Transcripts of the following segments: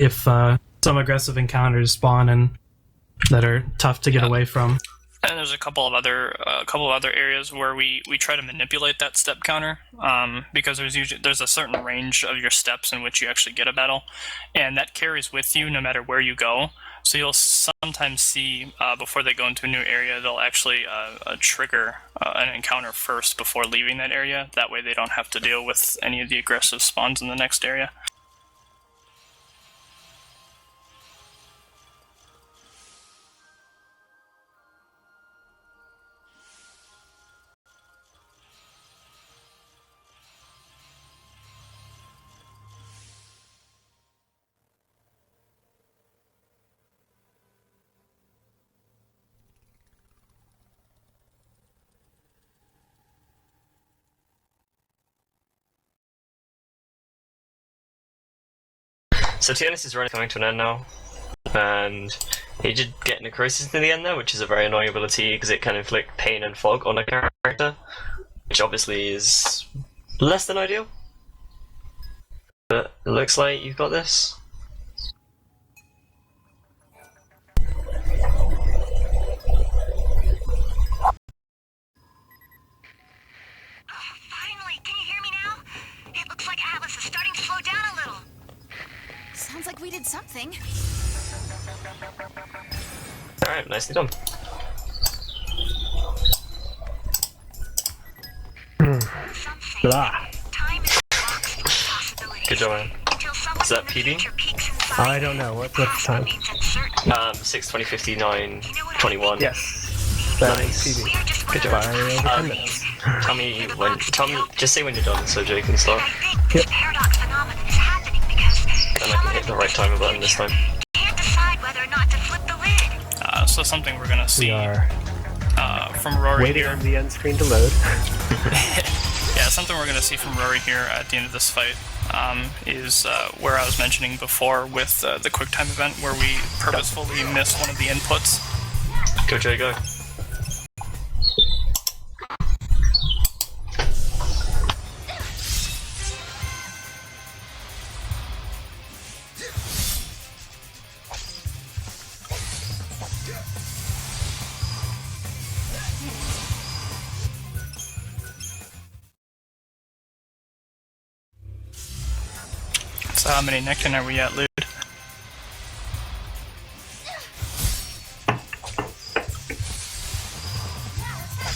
if some aggressive encounters spawn and that are tough to get away from. And there's a couple of other areas where we try to manipulate that step counter, because there's a certain range of your steps in which you actually get a battle, and that carries with you no matter where you go. So you'll sometimes see before they go into a new area, they'll actually trigger an encounter first before leaving that area. That way they don't have to deal with any of the aggressive spawns in the next area. So Tiornys' run is coming to an end now, and he did get necrosis in the end there, which is a very annoying ability because it can inflict pain and fog on a character, which obviously is less than ideal. But it looks like you've got this. Finally, can you hear me now? It looks like Atlas is starting to slow down a little. Sounds like we did something. Alright, nicely done. Good job, man. Is that PB? I don't know. What's the time? 6:20:59:21. Yes. That is Nice. PB. Good job. By over 10 minutes. Tell me when. Just say when you're done, so Jay can start. Yep. Paradox phenomenon is happening because And I can hit the right timer button this time. can't decide whether or not to flip the lid. So something we're gonna see We are from Rory waiting here. on the end screen to load. Yeah, something we're going to see from Rory here at the end of this fight is where I was mentioning before with the quick time event where we purposefully miss one of the inputs. Go, Jay, go. So how many Nectin are we at, Lewd? I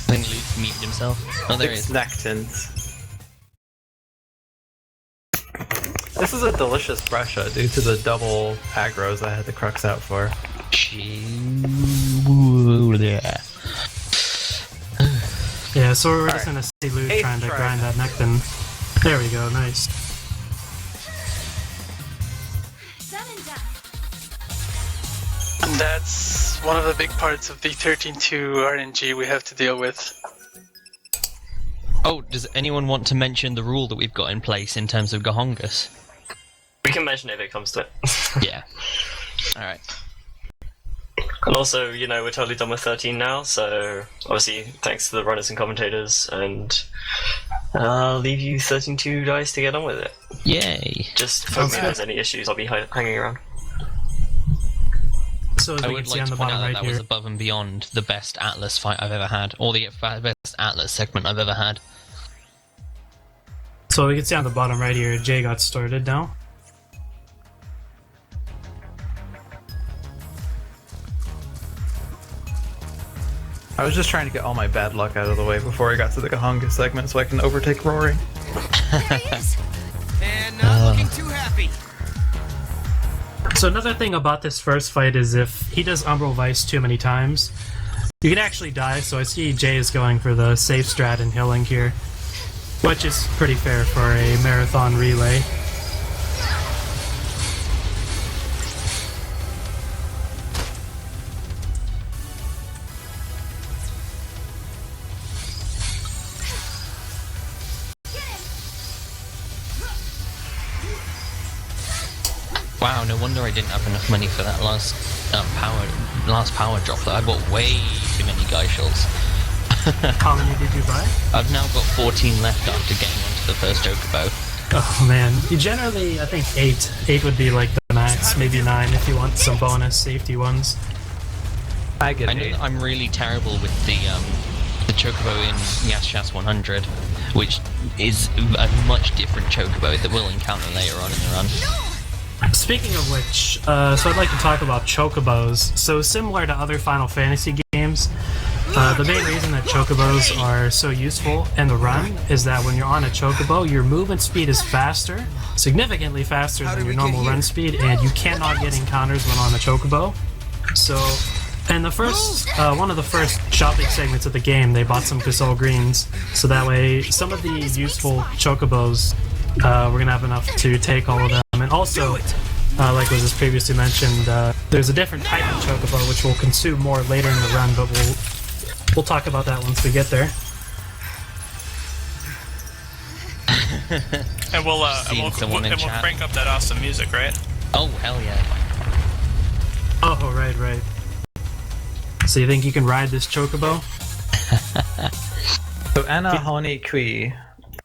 think Luke muted himself. Oh, there he Six is. Nectins. This is a delicious Brescia due to the double agros I had the Crux out for. Yeah, so we're just Alright. gonna see Lude Eighth trying to try. grind that Nectin. There we go, nice. And that's one of the big parts of the 13.2 RNG we have to deal with. Oh, does anyone want to mention the rule that we've got in place in terms of Gahongus? We can mention it if it comes to it. Yeah. Alright. And also, you know, we're totally done with 13 now, so obviously thanks to the runners and commentators, and I'll leave you 13-2 dice to get on with it. Yay. Just phone me if there's any issues, I'll be hanging around. So as I we would can see like on to the point out bottom that right that here. was above and beyond the best Atlas fight I've ever had, or the best Atlas segment I've ever had. So we can see on the bottom right here, Jay got started now. I was just trying to get all my bad luck out of the way before I got to the Gahonga segment so I can overtake Rory. And not looking too happy. So another thing about this first fight is if he does Umbral Vice too many times, you can actually die, so I see Jay is going for the safe strat and healing here, which is pretty fair for a marathon relay. Wow, no wonder I didn't have enough money for that last power drop. I bought way too many Guy Schultz. How many did you buy? I've now got 14 left after getting onto the first Chocobo. Oh man, generally I think 8 would be like the max 8, maybe 9 if you want some bonus safety ones. I get I know 8. that I'm really terrible with the Chocobo in Yashas 100, which is a much different Chocobo that we'll encounter later on in the run. Speaking of which, so I'd like to talk about Chocobos. So similar to other Final Fantasy games, the main reason that Chocobos are so useful in the run is that when you're on a Chocobo, your movement speed is faster, significantly faster than your normal run speed, and you cannot get encounters when on a Chocobo. So, in the first, one of the first shopping segments of the game, they bought some Gasol Greens, so that way some of the useful Chocobos, we're gonna have enough to take all of them. And also, like was just previously mentioned, there's a different type of Chocobo which we'll consume more later in the run, but we'll talk about that once we get there. And we'll crank up that awesome music, right? Oh, hell yeah. Oh, right. So you think you can ride this Chocobo? So Anahoni Kui,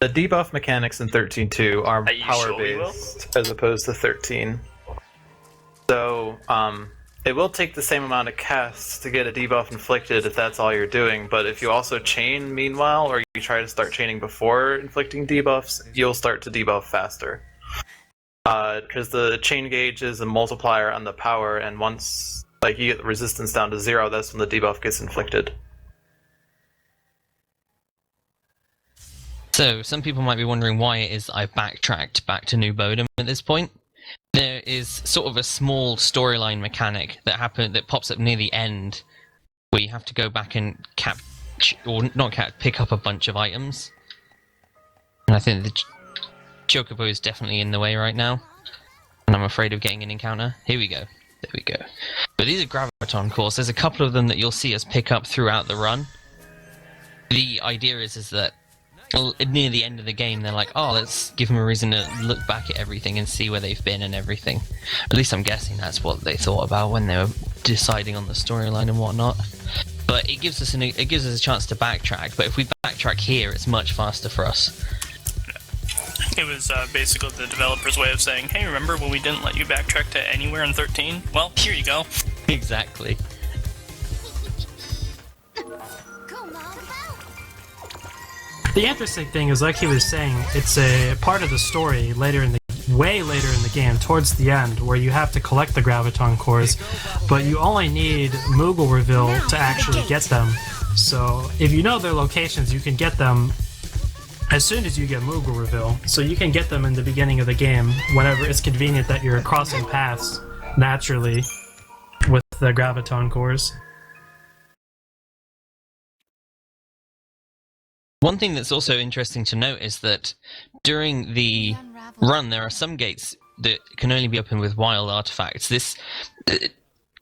the debuff mechanics in 13.2 are Are you power sure we will? based as opposed to 13. So it will take the same amount of casts to get a debuff inflicted if that's all you're doing, but if you also chain meanwhile, or you try to start chaining before inflicting debuffs, you'll start to debuff faster. Because the chain gauge is a multiplier on the power, and once you get the resistance down to 0, that's when the debuff gets inflicted. So, some people might be wondering why it is I've backtracked back to New Bodom at this point. There is sort of a small storyline mechanic that pops up near the end, where you have to go back and pick up a bunch of items. And I think the Chocobo is definitely in the way right now, and I'm afraid of getting an encounter. Here we go. There we go. But these are Graviton cores. There's a couple of them that you'll see us pick up throughout the run. The idea is that near the end of the game, they're like, oh, let's give them a reason to look back at everything and see where they've been and everything. At least I'm guessing that's what they thought about when they were deciding on the storyline and whatnot. But it gives us a chance to backtrack. But if we backtrack here, it's much faster for us. It was basically the developer's way of saying, hey, remember when we didn't let you backtrack to anywhere in 13? Well, here you go. Exactly. Go, Mom. The interesting thing is, like he was saying, it's a part of the story way later in the game, towards the end, where you have to collect the Graviton cores, but you only need Moogle reveal to actually get them. So if you know their locations, you can get them as soon as you get Moogle reveal. So you can get them in the beginning of the game, whenever it's convenient that you're crossing paths naturally with the Graviton cores. One thing that's also interesting to note is that during the run, there are some gates that can only be opened with wild artifacts. This,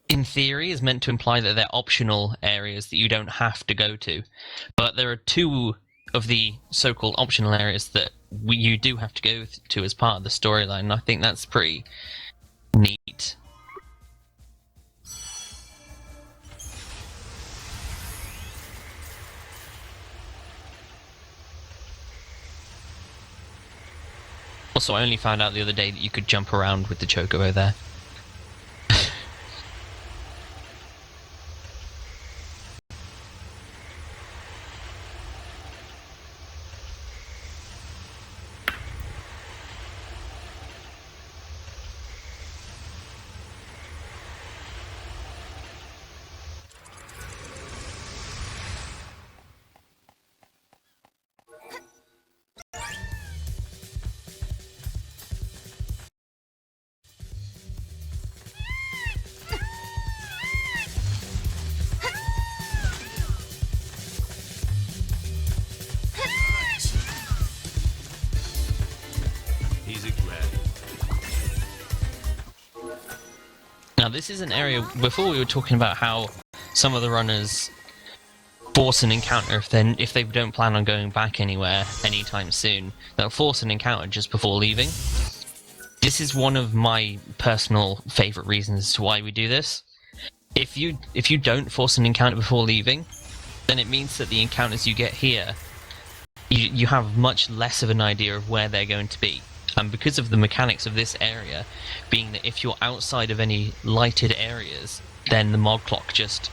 in theory, is meant to imply that they're optional areas that you don't have to go to. But there are 2 of the so-called optional areas that you do have to go to as part of the storyline, and I think that's pretty neat. Also, I only found out the other day that you could jump around with the Chocobo there. Now, this is an area, before we were talking about how some of the runners force an encounter if they don't plan on going back anywhere anytime soon. They'll force an encounter just before leaving. This is one of my personal favourite reasons as to why we do this. If you don't force an encounter before leaving, then it means that the encounters you get here, you have much less of an idea of where they're going to be. And because of the mechanics of this area, being that if you're outside of any lighted areas, then the mod clock just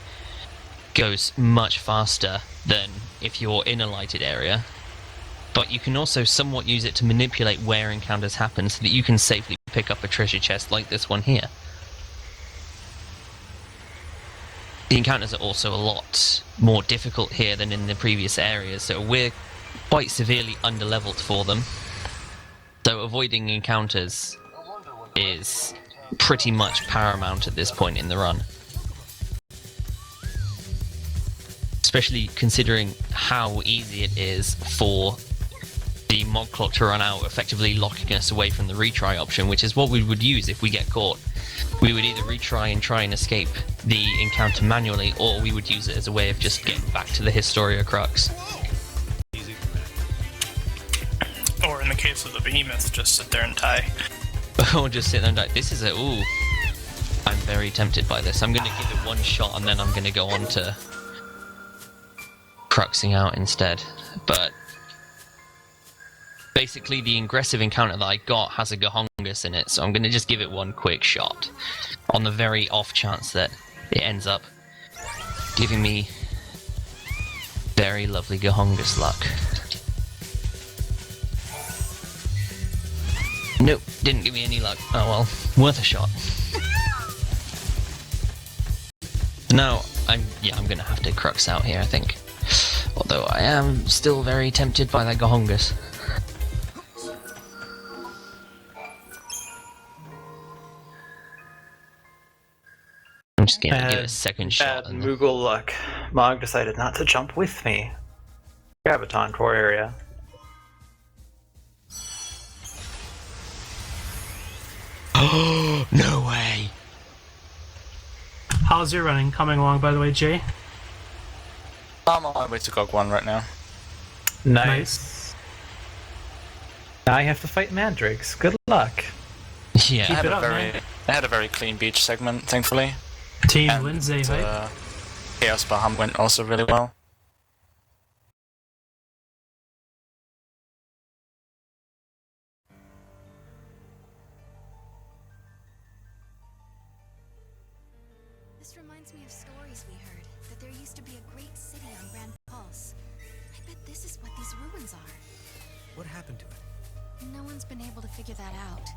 goes much faster than if you're in a lighted area. But you can also somewhat use it to manipulate where encounters happen so that you can safely pick up a treasure chest like this one here. The encounters are also a lot more difficult here than in the previous areas, so we're quite severely underleveled for them. So avoiding encounters is pretty much paramount at this point in the run. Especially considering how easy it is for the mod clock to run out, effectively locking us away from the retry option, which is what we would use if we get caught. We would either retry and try and escape the encounter manually, or we would use it as a way of just getting back to the Historia Crux. Or in the case of the behemoth, just sit there and die. Or just sit there and die. This is a... ooh. I'm very tempted by this. I'm going to give it one shot and then I'm going to go on to cruxing out instead. But basically the aggressive encounter that I got has a Gahongus in it, so I'm going to just give it one quick shot on the very off chance that it ends up giving me very lovely Gahongus luck. Nope, didn't give me any luck. Oh well, worth a shot. Now, I'm gonna have to crux out here, I think. Although I am still very tempted by that Gahongus. I'm just gonna give it a second shot. Bad moogle luck. Mog decided not to jump with me. Graviton core area. Oh, no way! How's your running coming along, by the way, Jay? I'm on my way to GOG 1 right now. Nice. Now I have to fight mandrakes. Good luck. Yeah. Keep it up, man. I had a very clean beach segment, thankfully. Team And, Lindsay, hype. Chaos Baham went also really well. This reminds me of stories we heard, that there used to be a great city on Grand Pulse. I bet this is what these ruins are. What happened to it? No one's been able to figure that out.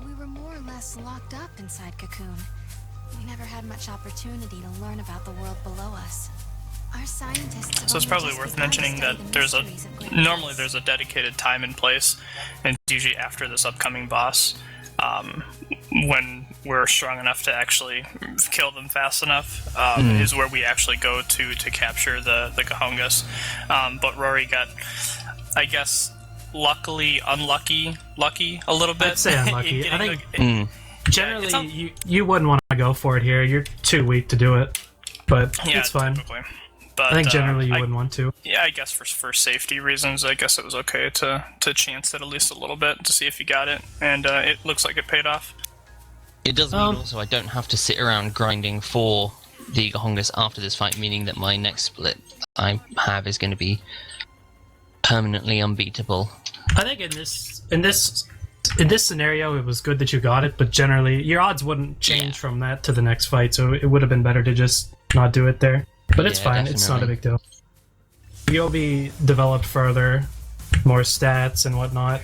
We were more or less locked up inside Cocoon. We never had much opportunity to learn about the world below us. Our scientists have So it's only probably just worth begun to mentioning study that the there's mysteries of Great normally Pulse. there's a dedicated time and place, and it's usually after this upcoming boss, when we're strong enough to actually kill them fast enough, is where we actually go to capture the Gahongus. But Rory got, I guess, lucky a little bit. I'd say unlucky. I think generally it's you wouldn't want to go for it here. You're too weak to do it, but yeah, it's fine. typically. But, I think generally you wouldn't want to. Yeah, I guess for safety reasons, I guess it was okay to chance it at least a little bit to see if you got it, and it looks like it paid off. It does mean also I don't have to sit around grinding for the Gahongus after this fight, meaning that my next split I have is going to be permanently unbeatable. I think in this scenario, it was good that you got it, but generally your odds wouldn't change from that to the next fight, so it would have been better to just not do it there. But it's fine. It's not a big deal. You'll be developed further, more stats and whatnot.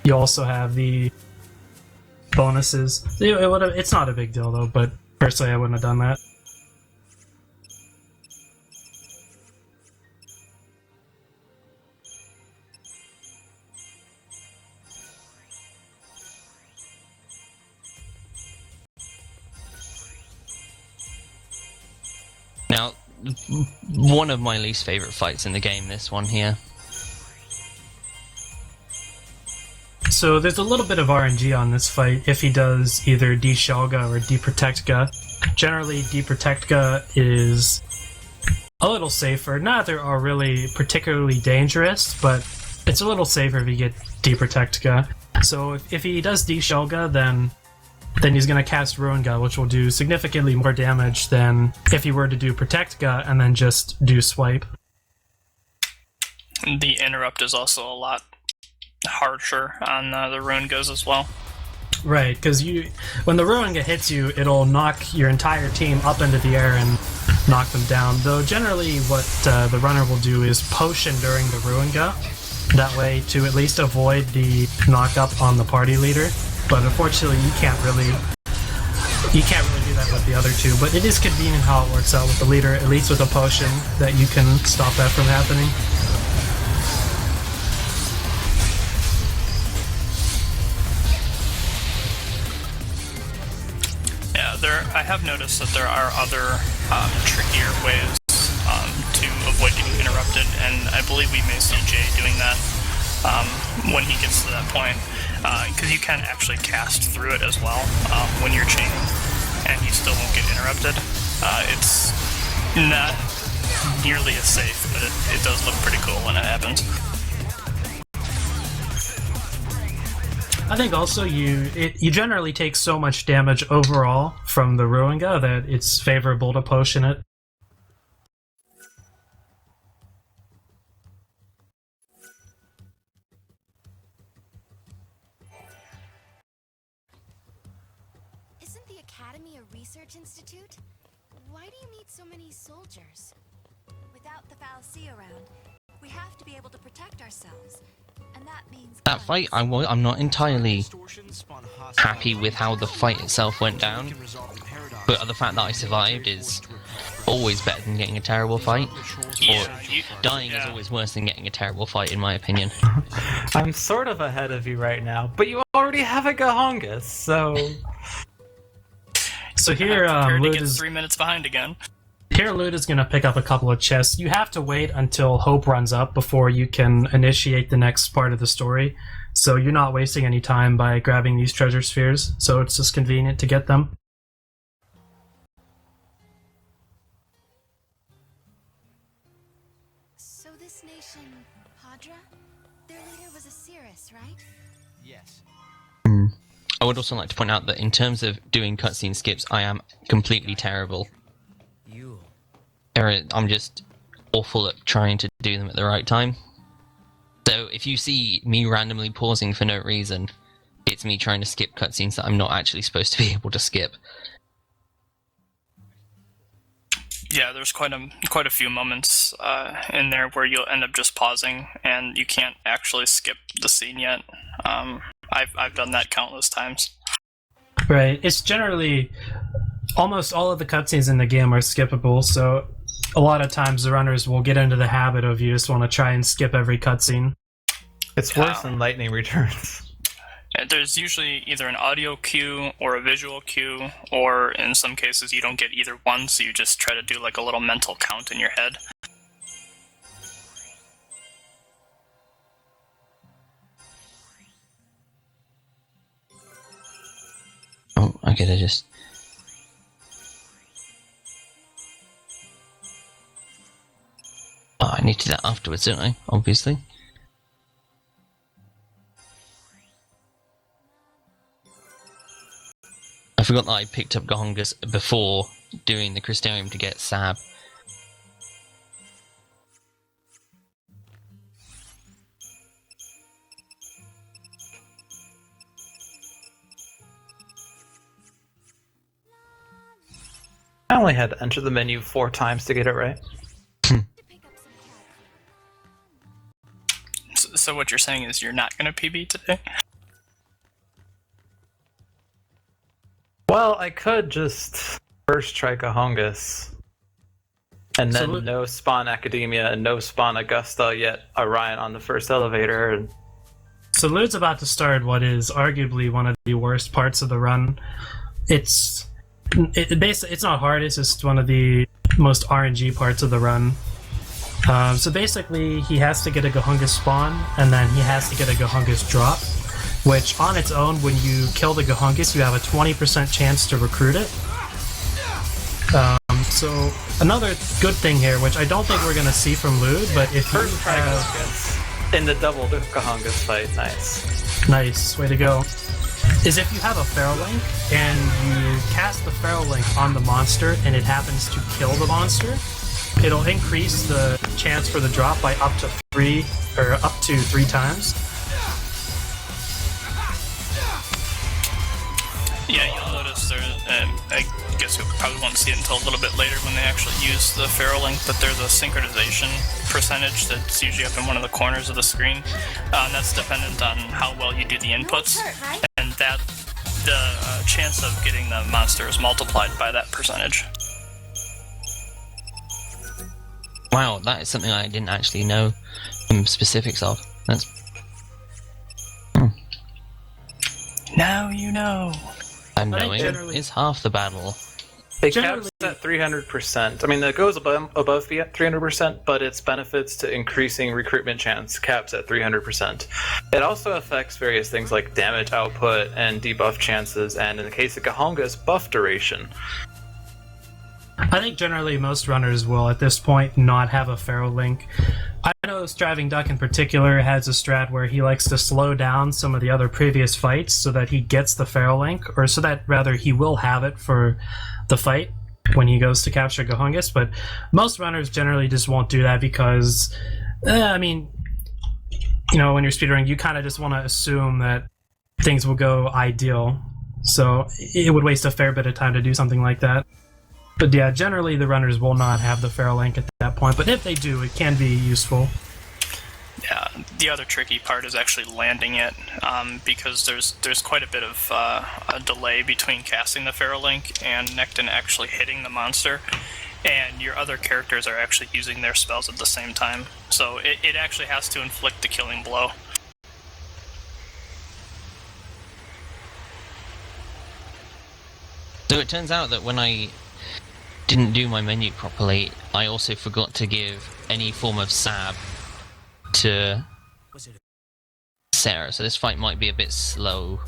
You also have the bonuses. It's not a big deal though, but personally I wouldn't have done that. Now, one of my least favourite fights in the game, this one here. So there's a little bit of RNG on this fight if he does either D-Shelga or D-Protectga. Generally, D-Protectga is a little safer. Neither are really particularly dangerous, but it's a little safer if you get D-Protectga. So if he does D-Shelga, then he's going to cast Ruinga, which will do significantly more damage than if he were to do Protectga and then just do Swipe. The interrupt is also a lot harsher on the Ruin goes as well. Right, because when the Ruinga hits you, it'll knock your entire team up into the air and knock them down. Though generally what the runner will do is potion during the Ruinga. That way to at least avoid the knock up on the party leader. But unfortunately you can't really do that with the other two. But it is convenient how it works out with the leader, at least with a potion, that you can stop that from happening. I have noticed that there are other trickier ways to avoid getting interrupted, and I believe we may see Jay doing that when he gets to that point, because you can actually cast through it as well when you're chaining, and you still won't get interrupted. It's not nearly as safe, but it does look pretty cool when it happens. I think also you generally take so much damage overall from the Ruinga that it's favorable to potion it. Isn't the Academy a research institute? Why do you need so many soldiers? Without the Fal'Cie around, we have to be able to protect ourselves. And that means That fight, I'm not entirely happy with how the fight itself went down, but the fact that I survived is always better than getting a terrible fight. Dying is always worse than getting a terrible fight, in my opinion. I'm sort of ahead of you right now, but you already have a Gahongus, so... So here, Lewd is 3 minutes behind again. Here, Lewd is going to pick up a couple of chests. You have to wait until Hope runs up before you can initiate the next part of the story. So you're not wasting any time by grabbing these treasure spheres, so it's just convenient to get them. So this nation, Hadra? Their leader was a Cirrus, right? Yes. I would also like to point out that in terms of doing cutscene skips, I am completely terrible. I'm just awful at trying to do them at the right time. So if you see me randomly pausing for no reason, it's me trying to skip cutscenes that I'm not actually supposed to be able to skip. Yeah, there's quite a few moments in there where you'll end up just pausing and you can't actually skip the scene yet. I've done that countless times. Right. It's generally almost all of the cutscenes in the game are skippable, so a lot of times the runners will get into the habit of you just want to try and skip every cutscene. It's worse than Lightning Returns. There's usually either an audio cue or a visual cue, or in some cases you don't get either one, so you just try to do like a little mental count in your head. Oh, okay, they just... Oh, I need to do that afterwards, don't I? Obviously. I forgot that I picked up Gahongus before doing the Crystarium to get Sab. I only had to enter the menu 4 times to get it right. So what you're saying is you're not going to PB today? Well, I could just first try Gahongus, and then no spawn Academia and no spawn Augusta, yet Orion on the first elevator. And... So Lewd's about to start what is arguably one of the worst parts of the run. It's not hard, it's just one of the most RNG parts of the run. So basically, he has to get a Gahongus spawn, and then he has to get a Gahongus drop, which on its own, when you kill the Gahongus, you have a 20% chance to recruit it. So another good thing here, which I don't think we're going to see from Lewd, but if you first try Gahongus in the double Gahongus fight, nice, way to go, is if you have a Feral Link, and you cast the Feral Link on the monster, and it happens to kill the monster, it'll increase the chance for the drop by up to 3 times. Yeah, you'll notice there. I guess we probably won't see it until a little bit later when they actually use the Ferro Link, but there's a synchronization percentage that's usually up in one of the corners of the screen. And that's dependent on how well you do the inputs, and that the chance of getting the monster is multiplied by that percentage. Wow, that is something I didn't actually know some specifics of. That's... Now you know. And I think knowing generally- is half the battle. It Generally- caps at 300%. I mean, it goes above the 300%, but its benefits to increasing recruitment chance caps at 300%. It also affects various things like damage output and debuff chances, and in the case of Gahonga's, buff duration. I think generally most runners will, at this point, not have a Ferro Link. I know Striving Duck in particular has a strat where he likes to slow down some of the other previous fights so that he gets the Ferro Link, or so that, rather, he will have it for the fight when he goes to capture Gahongas, but most runners generally just won't do that because, I mean, you know, when you're speedrunning, you kind of just want to assume that things will go ideal, so it would waste a fair bit of time to do something like that. But yeah, generally the runners will not have the Ferro Link at that point, but if they do, it can be useful. Yeah, the other tricky part is actually landing it, because there's quite a bit of a delay between casting the Ferro Link and Necton actually hitting the monster, and your other characters are actually using their spells at the same time, so it actually has to inflict the killing blow. So it turns out that when I didn't do my menu properly, I also forgot to give any form of sab to Sarah, so this fight might be a bit slow.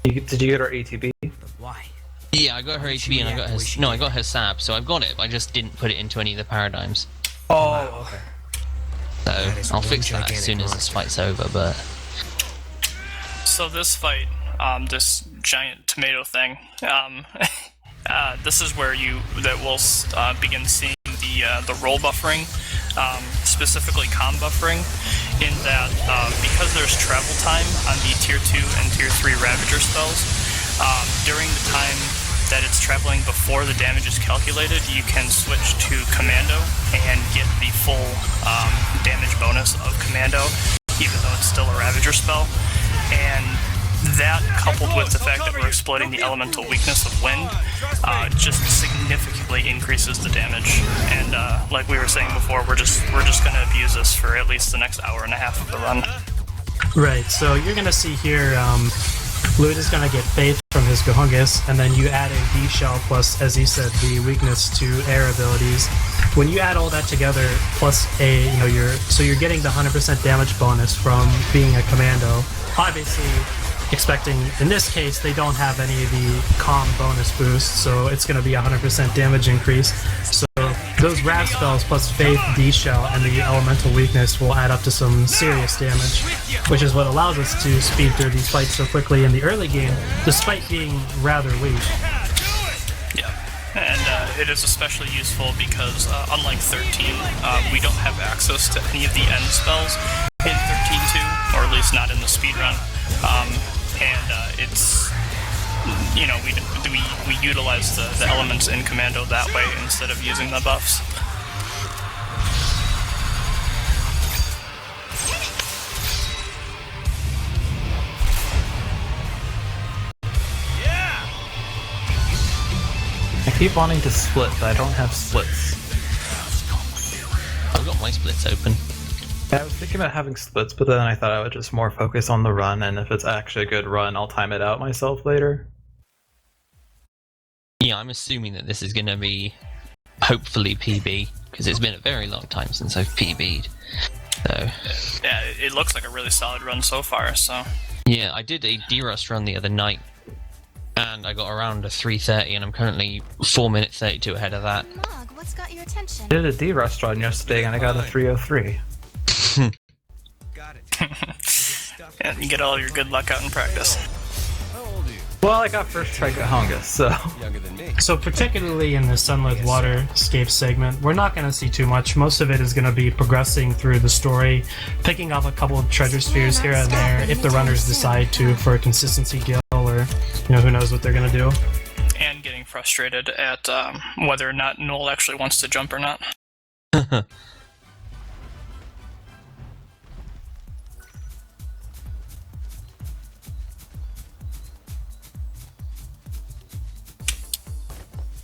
Did you get our ATB? Why? Yeah, I got her ATB and I got her... No, I got her sab, so I've got it, but I just didn't put it into any of the paradigms. Oh, okay. So I'll fix that as soon as this fight's over, but... So this fight, this giant tomato thing, this is where we'll begin seeing the roll buffering, specifically com buffering, in that because there's travel time on the tier 2 and tier 3 Ravager spells, during the time that it's traveling before the damage is calculated, you can switch to Commando and get the full damage bonus of Commando, even though it's still a Ravager spell. And that, coupled with the fact that we're exploiting the elemental weakness of wind, just significantly increases the damage. And like we were saying before, we're just going to abuse this for at least the next hour and a half of the run. Right, so you're going to see here, Lewd is going to get Faith from his Gahongas, and then you add in D-Shell plus, as he said, the weakness to air abilities. When you add all that together, plus you're getting the 100% damage bonus from being a commando. Obviously, expecting, in this case, they don't have any of the calm bonus boosts, so it's going to be 100% damage increase. So those Rav spells plus Faith, D-Shell, and the elemental weakness will add up to some serious damage, which is what allows us to speed through these fights so quickly in the early game, despite being rather weak. Yeah, and it is especially useful because, unlike 13, we don't have access to any of the end spells in 13.2, or at least not in the speedrun. It's, you know, we utilize the elements in Commando that way instead of using the buffs. I keep wanting to split, but I don't have splits. I've got my splits open. Yeah, I was thinking about having splits, but then I thought I would just more focus on the run, and if it's actually a good run, I'll time it out myself later. Yeah, I'm assuming that this is going to be, hopefully, PB, because it's been a very long time since I've PB'd. So... Yeah, it looks like a really solid run so far, so... Yeah, I did a D-Rust run the other night, and I got around a 3:30, and I'm currently 4 minutes 32 ahead of that. Mog, what's got your attention? I did a D-Rust run yesterday, and I got a 3:03. Got it. Yeah, you get all your good luck out in practice. How old are you? Well, I got first try Gahongas, so... Younger than me. So particularly in the Sunlit Waterscape segment, we're not going to see too much. Most of it is going to be progressing through the story, picking up a couple of treasure spheres here and there if the runners decide to for a consistency guild, or who knows what they're gonna do. And getting frustrated at whether or not Null actually wants to jump or not.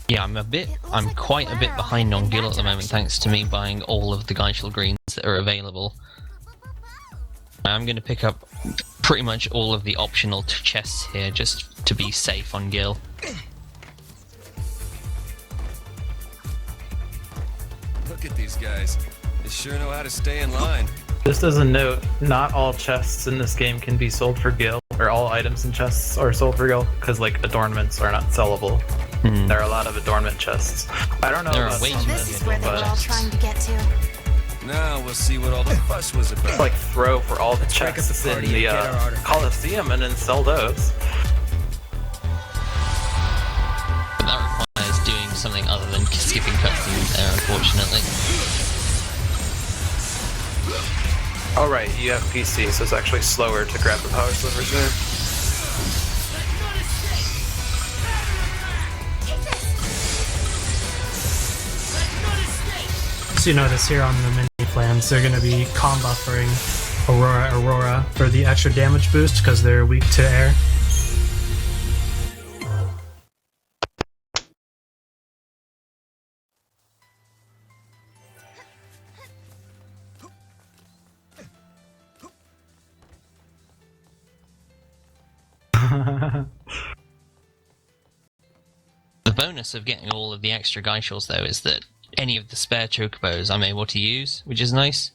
Yeah, I'm quite a bit behind on Gil at the moment, thanks to me buying all of the Geishel greens that are available. I'm going to pick up pretty much all of the optional chests here, just to be safe on Gil. Look at these guys. They sure know how to stay in line. Just as a note, not all chests in this game can be sold for gil, or all items in chests are sold for gil, because like adornments are not sellable. There are a lot of adornment chests. I don't know There are about way some too This is where they were all but trying to get to. Now we'll see what all the fuss was about. like throw for all the break up the chests in party the and get our artifacts. Coliseum and then sell those. But that requires doing something other than skipping cutscenes there, unfortunately. Oh right, you have PC, so it's actually slower to grab the power slivers there. So you notice here on the mini plans, they're going to be buffering Aurora for the extra damage boost because they're weak to air. The bonus of getting all of the extra Geishels, though, is that any of the spare Chocobos I'm able to use, which is nice.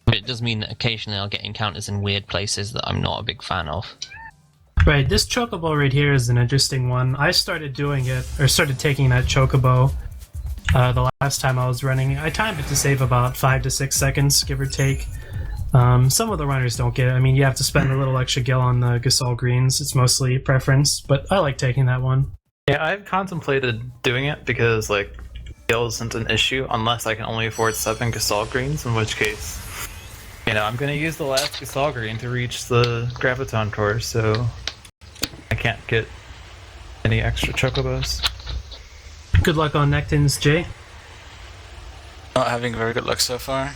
But it does mean that occasionally I'll get encounters in weird places that I'm not a big fan of. Right, this Chocobo right here is an interesting one. I started doing it, or started taking that Chocobo the last time I was running. I timed it to save about 5 to 6 seconds, give or take. Some of the runners don't get it. I mean, you have to spend a little extra gil on the Gasol greens. It's mostly preference, but I like taking that one. Yeah, I've contemplated doing it because like gil isn't an issue unless I can only afford 7 Gasol greens, in which case, I'm gonna use the last Gasol green to reach the Graviton core, so I can't get any extra Chocobos. Good luck on Nectins, Jay. Not having very good luck so far.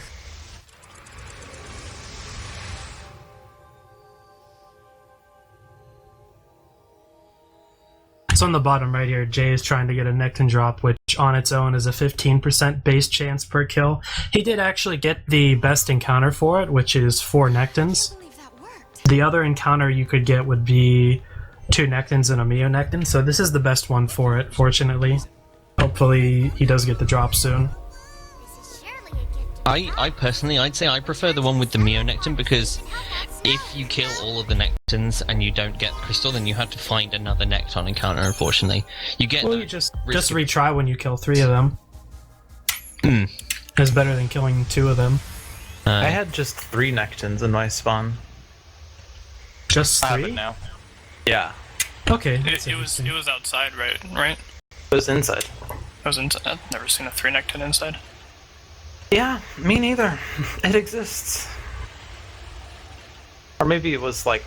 So on the bottom right here, Jay is trying to get a Nectin drop, which on its own is a 15% base chance per kill. He did actually get the best encounter for it, which is 4 Nectins. I believe that worked. The other encounter you could get would be 2 Nectins and a Mio Nectin, so this is the best one for it, fortunately. Hopefully he does get the drop soon. This is surely a gift. I personally, I'd say I prefer the one with the Mio Nectin, because if you kill all of the Nectins and you don't get Crystal, then you have to find another Necton encounter, unfortunately. You get Well, that you just risk of- retry when you kill 3 of them. It's better than killing 2 of them. I had just 3 Nectins in my spawn. Just I have 3? it now. Yeah, Okay. It, that's it was interesting. it was outside, right? it was inside. I was inside. I've never seen a 3 Nectin inside. Yeah, me neither. It exists. Or maybe it was like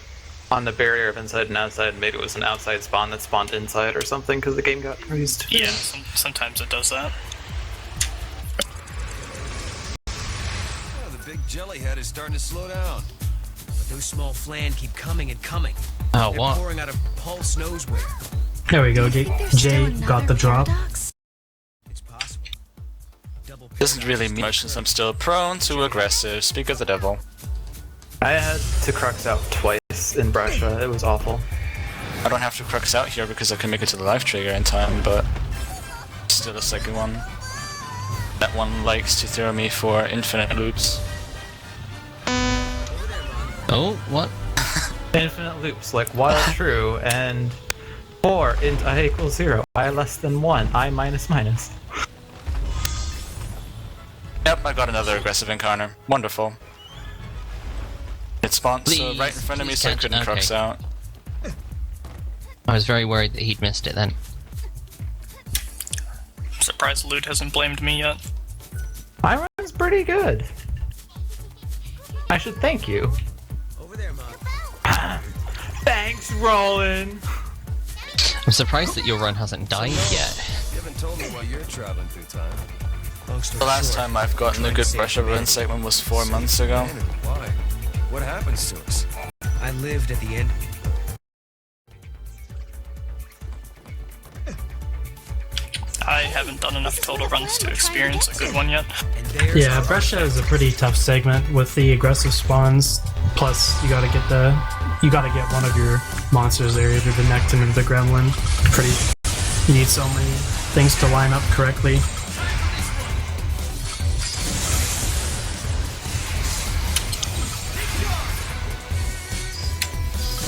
on the barrier of inside and outside. Maybe it was an outside spawn that spawned inside or something because the game got freezed. Yeah, sometimes it does that. Oh, the big jellyhead is starting to slow down. But those small flan keep coming and coming. Oh, They're what? pouring out of Pulse knows where. There we go. There's Jay still got the another drop. paradox. It's possible. Double Doesn't really mean much since I'm still prone to aggressive. Speak of the devil. I had to crux out twice in Brasha. It was awful. I don't have to crux out here because I can make it to the life trigger in time, but still a second one. That one likes to throw me for infinite loops. Oh, what? Infinite loops, like while true, and 4 int I equals 0, I less than 1, I minus minus. Yep, I got another aggressive encounter. Wonderful. It spawned so Please, right in front of me, please so I catch- couldn't crux okay. out. I was very worried that he'd missed it then. I'm surprised Lewd hasn't blamed me yet. My run's pretty good. I should thank you. over there, Mog. Thank Thanks, Rolynn! I'm surprised that your run hasn't died yet. You haven't told me why you're traveling through time. The last time I've gotten a good brush over run segment was 4 months ago. Why? What happens to us? I lived at the end. I haven't done enough total runs to experience a good one yet. Yeah, Brescia is a pretty tough segment with the aggressive spawns. Plus, you gotta get one of your monsters there, either the Nectin or the Gremlin. You need so many things to line up correctly.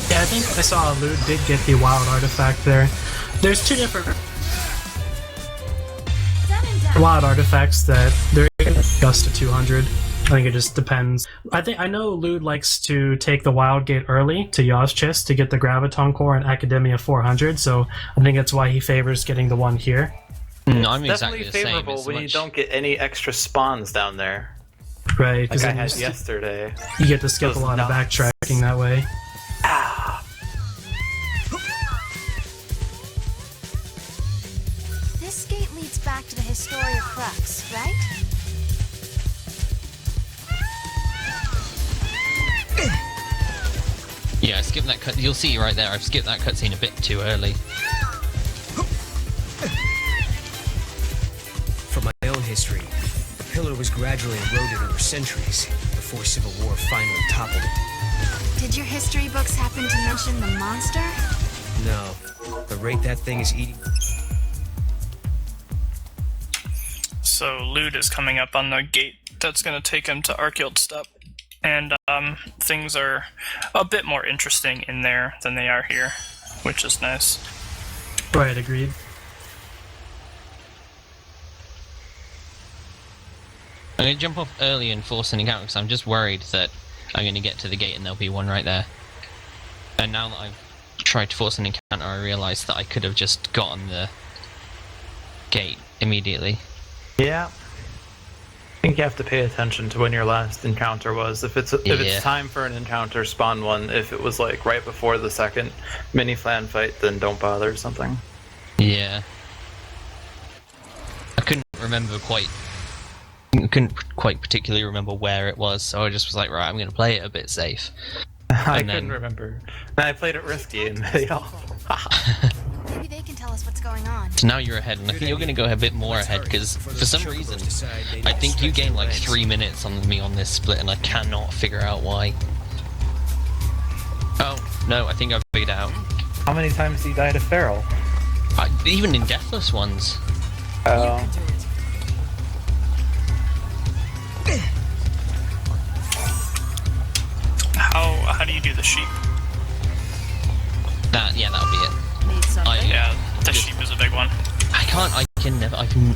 Yeah, I think I saw Lewd did get the wild artifact there. There's two different wild artifacts that they're just to 200. I think it just depends. I know Lewd likes to take the wild gate early to Yaw's chest to get the Graviton core and Academia 400, so I think that's why he favors getting the one here. I'm It's exactly definitely the same. favorable It's when you much- don't get any extra spawns down there. Right, Like because I had yesterday. you get to skip a Those lot of nuts. backtracking that way. This gate leads back to the Historia Crux, right? Yeah, I skipped that cut. You'll see right there. I've skipped that cutscene a bit too early. From my own history, the pillar was gradually eroded over centuries before civil war finally toppled it. Did your history books happen to mention the monster? No, the rate that thing is eating. So Lewd is coming up on the gate that's going to take him to Archild Step. And things are a bit more interesting in there than they are here, which is nice. Right, agreed. I'm going to jump off early and force an encounter because I'm just worried that I'm going to get to the gate and there'll be one right there. And now that I've tried to force an encounter, I realise that I could have just gotten the gate immediately. Yeah. I think you have to pay attention to when your last encounter was. If it's time for an encounter, spawn one. If it was like right before the second mini flan fight, then don't bother or something. Yeah. I couldn't quite particularly remember where it was, so I just was like, right, I'm going to play it a bit safe. I couldn't remember. And I played it risky and Maybe they can tell us what's going on. So now you're ahead, and I think you're going to go a bit more ahead, because for some reason, I think you gained like 3 minutes on me on this split, and I cannot figure out why. Oh, no, I think I've figured it out. How many times did you die to Feral? Even in Deathless ones. Oh. How do you do the sheep? That'll be it. Need something? Yeah, the sheep is a big one.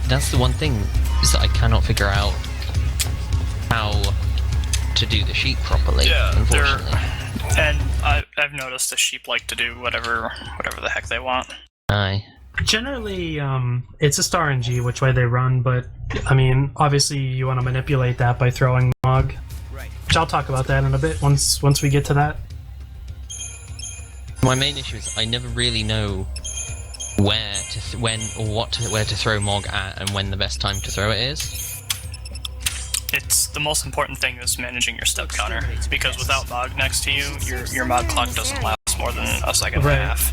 That's the one thing, is that I cannot figure out how to do the sheep properly, unfortunately. And I've noticed the sheep like to do whatever the heck they want. Aye. Generally, it's just RNG which way they run, but I mean, obviously you want to manipulate that by throwing Mog. Which I'll talk about that in a bit once we get to that. My main issue is I never really know where to throw Mog at and when the best time to throw it is. It's the most important thing is managing your step counter, because without Mog next to you, your Mog clock doesn't last more than a second and a half.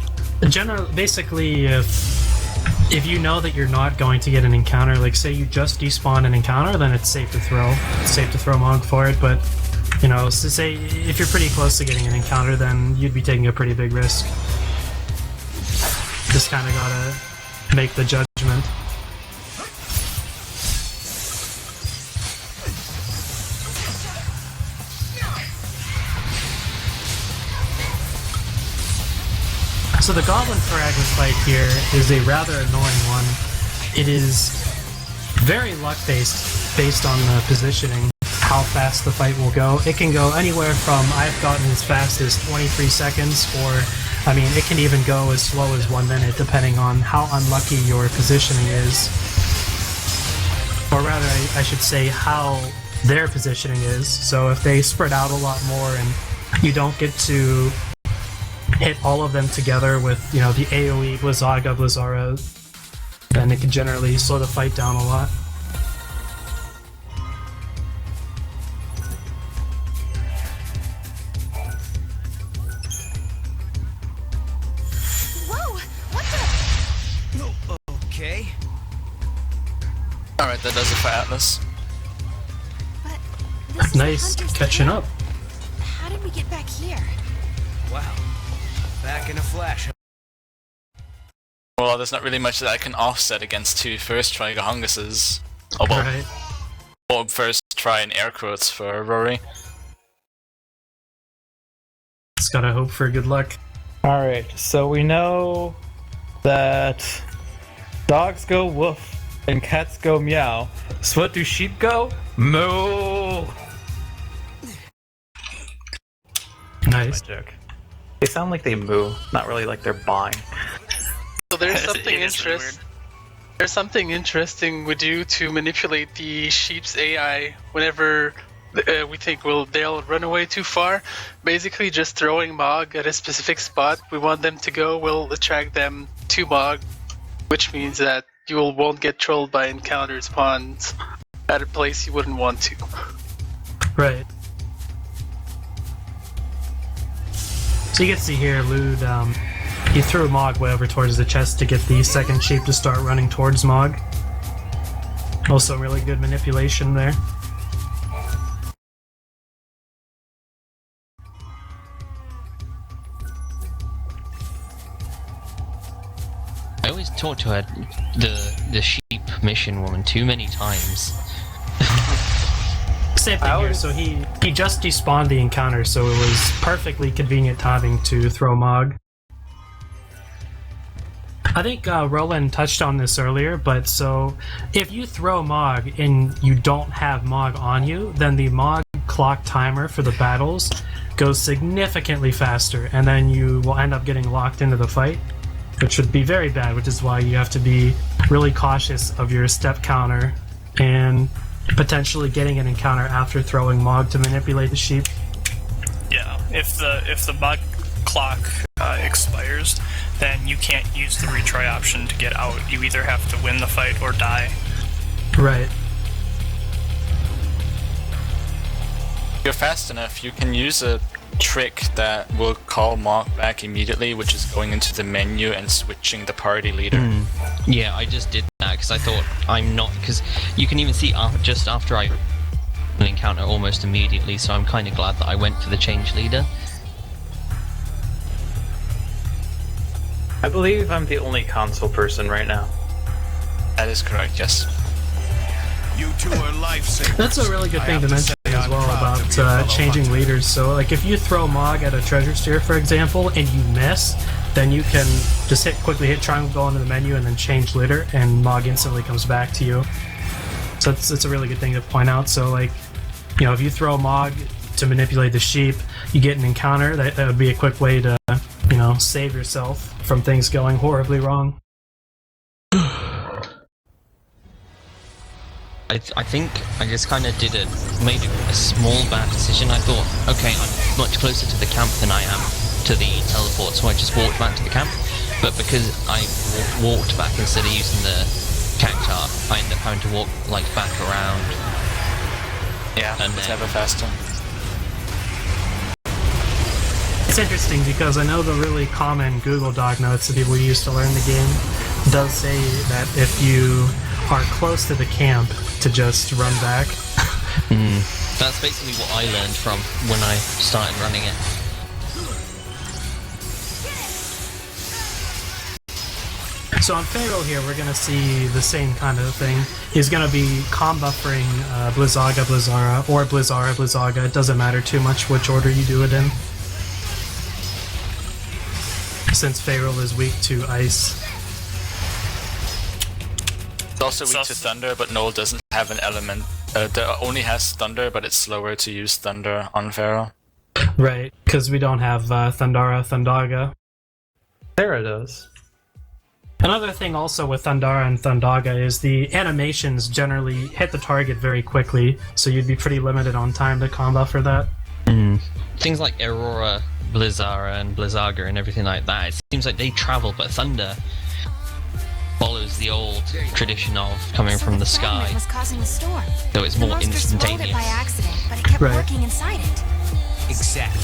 Basically, if you know that you're not going to get an encounter, like say you just despawn an encounter, then it's safe to throw. It's safe to throw Mog for it, but you know, so say if you're pretty close to getting an encounter, then you'd be taking a pretty big risk. Just kind of gotta make the judgment. So the Goblin Fragment fight here is a rather annoying one. It is very luck-based, based on the positioning, how fast the fight will go. It can go anywhere from, I've gotten as fast as 23 seconds, or, I mean, it can even go as slow as 1 minute, depending on how unlucky your positioning is. Or rather, I should say, how their positioning is. So if they spread out a lot more and you don't get to hit all of them together with, the AoE, Blizzaga, Blizzara, then it can generally slow the fight down a lot. Whoa! What the? Okay. Alright, that does it for Atlas. But this is Nice, the Hunter's catching camp. up. How did we get back here? Wow. Back in a flash. Well, there's not really much that I can offset against two first try Gahunguses. Oh, well, Right. or first try in air quotes for Rory. Just gotta hope for good luck. Alright, so we know that dogs go woof and cats go meow. So what do sheep go? Moo! Nice. My joke. They sound like they moo, not really like they're buying. So there's It something is really interesting. There's something interesting we do to manipulate the sheep's AI whenever we think they'll run away too far. Basically, just throwing Mog at a specific spot we want them to go will attract them to Mog, which means that you won't get trolled by encounter spawns at a place you wouldn't want to. Right. So you can see here, Lewd, he threw Mog way over towards the chest to get the second sheep to start running towards Mog. Also really good manipulation there. I always talk to her, the sheep mission woman, too many times. Same thing here, so he just despawned the encounter, so it was perfectly convenient timing to throw Mog. I think Rolynn touched on this earlier, but so if you throw Mog and you don't have Mog on you, then the Mog clock timer for the battles goes significantly faster, and then you will end up getting locked into the fight, which would be very bad, which is why you have to be really cautious of your step counter and potentially getting an encounter after throwing Mog to manipulate the sheep. Yeah, if the Mog clock expires, then you can't use the retry option to get out. You either have to win the fight or die. Right. If you're fast enough, you can use a trick that will call Mark back immediately, which is going into the menu and switching the party leader. Yeah, I just did that because I thought I'm not, because you can even see just after I encounter almost immediately, so I'm kind of glad that I went for the change leader. I believe I'm the only console person right now. That is correct, yes. You two are lifesavers. That's a really good thing to mention as well about changing leaders. So, like, if you throw Mog at a treasure steer, for example, and you miss, then you can just quickly hit triangle, go into the menu, and then change leader, and Mog instantly comes back to you. So it's a really good thing to point out. So, like, if you throw Mog to manipulate the sheep, you get an encounter. That would be a quick way to, save yourself from things going horribly wrong. I think I just kind of made a small bad decision. I thought, okay, I'm much closer to the camp than I am to the teleport, so I just walked back to the camp. But because I walked back instead of using the cactar, I ended up having to walk back around. Yeah, And it's then- never faster. It's interesting because I know the really common Google Doc notes that people use to learn the game does say that if you are close to the camp, to just run back. That's basically what I learned from when I started running it. So on Pharaoh here, we're going to see the same kind of thing. He's going to be buffering Blizzaga, Blizzara, or Blizzara, Blizzaga. It doesn't matter too much which order you do it in, since Pharaoh is weak to ice. It's also weak to thunder, but Noel doesn't have an element. That only has thunder, but it's slower to use thunder on Pharaoh. Right, because we don't have Thundara, Thundaga. Sarah does. Another thing also with Thundara and Thundaga is the animations generally hit the target very quickly, so you'd be pretty limited on time to combo for that. Things like Aurora Blizzara and Blizzaga and everything like that, it seems like they travel, but Thunder follows the old tradition of coming from the sky, Was causing the storm. so it's The more monster swallowed it instantaneous. by accident, but it kept Right. working inside it. Exactly.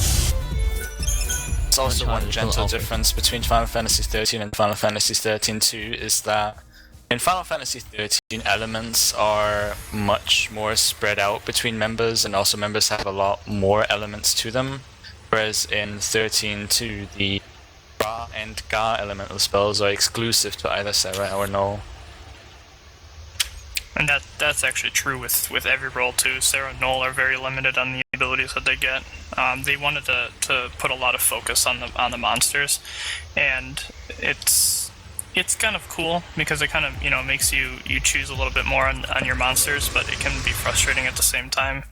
It's also Much one harder to gentle alter. difference between Final Fantasy XIII and Final Fantasy XIII-2 is that in Final Fantasy XIII, elements are much more spread out between members, and also members have a lot more elements to them, whereas in 13-2, the Ra and Ga elemental spells are exclusive to either Sarah or Null. And that's actually true with every role too. Sarah and Null are very limited on the abilities that they get. They wanted to put a lot of focus on the monsters, and it's kind of cool because it kind of makes you choose a little bit more on your monsters, but it can be frustrating at the same time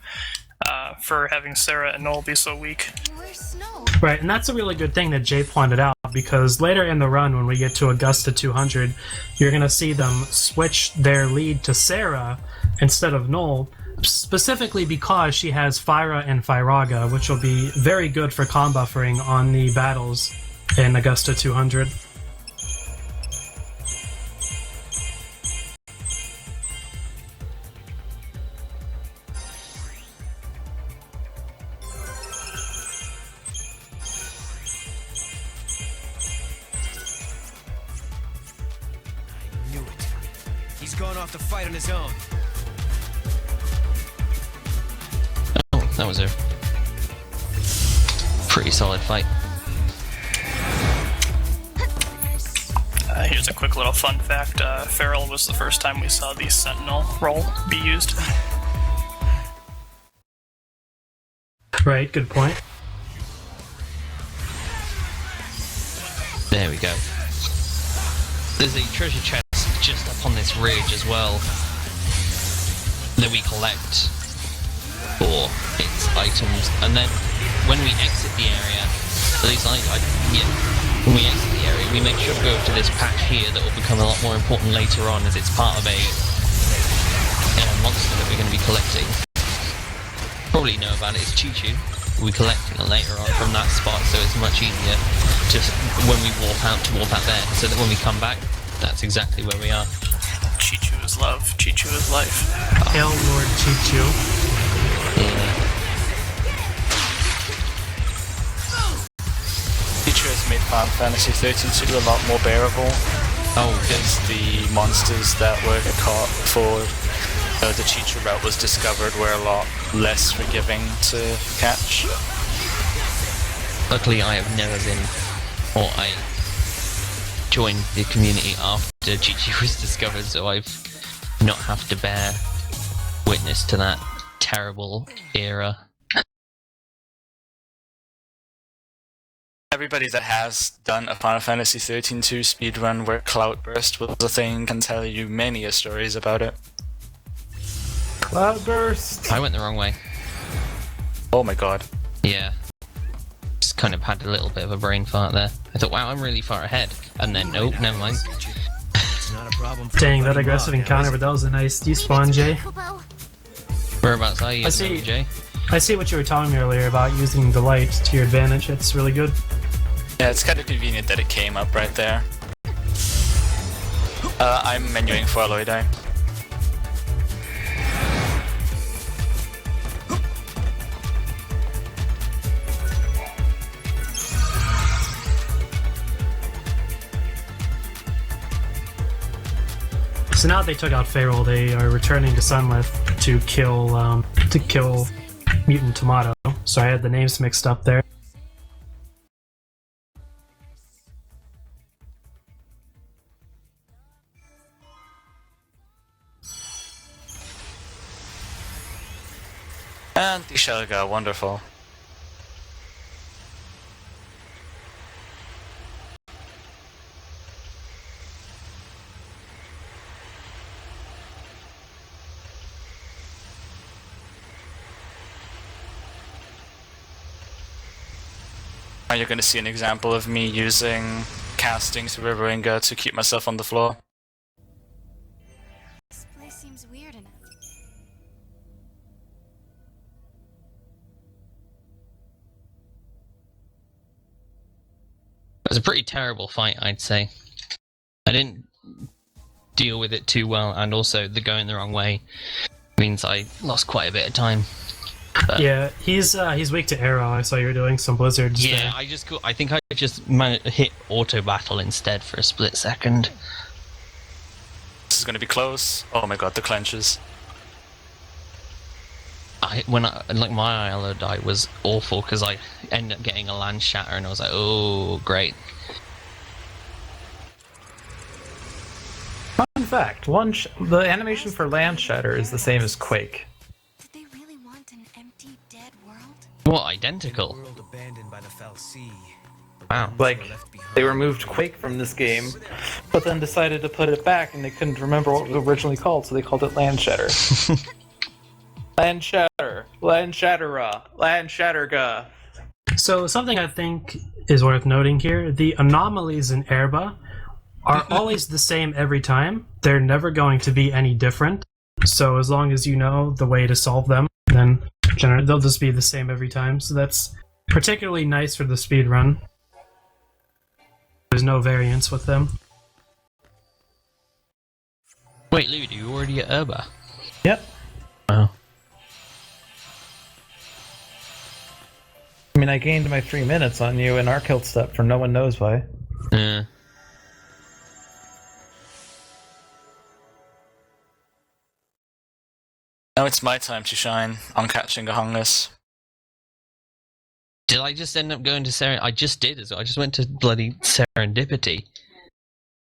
for having Sarah and Null be so weak. Where's Snow? Right, and that's a really good thing that Jay pointed out, because later in the run, when we get to Augusta 200, you're going to see them switch their lead to Sarah instead of Null, specifically because she has Fyra and Fyraga, which will be very good for comb buffering on the battles in Augusta 200. Knew it. He's gone off to fight on his own. Oh, that was a pretty solid fight. Here's a quick little fun fact. Feral was the first time we saw the Sentinel role be used. Right, good point. There we go. There's a treasure chest just up on this ridge as well that we collect for its items, and then when we exit the area, at least when we exit the area, we make sure to go to this patch here that will become a lot more important later on, as it's part of a monster that we're going to be collecting. Probably know about it, it's Choo-Choo. We'll be collecting it later on from that spot, so it's much easier just when we warp out there, so that when we come back, that's exactly where we are. Chichu is love, Chichu is life. Hail Lord Chichu. Yeah. Feature has made Final Fantasy XIII-2 a lot more bearable. Oh, Because the monsters that were caught before the Chichu route was discovered were a lot less forgiving to catch. Luckily, I have never been, or I joined the community after Chi-Chi was discovered, so I've not have to bear witness to that terrible era. Everybody that has done a Final Fantasy XIII-2 speedrun where Cloudburst was a thing can tell you many a stories about it. Cloudburst! I went the wrong way. Oh my god. Yeah. Just kind of had a little bit of a brain fart there. I thought, wow, I'm really far ahead. And then, nope, never mind. It's not a problem for Dang, that fighting aggressive Mog, encounter, but that was a nice despawn, Jay. Chocobo. Whereabouts are you, I see. Jay? I see what you were telling me earlier about using the light to your advantage. It's really good. Yeah, it's kind of convenient that it came up right there. I'm menuing for Aloydai. So now that they took out Feral, they are returning to Sunlith to kill Mutant Tomato. So I had the names mixed up there. And the Shelga, wonderful. Now you're going to see an example of me using casting through Riveringa to keep myself on the floor. This place seems weird enough. was a pretty terrible fight, I'd say. I didn't deal with it too well, and also the going the wrong way means I lost quite a bit of time. But Yeah, he's weak to arrow. I saw you were doing some blizzards. yeah, there. I think I just managed to hit auto battle instead for a split second. This is going to be close. Oh my god, the clenches. My ILO die was awful because I ended up getting a land shatter and I was like, oh great. Fun fact: the animation for land shatter is the same as Quake. Did they really want an empty, dead world? What, identical? World abandoned by the Fal'Cie. Wow. Like, they removed Quake from this game, but then decided to put it back, and they couldn't remember what it was originally called, so they called it Land Shatter. Land Shatter, Land Shatterra, Land Shatterga. So something I think is worth noting here: the anomalies in Erba are always the same every time. They're never going to be any different. So as long as you know the way to solve them, then generally they'll just be the same every time. So that's particularly nice for the speed run. There's no variance with them. Wait, Lewd, are you already at Erba? Yep. Wow. I mean, I gained my 3 minutes on you in our kill step for no one knows why. Yeah. Now it's my time to shine on catching a hungus. Did I just end up going to I just did as well. I just went to bloody Serendipity.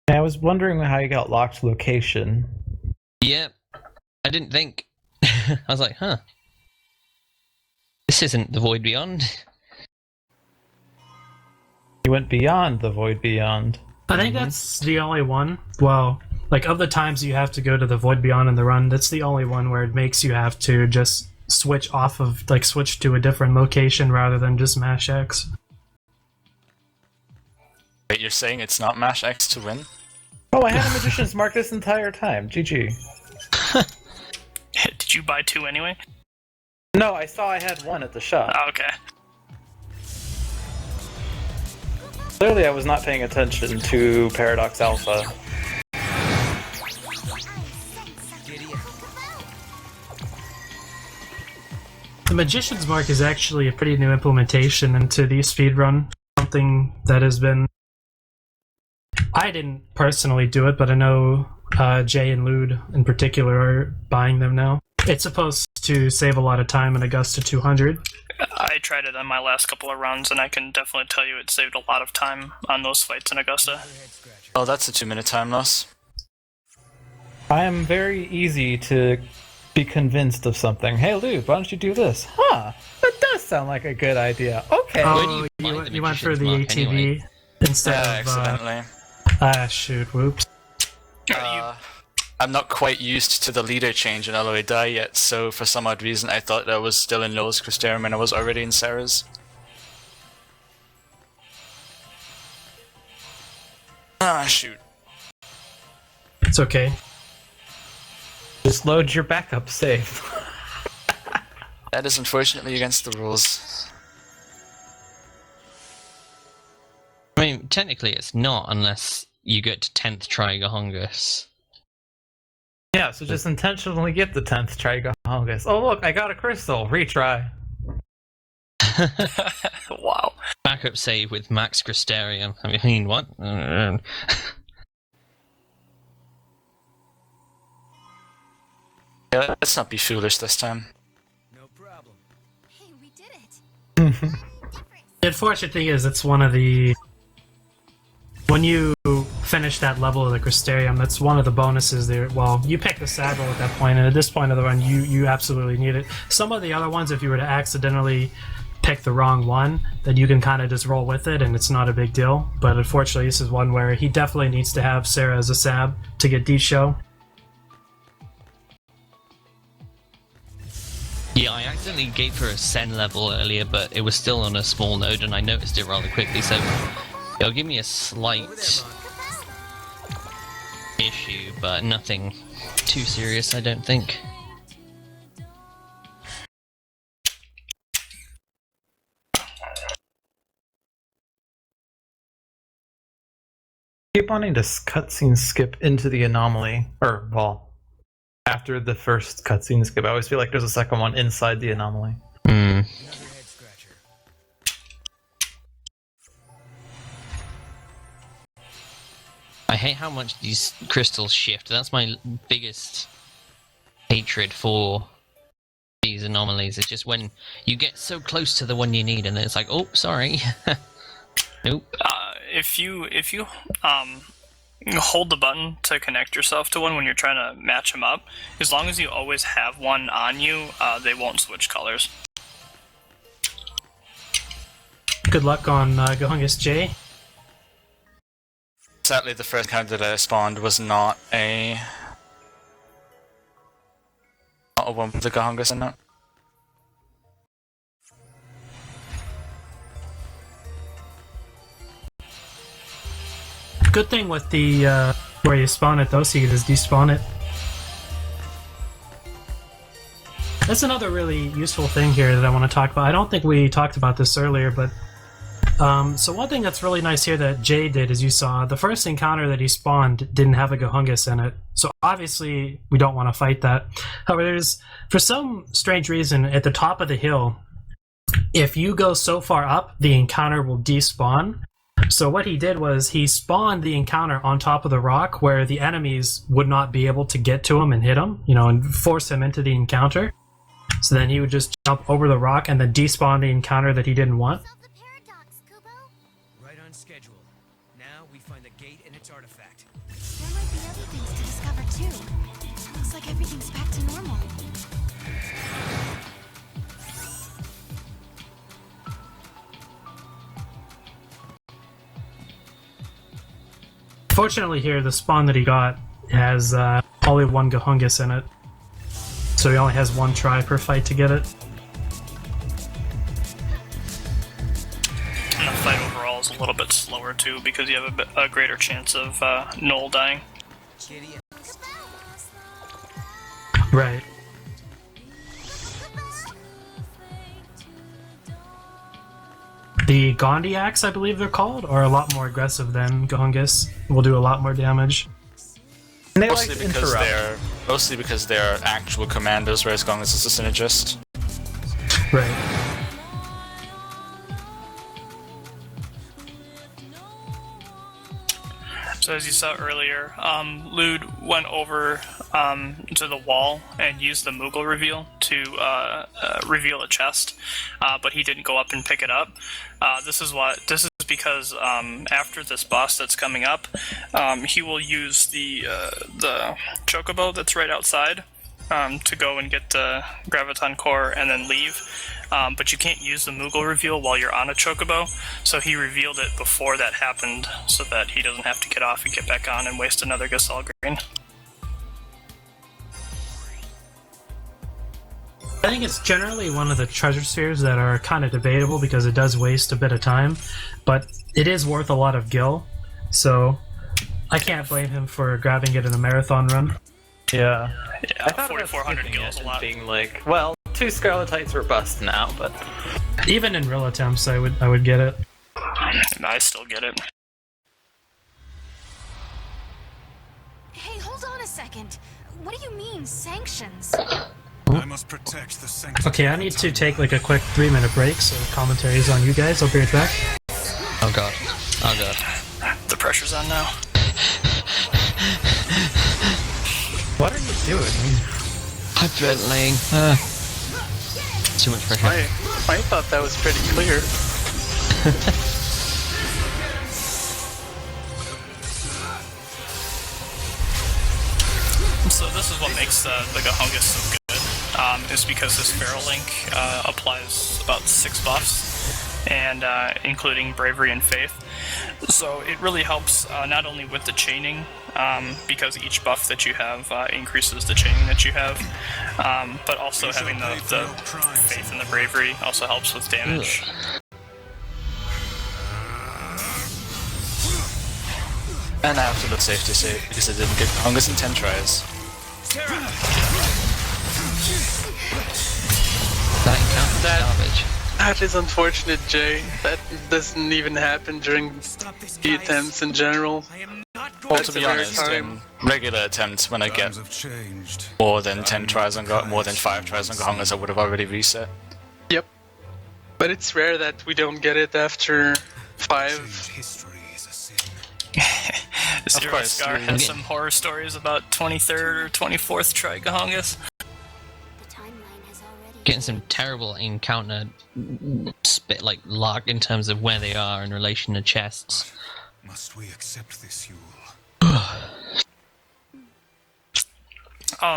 I was wondering how you got locked location. Yep. I didn't think. I was like, huh. This isn't the Void Beyond. You went beyond the Void Beyond. I think that's the only one. Well, like of the times you have to go to the Void Beyond in the run, that's the only one where it makes you have to just switch to a different location rather than just mash X. Wait, you're saying it's not mash X to win? Oh, I had a Magician's Mark this entire time. GG. Did you buy 2 anyway? No, I saw I had 1 at the shop. Oh, okay. Clearly I was not paying attention to Paradox Alpha. The Magician's Mark is actually a pretty new implementation into the speedrun. Something that has been... I didn't personally do it, but I know Jay and Lewd in particular are buying them now. It's supposed to save a lot of time in Augusta 200. I tried it on my last couple of runs, and I can definitely tell you it saved a lot of time on those fights in Augusta. Oh, that's a 2-minute time loss. I am very easy to be convinced of something. Hey, Luke, why don't you do this? Huh, that does sound like a good idea. Okay. Oh, you went for the Magician's Mark ATV anyway? instead of... accidentally. Shoot, whoops. I'm not quite used to the leader change in LOA Die yet, so for some odd reason I thought I was still in Low's Crystarium and I was already in Sarah's. Ah, shoot. It's okay. Just load your backup save. That is unfortunately against the rules. I mean, technically it's not unless you get to 10th Trigahongus. Yeah, so just intentionally get the 10th Trigahongus. Oh look, I got a crystal. Retry. Wow. Backup save with max Crystarium. I mean, what? Yeah, let's not be foolish this time. No problem. Hey, we did it. The unfortunate thing is, it's one of the... When you finish that level of the Crystarium, that's one of the bonuses there. Well, you pick the saddle at that point, and at this point of the run, you absolutely need it. Some of the other ones, if you were to accidentally pick the wrong one, then you can kind of just roll with it, and it's not a big deal. But unfortunately, this is one where he definitely needs to have Sarah as a sab to get D-Show. Yeah, I accidentally gave her a Sen level earlier, but it was still on a small node, and I noticed it rather quickly, so it'll give me a slight issue, but nothing too serious, I don't think. keep wanting to cutscene skip into the anomaly, or, well, after the first cutscene skip. I always feel like there's a second one inside the anomaly. Hmm. I hate how much these crystals shift. That's my biggest hatred for these anomalies. It's just when you get so close to the one you need, and then it's like, oh, sorry. Nope. If you hold the button to connect yourself to one when you're trying to match them up, as long as you always have one on you, they won't switch colors. Good luck on Gohungus Jay. Sadly, the first card that I spawned was not a one with the Gahungus in it. Good thing with the where you spawn it though, so you can just despawn it. That's another really useful thing here that I want to talk about. I don't think we talked about this earlier, but so one thing that's really nice here that Jay did, as you saw, the first encounter that he spawned didn't have a Gahungus in it. So obviously we don't want to fight that. However, there's, for some strange reason, at the top of the hill, if you go so far up, the encounter will despawn. So what he did was he spawned the encounter on top of the rock where the enemies would not be able to get to him and hit him, you know, and force him into the encounter. So then he would just jump over the rock and then despawn the encounter that he didn't want. Right on schedule. Now we find the gate and its artifact. There might be other things to discover too. Looks like everything's back to normal. Fortunately here, the spawn that he got has only one Gahungus in it. So he only has one try per fight to get it. And the fight overall is a little bit slower too, because you have a greater chance of Null dying. Right. The Gondiacs, I believe they're called, are a lot more aggressive than Gahungus. Will do a lot more damage. And they Mostly like to because interrupt. mostly because they're actual commanders, whereas Gongus is a synergist. Right. So as you saw earlier, Lewd went over to the wall and used the Moogle reveal to reveal a chest, but he didn't go up and pick it up. This is because after this boss that's coming up, he will use the Chocobo that's right outside to go and get the Graviton Core and then leave. But you can't use the Moogle reveal while you're on a Chocobo, so he revealed it before that happened, so that he doesn't have to get off and get back on and waste another Gasol Green. I think it's generally one of the treasure spheres that are kind of debatable because it does waste a bit of time, but it is worth a lot of gil, so I can't blame him for grabbing it in a marathon run. Yeah. Yeah, 4,400 gil is a lot. Being like, well, 2 Scarletites were bust now, but Even in real attempts, I would get it. I still get it. Hey, hold on a second. What do you mean, sanctions? I must protect the sanctity. Okay, I need to take like a quick 3-minute break, so commentaries on you guys. I'll be right back. Oh god. Oh god. The pressure's on now. what are you doing? Hyperventilating. Too much pressure. I thought that was pretty clear. So this is what makes the Gahungus so good, is because this Feral Link applies about 6 buffs, and including Bravery and Faith. So it really helps not only with the chaining, because each buff that you have increases the chaining that you have, but also having the Faith and the Bravery also helps with damage. And I have to look safe to save because I didn't get Gahungus in 10 tries. That encounter's garbage. That is unfortunate, Jay. That doesn't even happen during the attempts in general. Well, That's to be a rare honest, time. in regular attempts, when I get Times have changed. more than 10 tries on more than 5 tries on Gahongas, I would have already reset. Yep. But it's rare that we don't get it after 5. History is a sin. Zero course, Scar we- has some horror stories about 23rd or 24th try Gahongas. The timeline has already Getting some terrible encounter luck in terms of where they are in relation to chests. Must we accept this, Yule?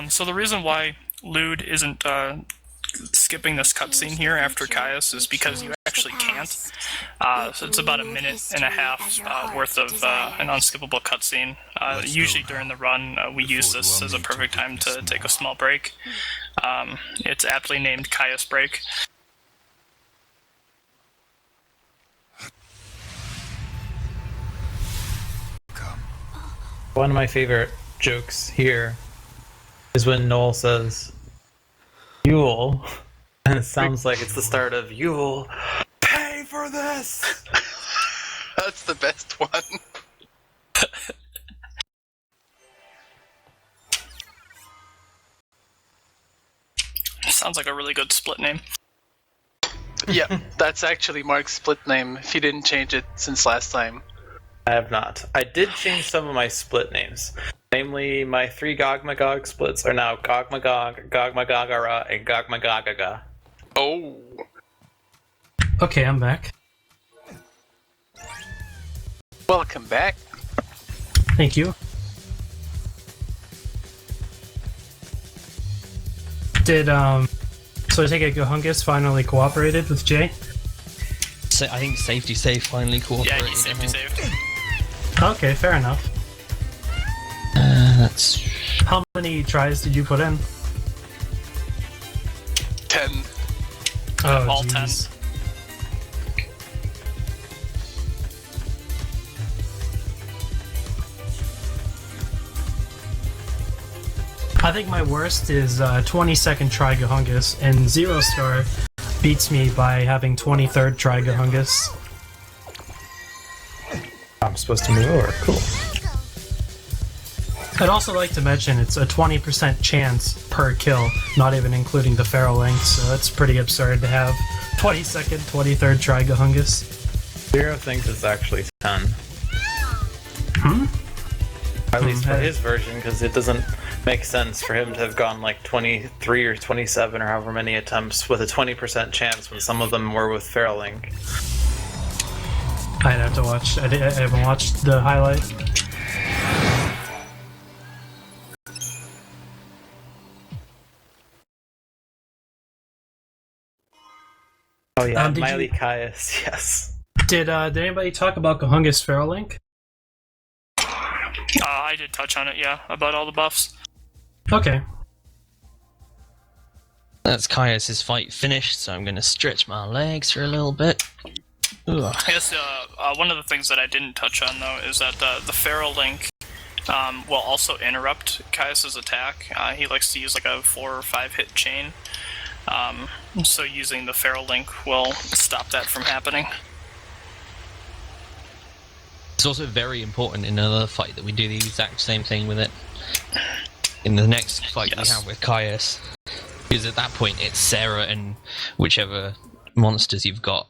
So the reason why Lewd isn't skipping this cutscene here after Caius is because you actually can't. So it's about a minute and a half worth of an unskippable cutscene. Usually during the run, we use this as a perfect time to take a small break. It's aptly named Caius Break. One of my favorite jokes here is when Noel says, Yule, and it sounds like it's the start of Yule, pay for this! That's the best one. Sounds like a really good split name. Yeah, that's actually Mark's split name, if he didn't change it since last time. I have not. I did change some of my split names. Namely, my 3 Gogmagog splits are now Gogmagog, Gogmagogara, and Gogmagagaga. Oh. Okay, I'm back. Welcome back. Thank you. So I take it Gahongas finally cooperated with Jay? So I think Safety Safe finally Yeah, cooperated. he's safety saved. Okay, fair enough. That's... How many tries did you put in? 10. Oh, All jeez. 10. I think my worst is 22nd try Gahongas, and Zero Star beats me by having 23rd try Gahongas. I'm supposed to move over. Cool. I'd also like to mention it's a 20% chance per kill, not even including the feral link, so it's pretty absurd to have 22nd, 23rd try Gahongas. Zero thinks it's actually 10. Hmm? At least for his version, because it doesn't make sense for him to have gone like 23 or 27 or however many attempts with a 20% chance when some of them were with feral link. I'd have to watch. I haven't watched the highlight. Oh yeah, Did Miley you- Caius, yes. Did anybody talk about Gahongas feral link? I did touch on it, yeah, about all the buffs. Okay. That's Caius' fight finished, so I'm going to stretch my legs for a little bit. Ugh. I guess one of the things that I didn't touch on, though, is that the feral link will also interrupt Caius' attack. He likes to use like a 4 or 5 hit chain. So using the feral link will stop that from happening. It's also very important in another fight that we do the exact same thing with it. In the next fight we have with Caius. Because at that point it's Sarah and whichever monsters you've got.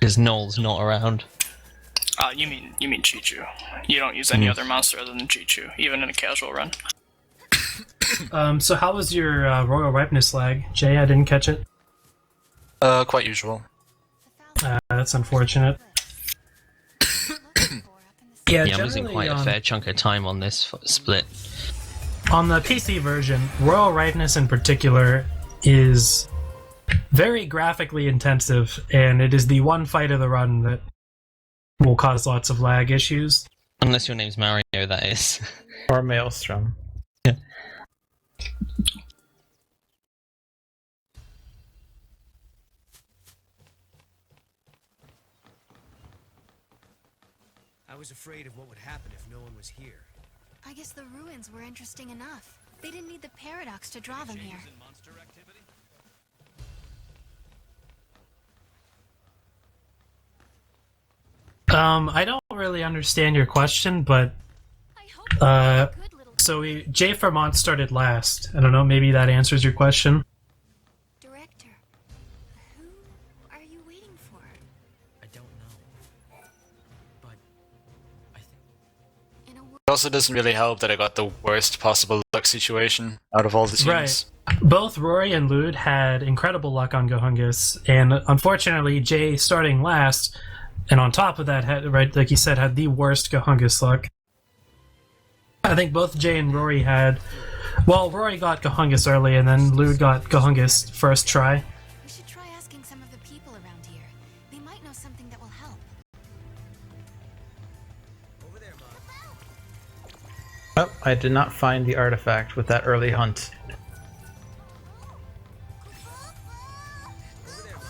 Because Noel's not around. You mean Chichu. You don't use any other monster other than Chichu, even in a casual run. So how was your Royal Ripeness lag? Jay, I didn't catch it. Quite usual. That's unfortunate. Yeah, I'm losing generally, quite a fair chunk of time on this split. On the PC version, Royal Ripeness in particular is very graphically intensive, and it is the one fight of the run that will cause lots of lag issues. Unless your name's Mario, that is. Or Maelstrom. Yeah. I was afraid of what would happen if no one was here. I guess the ruins were interesting enough. They didn't need the paradox to draw them here. I don't really understand your question, but So JayFermont started last. I don't know, maybe that answers your question. Director, who are you waiting for? I don't know. But I think In a world It also doesn't really help that I got the worst possible luck situation out of all the teams. Right. Both Rory and Lewd had incredible luck on Gohungus, and unfortunately, Jay starting last, and on top of that, had, right, like you said, had the worst Gohungus luck. I think both Jay and Rory had. Well, Rory got Gohungus early, and then Lewd got Gohungus first try. we should try asking some of the people around here. They might know something that will help. over there, Mog. Oh, I did not find the artifact with that early hunt.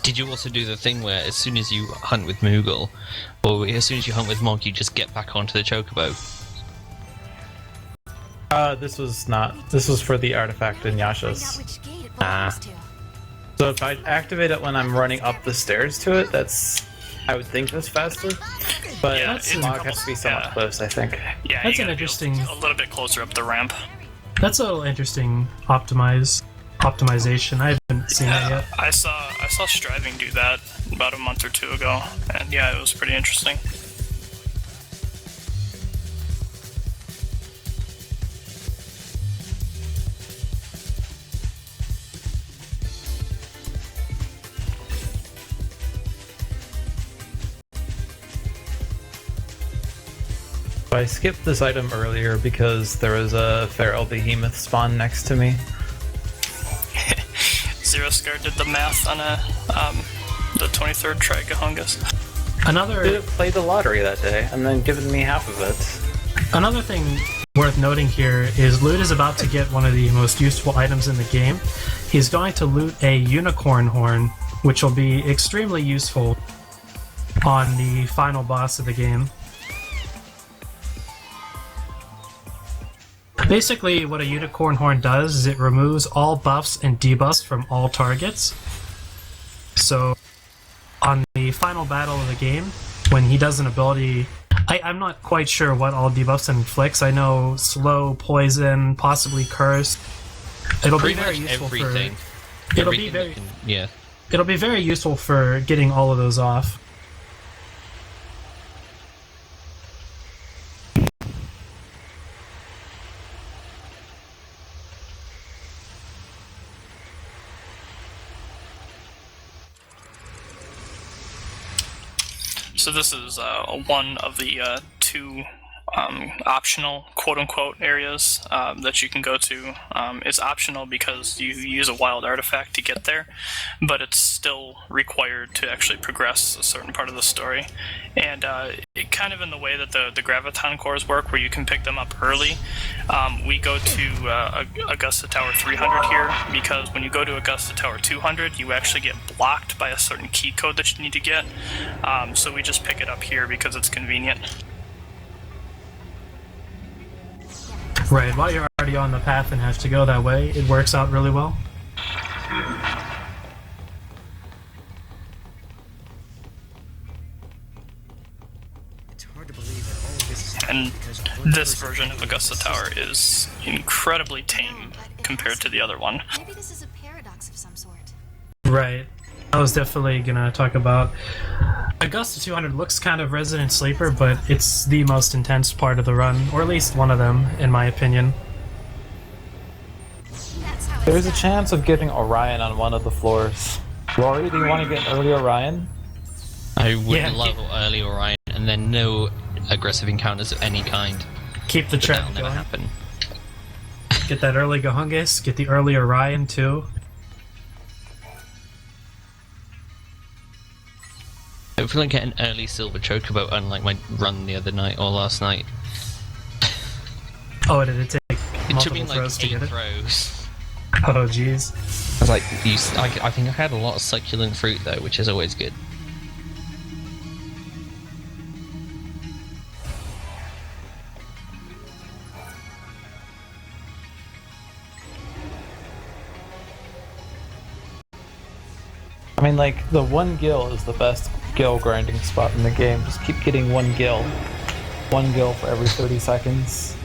Did you also do the thing where as soon as you hunt with Moogle, or as soon as you hunt with Mog, you just get back onto the Chocobo? This was not. This was for the artifact in Find out Yasha's. which gate it belongs to. So if I activate it when I'm running up the stairs to it, that's. I would think that's faster. But Yeah, it's a Mog couple- has to be somewhat yeah. close, I think. Yeah, That's you an gotta be interesting- a little bit closer up the ramp. That's a little interesting optimization. I haven't seen that yet. I saw Striving do that about a month or two ago, and yeah, it was pretty interesting. I skipped this item earlier because there was a feral behemoth spawn next to me. Zero Scar did the math on the 23rd try Gohungus. Another Could have played the lottery that day and then given me half of it. Another thing worth noting here is Lewd is about to get one of the most useful items in the game. He's going to loot a unicorn horn, which will be extremely useful on the final boss of the game. Basically, what a unicorn horn does is it removes all buffs and debuffs from all targets. So, on the final battle of the game, when he does an ability, I'm not quite sure what all debuffs and inflicts. I know slow, poison, possibly curse. It'll Pretty be very much useful everything. for. It'll be Everything very. you can- yeah. It'll be very useful for getting all of those off. So this is one of the two optional quote-unquote areas that you can go to. It's optional because you use a wild artifact to get there, but it's still required to actually progress a certain part of the story. And it kind of in the way that the graviton cores work, where you can pick them up early. We go to Augusta Tower 300 here because when you go to Augusta Tower 200, you actually get blocked by a certain key code that you need to get. So we just pick it up here because it's convenient. Right, while you're already on the path and have to go that way, it works out really well. It's hard to believe that all of this is And happening because of one this person. version of Augusta Tower is incredibly tame compared to the other one. Maybe this is a paradox of some sort. Right. I was definitely gonna talk about Augusta 200 looks kind of Resident Sleeper, but it's the most intense part of the run, or at least one of them, in my opinion. That's how There's a it's chance of getting Orion on one of the floors. Rory, do you want to get an early Orion? I would Yeah. love early Orion, and then no aggressive encounters of any kind. Keep the But trap that'll never going. happen. Get that early Gohungus, get the early Orion too. Hopefully I get an early silver chocobo, unlike my run the other night or last night. Oh, did it take It took me multiple like throws to 8 get it? throws. Oh, jeez. I was like, I think I had a lot of succulent fruit though, which is always good. I mean, like, the one gill is the best gill grinding spot in the game. Just keep getting one gill. One gill for every 30 seconds.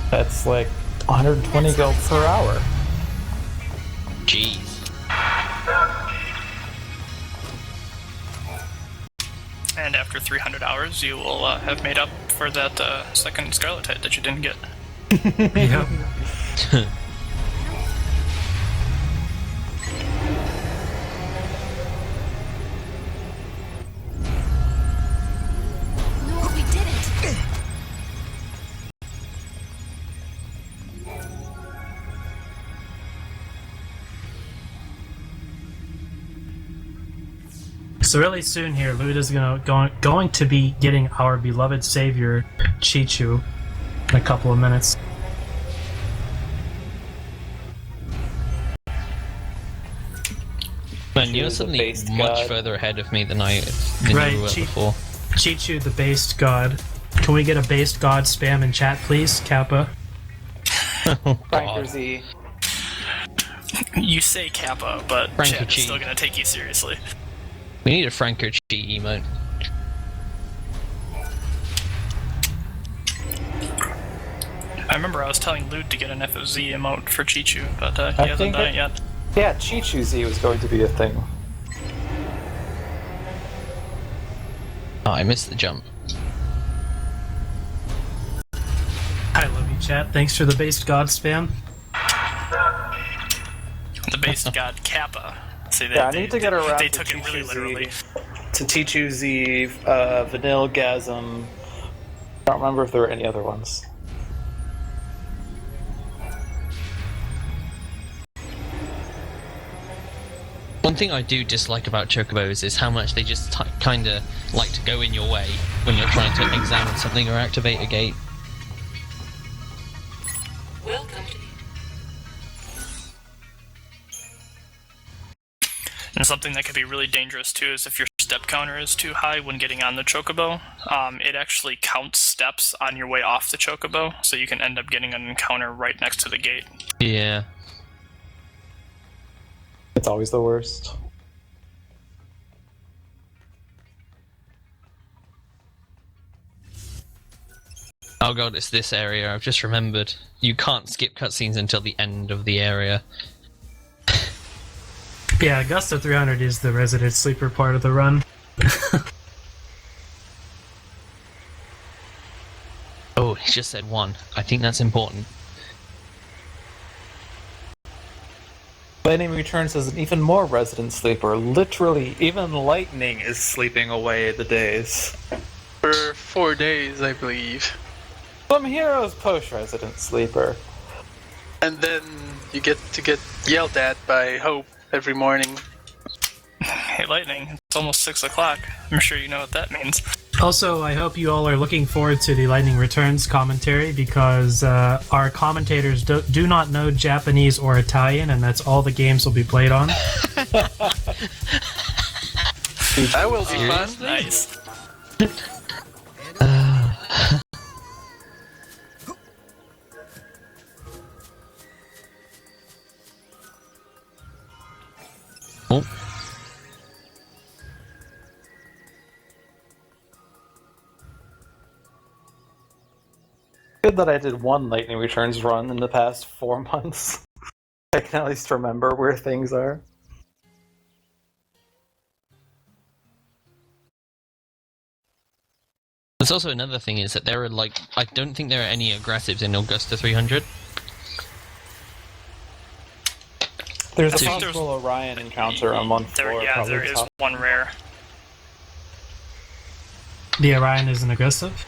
That's like 120 gil per hour. Jeez. And after 300 hours, you will have made up for that second Scarlet hit that you didn't get. Yep. No, we didn't. So really soon here, Lewd is going to be getting our beloved savior, Chichu, in a couple of minutes. Man, you're Chichu is a suddenly based much god. further ahead of me than you Right, were Chi- before. Chichu, the based god. Can we get a based god spam in chat, please, Kappa? Oh, Franker God. Z. You say Kappa, but Frankie chat is Chi. still going to take you seriously. We need a Franco Chi emote. I remember I was telling Lewd to get an FOZ emote for Chichu, but he I hasn't think done it yet. Yeah, Chichu Z was going to be a thing. Oh, I missed the jump. I love you, chat. Thanks for the based god spam. The base god Kappa. See, Yeah, I need to get around They to took it really Chichu Z. literally. To Chichu Z, Vanilgasm. I don't remember if there were any other ones. One thing I do dislike about Chocobos is how much they just kind of like to go in your way when you're trying to examine something or activate a gate. And something that could be really dangerous too is if your step counter is too high when getting on the Chocobo, it actually counts steps on your way off the Chocobo, so you can end up getting an encounter right next to the gate. Yeah. It's always the worst. Oh god, it's this area. I've just remembered. You can't skip cutscenes until the end of the area. Yeah, Augusta 300 is the resident sleeper part of the run. Oh, he just said one. I think that's important. Lightning Returns is an even more resident sleeper. Literally, even lightning is sleeping away the days. For 4 days, I believe. Some heroes post-resident sleeper. And then you get to get yelled at by Hope every morning. Hey, Lightning, it's almost 6 o'clock. I'm sure you know what that means. Also, I hope you all are looking forward to the Lightning Returns commentary because our commentators do not know Japanese or Italian, and that's all the games will be played on. That will be fun. Nice. Oh. Good that I did one Lightning Returns run in the past 4 months. I can at least remember where things are. There's also another thing is that there are I don't think there are any aggressives in Augusta 300. There's a I think possible Orion encounter on one floor. Yeah, probably there is top. one rare. The Orion isn't aggressive?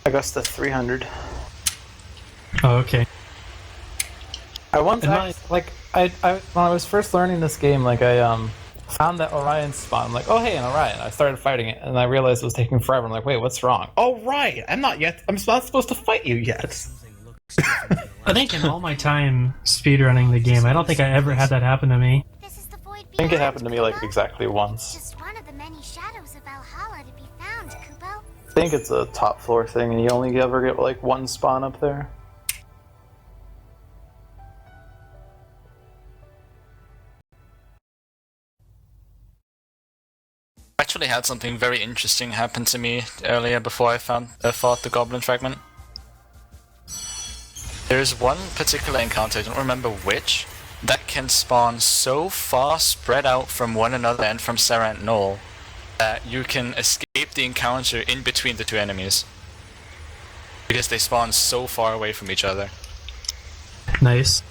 Augusta 300. Oh, okay. I once And I when I was first learning this game, I found that Orion spawn. I'm like, oh hey, an Orion. I started fighting it, and I realized it was taking forever. I'm like, wait, what's wrong? Oh right, I'm not supposed to fight you yet. I think in all my time speedrunning the game, I don't think I ever had that happen to me. This is the void I think it happened to me exactly once. Just one of the many shadows of Valhalla to be found, Kubo. I think it's a top floor thing, and you only ever get one spawn up there. I actually had something very interesting happen to me earlier before I fought the Goblin Fragment. There's one particular encounter, I don't remember which, that can spawn so far spread out from one another and from Serant Knoll that you can escape the encounter in between the two enemies. Because they spawn so far away from each other. Nice.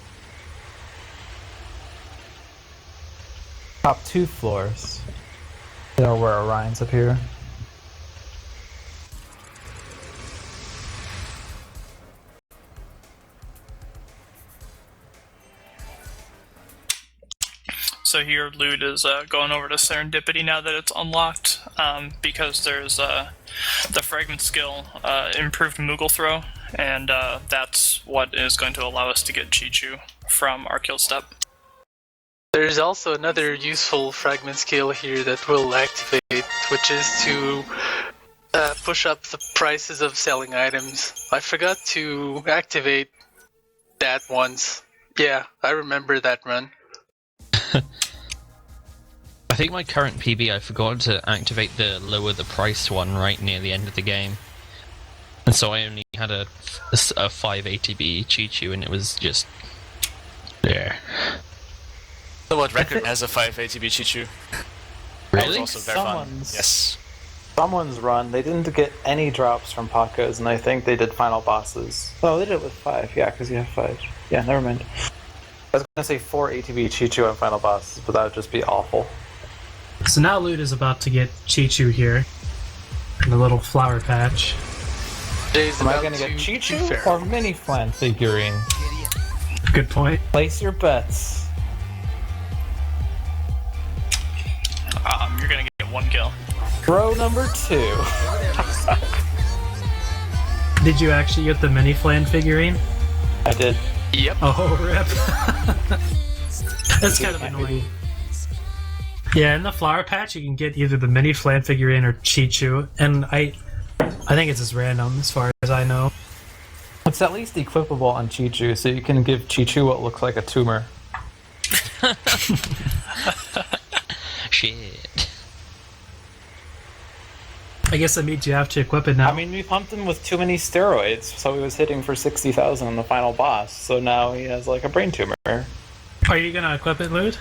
Top 2 floors. You know where Orion's up here. So here, Lewd is going over to Serendipity now that it's unlocked, because there's the Fragment skill, improved Moogle throw, and that's what is going to allow us to get Chi-Chu from our kill step. There's also another useful fragment skill here that will activate, which is to push up the prices of selling items. I forgot to activate that once. Yeah, I remember that run. I think my current PB, I forgot to activate the lower the price one right near the end of the game. And so I only had a 5 ATB Chi-Chu, and it was just there. So what record has a 5 ATB Chi-Chu? Really? Also very fun. Yes. Someone's run, they didn't get any drops from Pacos, and I think they did final bosses. Oh, they did it with 5, yeah, because you have 5. Yeah, never mind. I was gonna say 4 ATB Chi-Chu on final bosses, but that would just be awful. So now Lewd is about to get Chi-Chu here. In the little flower patch. Am I gonna get Chi-Chu or mini flan figurine? Good point. Place your bets. You're gonna get 1 kill. Row number 2. Did you actually get the mini flan figurine? I did. Yep. Oh, rip. That's kind of annoying. Yeah, in the flower patch you can get either the mini flan figurine or Chi-Chu, and I think it's just random as far as I know. It's at least equipable on Chi-Chu, so you can give Chi-Chu what looks like a tumor. Shit. I guess that means you have to equip it now. I mean, we pumped him with too many steroids, so he was hitting for 60,000 on the final boss, so now he has like a brain tumor. Are you gonna equip it, Lewd?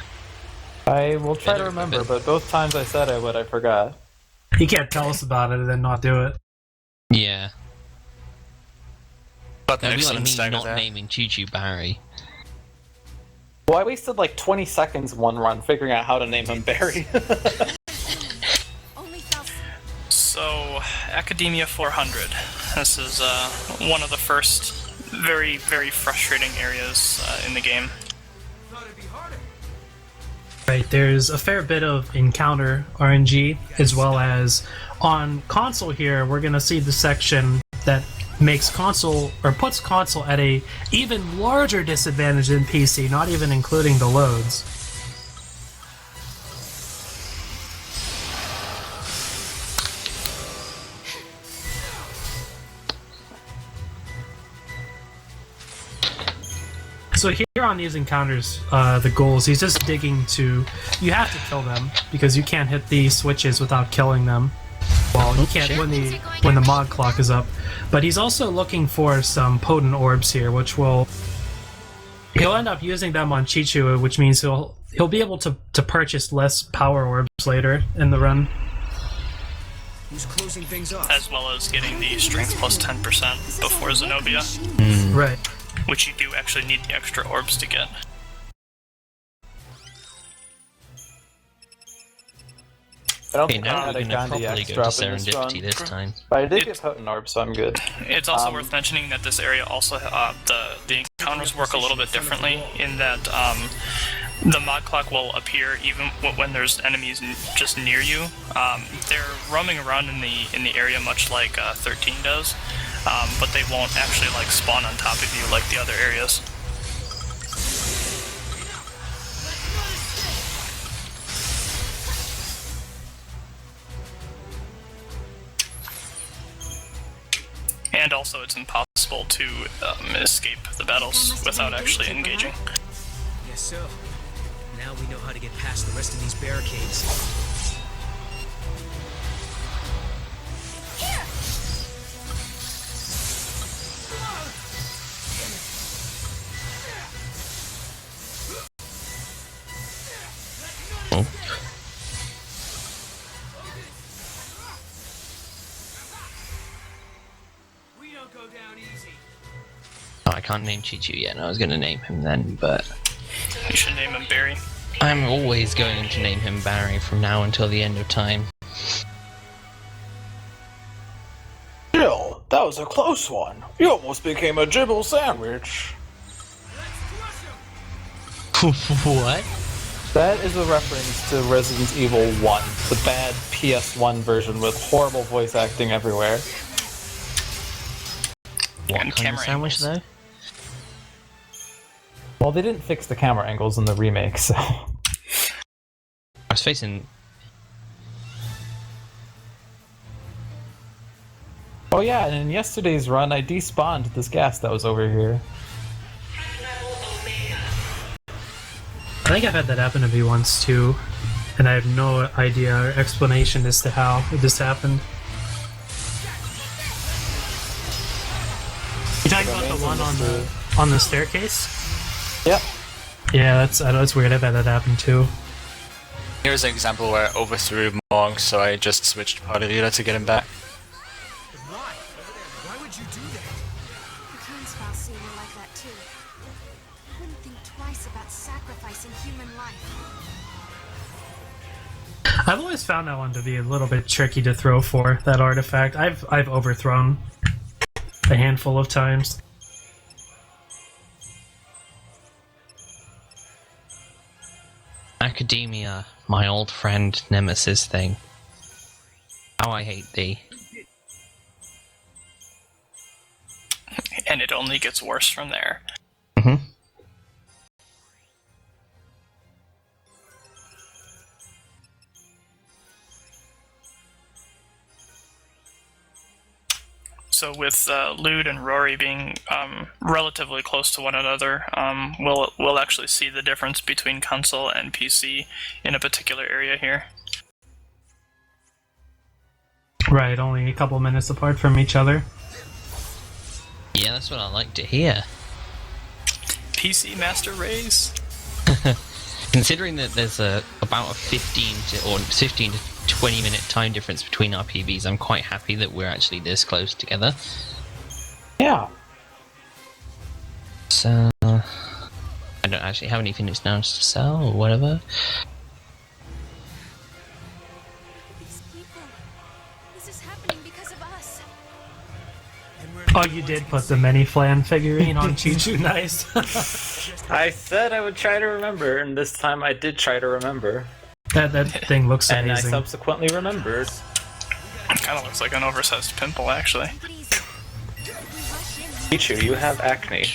I will try to remember, but both times I said I would, I forgot. You can't tell us about it and then not do it. Yeah. But That'd be like excellent me stagger not there. naming Chi-Chu Barry. Well, I wasted like 20 seconds one run figuring out how to name him Barry. So, Academia 400. This is one of the first very, very frustrating areas in the game. Right, there's a fair bit of encounter RNG, as well as on console here, we're gonna see the section that makes console, or puts console at a even larger disadvantage than PC, not even including the loads. So here on these encounters, the goals, he's just digging to... You have to kill them, because you can't hit these switches without killing them. Well, you can't when the mod clock is up. But he's also looking for some potent orbs here, which will... He'll end up using them on Chi-Chu, which means he'll be able to purchase less power orbs later in the run. Who's closing things off? As well as getting the strength plus 10% before Zenobia. Right. Which you do actually need the extra orbs to get. I don't Okay, think now I we're had a gonna Gandhi properly X go to drop in this run. Serendipity this time. But I did get potent orbs, so I'm good. It's also worth mentioning that this area also, the encounters work a little bit differently in that the mod clock will appear even when there's enemies just near you. They're roaming around in the area much like 13 does, but they won't actually like spawn on top of you like the other areas. And also it's impossible to escape the battles without actually engaging. Guess so. Now we know how to get past the rest of these barricades. Oh, I can't name Chi-Chu yet, and I was going to name him then, but... You should name him Barry. I'm always going to name him Barry from now until the end of time. Jill, that was a close one. You almost became a Jibble sandwich. What? That is a reference to Resident Evil 1, the bad PS1 version with horrible voice acting everywhere. What And kind camera of sandwich, angles. though? Well, they didn't fix the camera angles in the remake, so... I was facing... Oh yeah, and in yesterday's run, I despawned this gas that was over here. I think I've had that happen to me once too, and I have no idea or explanation as to how this happened. You talking about the one on the staircase? Yep. Yeah, I know it's weird. I've had that happen too. Here's an example where I overthrew Mog, so I just switched party leader to get him back. Why? Why would you do that? The King's Fal'Cia were like that too. Wouldn't think twice about sacrificing human life. I've always found that one to be a little bit tricky to throw for, that artifact. I've overthrown a handful of times. Academia, my old friend Nemesis thing. How I hate thee. And it only gets worse from there. Mm-hmm. So with Lewd and Rory being relatively close to one another, we'll actually see the difference between console and PC in a particular area here. Right, only a couple minutes apart from each other. Yeah, that's what I like to hear. PC Master Race? Considering that there's about a 15 to 20 minute time difference between our PBs, I'm quite happy that we're actually this close together. Yeah. So... I don't actually have anything that's now to sell or whatever. These people. This is happening because of us. Oh, you did put the mini-flan figurine on Chi-Chu, nice. I said I would try to remember, and this time I did try to remember. That thing looks And I amazing. subsequently remembered. Kind of looks like an oversized pimple, actually. Take it easy. We rush in. Pichu, you have acne.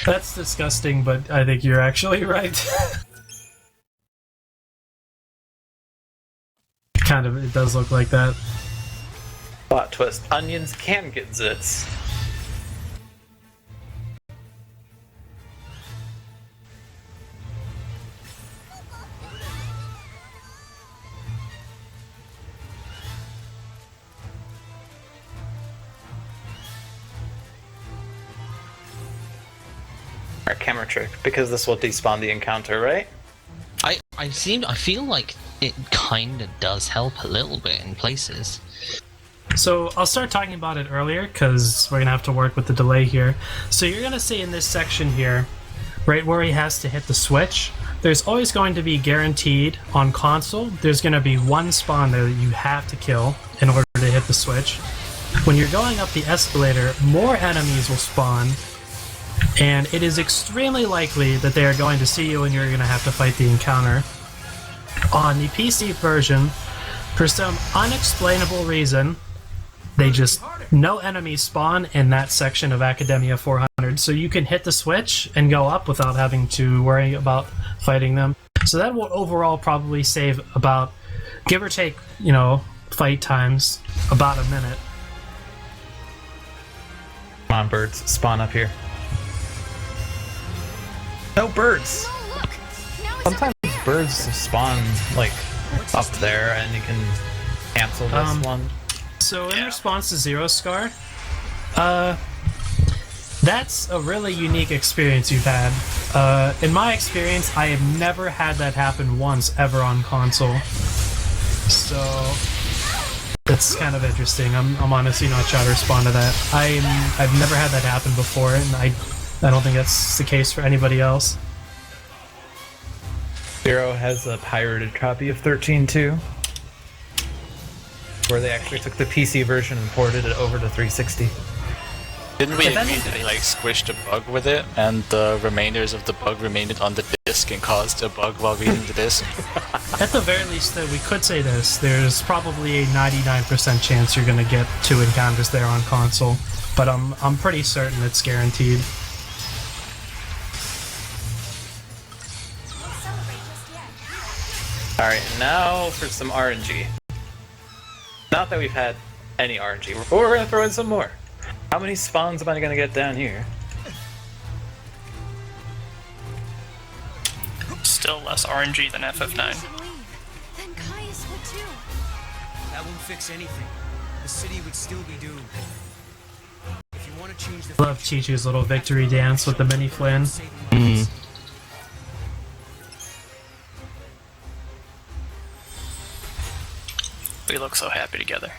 That's disgusting, but I think you're actually right. Kind of, it does look like that. Plot twist. Onions can get zits. Our camera trick, because this will despawn the encounter, right? I feel like it kinda does help a little bit in places. So I'll start talking about it earlier because we're gonna have to work with the delay here. So you're gonna see in this section here, right where he has to hit the switch, there's always going to be guaranteed on console, there's gonna be one spawn there that you have to kill in order to hit the switch. When you're going up the escalator, more enemies will spawn, and it is extremely likely that they are going to see you and you're gonna have to fight the encounter. On the PC version, for some unexplainable reason, no enemies spawn in that section of Academia 400, so you can hit the switch and go up without having to worry about fighting them. So that will overall probably save about, give or take, fight times, about a minute. Come on, birds, spawn up here. No birds! Oh, look! Now it's Sometimes birds spawn, like, up there, and you can cancel this one. So in response to Zero Scar, that's a really unique experience you've had. In my experience, I have never had that happen once ever on console. So That's kind of interesting. I'm honestly not sure how to respond to that. I've never had that happen before, and I don't think that's the case for anybody else. Zero has a pirated copy of 13.2, where they actually took the PC version and ported it over to 360. Didn't we immediately like squish the bug with it, and the remainders of the bug remained on the disk and caused a bug while reading the disk? At the very least, we could say this. There's probably a 99% chance you're going to get 2 encounters there on console, but I'm pretty certain it's guaranteed. Alright, now for some RNG. Not that we've had any RNG, but we're going to throw in some more. How many spawns am I going to get down here? Still less RNG than FF9. Then Caius would too. That won't fix anything. The city would still be doomed. If you want to change the Love Chi-Chi's little victory dance with the mini Flynn. We look so happy together.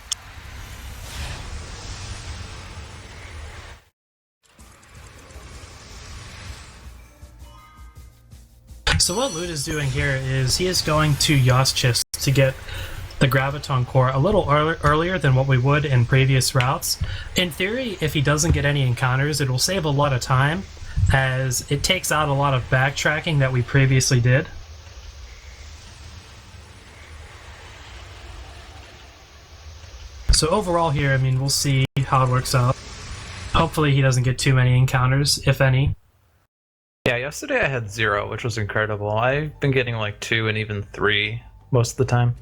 So what Lewd is doing here is he is going to Yoschis to get the Graviton Core a little earlier than what we would in previous routes. In theory, if he doesn't get any encounters, it will save a lot of time, as it takes out a lot of backtracking that we previously did. So overall here, I mean, we'll see how it works out. Hopefully he doesn't get too many encounters, if any. Yeah, yesterday I had 0, which was incredible. I've been getting like 2 and even 3 most of the time.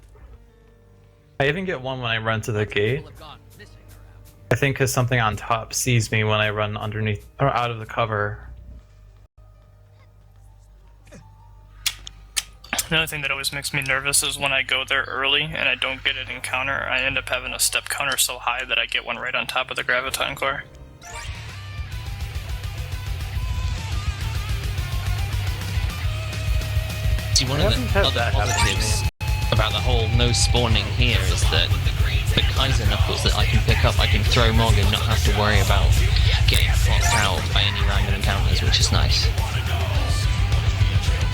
I even get 1 when I run to the gate. I think because something on top sees me when I run underneath or out of the cover. Another thing that always makes me nervous is when I go there early and I don't get an encounter, I end up having a step counter so high that I get one right on top of the Graviton Core. See, one of the other positives about the whole no spawning here is that the Kaiser Knuckles that I can pick up, I can throw Mog and not have to worry about getting blocked out by any random encounters, which is nice.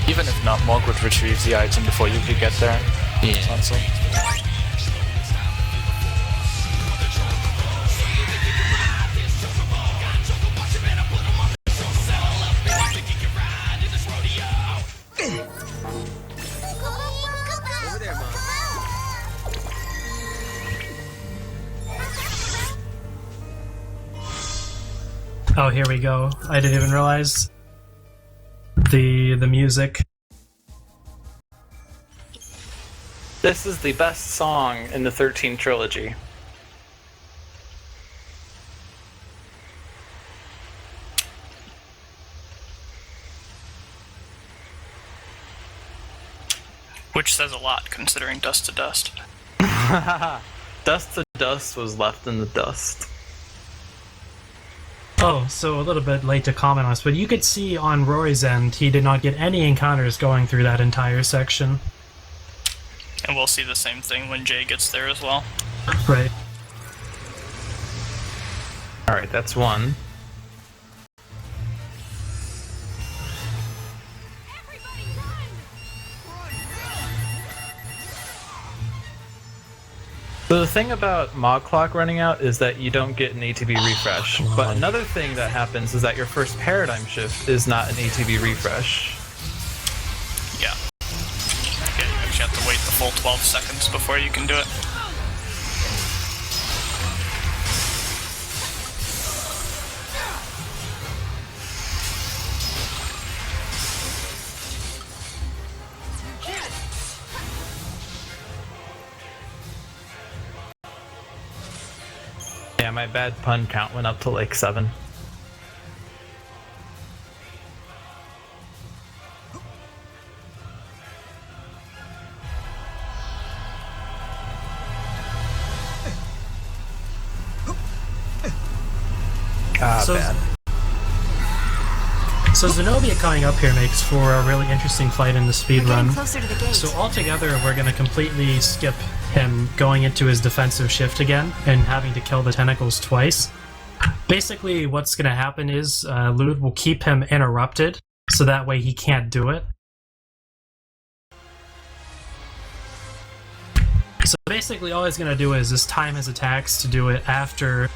Even if not, Mog would retrieve the item before you could get there. Yeah. Console. over there, Mom. Oh, here we go. I didn't even realize the music. This is the best song in the 13 trilogy. Which says a lot, considering Dust to Dust. Dust to Dust was left in the dust. Oh, so a little bit late to comment on this, but you could see on Rory's end, he did not get any encounters going through that entire section. And we'll see the same thing when Jay gets there as well. Right. Alright, that's one. So the thing about Mod Clock running out is that you don't get an ATB refresh. But another thing that happens is that your first paradigm shift is not an ATB refresh. Yeah. Yeah, you actually have to wait the full 12 seconds before you can do it. Yeah, my bad pun count went up to like 7. So- bad. So Zenobia coming up here makes for a really interesting fight in the speed We're getting run. closer to the gate. So altogether, we're going to completely skip him going into his defensive shift again and having to kill the tentacles twice. Basically, what's going to happen is Lewd will keep him interrupted, so that way he can't do it. So basically, all he's going to do is just time his attacks to do it after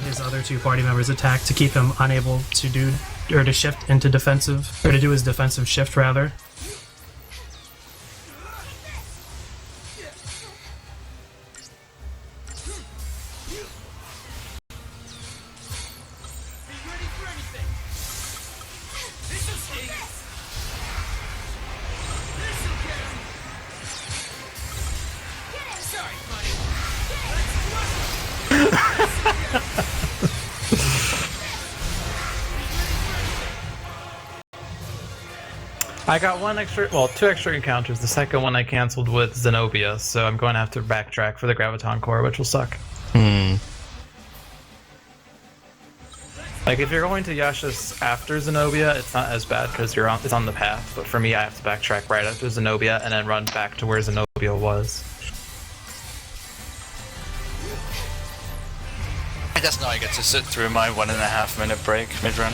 his other two party members attack to keep him unable to do or to shift into defensive or to do his defensive shift rather. I got two extra encounters. The second one I canceled with Zenobia, so I'm going to have to backtrack for the Graviton Core, which will suck. Like, if you're going to Yashis after Zenobia, it's not as bad because it's on the path, but for me, I have to backtrack right after Zenobia and then run back to where Zenobia was. I guess now I get to sit through my 1.5 minute break mid-run.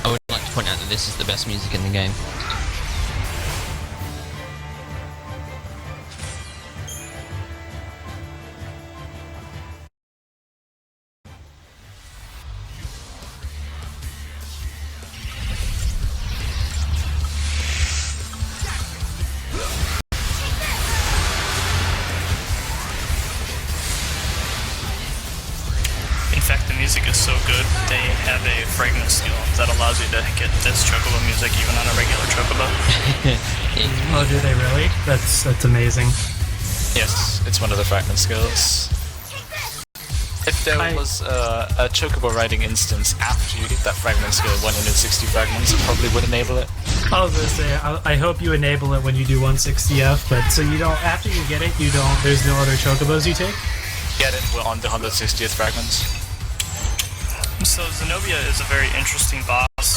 I would like to point out that this is the best music in the game. Music is so good, they have a fragment skill that allows you to get this Chocobo music even on a regular Chocobo. Oh, do they really? That's amazing. Yes, it's one of the fragment skills. If there was a Chocobo riding instance after you get that fragment skill, 160 fragments, it probably would enable it. I was gonna say, I hope you enable it when you do 160F, but so you don't, after you get it, there's no other Chocobos you take? Get it, we're on the 160th fragments. So Zenobia is a very interesting boss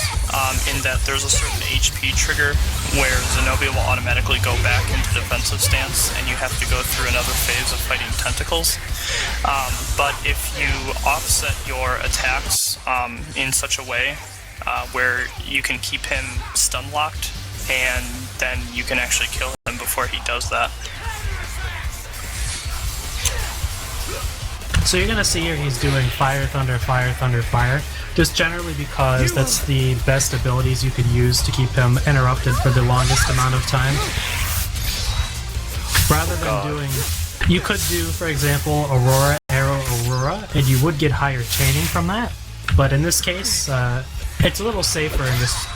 in that there's a certain HP trigger where Zenobia will automatically go back into defensive stance and you have to go through another phase of fighting tentacles. But if you offset your attacks in such a way where you can keep him stun locked and then you can actually kill him before he does that. So you're gonna see here he's doing fire, thunder, fire, thunder, fire, just generally because that's the best abilities you could use to keep him interrupted for the longest amount of time. Rather than doing, you could do, for example, Aurora, Arrow, Aurora, and you would get higher chaining from that. But in this case, it's a little safer and just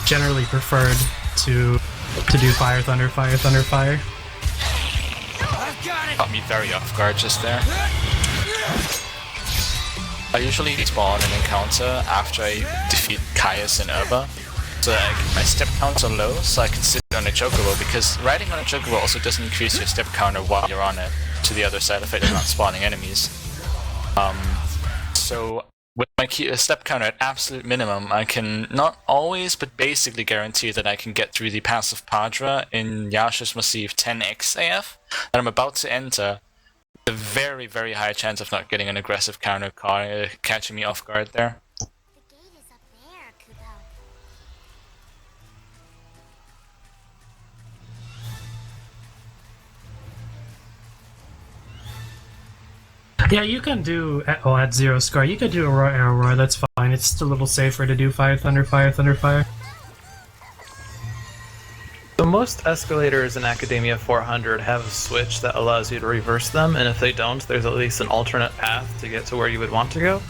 generally preferred to do fire, thunder, fire, thunder, fire. Caught me very off guard just there. I usually spawn an encounter after I defeat Caius and Urba, so that my step counts are low, so I can sit on a Chocobo, because riding on a Chocobo also doesn't increase your step counter while you're on it, to the other side of it, and not spawning enemies. So with my step counter at absolute minimum, I can not always, but basically guarantee that I can get through the passive Padra in Yasha's Massive 10x AF that I'm about to enter. A very, very high chance of not getting an aggressive counter catching me off guard there. The gate is up there, Kubo. Yeah, you can do, at 0 scar, you could do Aurora, Arrow, Aurora, that's fine. It's just a little safer to do fire, thunder, fire, thunder, fire. So most escalators in Academia 400 have a switch that allows you to reverse them, and if they don't, there's at least an alternate path to get to where you would want to go.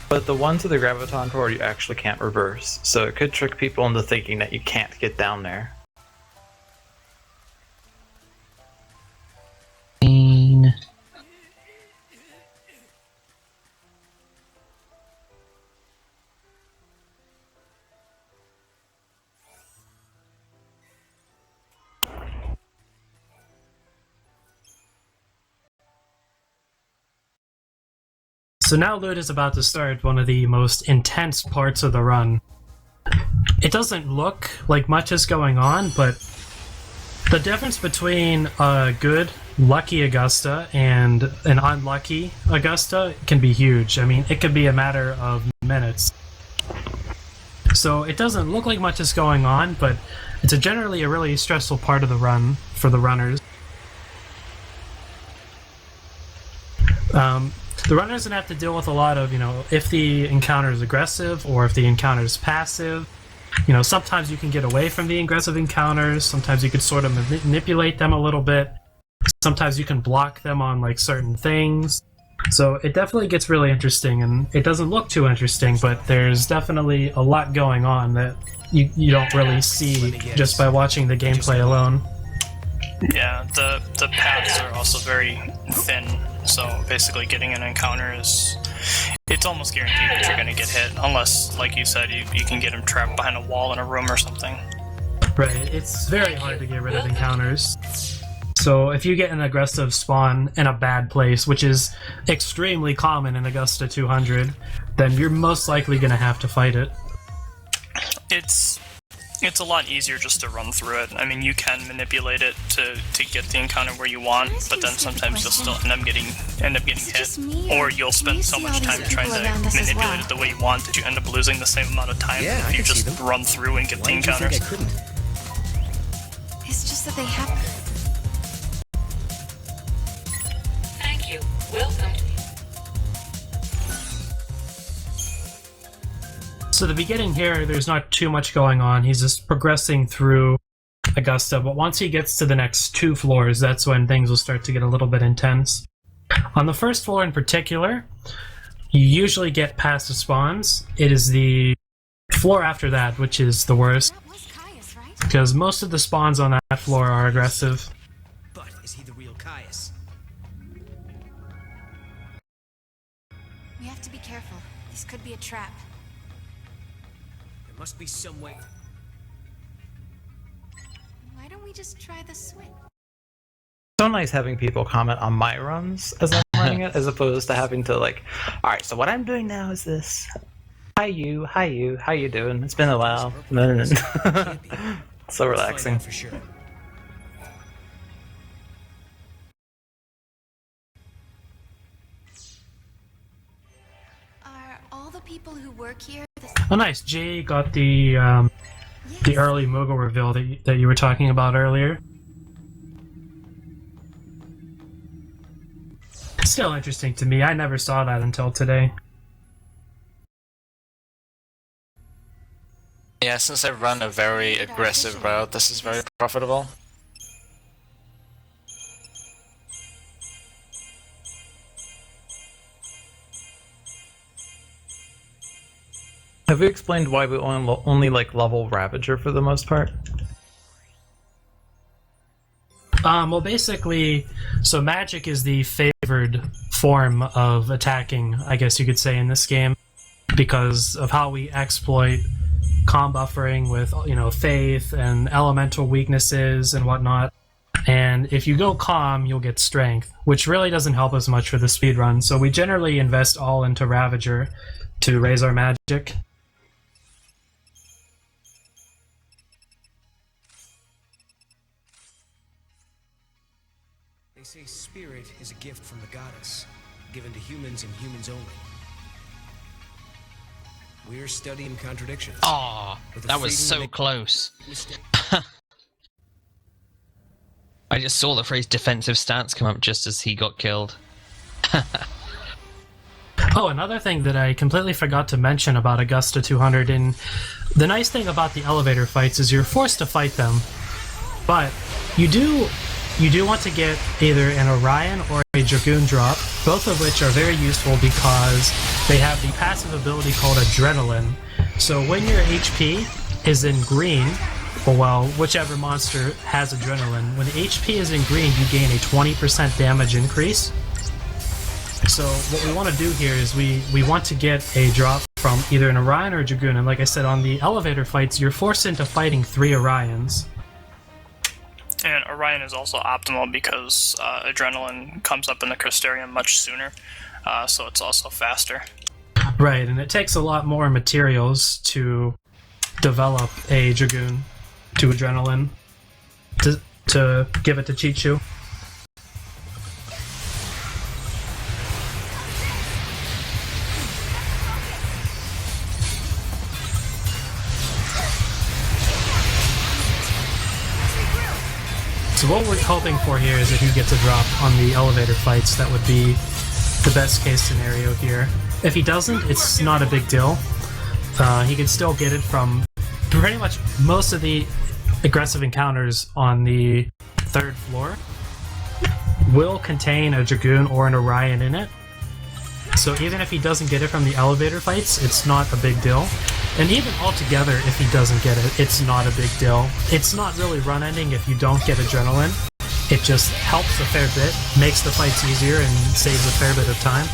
But the one to the Graviton Core you actually can't reverse, so it could trick people into thinking that you can't get down there. So now Lewd is about to start one of the most intense parts of the run. It doesn't look like much is going on, but the difference between a good, lucky Augusta and an unlucky Augusta can be huge. I mean, it could be a matter of minutes. So it doesn't look like much is going on, but it's generally a really stressful part of the run for the runners. The runner doesn't have to deal with a lot of, if the encounter is aggressive or if the encounter is passive. Sometimes you can get away from the aggressive encounters. Sometimes you can sort of manipulate them a little bit. Sometimes you can block them on, like, certain things. So it definitely gets really interesting, and it doesn't look too interesting, but there's definitely a lot going on that you don't really see just by watching the gameplay alone. Yeah, the paths are also very thin, so basically getting an encounter it's almost guaranteed that you're going to get hit, unless, like you said, you can get him trapped behind a wall in a room or something. Right, it's very hard to get rid of encounters. So if you get an aggressive spawn in a bad place, which is extremely common in Augusta 200, then you're most likely going to have to fight it. It's a lot easier just to run through it. I mean, you can manipulate it to get the encounter where you want, but then sometimes you'll still end up getting hit, or you'll spend so much time trying to manipulate it the way you want that you end up losing the same amount of time if you just run through and get the encounters. It's just that they have... Thank you. Welcome. So the beginning here, there's not too much going on. He's just progressing through Augusta, but once he gets to the next 2 floors, that's when things will start to get a little bit intense. On the first floor in particular, you usually get passive spawns. It is the floor after that, which is the worst, That was Caius, right? because most of the spawns on that floor are aggressive. But is he the real Caius? We have to be careful. This could be a trap. There must be some way. Why don't we just try the switch? So nice having people comment on my runs as I'm running it, as opposed to having to, like, alright, so what I'm doing now is this. Hi you, how you doing? It's been a while. So relaxing. For sure. Are all the people who work here the Oh nice, Jay got the early moogle reveal that you were talking about earlier. Still interesting to me. I never saw that until today. Yeah, since I run a very aggressive route, this is very profitable. Have we explained why we only like level Ravager for the most part? Well, basically, so magic is the favored form of attacking, I guess you could say, in this game, because of how we exploit comm buffering with, faith and elemental weaknesses and whatnot. And if you go comm, you'll get strength, which really doesn't help us much for the speedrun. So we generally invest all into Ravager to raise our magic. They say spirit is a gift from the goddess, given to humans and humans only. We're studying contradictions. Aw, With the that was freedom to so make close. mistakes. I just saw the phrase defensive stance come up just as he got killed. Oh, another thing that I completely forgot to mention about Augusta 200, and the nice thing about the elevator fights is you're forced to fight them, but you do want to get either an Orion or a Dragoon drop, both of which are very useful because they have the passive ability called Adrenaline. So when your HP is in green, or well, whichever monster has Adrenaline, when the HP is in green, you gain a 20% damage increase. So what we want to do here is we want to get a drop from either an Orion or a Dragoon, and like I said, on the elevator fights, you're forced into fighting 3 Orions. And Orion is also optimal because Adrenaline comes up in the Crystarium much sooner. so it's also faster. Right, and it takes a lot more materials to develop a Dragoon to Adrenaline to give it to Chichu. So what we're hoping for here is that he gets a drop on the elevator fights. That would be the best case scenario here. If he doesn't, it's not a big deal. He can still get it from pretty much most of the aggressive encounters on the 3rd floor will contain a Dragoon or an Orion in it. So even if he doesn't get it from the elevator fights, it's not a big deal. And even altogether, if he doesn't get it, it's not a big deal. It's not really run-ending if you don't get Adrenaline. It just helps a fair bit, makes the fights easier, and saves a fair bit of time.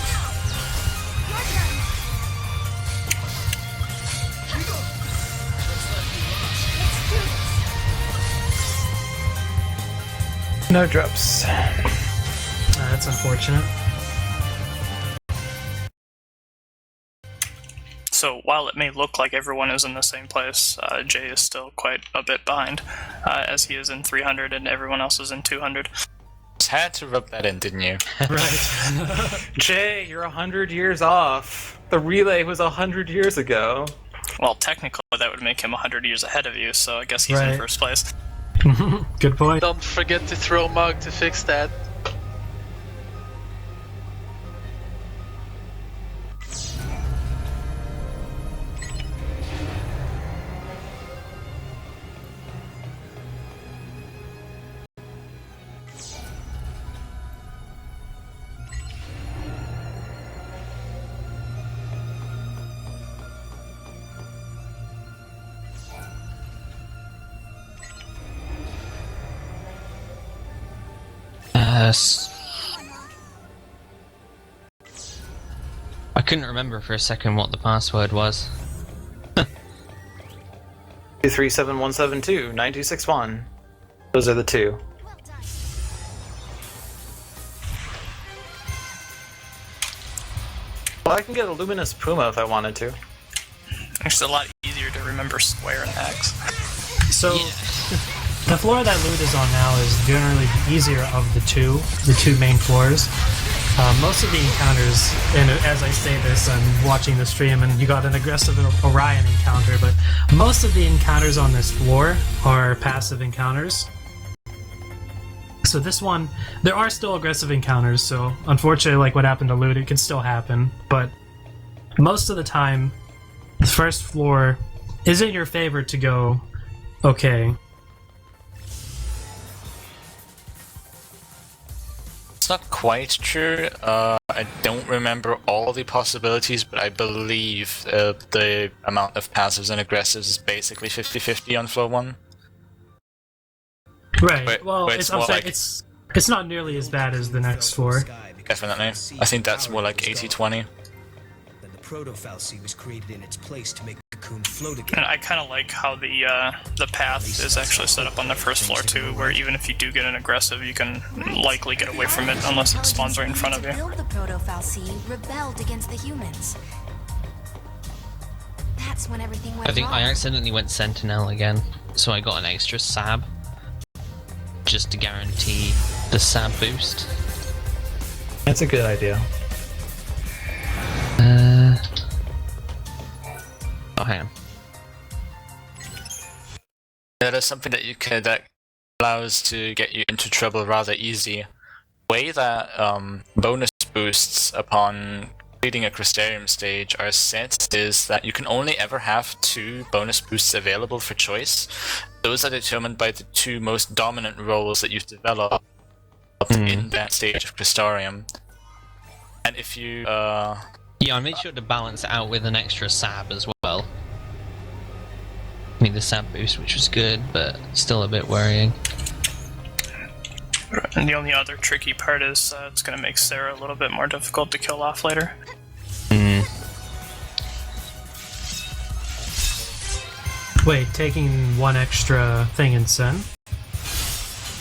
No drops. That's unfortunate. So while it may look like everyone is in the same place, Jay is still quite a bit behind, as he is in 300 and everyone else is in 200. Just had to rub that in, didn't you? Right. Jay, you're 100 years off. The relay was 100 years ago. Well, technically that would make him 100 years ahead of you, so I guess he's Right. in first place. Good point. Don't forget to throw Mog to fix that. I couldn't remember for a second what the password was. 237172 9261. Those are the two. Well done. Well, I can get a Luminous Puma if I wanted to. It's a lot easier to remember square and X. So, the floor that Lewd is on now is generally the easier of the two main floors. Most of the encounters, and as I say this, I'm watching the stream and you got an aggressive Orion encounter, but most of the encounters on this floor are passive encounters. So this one, there are still aggressive encounters, so unfortunately, like what happened to Lewd, it can still happen, but most of the time, the first floor is in your favor to go okay. It's not quite true. I don't remember all the possibilities, but I believe the amount of passives and aggressives is basically 50-50 on floor 1. Right. But- well, but it's, it's I'm more saying like- it's not nearly as bad as the next floor. Definitely. I think that's more like 80-20. Then the proto-fal'Cie was created in its place to make Cocoon float And again. I kind of like how the path is actually set up on the first floor too, where even if you do get an aggressive, you can likely get away from it unless it spawns right in front of you. To build the proto-fal'Cie rebelled against the humans. That's when everything went I think I wrong. accidentally went Sentinel again, so I got an extra Sab. Just to guarantee the Sab boost. That's a good idea. Oh, hang on. That is something that that allows to get you into trouble rather easy. The way that bonus boosts upon completing a Crystarium stage are set is that you can only ever have 2 bonus boosts available for choice. Those are determined by the 2 most dominant roles that you've developed in that stage of Crystarium. And if you Yeah, I made sure to balance it out with an extra Sab as well. I mean, the Sab boost, which was good, but still a bit worrying. And the only other tricky part is it's going to make Sarah a little bit more difficult to kill off later. Wait, taking one extra thing in Sen?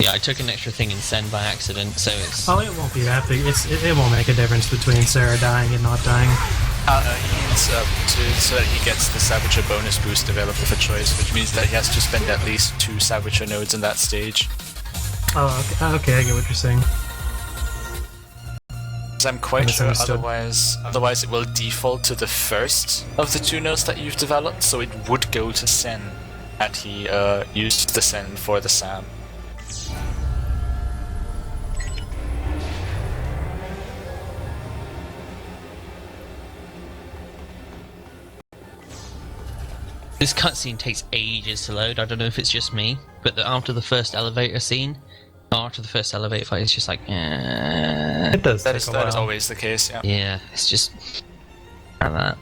Yeah, I took an extra thing in Send by accident, so it's... Oh, it won't be that big. It won't make a difference between Sarah dying and not dying. He needs so that he gets the Savager bonus boost available for choice, which means that he has to spend at least 2 Savager nodes in that stage. Oh, okay, I get what you're saying. Because I'm quite sure Misunderstood. otherwise it will default to the first of the 2 nodes that you've developed, so it would go to Sen had he used the Sen for the Sam. This cutscene takes ages to load. I don't know if it's just me, but after the first elevator scene, after the first elevator fight, it's just like, It does. That is always the case, yeah. yeah, it's just like that.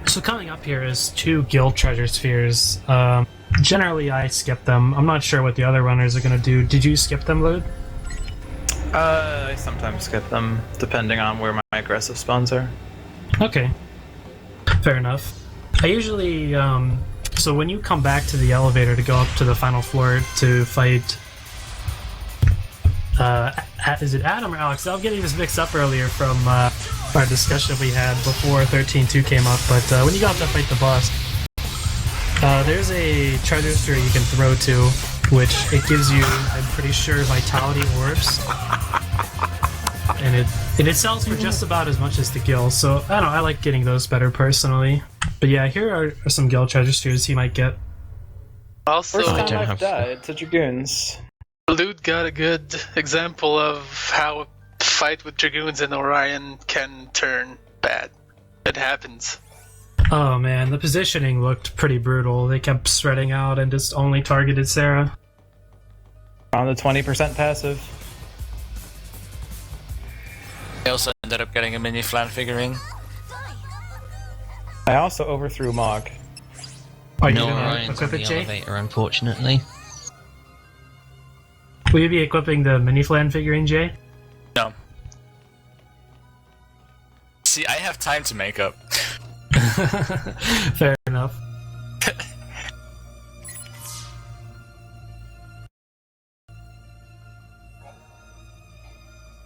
So coming up here is 2 guild treasure spheres. Generally, I skip them. I'm not sure what the other runners are going to do. Did you skip them, Lewd? I sometimes skip them, depending on where my aggressive spawns are. Okay. Fair enough. I usually, so when you come back to the elevator to go up to the final floor to fight, is it Adam or Alex? I'm getting this mixed up earlier from our discussion we had before 13.2 came up, but when you go up to fight the boss, there's a treasure sphere you can throw to, which it gives you, I'm pretty sure, vitality orbs. And it sells for just about as much as the guild, so I don't know, I like getting those better personally. But yeah, here are some guild treasure spheres he might get. Also, First time I've died to Dragoons. Lewd got a good example of how a fight with Dragoons and Orion can turn bad. It happens. Oh man, the positioning looked pretty brutal. They kept spreading out and just only targeted Sarah. On the 20% passive. I also ended up getting a mini Flan figurine. I also overthrew Mog. Are you No gonna Orion's on equip the it, Jay? elevator, unfortunately. Will you be equipping the mini flan figurine, Jay? No. See, I have time to make up. Fair enough.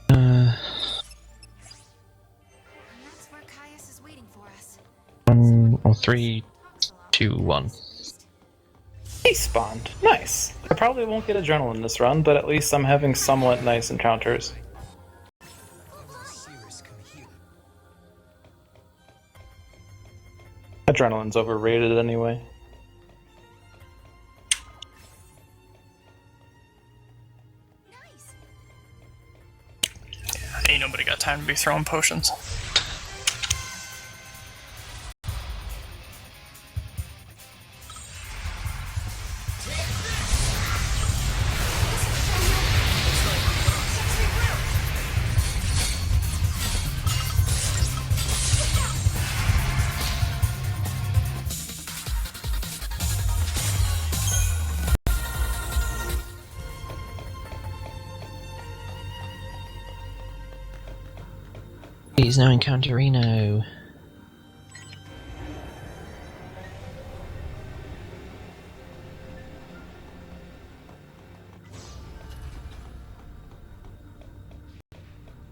And that's where Caius is waiting for us. 1 or 3, 2, 1. He spawned. Nice. I probably won't get adrenaline this run, but at least I'm having somewhat nice encounters. Adrenaline's overrated anyway. Nice. Ain't nobody got time to be throwing potions. Please no Encounterino.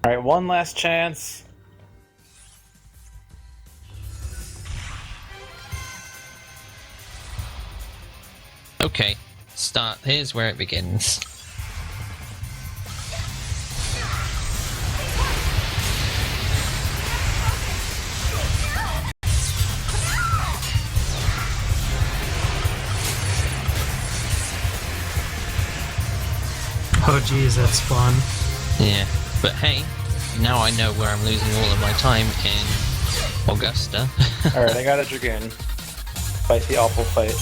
Alright, one last chance. Okay, start. Here's where it begins. Oh geez, that's fun. Yeah, but hey, now I know where I'm losing all of my time in Augusta. Alright, I got a Dragoon. Fight the awful fight.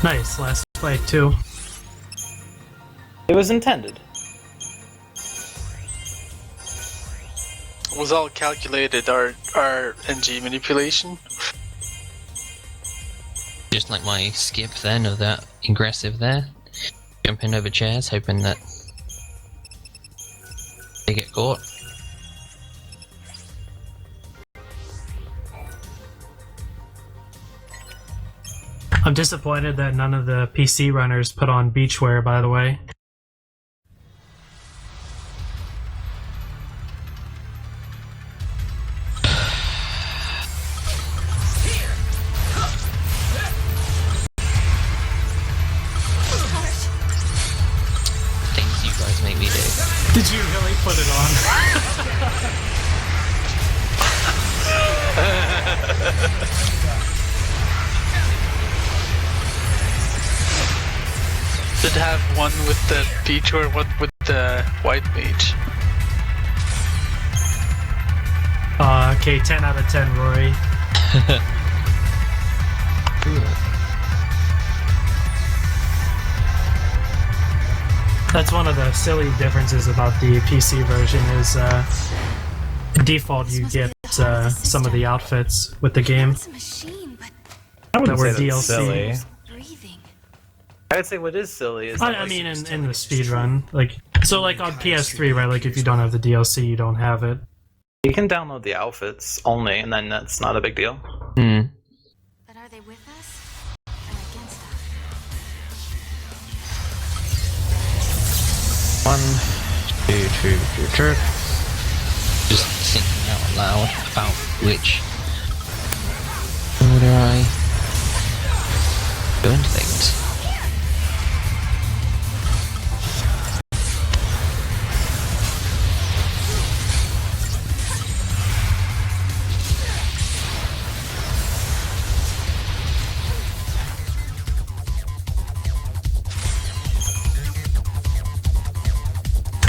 Nice, last fight too. It was intended. It was all calculated, our NG manipulation. Just like my skip then of that aggressive there. Jumping over chairs, hoping that They get caught. I'm disappointed that none of the PC runners put on beachwear, by the way. Things you guys make me do. Did you really put it on? Did have one with the peach or one with the white mage? Okay, 10 out of 10, Rory. That's one of the silly differences about the PC version is default you get some of the outfits with the game It's a machine, but I wouldn't that were say that's silly. DLC. breathing. I would say what is silly is I mean, in the speedrun, like so, like on PS3, right? Like if you don't have the DLC, you don't have it. you can download the outfits only, and then that's not a big deal. Hmm. But are they with us or against us? 1, 2, 2, 2, 2. Just thinking out loud about which order I go into things.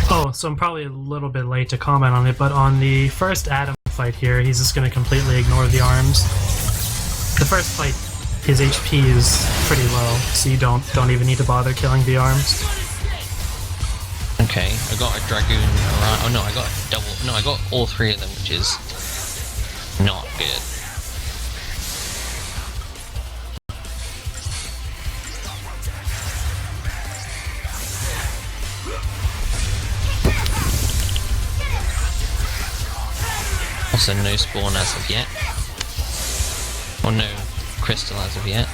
Oh, so I'm probably a little bit late to comment on it, but on the first Adam fight here, he's just going to completely ignore the arms. The first fight, his HP is pretty low, so you don't even need to bother killing the arms. Okay, I got a dragoon around. Oh no, I got a double. No, I got all three of them, which is not good. Also, no spawn as of yet. Or no crystal as of yet.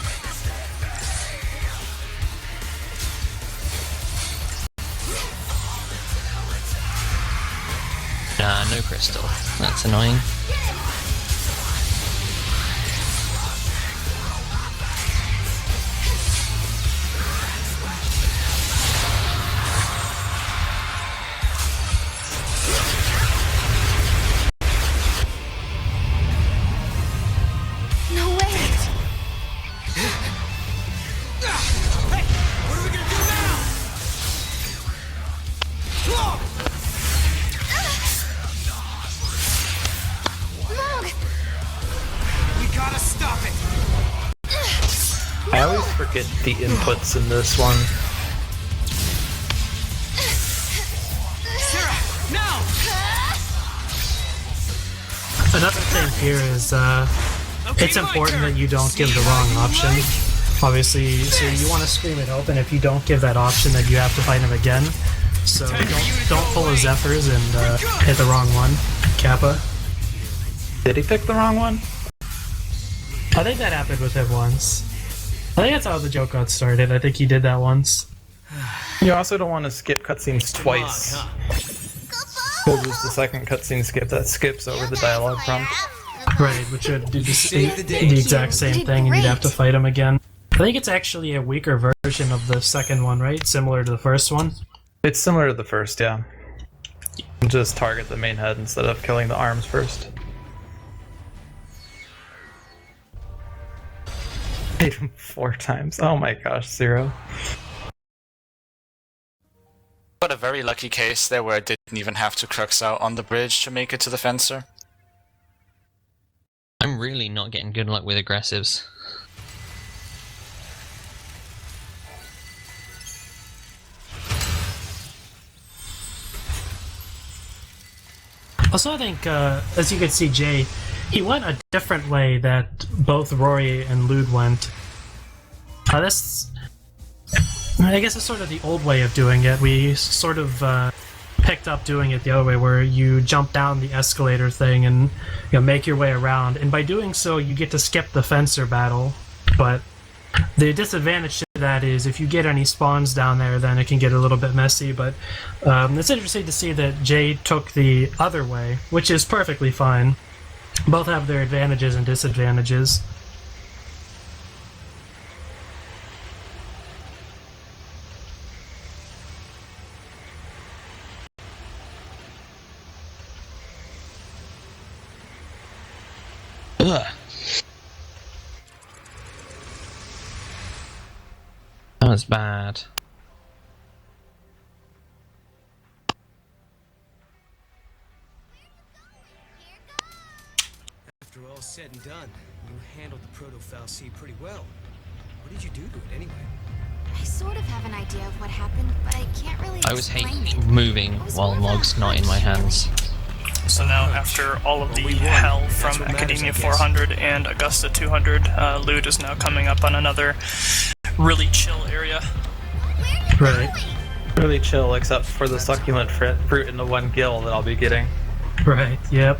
No crystal. That's annoying. No way! What are we gonna do now? We gotta stop it. I always forget the inputs in this one. Sarah, now! Another thing here is it's important that you don't give the wrong option. Obviously, so you want to scream it open. If you don't give that option, then you have to fight him again. So don't pull a Zephyrs and hit the wrong one, Kappa. Did he pick the wrong one? I think that happened with him once. I think that's how the joke got started. I think he did that once. You also don't want to skip cutscenes twice. Because it's the second cutscene skip that skips over the dialogue prompt. Right, which would do the exact same thing, and you'd have to fight him again. I think it's actually a weaker version of the second one, right? Similar to the first one. It's similar to the first, yeah. You just target the main head instead of killing the arms first. Hit him 4 times. Oh my gosh, 0. But a very lucky case there where I didn't even have to crux out on the bridge to make it to the fencer. I'm really not getting good luck with aggressives. Also, I think, as you can see, Jay, he went a different way that both Rory and Lewd went. I guess it's sort of the old way of doing it. We sort of picked up doing it the other way, where you jump down the escalator thing and make your way around. And by doing so, you get to skip the fencer battle. But the disadvantage to that is if you get any spawns down there, then it can get a little bit messy. But it's interesting to see that Jay took the other way, which is perfectly fine. Both have their advantages and disadvantages. Ugh. That was bad. After all said and done, you handled the proto-fal'C pretty well. What did you do to it anyway? I sort of have an idea of what happened, but I can't really I always hate explain it. moving It was while more of a log's not in my hunch, hands. really. So now, after all of the Well, we won. hell That's from what matters, Academia I guess. 400 and Augusta 200, Lewd is now coming up on another really chill area. Right. Really chill, except for the succulent fruit in the one gill that I'll be getting. Right, yep.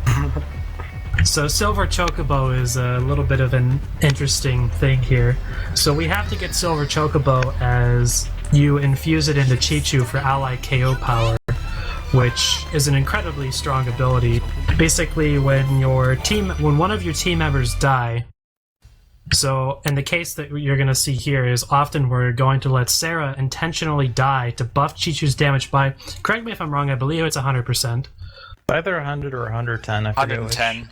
So Silver Chocobo is a little bit of an interesting thing here. So we have to get Silver Chocobo as you infuse it into Chichu for ally KO power, which is an incredibly strong ability. Basically, when one of your team members die, so in the case that you're going to see here is often we're going to let Sarah intentionally die to buff Chichu's damage by, correct me if I'm wrong, I believe it's 100%. Either 100 or 110, I forget which. 110.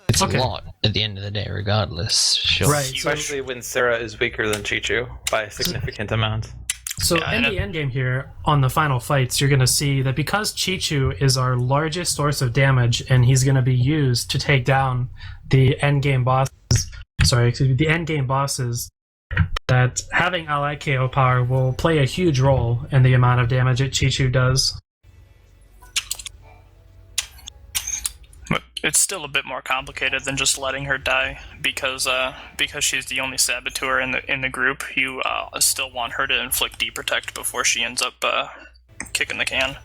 It's Okay. a lot at the end of the day, regardless. Sure. Right. Especially when Sarah is weaker than Chichu by a significant amount. So Yeah, in and the endgame here, on the final fights, you're going to see that because Chichu is our largest source of damage, and he's going to be used to take down the endgame bosses, that having ally KO power will play a huge role in the amount of damage that Chichu does. But it's still a bit more complicated than just letting her die, because she's the only saboteur in the group. You still want her to inflict deprotect before she ends up kicking the can.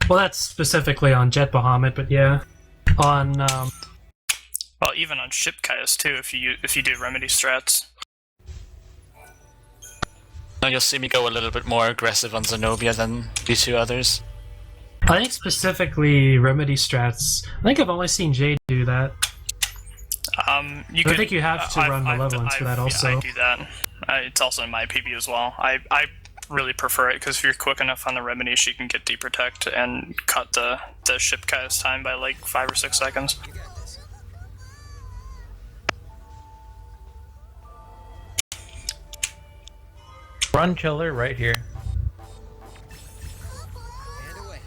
Well, that's specifically on Jet Bahamut, but yeah. On, Well, even on Ship Caius too, if you do remedy strats. Now you'll see me go a little bit more aggressive on Zenobia than the two others. I think specifically remedy strats, I think I've only seen Jay do that. I think you have to run Malevolence for that also. Yeah, I do that. It's also in my PB as well. I really prefer it, because if you're quick enough on the remedy, she can get deprotect and cut the Ship Caius time by like 5 or 6 seconds. Run killer right here. And away.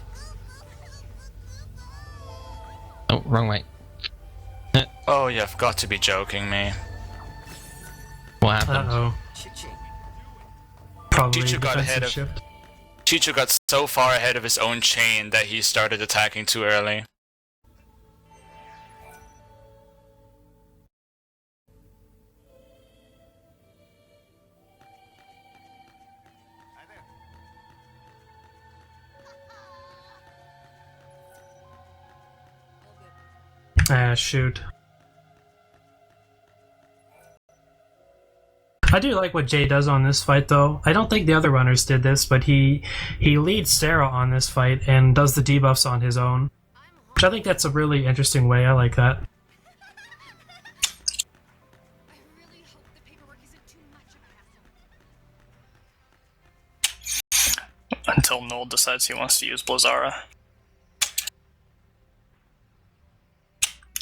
Oh, wrong way. Oh, you've got to be joking me. What happened? Uh-oh. Cha-ching. Probably Chichu got ahead defensive of- ship. Chichu got so far ahead of his own chain that he started attacking too early. Ah, shoot. I do like what Jay does on this fight, though. I don't think the other runners did this, but he leads Sarah on this fight and does the debuffs on his own. Which I think that's a really interesting way. I like that. I really hope the paperwork isn't too much of a hassle. Until Noel decides he wants to use Blizzara.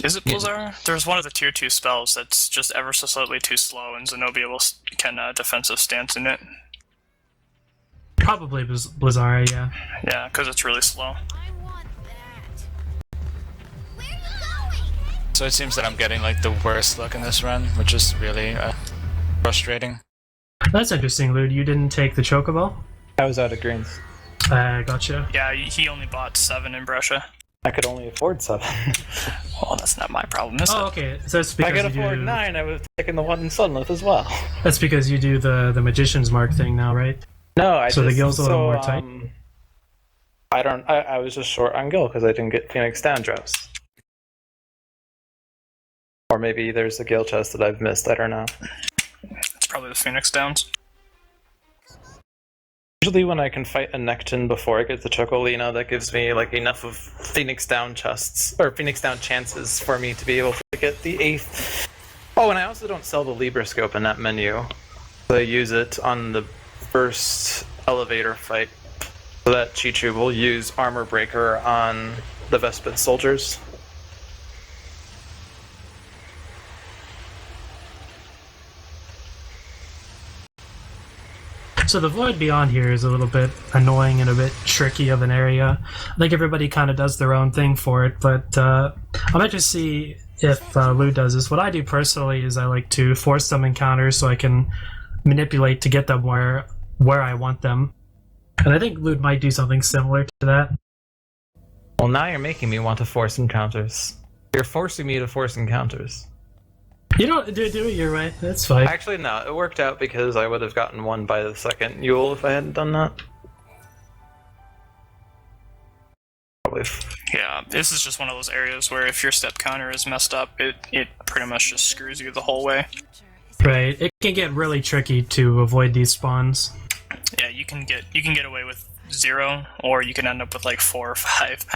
Is it Blizzara? There's one of the tier 2 spells that's just ever so slightly too slow, and Zenobia can defensive stance in it. Probably Blizzara, yeah. Yeah, because it's really slow. I want that. Where are you going? So it seems that I'm getting like the worst luck in this run, which is really frustrating. That's interesting, Lewd. You didn't take the Chocobo? I was out of greens. Gotcha. Yeah, he only bought 7 in Brescia. I could only afford 7. Well, that's not my problem, is Oh, it? okay. So that's If because I could you afford do, 9, I would have taken the one in Sunlith as well. That's because you do the Magician's Mark thing now, right? No, I So the guild's a little more tight? I was just short on guild because I didn't get Phoenix Down drops. Or maybe there's a guild chest that I've missed, I don't know. It's probably the Phoenix Downs. Usually when I can fight a Nectin before I get the Chocolina, that gives me like enough of Phoenix Down chests, or Phoenix Down chances for me to be able to get the 8th. Oh, and I also don't sell the Librascope in that menu. So I use it on the first elevator fight. So that Chichu will use Armor Breaker on the Vespid soldiers. So the Void Beyond here is a little bit annoying and a bit tricky of an area. I think everybody kind of does their own thing for it, but I might just see if Lew does this. What I do personally is I like to force some encounters so I can manipulate to get them where I want them. And I think Lew might do something similar to that. Well, now you're making me want to force encounters. You're forcing me to force encounters. You don't do it, you're right. That's fine. Actually, no, it worked out because I would have gotten 1 by the second Yule if I hadn't done that. Probably. Yeah, this is just one of those areas where if your step counter is messed up, it pretty much just screws you the whole way. Right. It can get really tricky to avoid these spawns. Yeah, you can get away with 0, or you can end up with like 4 or 5.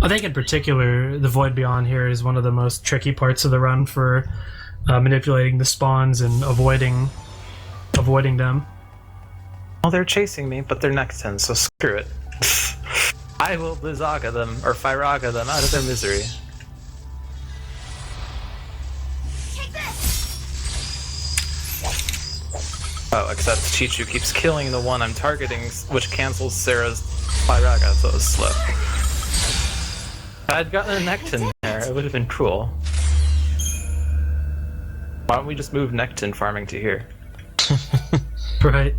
I think in particular, the Void Beyond here is one of the most tricky parts of the run for manipulating the spawns and avoiding them. Well, they're chasing me, but they're Nectins, so screw it. I will Blizzaga them, or Fyraga them out of their misery. Oh, except Chichu keeps killing the one I'm targeting, which cancels Sarah's Fyraga, so it was slow. If I had gotten a Nectin there, it would have been cool. Why don't we just move Nectin farming to here? Right.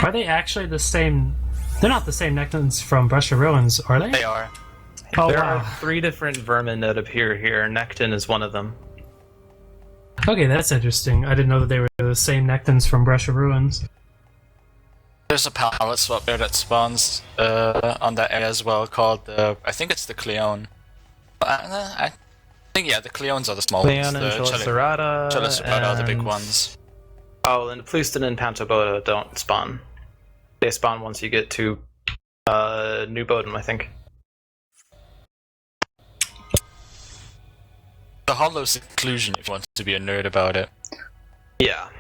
Are they actually the same? They're not the same Nectins from Brush of Ruins, are they? They are. Oh, There wow. are 3 different vermin that appear here. Nectin is one of them. Okay, that's interesting. I didn't know that they were the same Nectins from Brush of Ruins. There's a palette swap there that spawns on that area as well called I think it's the Cleone. I think, yeah, the Cleones are the small Leon ones. and The Chalicerata are the big and- ones. Oh, and Plouston and Pantobota don't spawn. They spawn once you get to New Bodom, I think. The Hollow Seclusion, if you want to be a nerd about it. Yeah.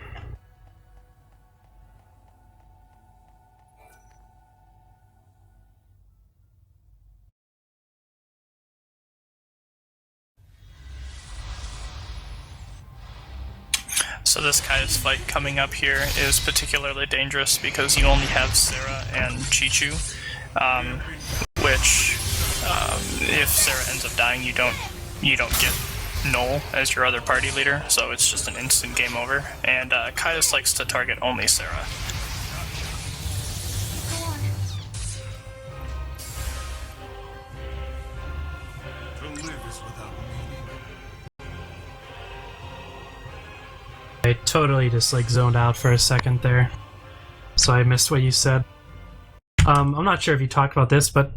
So this Caius fight coming up here is particularly dangerous because you only have Sarah and Chichu, which if Sarah ends up dying, you don't get Null as your other party leader, so it's just an instant game over. And Caius likes to target only Sarah. I totally just zoned out for a second there, so I missed what you said. I'm not sure if you talked about this, but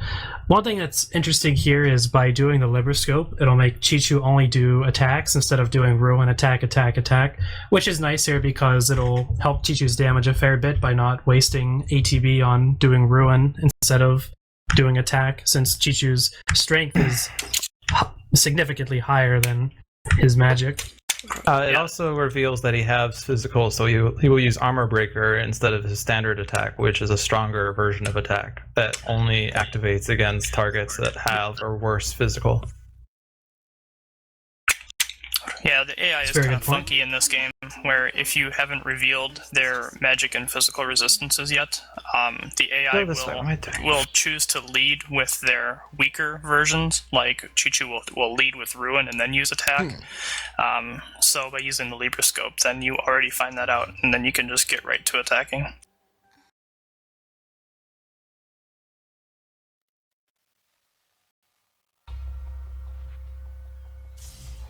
one thing that's interesting here is by doing the Librascope, it'll make Chichu only do attacks instead of doing Ruin, attack, which is nice here because it'll help Chichu's damage a fair bit by not wasting ATB on doing Ruin instead of doing attack, since Chichu's strength is significantly higher than his magic. It also reveals that he has physical, so he will use Armor Breaker instead of his standard attack, which is a stronger version of attack that only activates against targets that have or worse physical. Yeah, the AI is kind of funky in this game, where if you haven't revealed their magic and physical resistances yet, the AI will choose to lead with their weaker versions, like Chichu will lead with Ruin and then use attack. So by using the Librascope, then you already find that out, and then you can just get right to attacking.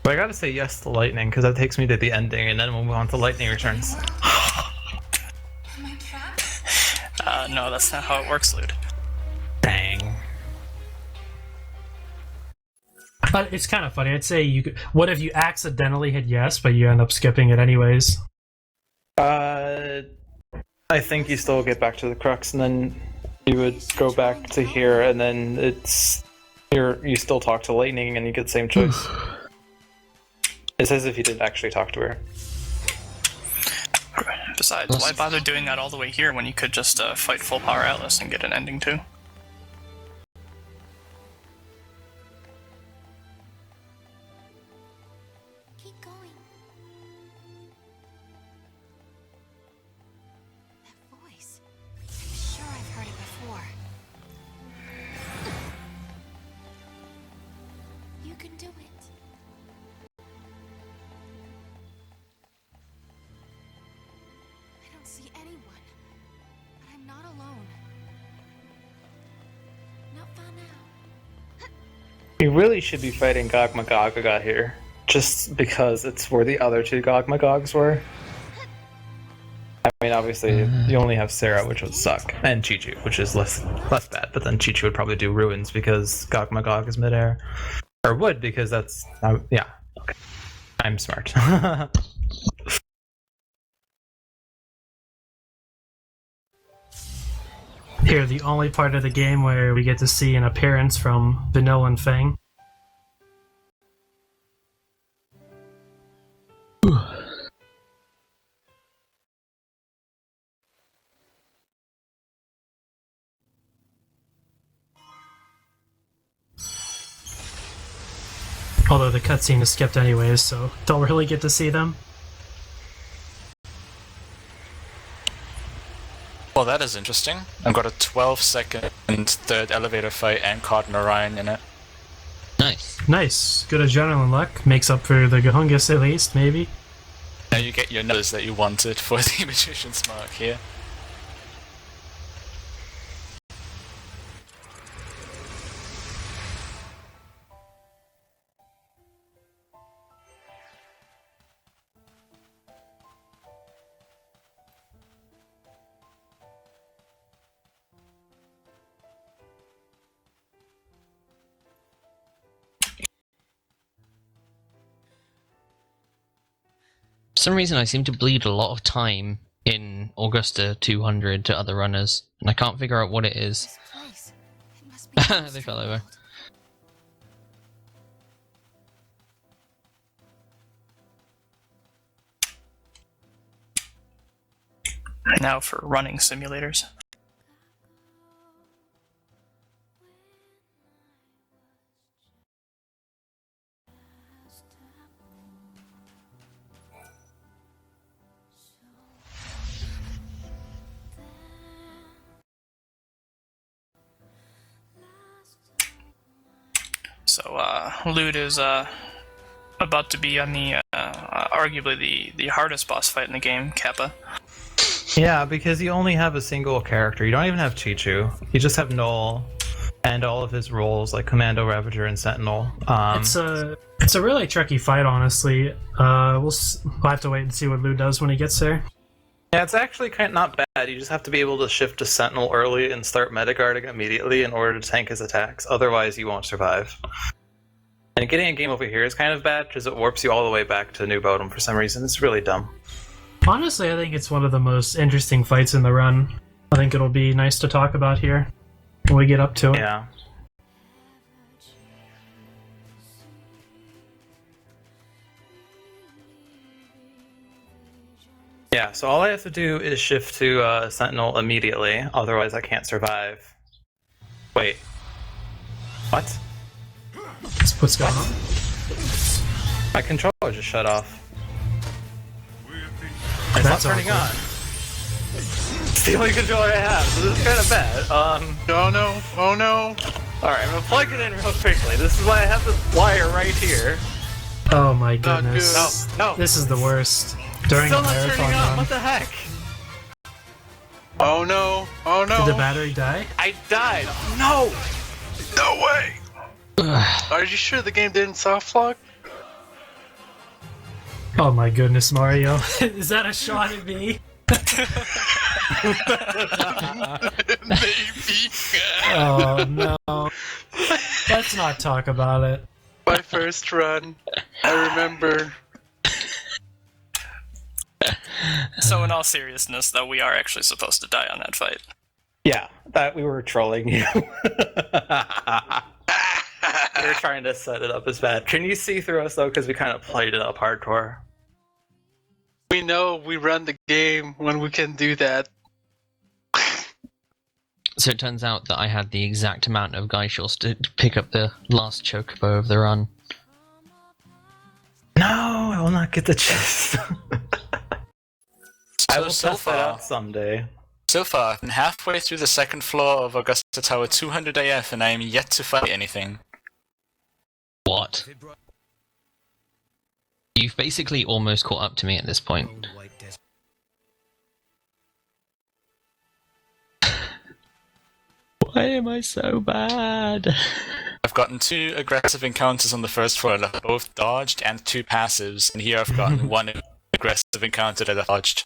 But I gotta say yes to lightning, because that takes me to the ending, and then we'll move on to lightning returns. No, that's not how it works, Lewd. Dang. But it's kind of funny. I'd say you could, what if you accidentally hit yes, but you end up skipping it anyways? I think you still get back to the crux, and then you would go back to here, and then you still talk to lightning, and you get the same choice. It's as if you didn't actually talk to her. Besides, why bother doing that all the way here when you could just fight full power Atlas and get an ending too? Keep going. That voice. I'm sure I've heard it before. You can do it. I don't see anyone, but I'm not alone. Not far now. You really should be fighting Gog Magaga here, just because it's where the other two Gog Magogs were. I mean, obviously, you only have Sarah, which would suck, and Chi-Chu, which is less bad, but then Chi-Chu would probably do Ruins because Gog Magog is midair. Or would, because that's... yeah, okay. I'm smart. Here, the only part of the game where we get to see an appearance from Vanilla and Fang. Although the cutscene is skipped anyways, so don't really get to see them. Well, that is interesting. I've got a 12-second third elevator fight and Cardinal Orion in it. Nice. Nice. Good adrenaline luck. Makes up for the Gahungus at least, maybe. Now you get your numbers that you wanted for the Magician's Mark here. For some reason, I seem to bleed a lot of time in Augusta 200 to other runners, and I can't figure out what it is. This place. It must be the They fell over. Now for running simulators. So, Lewd is about to be on the arguably the hardest boss fight in the game, Kappa. Yeah, because you only have a single character. You don't even have Chi-Chu. You just have Null and all of his roles like Commando, Ravager, and Sentinel. It's a really tricky fight, honestly. We'll have to wait and see what Lou does when he gets there. Yeah, it's actually kind of not bad. You just have to be able to shift to Sentinel early and start metaguarding immediately in order to tank his attacks. Otherwise, you won't survive. And getting a game over here is kind of bad because it warps you all the way back to New Bodom for some reason. It's really dumb. Honestly, I think it's one of the most interesting fights in the run. I think it'll be nice to talk about here when we get up to it. Yeah. Yeah, so all I have to do is shift to Sentinel immediately, otherwise I can't survive. Wait. What? What's going on? My controller just shut off. It's That's not turning awkward. on. It's the only controller I have, so this is kind of bad. Oh no, oh no. Alright, I'm gonna plug it in real quickly. This is why I have this wire right here. Oh my goodness. No. This is the worst. During Still a not marathon turning on, run. what the heck? Oh no, oh no. Did the battery die? I died. No! No way. Are you sure the game didn't soft lock? Oh my goodness, Mario. Is that a shot at me? Maybe. Oh no. Let's not talk about it. My first run, I remember. So in all seriousness, though, we are actually supposed to die on that fight. Yeah, that we were trolling you. We were trying to set it up as bad. Can you see through us though? Because we kind of played it up hardcore. We know we run the game when we can do that. So it turns out that I had the exact amount of Geishels to pick up the last Chocobo of the run. No, I will not get the chest. I will so test that out someday. So far, I've been halfway through the second floor of Augusta Tower 200 AF and I am yet to fight anything. What? You've basically almost caught up to me at this point. Why am I so bad? I've gotten 2 aggressive encounters on the first floor that I both dodged and 2 passives, and here I've gotten 1 aggressive encounter that I dodged.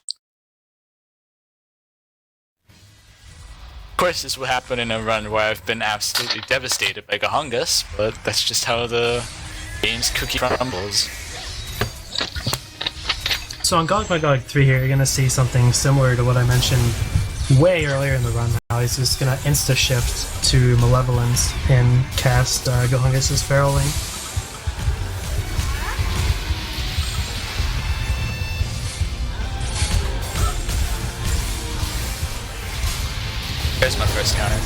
Of course, this will happen in a run where I've been absolutely devastated by Gahungus, but that's just how the game's cookie crumbles. So on Gog Magog 3 here, you're going to see something similar to what I mentioned way earlier in the run now. He's just going to insta-shift to Malevolence and cast Gahungus's Feroling. There's my first counter.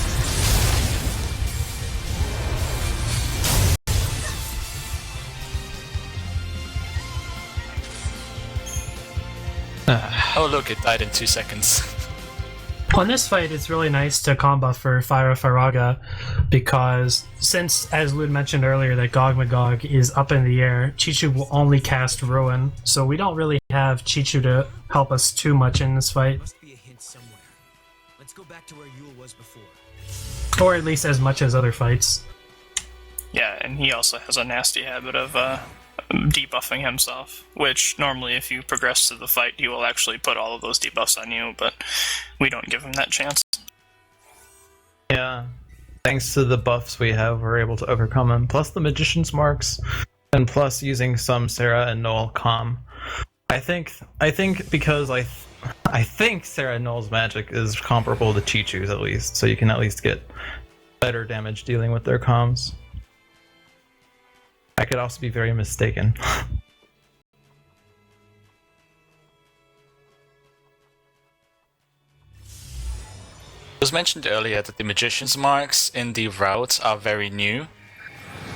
Oh look, it died in 2 seconds. On this fight, it's really nice to combo for Fyra Faraga because since, as Lewd mentioned earlier, that Gog Magog is up in the air, Chichu will only cast Ruin, so we don't really have Chichu to help us too much in this fight. Must be a hint somewhere. Let's go back to where Yule was before. Or at least as much as other fights. Yeah, and he also has a nasty habit of debuffing himself, which normally if you progress to the fight, he will actually put all of those debuffs on you, but we don't give him that chance. Yeah. Thanks to the buffs we have, we're able to overcome them. Plus the Magician's Marks, and plus using some Sarah and Noel calm. I think because I think Sarah and Noel's magic is comparable to Chichu's at least, so you can at least get better damage dealing with their comms. I could also be very mistaken. It was mentioned earlier that the Magician's Marks in the route are very new.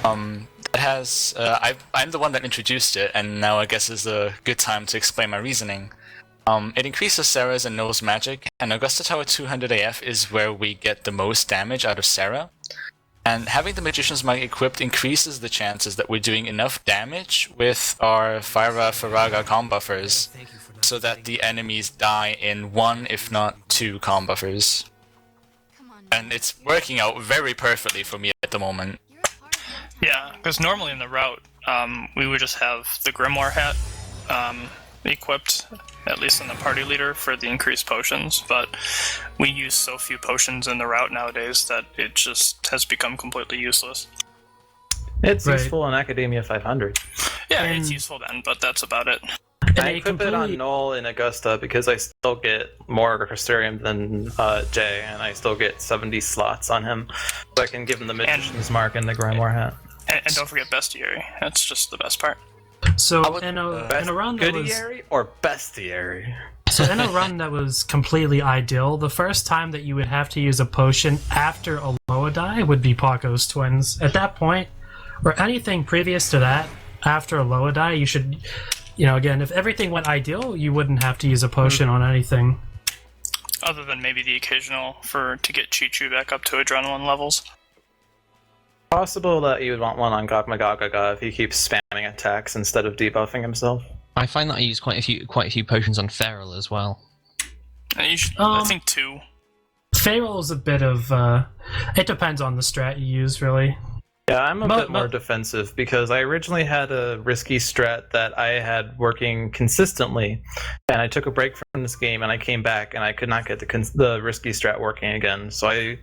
I'm the one that introduced it, and now I guess is a good time to explain my reasoning. It increases Sarah's and Noel's magic, and Augusta Tower 200 AF is where we get the most damage out of Sarah. And having the Magician's Mark equipped increases the chances that we're doing enough damage with our Fyra Faraga comb buffers so that the enemies die in 1, if not 2 comb buffers. And it's working out very perfectly for me at the moment. Yeah, because normally in the route, we would just have the Grimoire hat equipped, at least in the party leader, for the increased potions, but we use so few potions in the route nowadays that it just has become completely useless. It's useful in Academia 500. Yeah, it's useful then, but that's about it. I equip it on Noel in Augusta because I still get more Crystarium than Jay, and I still get 70 slots on him, so I can give him the Magician's Mark and the Grimoire hat. And don't forget Bestiary. That's just the best part. So in a run that was Goodiary or Bestiary? So in a run that was completely ideal, the first time that you would have to use a potion after a Loa die would be Paco's Twins. At that point, or anything previous to that, after a Loa die, you should, again, if everything went ideal, you wouldn't have to use a potion on anything. Other than maybe the occasional to get Chichu back up to Adrenaline levels. Possible that you would want one on Gog Magagaga if he keeps spamming attacks instead of debuffing himself. I find that I use quite a few potions on Feral as well. You should, I think 2. Feral is a bit of it depends on the strat you use, really. Yeah, I'm a bit more defensive because I originally had a risky strat that I had working consistently, and I took a break from this game and I came back and I could not get the risky strat working again. So I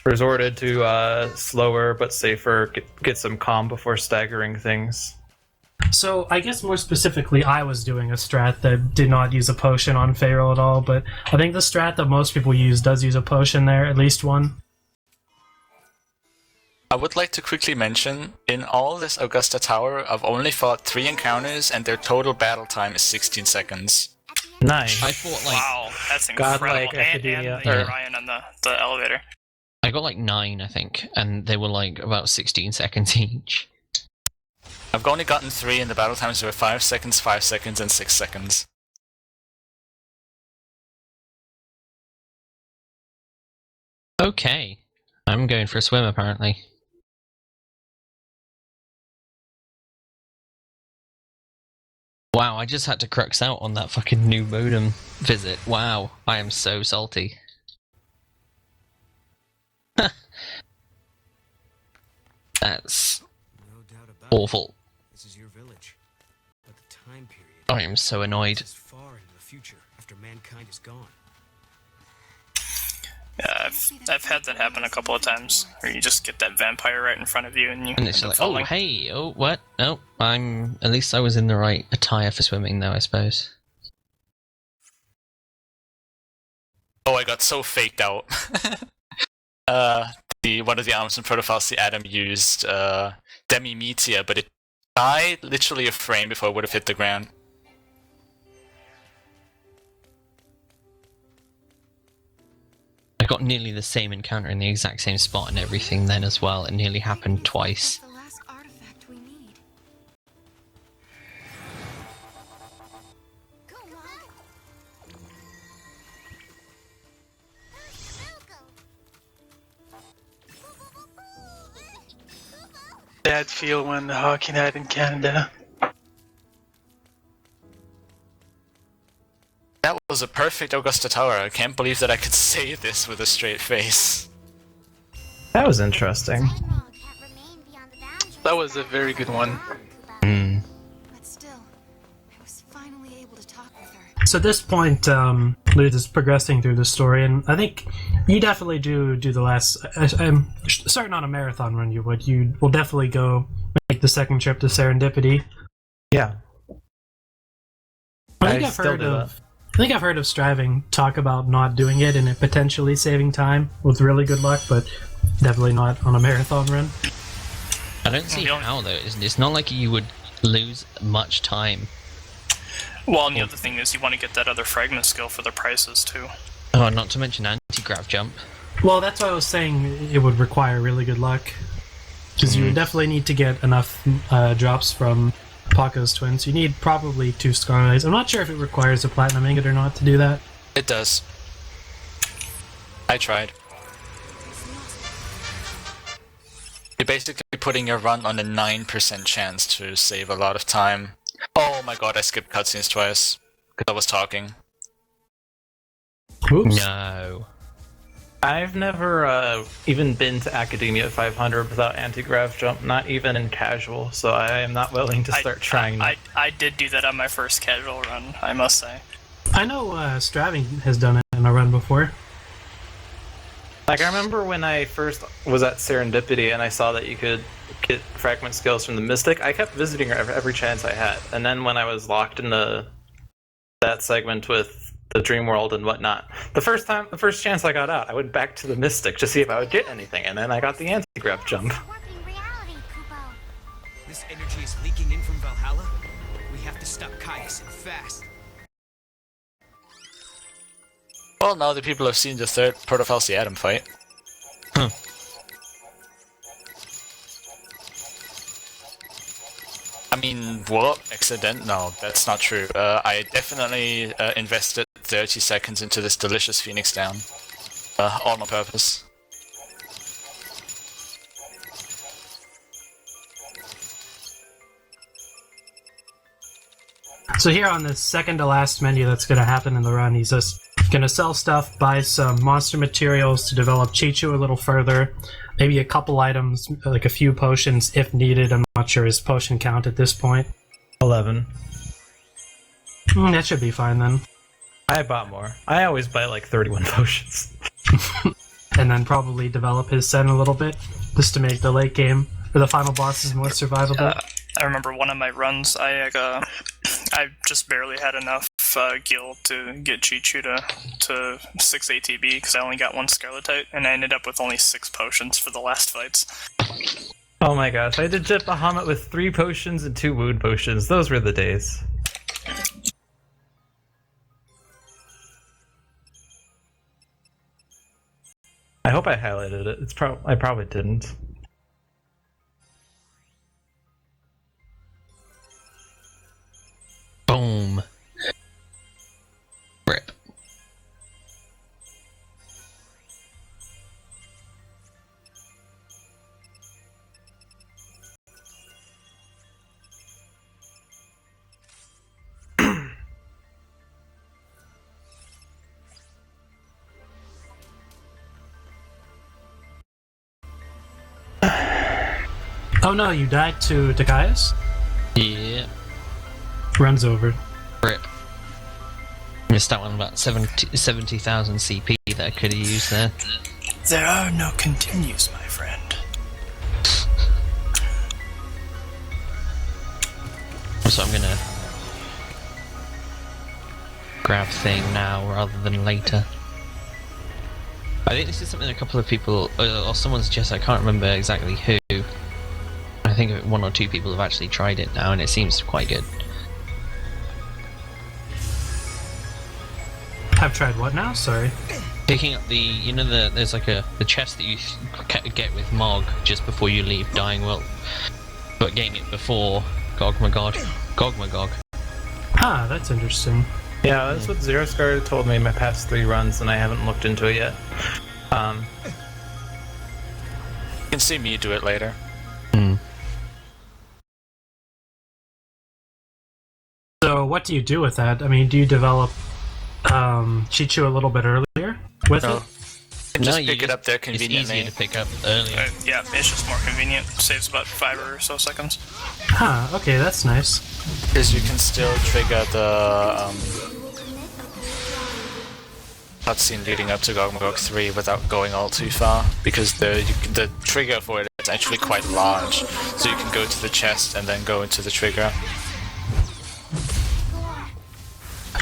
resorted to slower but safer, get some calm before staggering things. So I guess more specifically, I was doing a strat that did not use a potion on Pharaoh at all, but I think the strat that most people use does use a potion there, at least one. I would like to quickly mention, in all this Augusta Tower, I've only fought 3 encounters and their total battle time is 16 seconds. Nice. I fought like Wow, that's incredible. Godlike And academia. the Orion on the elevator. I got like 9, I think, and they were like about 16 seconds each. I've only gotten 3 and the battle times were 5 seconds, 5 seconds, and 6 seconds. Okay. I'm going for a swim apparently. Wow, I just had to crux out on that fucking new modem visit. Wow, I am so salty. That's No doubt about awful. This is your village. But the time period I am so annoyed. is far into the future after mankind is gone. Yeah, I've had that happen a couple of times, where you just get that vampire right in front of you and you And it's end up like, oh, falling. hey, oh, what? No, at least I was in the right attire for swimming though, I suppose. Oh, I got so faked out. One of the arms and protofiles the Adam used Demi Meteor, but it died literally a frame before it would have hit the ground. I got nearly the same encounter in the exact same spot and everything then as well. It nearly happened twice. The last artifact we need. Go, Mog. Bad feel when the hockey night in Canada. That was a perfect Augusta Tower. I can't believe that I could say this with a straight face. That was interesting. That was a very good one. But still, I was finally able to talk with her. So at this point, Lewd is progressing through the story, and I think you definitely do the last... I'm starting on a marathon run, you will definitely go make the second trip to Serendipity. Yeah. I think I've heard of Striving talk about not doing it and it potentially saving time with really good luck, but definitely not on a marathon run. I don't see how though. It's not like you would lose much time. Well, and the other thing is you want to get that other fragment skill for the prices too. Oh, not to mention anti-grav jump. Well, that's why I was saying it would require really good luck. Because you would definitely need to get enough drops from Paco's twins. You need probably 2 Scar Eyes. I'm not sure if it requires a Platinum Ingot or not to do that. It does. I tried. You're basically putting your run on a 9% chance to save a lot of time. Oh my god, I skipped cutscenes twice. Because I was talking. Oops. No. I've never even been to Academia 500 without anti-grav jump, not even in casual, so I am not willing to start trying that. I did do that on my first casual run, I must say. I know Striving has done it in a run before. Like, I remember when I first was at Serendipity and I saw that you could get fragment skills from the Mystic, I kept visiting her every chance I had. And then when I was locked in that segment with the Dream World and whatnot, the first chance I got out, I went back to the Mystic to see if I would get anything, and then I got the anti-grav jump. This energy is leaking in from Valhalla. We have to stop Caius and fast. Well, now the people have seen the third Protophals the Atom fight. I mean, what? Accident? No, that's not true. I definitely invested 30 seconds into this delicious Phoenix down. All on purpose. So here on the second to last menu that's going to happen in the run, he's just going to sell stuff, buy some monster materials to develop Chichu a little further, maybe a couple items, like a few potions if needed. I'm not sure his potion count at this point. 11. That should be fine then. I bought more. I always buy like 31 potions. And then probably develop his Sen a little bit, just to make the late game or the final bosses more survivable. I remember one of my runs, I just barely had enough gil to get Chichu to 6 ATB because I only got 1 Scarletite, and I ended up with only 6 potions for the last fights. Oh my gosh, I did Jet Bahamut with 3 potions and 2 wound potions. Those were the days. I hope I highlighted it. I probably didn't. Boom. Rip. Oh no, you died to Caius? Yeah. Runs over. Rip. Missed that one about 70,000 CP that I could have used there. There are no continues, my friend. So I'm gonna grab thing now rather than later. I think this is something a couple of people, or someone suggested, I can't remember exactly who. I think 1 or 2 people have actually tried it now and it seems quite good. I've tried what now? Sorry. Picking up the, there's like the chest that you get with Mog just before you leave Dying World, but getting it before Gogmagog. Ah, that's interesting. Yeah, that's what Zero Scar told me in my past 3 runs, and I haven't looked into it yet. You can see me do it later. So what do you do with that? I mean, do you develop Chichu a little bit earlier with No. it? You can just pick it up there conveniently. It's easier to pick up earlier. Yeah, it's just more convenient. Saves about 5 or so seconds. Huh, okay, that's nice. Because you can still trigger the cutscene leading up to Gogmagog 3 without going all too far, because the trigger for it is actually quite large, so you can go to the chest and then go into the trigger.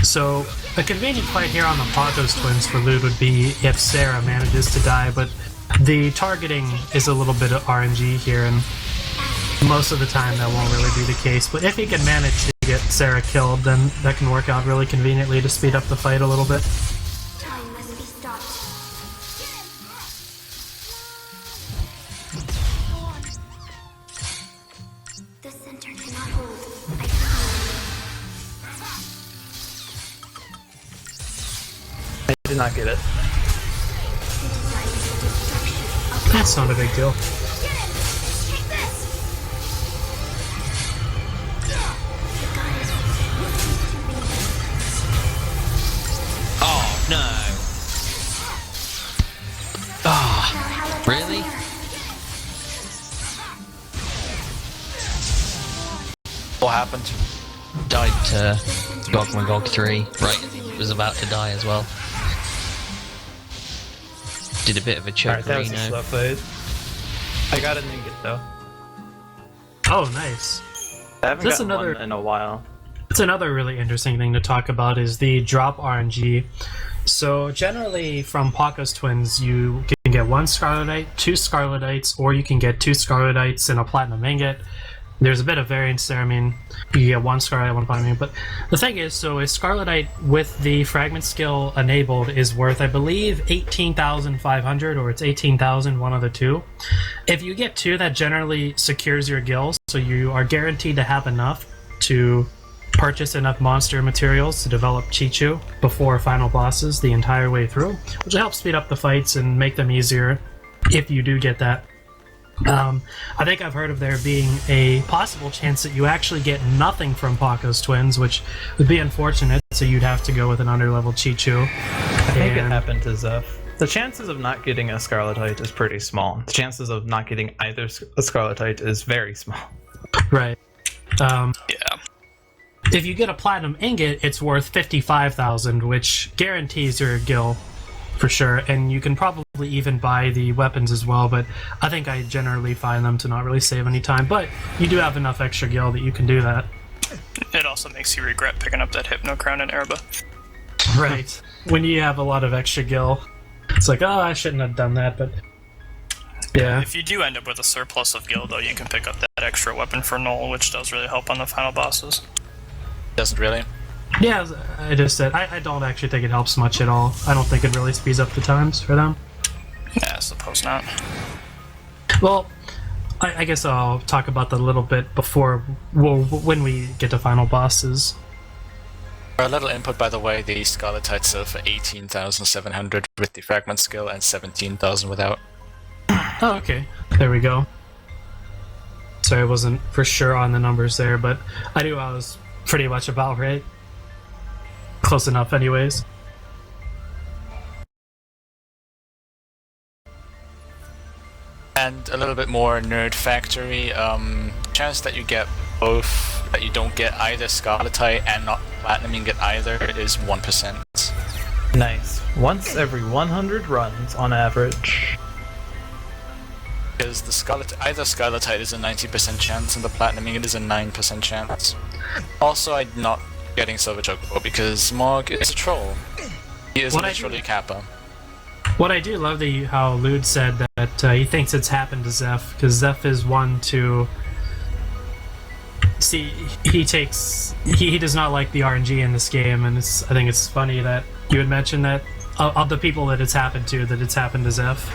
So, a convenient fight here on the Pagos twins for Lewd would be if Sarah manages to die, but the targeting is a little bit of RNG here, and most of the time that won't really be the case. But if he can manage to get Sarah killed, then that can work out really conveniently to speed up the fight a little bit. Time must be stopped. The center cannot hold. I did not get it. That's not a big deal. Oh no! Ah, really? What happened? Died to Gogmagog 3 right as he was about to die as well. Did a bit of a Alright, that was a chokerino. slow fight. I got an ingot though. Oh, nice. I haven't That's gotten another- one in a while. That's another really interesting thing to talk about is the drop RNG. So generally from Pacos Twins you can get 1 Scarletite, 2 Scarletites, or you can get 2 Scarletites and a Platinum Ingot. There's a bit of variance there. I mean, you get 1 Scarletite, 1 Platinum Ingot. But the thing is, so a Scarletite with the Fragment skill enabled is worth, I believe, 18,500, or it's 18,000, one of the two. If you get 2, that generally secures your gills, so you are guaranteed to have enough to purchase enough monster materials to develop Chichu before final bosses the entire way through, which will help speed up the fights and make them easier if you do get that. I think I've heard of there being a possible chance that you actually get nothing from Pacos Twins, which would be unfortunate, so you'd have to go with an underleveled Chichu. I think it happened to Zeph. The chances of not getting a Scarletite is pretty small. The chances of not getting either a Scarletite is very small. Right. Yeah. If you get a platinum ingot, it's worth 55,000, which guarantees your gil for sure, and you can probably even buy the weapons as well, but I think I generally find them to not really save any time, but you do have enough extra gil that you can do that. It also makes you regret picking up that Hypno Crown in Erba. Right. When you have a lot of extra gil, it's like, oh, I shouldn't have done that, but yeah. If you do end up with a surplus of gil, though, you can pick up that extra weapon for Null, which does really help on the final bosses. Doesn't really. Yeah, I just said, I don't actually think it helps much at all. I don't think it really speeds up the times for them. Yeah, I suppose not. Well, I guess I'll talk about that a little bit before, well, when we get to final bosses. For a little input, by the way, the Scarletite sell for 18,700 with the fragment skill and 17,000 without. Oh, okay. There we go. Sorry, I wasn't for sure on the numbers there, but I knew I was pretty much about right. Close enough anyways. And a little bit more nerd factory, chance that you get both, that you don't get either Scarletite and not Platinum Ingot either is 1%. Nice. Once every 100 runs on average. Because the either Scarletite is a 90% chance and the Platinum Ingot is a 9% chance. Also, I'm not getting Silver Chocobo because Mog is a troll. He is literally Kappa. What I do love how Lewd said that he thinks it's happened to Zeph, because Zeph is one to see. He does not like the RNG in this game, and I think it's funny that you would mention that of the people that it's happened to, that it's happened to Zeph.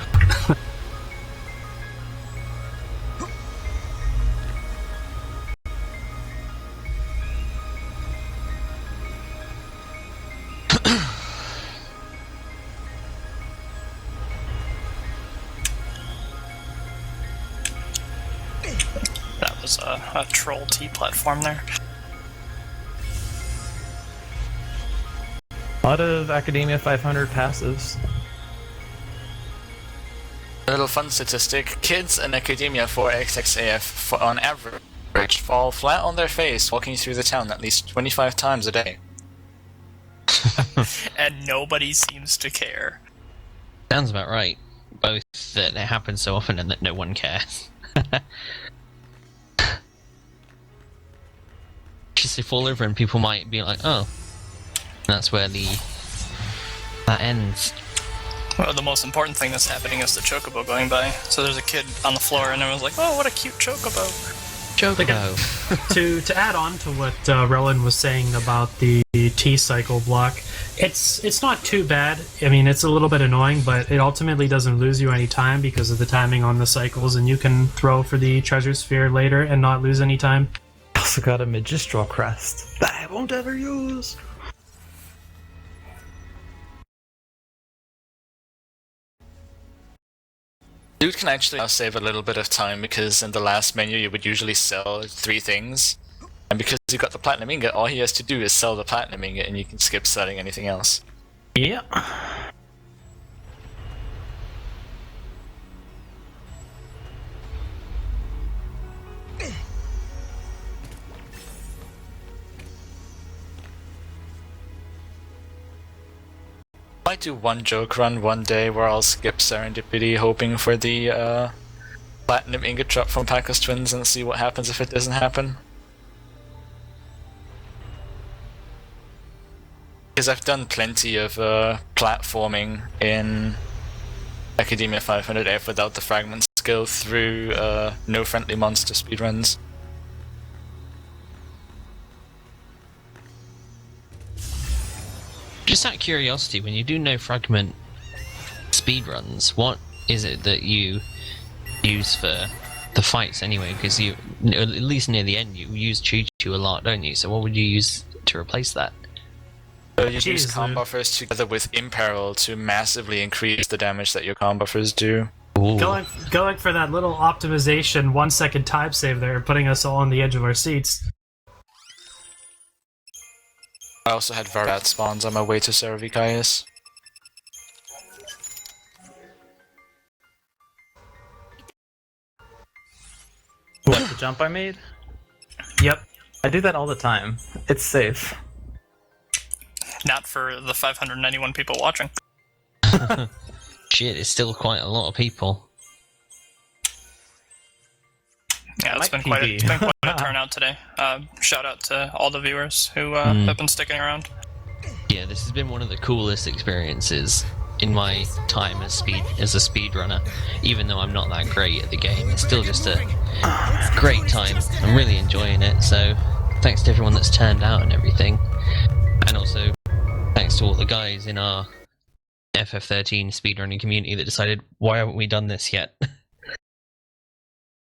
A troll T platform there. A lot of Academia 500 passives. A little fun statistic, kids in Academia 4XXAF on average fall flat on their face walking through the town at least 25 times a day. And nobody seems to care. Sounds about right. Both that it happens so often and that no one cares. Just they fall over and people might be like, oh. And that's where that ends. Well, the most important thing that's happening is the Chocobo going by. So there's a kid on the floor and everyone's like, oh, what a cute Chocobo. Chocobo. To add on to what Rolynn was saying about the T-cycle block, it's not too bad. I mean, it's a little bit annoying, but it ultimately doesn't lose you any time because of the timing on the cycles, and you can throw for the treasure sphere later and not lose any time. Also got a Magistral Crest that I won't ever use. Dude can actually now save a little bit of time because in the last menu you would usually sell 3 things. And because you got the Platinum Ingot, all he has to do is sell the Platinum Ingot and you can skip selling anything else. Yeah. Might do one joke run one day where I'll skip Serendipity hoping for the Platinum Ingot drop from Pacos Twins and see what happens if it doesn't happen. Because I've done plenty of platforming in Academia 500F without the fragment skill through no friendly monster speedruns. Just out of curiosity, when you do no fragment speedruns, what is it that you use for the fights anyway? Because you, at least near the end, you use Choo-Choo a lot, don't you? So what would you use to replace that? You use comb buffers together with Imperil to massively increase the damage that your comb buffers do. Ooh. Going for that little optimization 1 second time save there, putting us all on the edge of our seats. I also had Varat spawns on my way to Caius. What, the jump I made? Yep. I do that all the time. It's safe. Not for the 591 people watching. Shit, it's still quite a lot of people. Yeah, it's Might been quite PB. a turnout today. Shout out to all the viewers who have been sticking around. Yeah, this has been one of the coolest experiences in my time as a speedrunner. Even though I'm not that great at the game, it's still just a great time. I'm really enjoying it, so thanks to everyone that's turned out and everything. And also, thanks to all the guys in our FF13 speedrunning community that decided, why haven't we done this yet?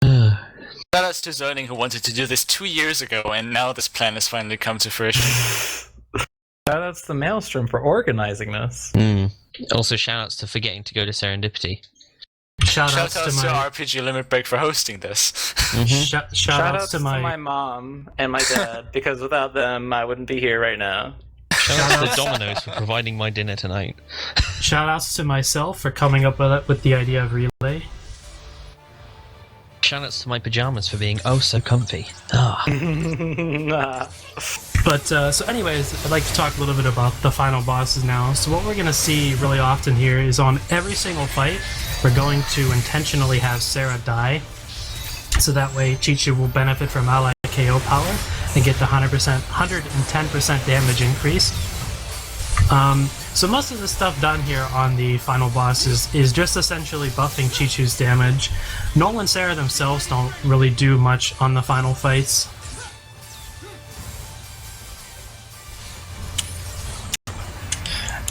Shoutouts to Zoning who wanted to do this 2 years ago, and now this plan has finally come to fruition. Shoutouts to MLSTRM for organizing this. Also, shoutouts to forgetting to go to Serendipity. Shoutouts Shoutouts to RPG Limit Break for hosting this. Shoutouts to my mom and my dad, because without them, I wouldn't be here right now. Shoutouts to Domino's for providing my dinner tonight. shoutouts to myself for coming up with the idea of relay. Shoutouts to my pajamas for being oh so comfy. But, so anyways, I'd like to talk a little bit about the final bosses now. So what we're going to see really often here is on every single fight, we're going to intentionally have Sarah die. So that way Chichu will benefit from ally KO power and get the 110% damage increase. So most of the stuff done here on the final bosses is just essentially buffing Chichu's damage. Noel and Sarah themselves don't really do much on the final fights.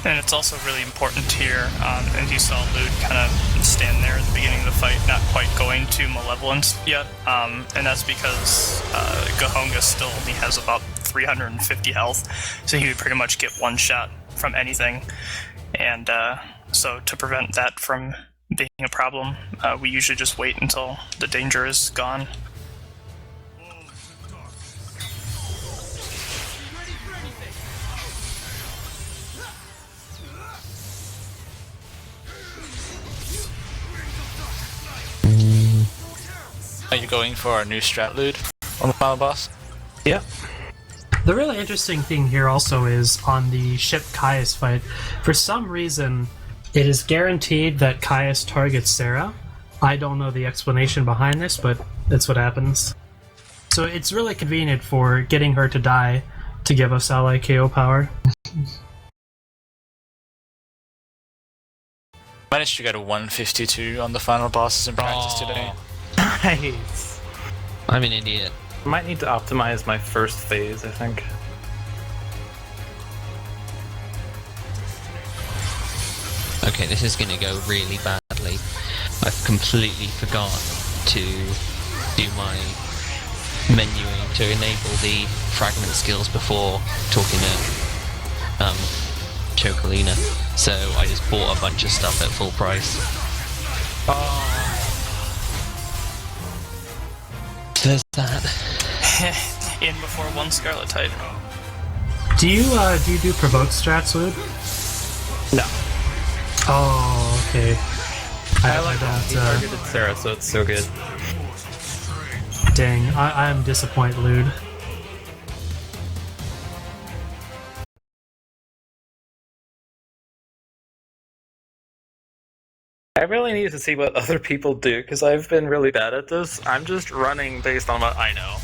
And it's also really important here, and you saw Lewd kind of stand there at the beginning of the fight, not quite going to Malevolence yet, and that's because Gahonga still only has about 350 health, so he would pretty much get one shot from anything, and so to prevent that from being a problem, we usually just wait until the danger is gone. Are you going for our new strat loot on the final boss? Yep. The really interesting thing here also is on the ship Caius fight, for some reason it is guaranteed that Caius targets Sarah. I don't know the explanation behind this, but that's what happens. So it's really convenient for getting her to die to give us ally KO power. Managed to get a 152 on the final bosses in practice today. Nice. I'm an idiot. Might need to optimize my first phase, I think. Okay, this is gonna go really badly. I've completely forgot to do my menuing to enable the fragment skills before talking to Chocolina. So I just bought a bunch of stuff at full price. There's that. In before one Scarlet Tide. Do you do provoke strats, Wood? No. Oh, okay. I like that. He targeted Sarah, so it's so good. Dang, I'm disappointed, Lude. I really need to see what other people do, because I've been really bad at this. I'm just running based on what I know.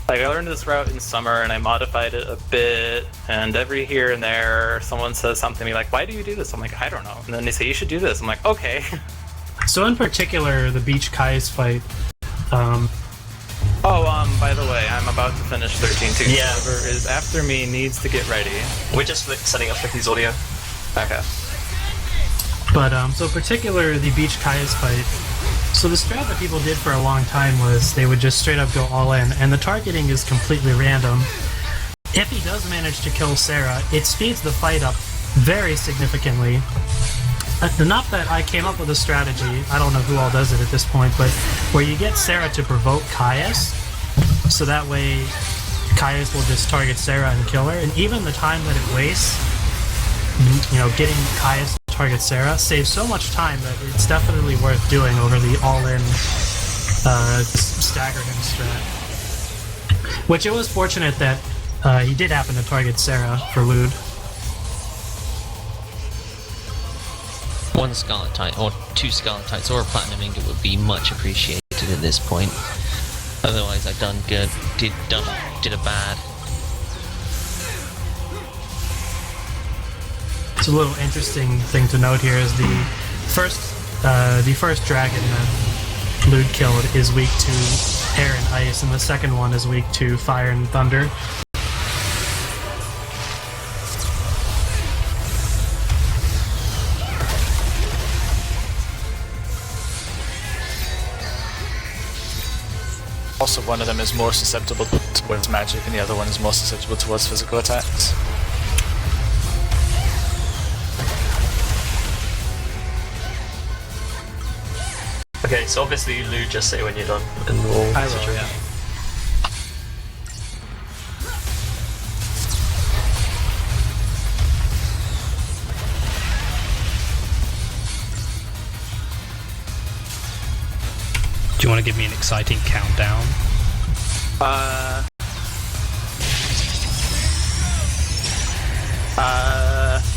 Like, I learned this route in summer, and I modified it a bit, and every here and there, someone says something to me like, why do you do this? I'm like, I don't know. And then they say, you should do this. I'm like, okay. So in particular, the Beach Caius fight, by the way, I'm about to finish 13-2. Yeah. Whoever is after me needs to get ready. We're just setting up Flicky's audio. Okay. but, so in particular, the Beach Caius fight, so the strat that people did for a long time was they would just straight up go all in, and the targeting is completely random. If he does manage to kill Sarah, it speeds the fight up very significantly. Not that I came up with a strategy, I don't know who all does it at this point, but where you get Sarah to provoke Caius, so that way Caius will just target Sarah and kill her, and even the time that it wastes, you know, getting Caius to target Sarah saves so much time that it's definitely worth doing over the all-in stagger him strat. Which it was fortunate that he did happen to target Sarah for Lewd. One Scarletite, or two Scarletites, or a Platinum Ingot would be much appreciated at this point. Otherwise, I've done good, did a bad. It's a little interesting thing to note here is the first dragon that Lewd killed is weak to air and ice, and the second one is weak to fire and thunder. Also, one of them is more susceptible towards magic, and the other one is more susceptible towards physical attacks. Okay, so obviously, Lou, just say when you're done, and we'll I switch will, over. yeah. Do you want to give me an exciting countdown?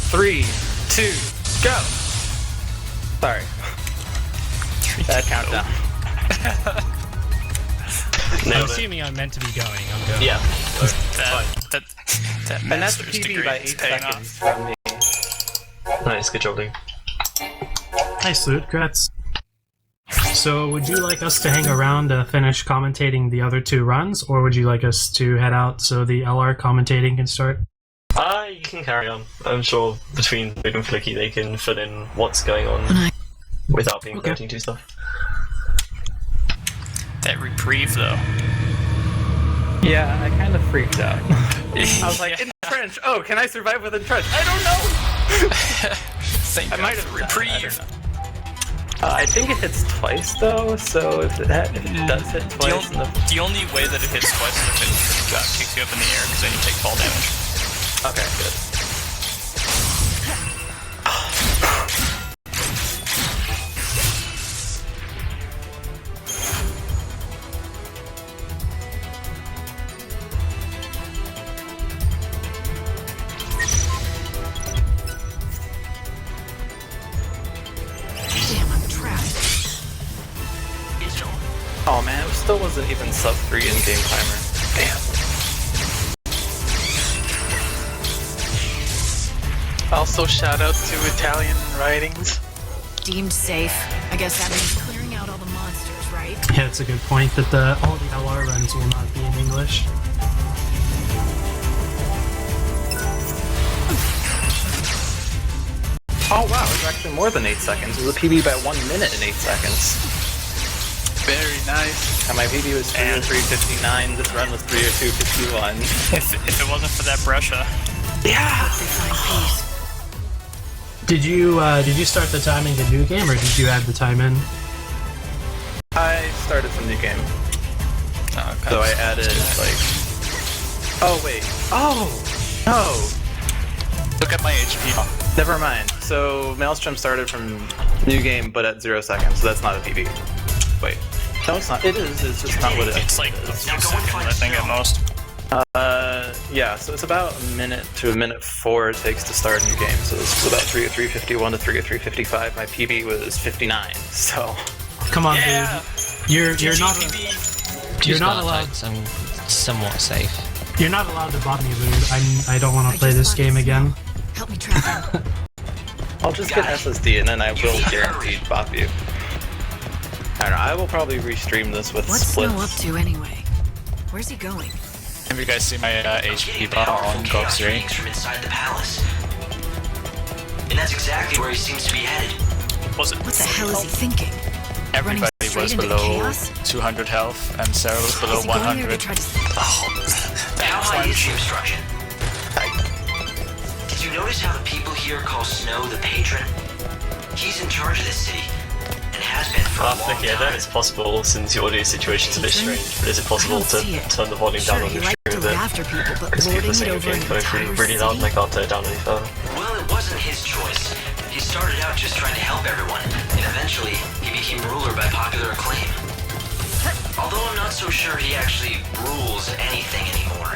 3, 2, go! Sorry. Bad countdown. I'm assuming I'm meant to be going. I'm going. Yeah. That And that's master's PB degree by is 8 paying seconds off. from me. Nice, good job, Lou. Nice, Lewd. Congrats. So, would you like us to hang around to finish commentating the other two runs, or would you like us to head out so the LR commentating can start? You can carry on. I'm sure between Big and Flicky they can fill in what's going on without being floating to stuff. That reprieve, though. Yeah, I kind of freaked out. I was like, entrench! Oh, can I survive with entrench? I don't know! Thank I God might for have reprieve. I think it hits twice though, so if it does hit twice, The only way that it hits twice is if it kicks you up in the air, because then you take fall damage. okay, good. Damn, I'm trapped. Oh man, it still wasn't even sub 3 in-game timer. Damn. Also, shout out to Italian writings. Deemed safe. I guess that means clearing out all the monsters, right? Yeah, it's a good point that all the LR runs will not be in English. Oh wow, it was actually more than 8 seconds. It was a PB by 1 minute and 8 seconds. Very nice. And my PB was 3:03:59. This run was 3:02:51. If it wasn't for that Brescia. Yeah. They find peace. Did you start the time in the new game, or did you add the time in? I started from new game, Oh, okay. so I added like. Oh wait. Oh no. Look at my HP. Never mind. So MLSTRM started from new game, but at 0 seconds, so that's not a PB. Wait. No, it's not. It is. It's just not what it is. It's like a few seconds, I think, at most. Yeah, so it's about a minute to a minute 4 it takes to start a new game. So this was about 3:03:51 to 3:03:55. My PB was 59. So. Come on, Yeah. dude. You're not Two not allowed. Scarletites, I'm somewhat safe. You're not allowed to bot me, Lewd. I don't want to play this game again. Help me track him. I'll just get SSD and then I will guaranteed bop you. I don't know, I will probably restream this with What's splits. Snow up to anyway? Where's he going? Have you guys seen my HP bar on GOG 3? From inside the palace. And that's exactly where he seems to be headed. Was it? What the hell is he thinking? Everybody straight was into below chaos? 200 health, and Sarah was below Is he going there to 100. try to... How high is the obstruction? Did you notice how the people here call Snow the patron? He's in charge of this city, and has been for a long Flicky, I know time. it's possible since your audio situation's a bit Patron? strange, but is it possible I don't to see it. turn the volume Sure, down on he your liked stream to a look bit? after people, but Because people lording are it saying over you're an going through entire really loud and I city? can't turn it down any further. Well, it wasn't his choice. He started out just trying to help everyone, and eventually, he became ruler by popular acclaim. Although I'm not so sure he actually rules anything anymore.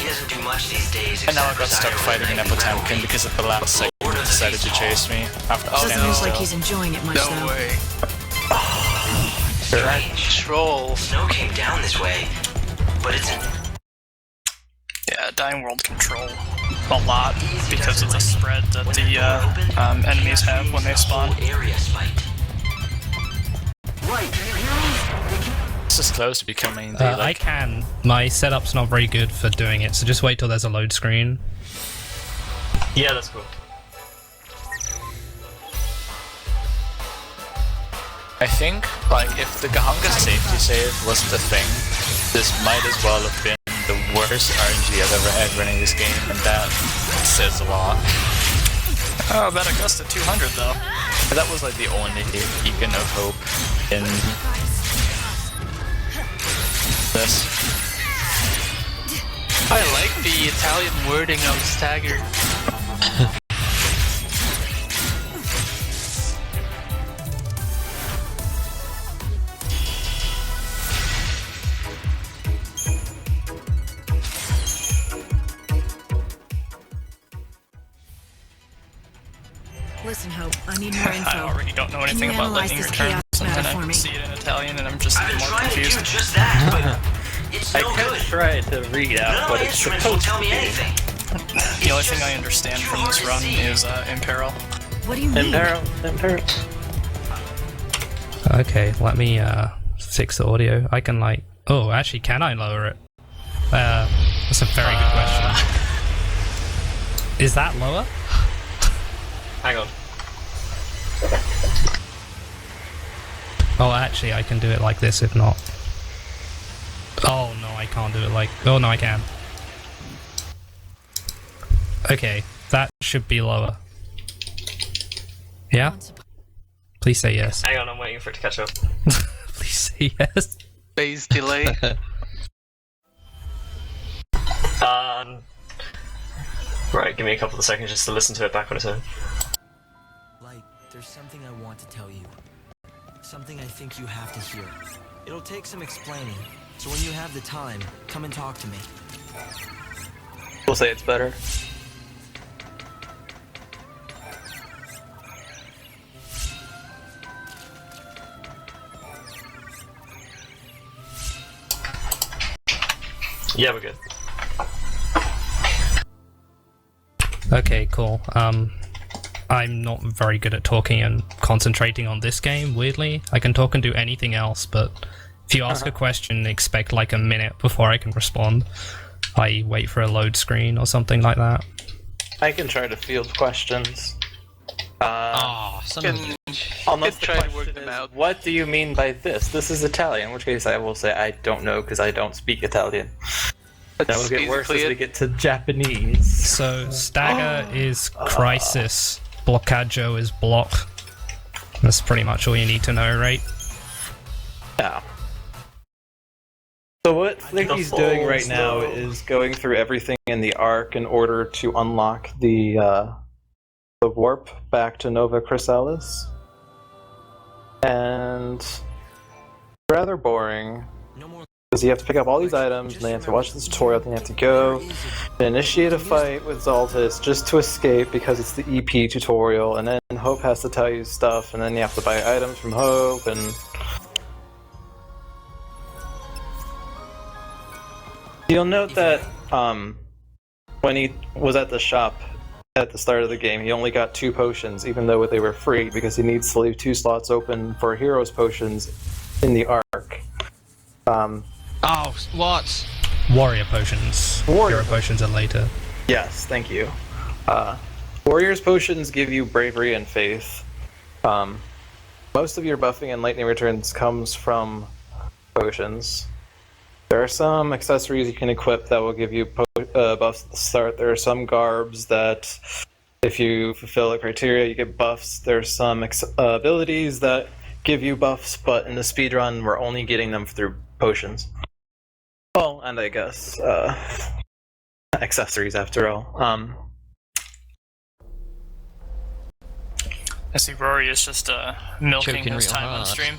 He doesn't do much these days. And now I got stuck fighting an Potemkin because at the last second he decided to chase me after Doesn't look like he's enjoying it much though. No way. Strange. Troll. Snow came down this way, but it's Yeah, Dying World control a lot because of the spread that the enemies have when they spawn. This is close to becoming the I can. My setup's not very good for doing it, so just wait till there's a load screen. Yeah, that's cool. I think, like, if the Gahanga safety save wasn't a thing, this might as well have been the worst RNG I've ever had running this game, and that says a lot. Oh, that Augusta 200 though. That was like the only beacon of hope in this. I like the Italian wording of stagger. Listen, Hope, I need more info. I already don't know anything about lightning returns, and then I see it in Italian, and I'm just even more confused. Just that, but it's I no could good. try to read out what it's supposed to be. The only thing I understand from this run is Imperil. What do you mean? Imperil. Okay, let me fix the audio. I can like... Oh, actually, can I lower it? That's a very good question. Is that lower? Hang on. Oh, actually, I can do it like this if not. Oh, no, I can't do it like... Oh, no, I can. Okay, that should be lower. Yeah? Please say yes. Hang on, I'm waiting for it to catch up. Please say yes. Phase delay. Right, give me a couple of seconds just to listen to it back on its own. Light, there's something I want to tell you. Something I think you have to hear. It'll take some explaining, so when you have the time, come and talk to me. We'll say it's better. Yeah, we're good. Okay, cool. I'm not very good at talking and concentrating on this game, weirdly. I can talk and do anything else, but if you ask a question, expect like a minute before I can respond. I wait for a load screen or something like that. I can try to field questions. Unless the question is, what do you mean by this? This is Italian, in which case I will say I don't know because I don't speak Italian. That will get worse as we get to Japanese. So, stagger is crisis, blockaggio is block. That's pretty much all you need to know, right? Yeah. So what Flicky's doing right now is going through everything in the arc in order to unlock the warp back to Nova Chrysalis. And rather boring. Because you have to pick up all these items, and then you have to watch this tutorial, then you have to go and initiate a fight with Xaltis just to escape because it's the EP tutorial, and then Hope has to tell you stuff, and then you have to buy items from Hope, and... You'll note that when he was at the shop at the start of the game, he only got 2 potions, even though they were free, because he needs to leave 2 slots open for Heroes potions in the arc. Oh, what? Warrior potions. Hero potions are later. Yes, thank you. Warriors potions give you bravery and faith. Most of your buffing and lightning returns comes from potions. There are some accessories you can equip that will give you buffs at the start. There are some garbs that, if you fulfill the criteria, you get buffs. There are some abilities that give you buffs, but in the speedrun, we're only getting them through potions. Well, and I guess accessories after all. I see Rory is just milking his time on stream.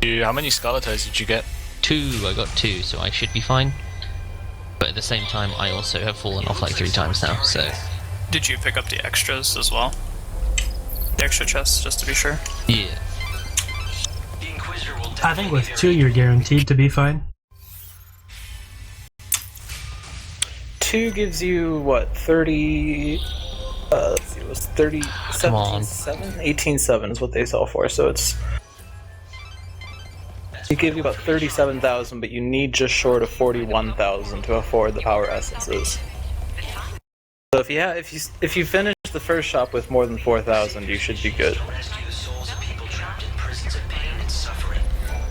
How many Scarleters did you get? 2, I got 2, so I should be fine. But at the same time, I also have fallen off like 3 times now, so... Did you pick up the extras as well? The extra chests, just to be sure? Yeah. I think with 2 you're guaranteed to be fine. 2 gives you, what, 30... let's see, it was 30... 17.7? 18.7 is what they sell for, so it's... It gives you about 37,000, but you need just short of 41,000 to afford the power essences. So if you finish the first shop with more than 4,000, you should be good.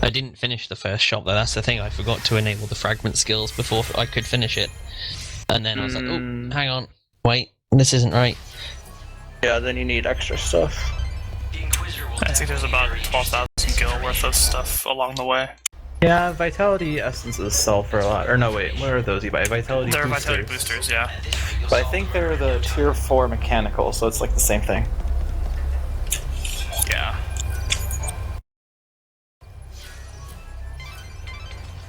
I didn't finish the first shop though, that's the thing, I forgot to enable the fragment skills before I could finish it. And then I was like, oh, hang on, wait, this isn't right. Yeah, then you need extra stuff. I think there's about 12,000 gil worth of stuff along the way. Yeah, Vitality Essences sell for a lot. Or no, wait, what are those you buy? Vitality They're Boosters. Vitality Boosters, yeah. But I think they're the Tier 4 mechanical, so it's like the same thing. Yeah.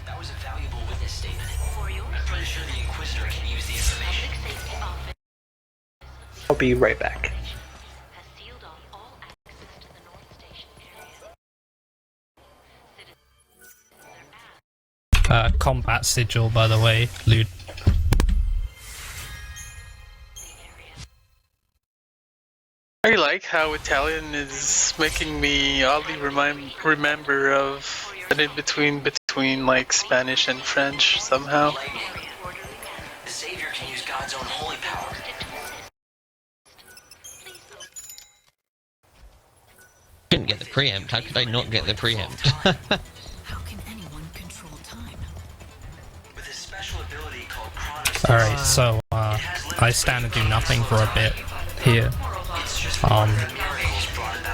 That was a valuable witness statement. I'm pretty sure the Inquisitor can use the information. I'll be right back. Combat sigil, by the way, Lewd. I like how Italian is making me oddly remember of an in-between between like Spanish and French somehow. The Savior can use God's own holy power. Couldn't get the preempt, how could I not get the preempt? With his special ability called Chronos. Alright, so I stand and do nothing for a bit here.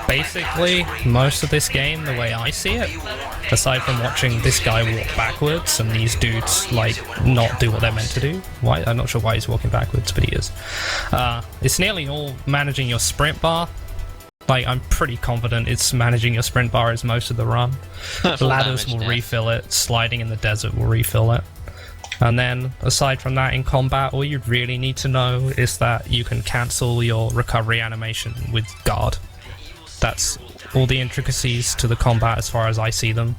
Basically, most of this game, the way I see it, aside from watching this guy walk backwards and these dudes, like, not do what they're meant to do. Why? I'm not sure why he's walking backwards, but he is. It's nearly all managing your sprint bar. Like, I'm pretty confident it's managing your sprint bar as most of the run. Ladders will refill it, sliding in the desert will refill it. And then, aside from that, in combat, all you really need to know is that you can cancel your recovery animation with guard. That's all the intricacies to the combat as far as I see them.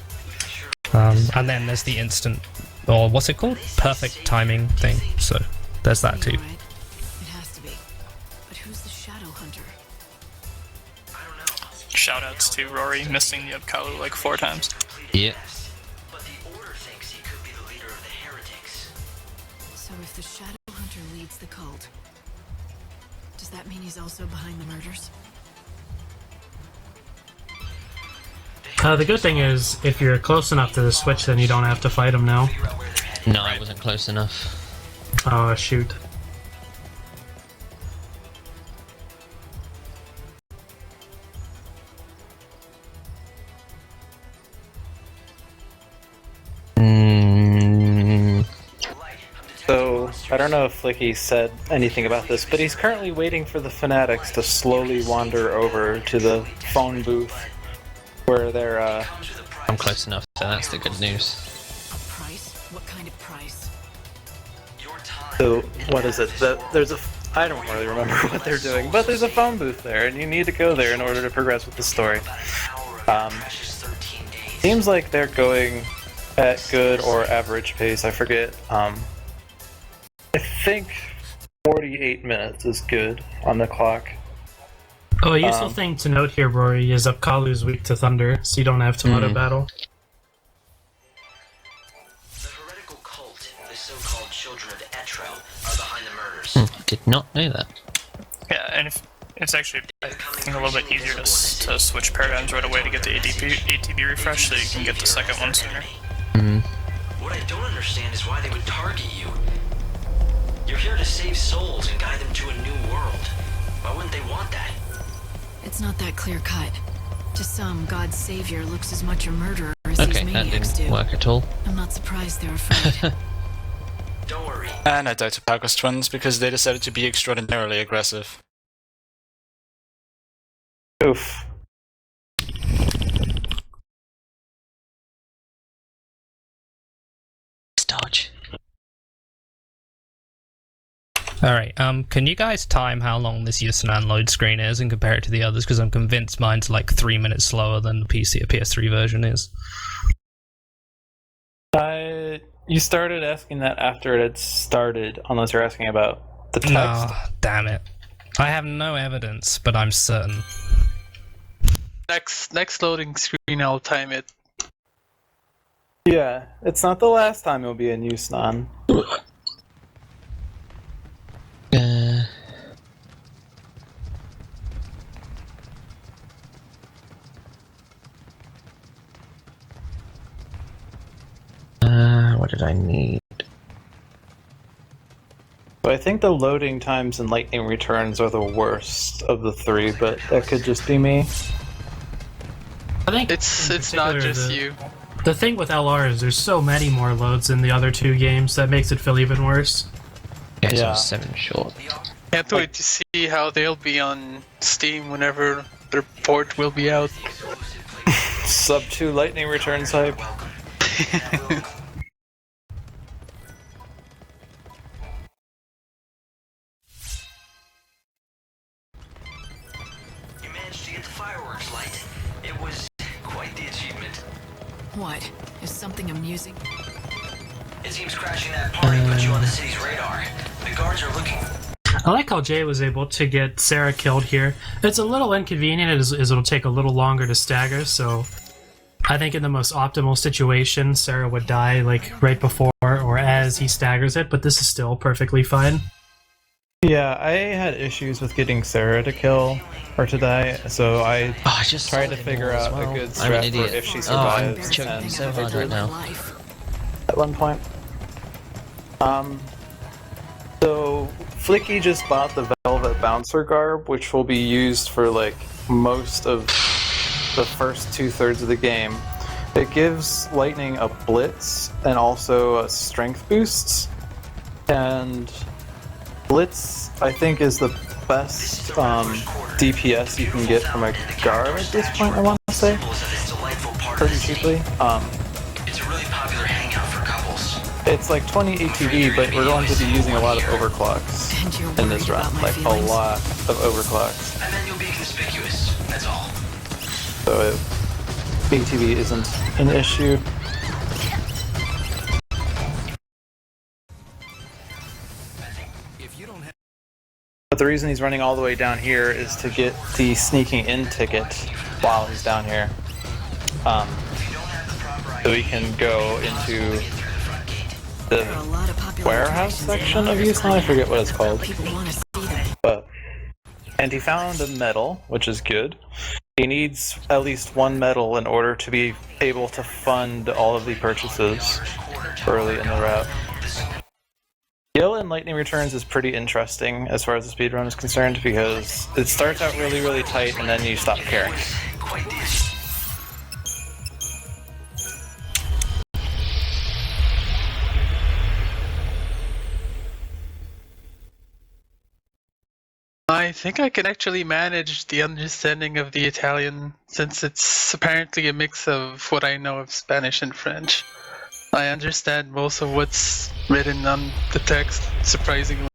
And then there's the instant, or what's it called? Perfect timing thing. So, there's that too. It has to be. But who's the Shadow Hunter? Shoutouts to Rory missing the Upkalu like 4 times. Yeah. So if the Shadow Hunter leads the cult, does that mean he's also behind the murders? The good thing is, if you're close enough to the switch, then you don't have to fight him now. No, I wasn't close enough. Oh, shoot. So, I don't know if Flicky said anything about this, but he's currently waiting for the fanatics to slowly wander over to the phone booth where they're, I'm close enough, so that's the good news. A price? What kind of price? So, what is it? There's a... I don't really remember what they're doing, but there's a phone booth there, and you need to go there in order to progress with the story. Seems like they're going at good or average pace, I forget. I think 48 minutes is good on the clock. Oh, a useful thing to note here, Rory, is Upkalu's weak to thunder, so you don't have to auto battle. The heretical cult, the so-called children of Etrel, are behind the murders. Did not know that. Yeah, and if it's actually, I think, a little bit easier to switch paradigms right away to get the ATB refresh, so you can get the second one sooner. What I don't understand is why they would target you. You're here to save souls and guide them to a new world. Why wouldn't they want that? It's not that clear cut. To some, God's savior looks as much a murderer as Okay, these that maniacs didn't do. work at all. I'm not surprised they're afraid. Don't worry. And I doubted Pagos Twins because they decided to be extraordinarily aggressive. Oof. dodge. Alright, can you guys time how long this Yusnan load screen is and compare it to the others? Because I'm convinced mine's like 3 minutes slower than the PC or PS3 version is. You started asking that after it had started, unless you're asking about the text. No, damn it. I have no evidence, but I'm certain. Next loading screen, I'll time it. Yeah, it's not the last time it'll be in Yusnan. What did I need? So I think the loading times and lightning returns are the worst of the three, but that could just be me. I think it's not just you. The thing with LR is there's so many more loads in the other two games that makes it feel even worse. Yeah, so 7 short. Can't wait to see how they'll be on Steam whenever their port will be out. Sub 2 lightning returns hype. You managed to get the fireworks light. It was quite the achievement. What? Is something amusing? It seems crashing that party put you on the city's radar. The guards are looking. I like how Jay was able to get Sarah killed here. It's a little inconvenient as it'll take a little longer to stagger, so I think in the most optimal situation, Sarah would die like right before or as he staggers it, but this is still perfectly fine. Yeah, I had issues with getting Sarah to kill or to die, so I just tried to figure out a good strat for if she survives. I'm choking so hard right now. At one point. So Flicky just bought the Velvet Bouncer garb, which will be used for like most of the first 2/3 of the game. It gives Lightning a blitz and also a strength boosts. And blitz, I think, is the best DPS you can get from a garb at this point, I want to say. Pretty cheaply. It's a really popular hangout for couples. It's like 20 ATV, but we're going to be using a lot of overclocks in this run. Like a lot of overclocks. And then you'll be conspicuous. That's all. So ATV isn't an issue. But the reason he's running all the way down here is to get the sneaking in ticket while he's down here. So we can go into the warehouse section of Yusnan. I forget what it's called. And he found a medal, which is good. He needs at least one medal in order to be able to fund all of the purchases early in the route. Gale and Lightning Returns is pretty interesting as far as the speedrun is concerned because it starts out really, really tight and then you stop caring. I think I can actually manage the understanding of the Italian, since it's apparently a mix of what I know of Spanish and French. I understand most of what's written on the text, surprisingly.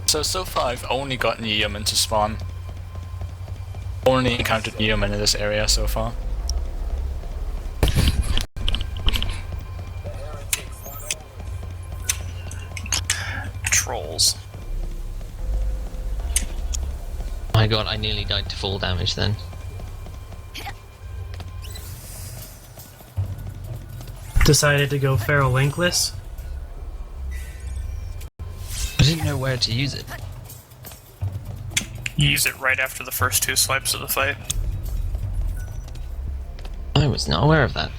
So far I've only gotten Yeoman to spawn. Only encountered Yeoman in this area so far. Trolls. My god, I nearly died to full damage then. Decided to go Feral Linkless. I didn't know where to use it. You use it right after the first 2 swipes of the fight. I was not aware of that.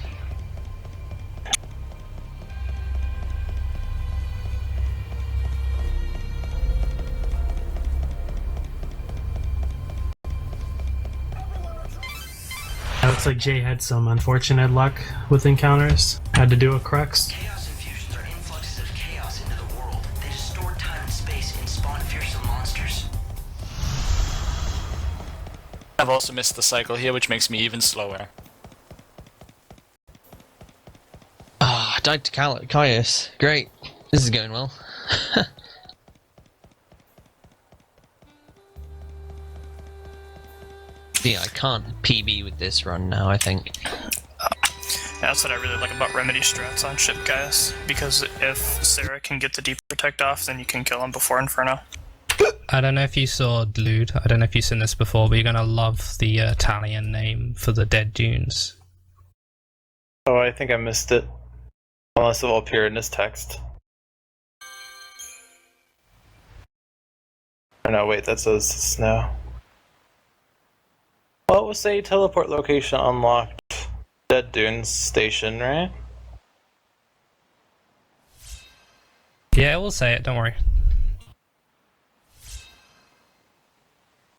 It looks like Jay had some unfortunate luck with encounters. Had to do a crux. Chaos infusions are influxes of chaos into the world. They distort time and space and spawn fearsome monsters. I've also missed the cycle here, which makes me even slower. Ah, I died to Caius. Great. This is going well. Yeah, I can't PB with this run now, I think. That's what I really like about remedy strats on ship guys, because if Sarah can get the deep protect off, then you can kill him before Inferno. I don't know if you saw Lude. I don't know if you've seen this before, but you're gonna love the Italian name for the dead dunes. Oh, I think I missed it. Unless it will appear in this text. Oh no, wait, that says snow. Well, it will say teleport location unlocked. Dead Dunes Station, right? Yeah, we'll say it. Don't worry.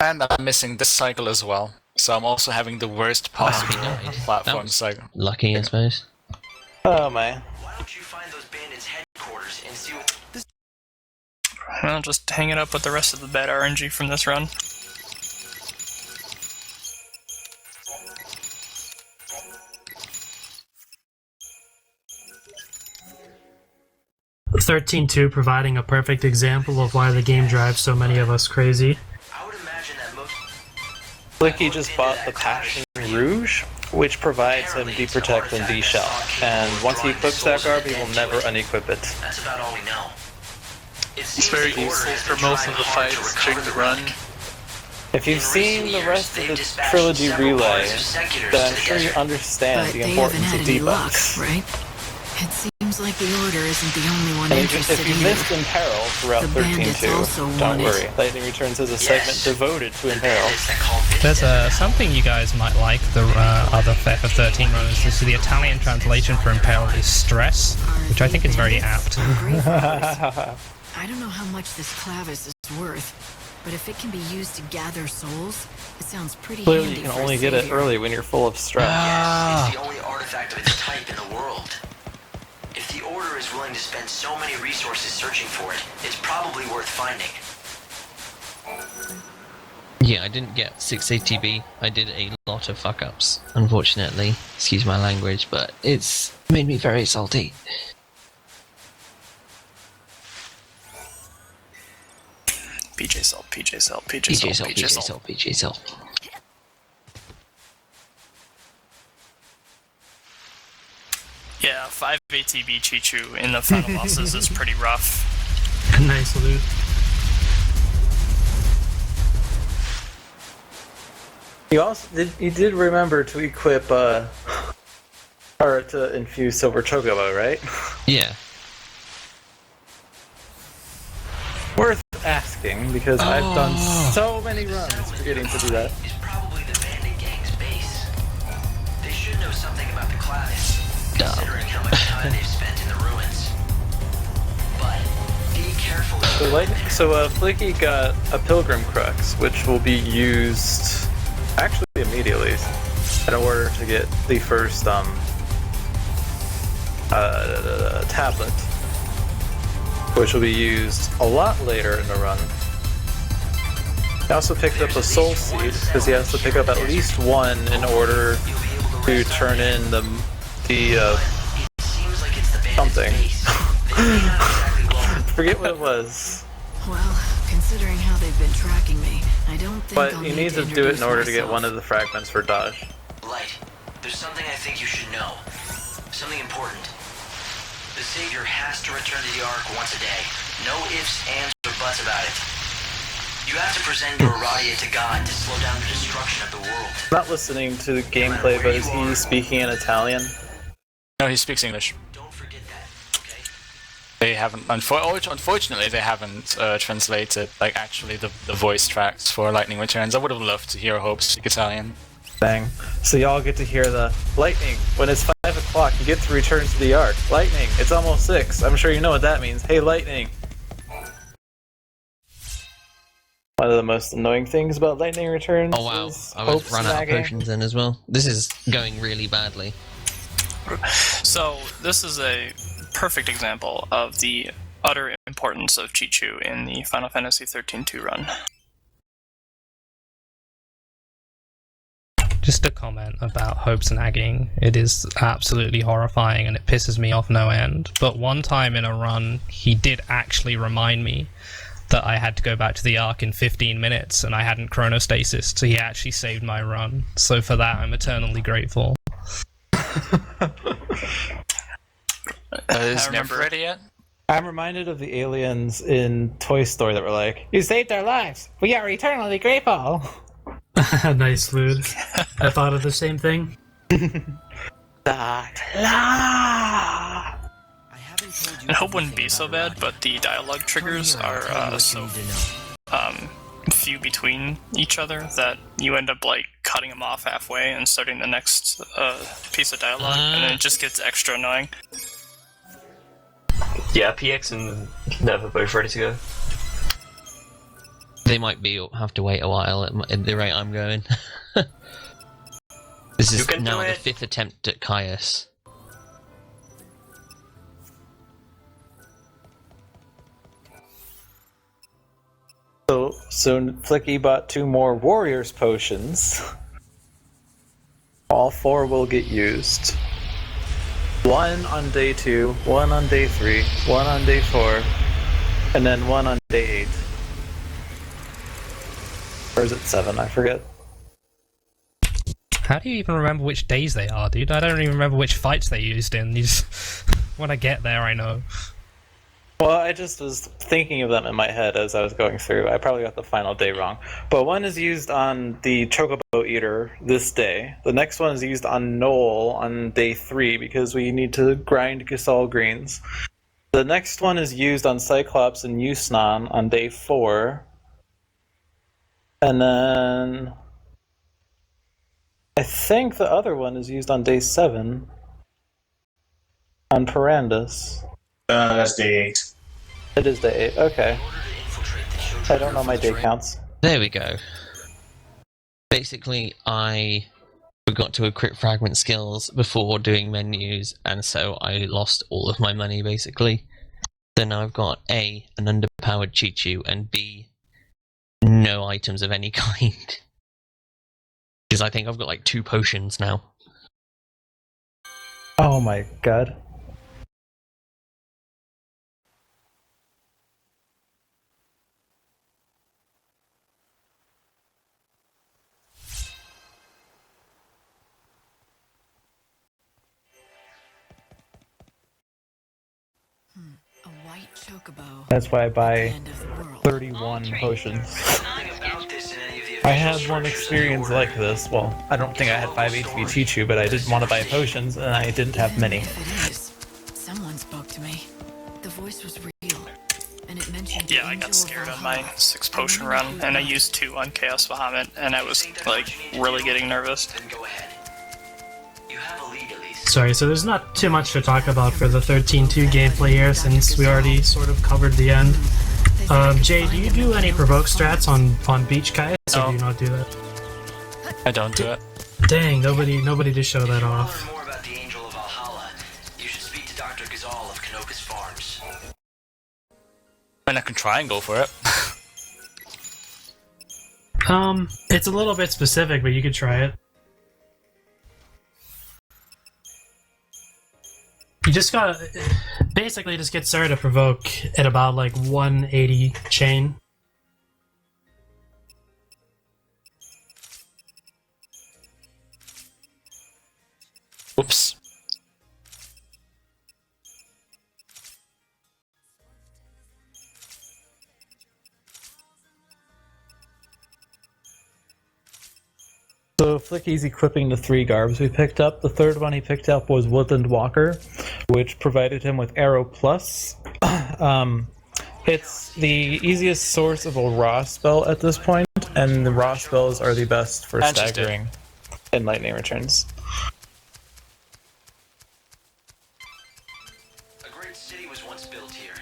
And I'm missing this cycle as well, so I'm also having the worst possible platform cycle. Lucky, I suppose. Oh man. Why don't you find those bandits' headquarters and see what this... Well, just hang it up with the rest of the bad RNG from this run. The 13.2 providing a perfect example of why the game drives so many of us crazy. Flicky just bought the Passion Rouge, which provides him D-Protect and D-Shell, and once he equips that garb, he will never unequip it. That's about all we know. It's very useful for most of the fights during the run. If you've seen the rest of the Trilogy Relay, then I'm sure you understand the importance of debuffs. Right? It seems like the Order isn't the only one And interested if you either. missed Imperil throughout The bandits 13.2, also don't want it. worry. Lightning Returns is a segment devoted to Imperil. There's something you guys might like, the other FF13 runners. This is the Italian translation for Imperial is stress, which I think is very apt. I don't know how much this clavis is worth, but if it can be used to gather souls, it sounds pretty Clearly handy you can for a only get it savior. early when you're full of stress. Yes, it's the only artifact of its type in the world. If the Order is willing to spend so many resources searching for it, it's probably worth finding. Yeah, I didn't get 680B. I did a lot of fuck-ups, unfortunately. Excuse my language, but it's made me very salty. PJ Salt, PJ Salt, PJ PJ Salt, Salt, PJ Salt, PJ Salt. Yeah, 5 ATB Chichu in the final bosses is pretty rough. Nice loot. You did remember to equip or to infuse Silver Chocobo, right? Yeah. Worth asking because I've done so many runs forgetting to do that. Is probably the bandit gang's base. They should know something about the clavis, considering how much time they've spent in the ruins. But be careful. So Flicky got a Pilgrim Crux, which will be used actually immediately in order to get the first tablet, which will be used a lot later in the run. He also picked up a Soul Seed because he has to pick up at least one in order to turn in the something. Forget what it was. Well, considering how they've been tracking me, I don't think But I'll you need to do it introduce in order to get myself. one of the fragments for Dodge. Light, there's something I think you should know. Something important. The Savior has to return to the Ark once a day. No ifs, ands, or buts about it. You have to present your Radia to God to slow down the destruction of the world. I'm not listening to the gameplay, but is he speaking in Italian? No, he speaks English. Don't forget that, okay? They haven't, unfortunately, they haven't translated, like, actually the voice tracks for Lightning Returns. I would have loved to hear Hope speak Italian. Bang. So y'all get to hear the Lightning. When it's 5 o'clock, you get to return to the Ark. Lightning, it's almost 6. I'm sure you know what that means. Hey, Lightning. One of the most annoying things about Lightning Returns. Oh wow, is I was Hope run out of snagging. potions then as well. This is going really badly. So this is a perfect example of the utter importance of Chichu in the Final Fantasy XIII 2 run. Just a comment about hope snagging. It is absolutely horrifying and it pisses me off no end. But one time in a run, he did actually remind me that I had to go back to the Ark in 15 minutes and I hadn't chronostasis, so he actually saved my run. So for that, I'm eternally grateful. Is Never ready yet? I'm reminded of the aliens in Toy Story that were like, "You saved our lives. We are eternally grateful." Nice, Lewd. I thought of the same thing. I hope wouldn't be so bad, but the dialogue triggers are so few between each other that you end up like cutting them off halfway and starting the next piece of dialogue, and then it just gets extra annoying. Yeah, PX and Nev are both ready to go. They might have to wait a while at the rate I'm going. This is now the 5th attempt at Caius. So Flicky bought 2 more Warriors potions. All 4 will get used. 1 on day 2, 1 on day 3, 1 on day 4, and then 1 on day 8. Or is it 7? I forget. How do you even remember which days they are, dude? I don't even remember which fights they used in. You just... when I get there, I know. Well, I just was thinking of them in my head as I was going through. I probably got the final day wrong. But 1 is used on the Chocobo Eater this day. The next one is used on Knoll on day 3 because we need to grind Gasol greens. The next one is used on Cyclops and Yusnan on day 4. And then I think the other one is used on day 7 on Parandus. That's day 8. It is day 8, okay. I don't know my day counts. There we go. Basically, I forgot to equip fragment skills before doing menus, and so I lost all of my money, basically. So now I've got A, an underpowered Chichu, and B, no items of any kind. Because I think I've got like 2 potions now. Oh my god. A white chocobo. That's why I buy 31 potions. I had one experience like this. Well, I don't think I had 5 HP Chichu, but I did want to buy potions, and I didn't have many. Someone spoke to me. The voice was real, and it mentioned. Yeah, I got scared on my 6 potion run, and I used 2 on Chaos Bahamut, and I was like really getting nervous. Sorry, so there's not too much to talk about for the 13-2 gameplay here, since we already sort of covered the end. Jay, do you do any provoke strats on Beach Caius, or do you not do that? I don't do it. Dang, nobody to show that off. More about the Angel of Valhalla. You should speak to Dr. Gazal of Kanokas Farms. And I can try and go for it. It's a little bit specific, but you could try it. You just gotta basically just get started to provoke at about like 180 chain. Oops. So Flicky's equipping the 3 garbs we picked up. The 3rd one he picked up was Woodland Walker, which provided him with Arrow Plus. It's the easiest source of a raw spell at this point, and the raw spells are the best for staggering and lightning returns. A great city was once built here.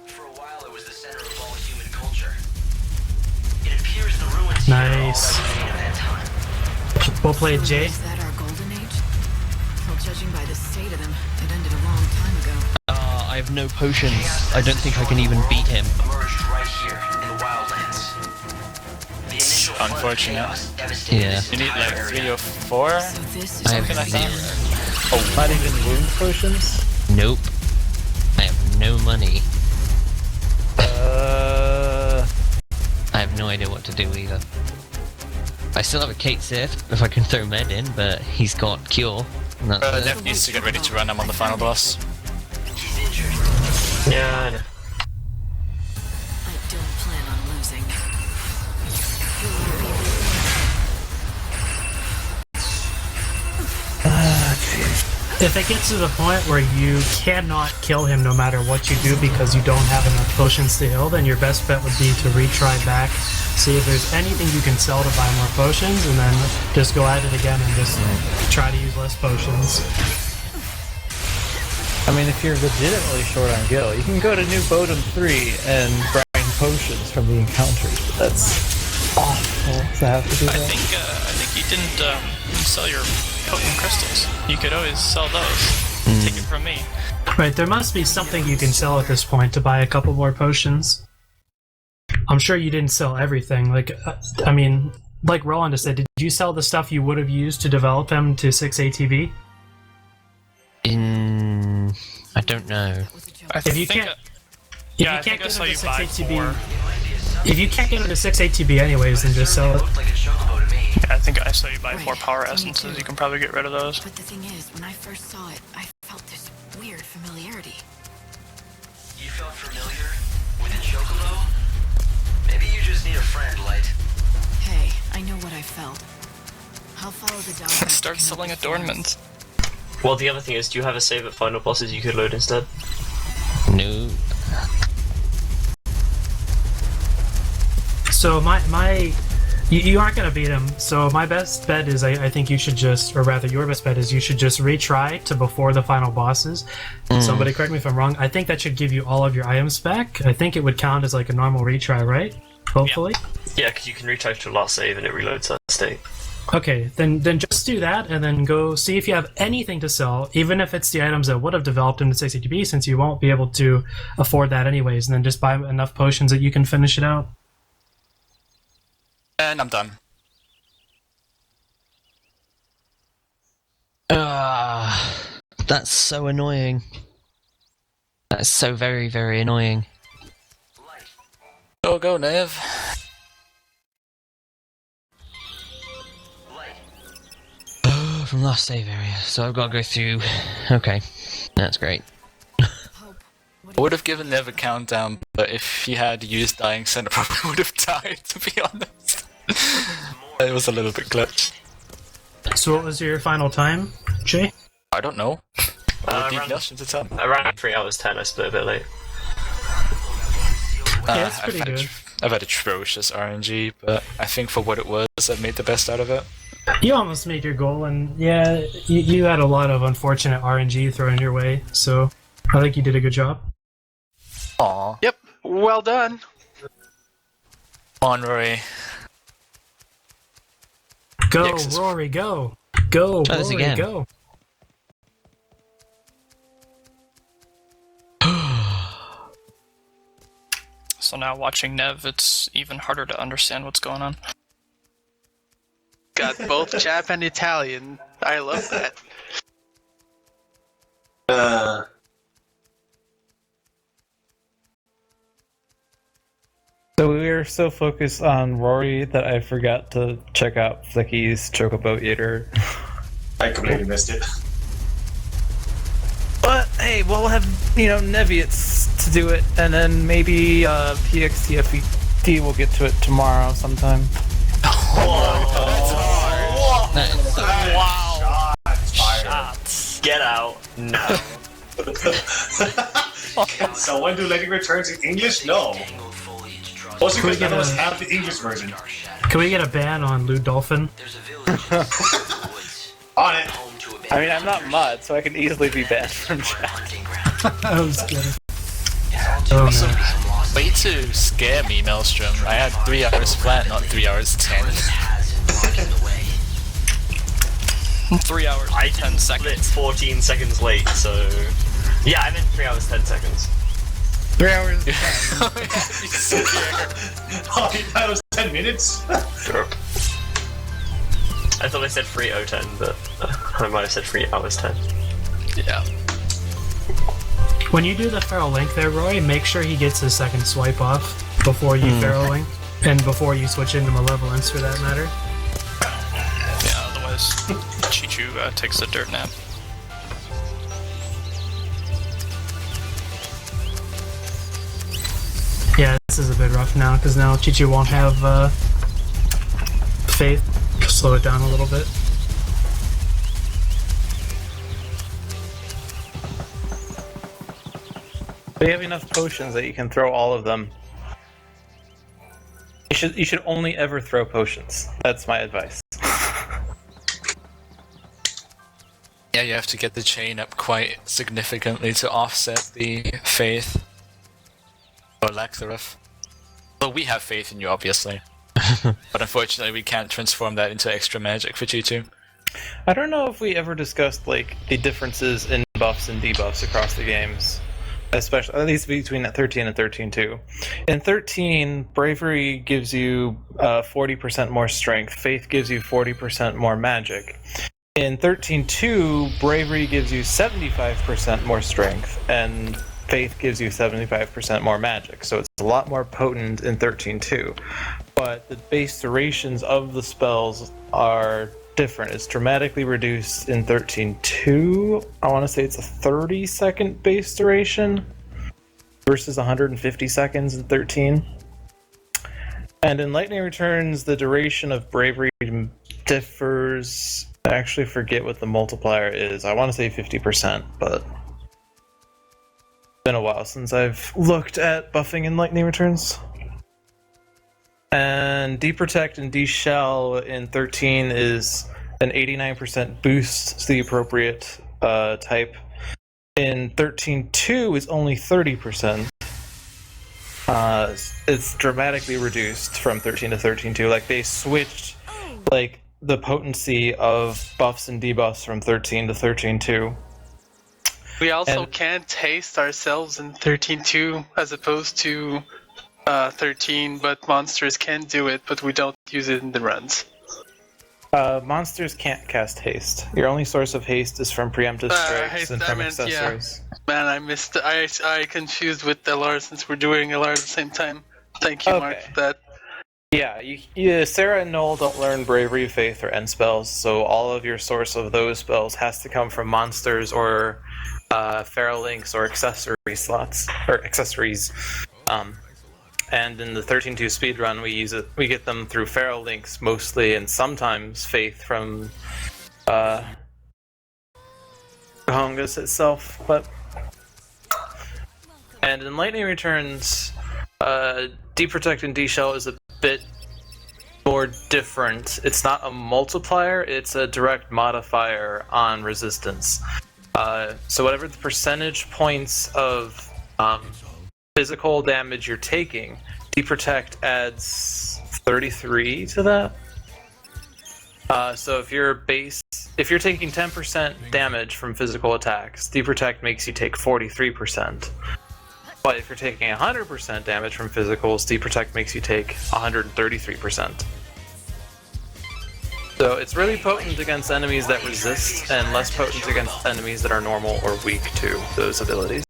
For a while it was the center of all human culture. It appears the ruins Nice. here are all that time. We'll play Jay. Is that our golden age? Well, judging by the state of them, it ended a long time ago. I have no potions. I don't think I can even beat him. Emerged right here in the wildlands. The initial unfortunate. Yeah. You need like 3 or 4? I have Something like that. zero. Not even wound potions? Nope. I have no money. I have no idea what to do either. I still have a Kate Sith if I can throw med in, but he's got cure. And that's it. Nev needs to get ready to run. I'm on the final boss. Yeah, I know. I don't plan on losing. If it gets to the point where you cannot kill him no matter what you do because you don't have enough potions to heal, then your best bet would be to retry back, see if there's anything you can sell to buy more potions, and then just go at it again and just try to use less potions. I mean, if you're legitimately short on gil, you can go to New Bodum 3 and grind potions from the encounters, but that's awful to have to do that. I think you didn't sell your potent crystals. You could always sell those. Take it from me. Right, there must be something you can sell at this point to buy a couple more potions. I'm sure you didn't sell everything. Like, I mean, like Rolynn just said, did you sell the stuff you would have used to develop him to 6 ATB? I don't know. If you can't get him to 6 ATB, 4. if you can't get him to 6 ATB anyways, then just sell it. Yeah, I think I saw you buy 4 power essences. You can probably get rid of those. But the thing is, when I first saw it, I felt this weird familiarity. You felt familiar with a Chocobo? Maybe you just need a friend, Light. Hey, I know what I felt. I'll follow the dog. Start selling adornments. Well, the other thing is, do you have a save at final bosses you could load instead? No. So you aren't gonna beat him. So my best bet is I think you should just, or rather your best bet is you should just retry to before the final bosses. Somebody correct me if I'm wrong. I think that should give you all of your items back. I think it would count as like a normal retry, right? Hopefully. Yeah, because you can retry to your last save and it reloads that state. Okay, then just do that and then go see if you have anything to sell, even if it's the items that would have developed into 6 ATB, since you won't be able to afford that anyways, and then just buy enough potions that you can finish it out. And I'm done. That's so annoying. That's so very, very annoying. Go, Nev. From last save area, so I've got to go through. Okay, that's great. I would have given Nev a countdown, but if he had used Dying Sun, I probably would have died, to be honest. It was a little bit glitch. So what was your final time, Jay? I don't know. Around 3 hours 10, I split a bit late. Yeah, that's pretty good. I've had atrocious RNG, but I think for what it was, I made the best out of it. You almost made your goal, and yeah, you had a lot of unfortunate RNG thrown your way, so I think you did a good job. Aww. Yep, well done. On Rory. Go, Rory, go! Go, Try this Rory, again. go! So now watching Nev, it's even harder to understand what's going on. Got both Jap and Italian. I love that. So we were so focused on Rory that I forgot to check out Flicky's Chocobo Eater. I completely missed it. But hey, we'll have, Neviutz to do it, and then maybe PXTfD will get to it tomorrow sometime. Wow. Shots. Get out. No. So when do Lady return to English? No. Also because none of us have the English version. Can we get a ban on LewdDolphin? On it. I mean, I'm not mud, so I can easily be banned from chat. I was kidding. Also, way to scare me, Maelstrom. I had 3 hours flat, not 3 hours 10. 3 hours, 10 seconds. 14 seconds late, so... Yeah, I meant 3 hours 10 seconds. 3 hours. Oh, that was 10 minutes? Sure. I thought I said 3:10, but I might have said 3 hours 10. Yeah. When you do the feral link there, Roy, make sure he gets his second swipe off before you feral link, and before you switch into malevolence for that matter. Yeah, otherwise Chichu takes a dirt nap. Yeah, this is a bit rough now, because now Chichu won't have faith. Slow it down a little bit. But you have enough potions that you can throw all of them. You should only ever throw potions. That's my advice. Yeah, you have to get the chain up quite significantly to offset the faith. Or lack thereof. Well, we have faith in you, obviously. But unfortunately, we can't transform that into extra magic for G2. I don't know if we ever discussed like the differences in buffs and debuffs across the games. Especially, at least between 13 and 13-2. In 13, Bravery gives you 40% more strength. Faith gives you 40% more magic. In 13-2, Bravery gives you 75% more strength, and Faith gives you 75% more magic. So it's a lot more potent in 13-2. But the base durations of the spells are different. It's dramatically reduced in 13-2. I want to say it's a 30-second base duration versus 150 seconds in 13. And in Lightning Returns, the duration of Bravery differs. I actually forget what the multiplier is. I want to say 50%, but it's been a while since I've looked at buffing in Lightning Returns. And Deprotect and Deshell in 13 is an 89% boost to the appropriate type. In 13-2 is only 30%. It's dramatically reduced from 13 to 13-2. Like, they switched like the potency of buffs and debuffs from 13 to 13-2. We also can't taste ourselves in 13-2 as opposed to 13, but monsters can do it, but we don't use it in the runs. Monsters can't cast haste. Your only source of haste is from preemptive strikes and from accessories. Yeah. Man, I missed. I confused with LR since we're doing LR at the same time. Thank you, Mark, for that. Yeah, Sarah and Noel don't learn Bravery, Faith, or End spells, so all of your source of those spells has to come from monsters or feral links or accessory slots or accessories. And in the 13-2 speedrun, we get them through feral links mostly, and sometimes Faith from Hongus itself. And in Lightning Returns, Deprotect and Deshell is a bit more different. It's not a multiplier, it's a direct modifier on resistance. So whatever the percentage points of physical damage you're taking, Deprotect adds 33 to that. So if you're taking 10% damage from physical attacks, Deprotect makes you take 43%. But if you're taking 100% damage from physicals, Deprotect makes you take 133%. So it's really potent against enemies that resist, and less potent against enemies that are normal or weak to those abilities.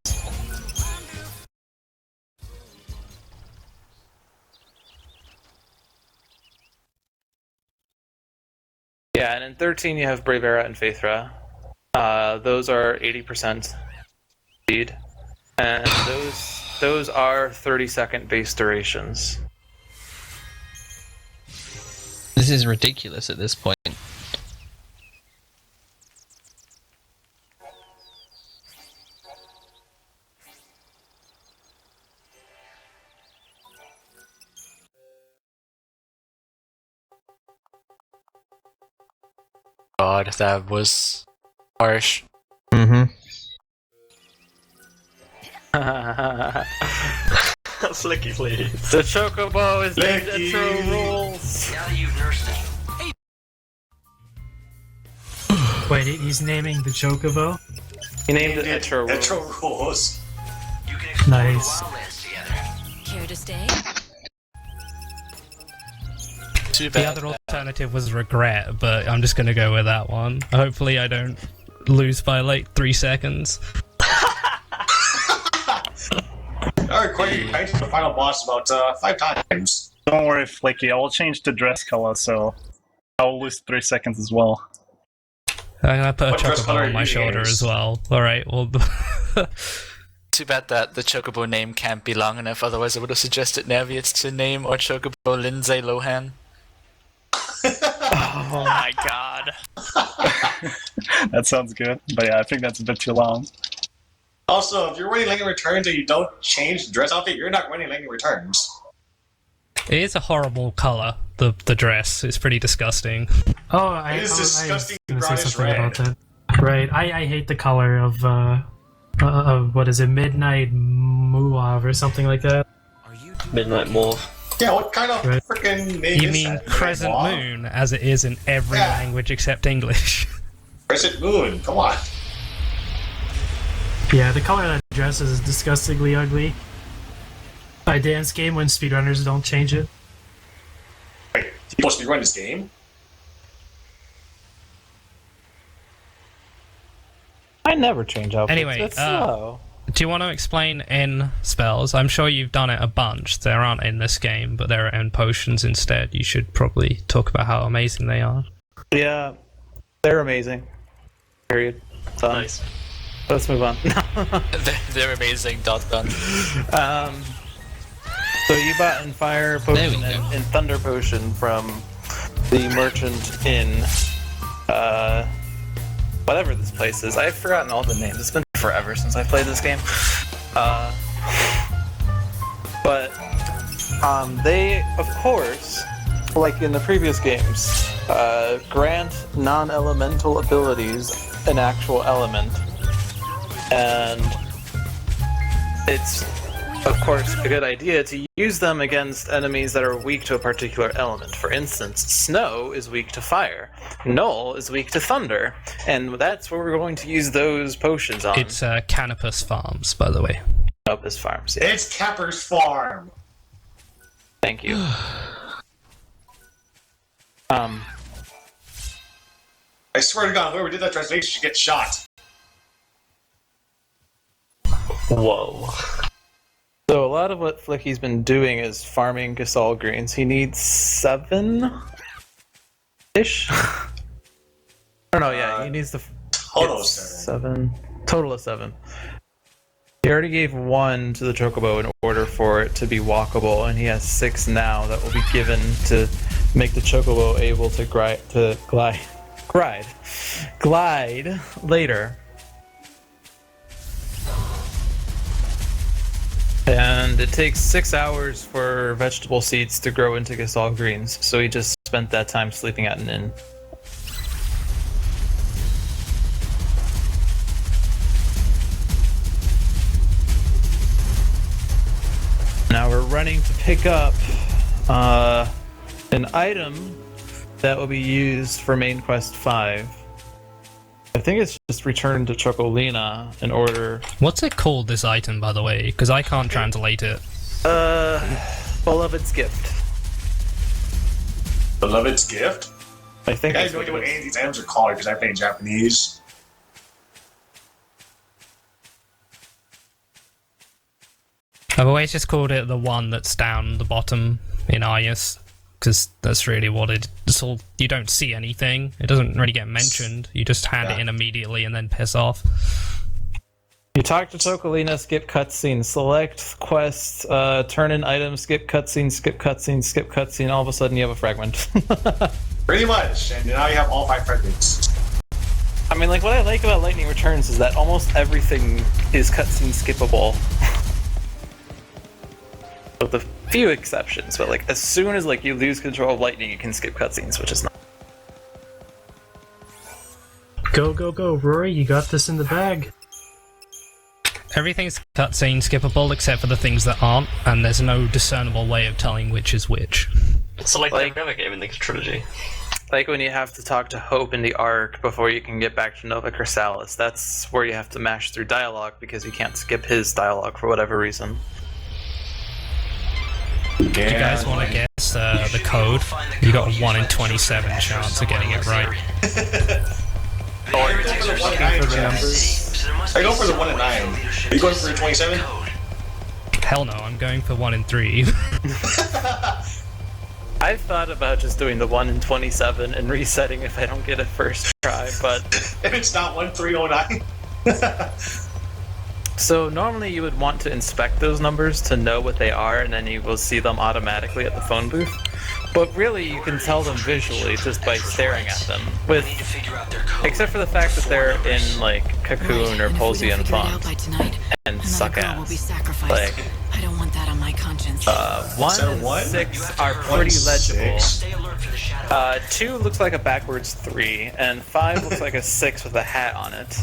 Yeah, and in 13 you have Bravera and Faithra. Those are 80% speed. And those are 30-second base durations. This is ridiculous at this point. God, that was harsh. Mm-hmm. Flicky, please. The Chocobo is named Etro Rules. Now that you've nursed it. Wait, he's naming the Chocobo? He named it Etro Rules. Etro Rules. Nice. Care to stay? Too The bad. other alternative was regret, but I'm just gonna go with that one. Hopefully I don't lose by like 3 seconds. Alright, Quinn, you painted the final boss about 5 times. Don't worry, Flicky. I will change the dress color, so I'll lose 3 seconds as well. I'm gonna put What a dress chocobo color on my you shoulder use? as well. Alright, well... Too bad that the Chocobo name can't be long enough, otherwise I would have suggested Neviutz to name our Chocobo Lindsay Lohan. Oh my god. That sounds good, but yeah, I think that's a bit too long. Also, if you're winning Lightning Returns and you don't change the dress outfit, you're not winning Lightning Returns. It is a horrible color, the dress. It's pretty disgusting. Oh, It is disgusting I was gonna say brownish something red. about that. Right, I hate the color of what is it, Midnight Mauve or something like that. Midnight Mauve. Yeah, what kind of Right. freaking name You is mean that? Crescent Mauve? Moon, as it is in every Yeah. language except English. Crescent Moon, come on. Yeah, the color of that dress is disgustingly ugly. I dance game when speedrunners don't change it. Wait, you supposed to be running this game? I never change outfits. Anyway, it's slow. Do you want to explain N spells? I'm sure you've done it a bunch. There aren't in this game, but there are N potions instead. You should probably talk about how amazing they are. Yeah, they're amazing. Period. Done. Nice. Let's move on. They're amazing. Done. So you bought in Fire Potion and Thunder Potion from the merchant in whatever this place is. I've forgotten all the names. It's been forever since I played this game. But they, of course, like in the previous games, grant non-elemental abilities an actual element. And it's, of course, a good idea to use them against enemies that are weak to a particular element. For instance, Snow is weak to fire, Null is weak to thunder, and that's where we're going to use those potions on. It's Canopus Farms, by the way. Canopus Farms, yeah. It's Capper's Farm. Thank you. I swear to God, whoever did that translation should get shot. Whoa. So a lot of what Flicky's been doing is farming Gasol greens. He needs 7-ish? I don't know, yeah, he needs the... Total of 7. Total of 7. He already gave 1 to the Chocobo in order for it to be walkable, and he has 6 now that will be given to make the Chocobo able to glide later. And it takes 6 hours for vegetable seeds to grow into Gasol greens, so he just spent that time sleeping at an inn. Now we're running to pick up an item that will be used for main quest 5. I think it's just returned to Chocolina in order... What's it called, this item, by the way? Because I can't translate it. Beloved's Gift. Beloved's Gift? I think I have no idea what any of these items are called because I play in Japanese. I've always just called it the one that's down the bottom in Arius, because that's really what it's all. You don't see anything. It doesn't really get mentioned. You just hand it in immediately and then piss off. You talk to Chocolina, skip cutscene, select quest, turn in item, skip cutscene, skip cutscene, skip cutscene. All of a sudden, you have a fragment. Pretty much, and now you have all 5 fragments. I mean, like, what I like about Lightning Returns is that almost everything is cutscene skippable. With a few exceptions, but like as soon as like you lose control of lightning, you can skip cutscenes, which is not. Go, go, go, Rory, you got this in the bag. Everything's cutscene skippable except for the things that aren't, and there's no discernible way of telling which is which. So like every other game in the trilogy. Like when you have to talk to Hope in the Ark before you can get back to Nova Chrysalis, that's where you have to mash through dialogue because you can't skip his dialogue for whatever reason. Do you guys want to guess the code? You got a 1 in 27 chance of getting it right. Or you're looking for the numbers. I go for the 1 in 9. Are you going for 27? Hell no, I'm going for 1 in 3. I've thought about just doing the 1 in 27 and resetting if I don't get it first try, but... If it's not 1309? So normally you would want to inspect those numbers to know what they are, and then you will see them automatically at the phone booth. But really, you can tell them visually just by staring at them, except for the fact that they're in like Cocoon or Polzian font and suck ass. Like, I don't want that on my conscience. 1 and 6 are pretty legible. 2 looks like a backwards 3, and 5 looks like a 6 with a hat on it.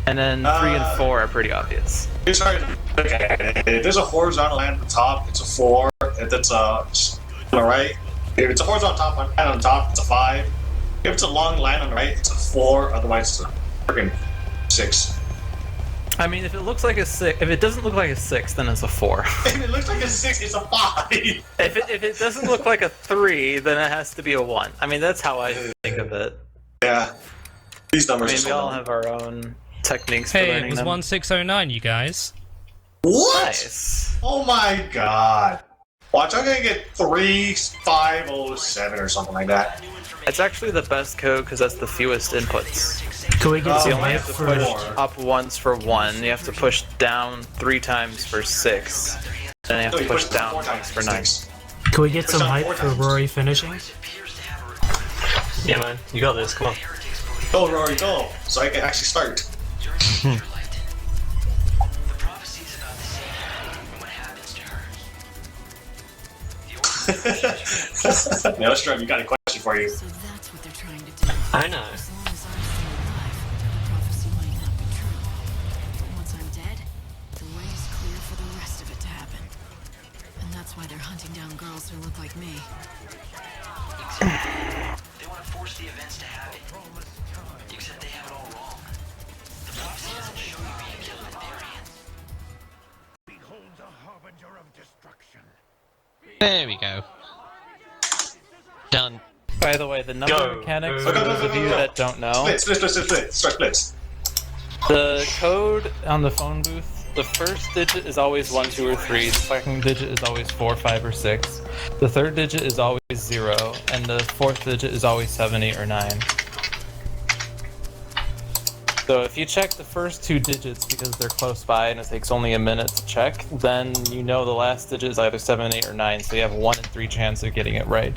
And then 3 and 4 are pretty obvious. It's hard to look at it. If there's a horizontal line on the top, it's a 4. If it's on the right, if it's a horizontal line on the top, it's a 5. If it's a long line on the right, it's a 4. Otherwise, it's a freaking 6. I mean, if it looks like a 6, if it doesn't look like a 6, then it's a 4. If it looks like a 6, it's a 5. If it doesn't look like a 3, then it has to be a 1. I mean, that's how I think of it. Yeah. These numbers. I mean, we all have our own techniques for Hey, learning it was them. 1609, you guys. What? Nice. Oh my god. Watch, I'm gonna get 3507 or something like that. It's actually the best code because that's the fewest inputs. Can we get So you some only hype have to for... push up once for 1, you have to push down 3 times for 6, then you have to push down once for 9. Can we get some hype for Rory finishing? Yeah, man, you got this. Come on. Go, Rory, go! So I can actually start. MLSTRM, you got a question for you. So that's what they're trying to do. I know. As long as I'm still alive, the prophecy might not be true. Once I'm dead, the way is clear for the rest of it to happen. And that's why they're hunting down girls who look like me. They want to force the events to happen. Except they have it all wrong. The prophecy doesn't show you being killed in their hands. Behold the harbinger of destruction. There we go. Done. By the way, the number mechanics, for those of you that don't know, Splits. the code on the phone booth, the first digit is always 1, 2, or 3, the second digit is always 4, 5, or 6, the third digit is always 0, and the fourth digit is always 7, 8, or 9. So if you check the first 2 digits because they're close by and it takes only a minute to check, then you know the last digit is either 7, 8, or 9, so you have 1 in 3 chance of getting it right.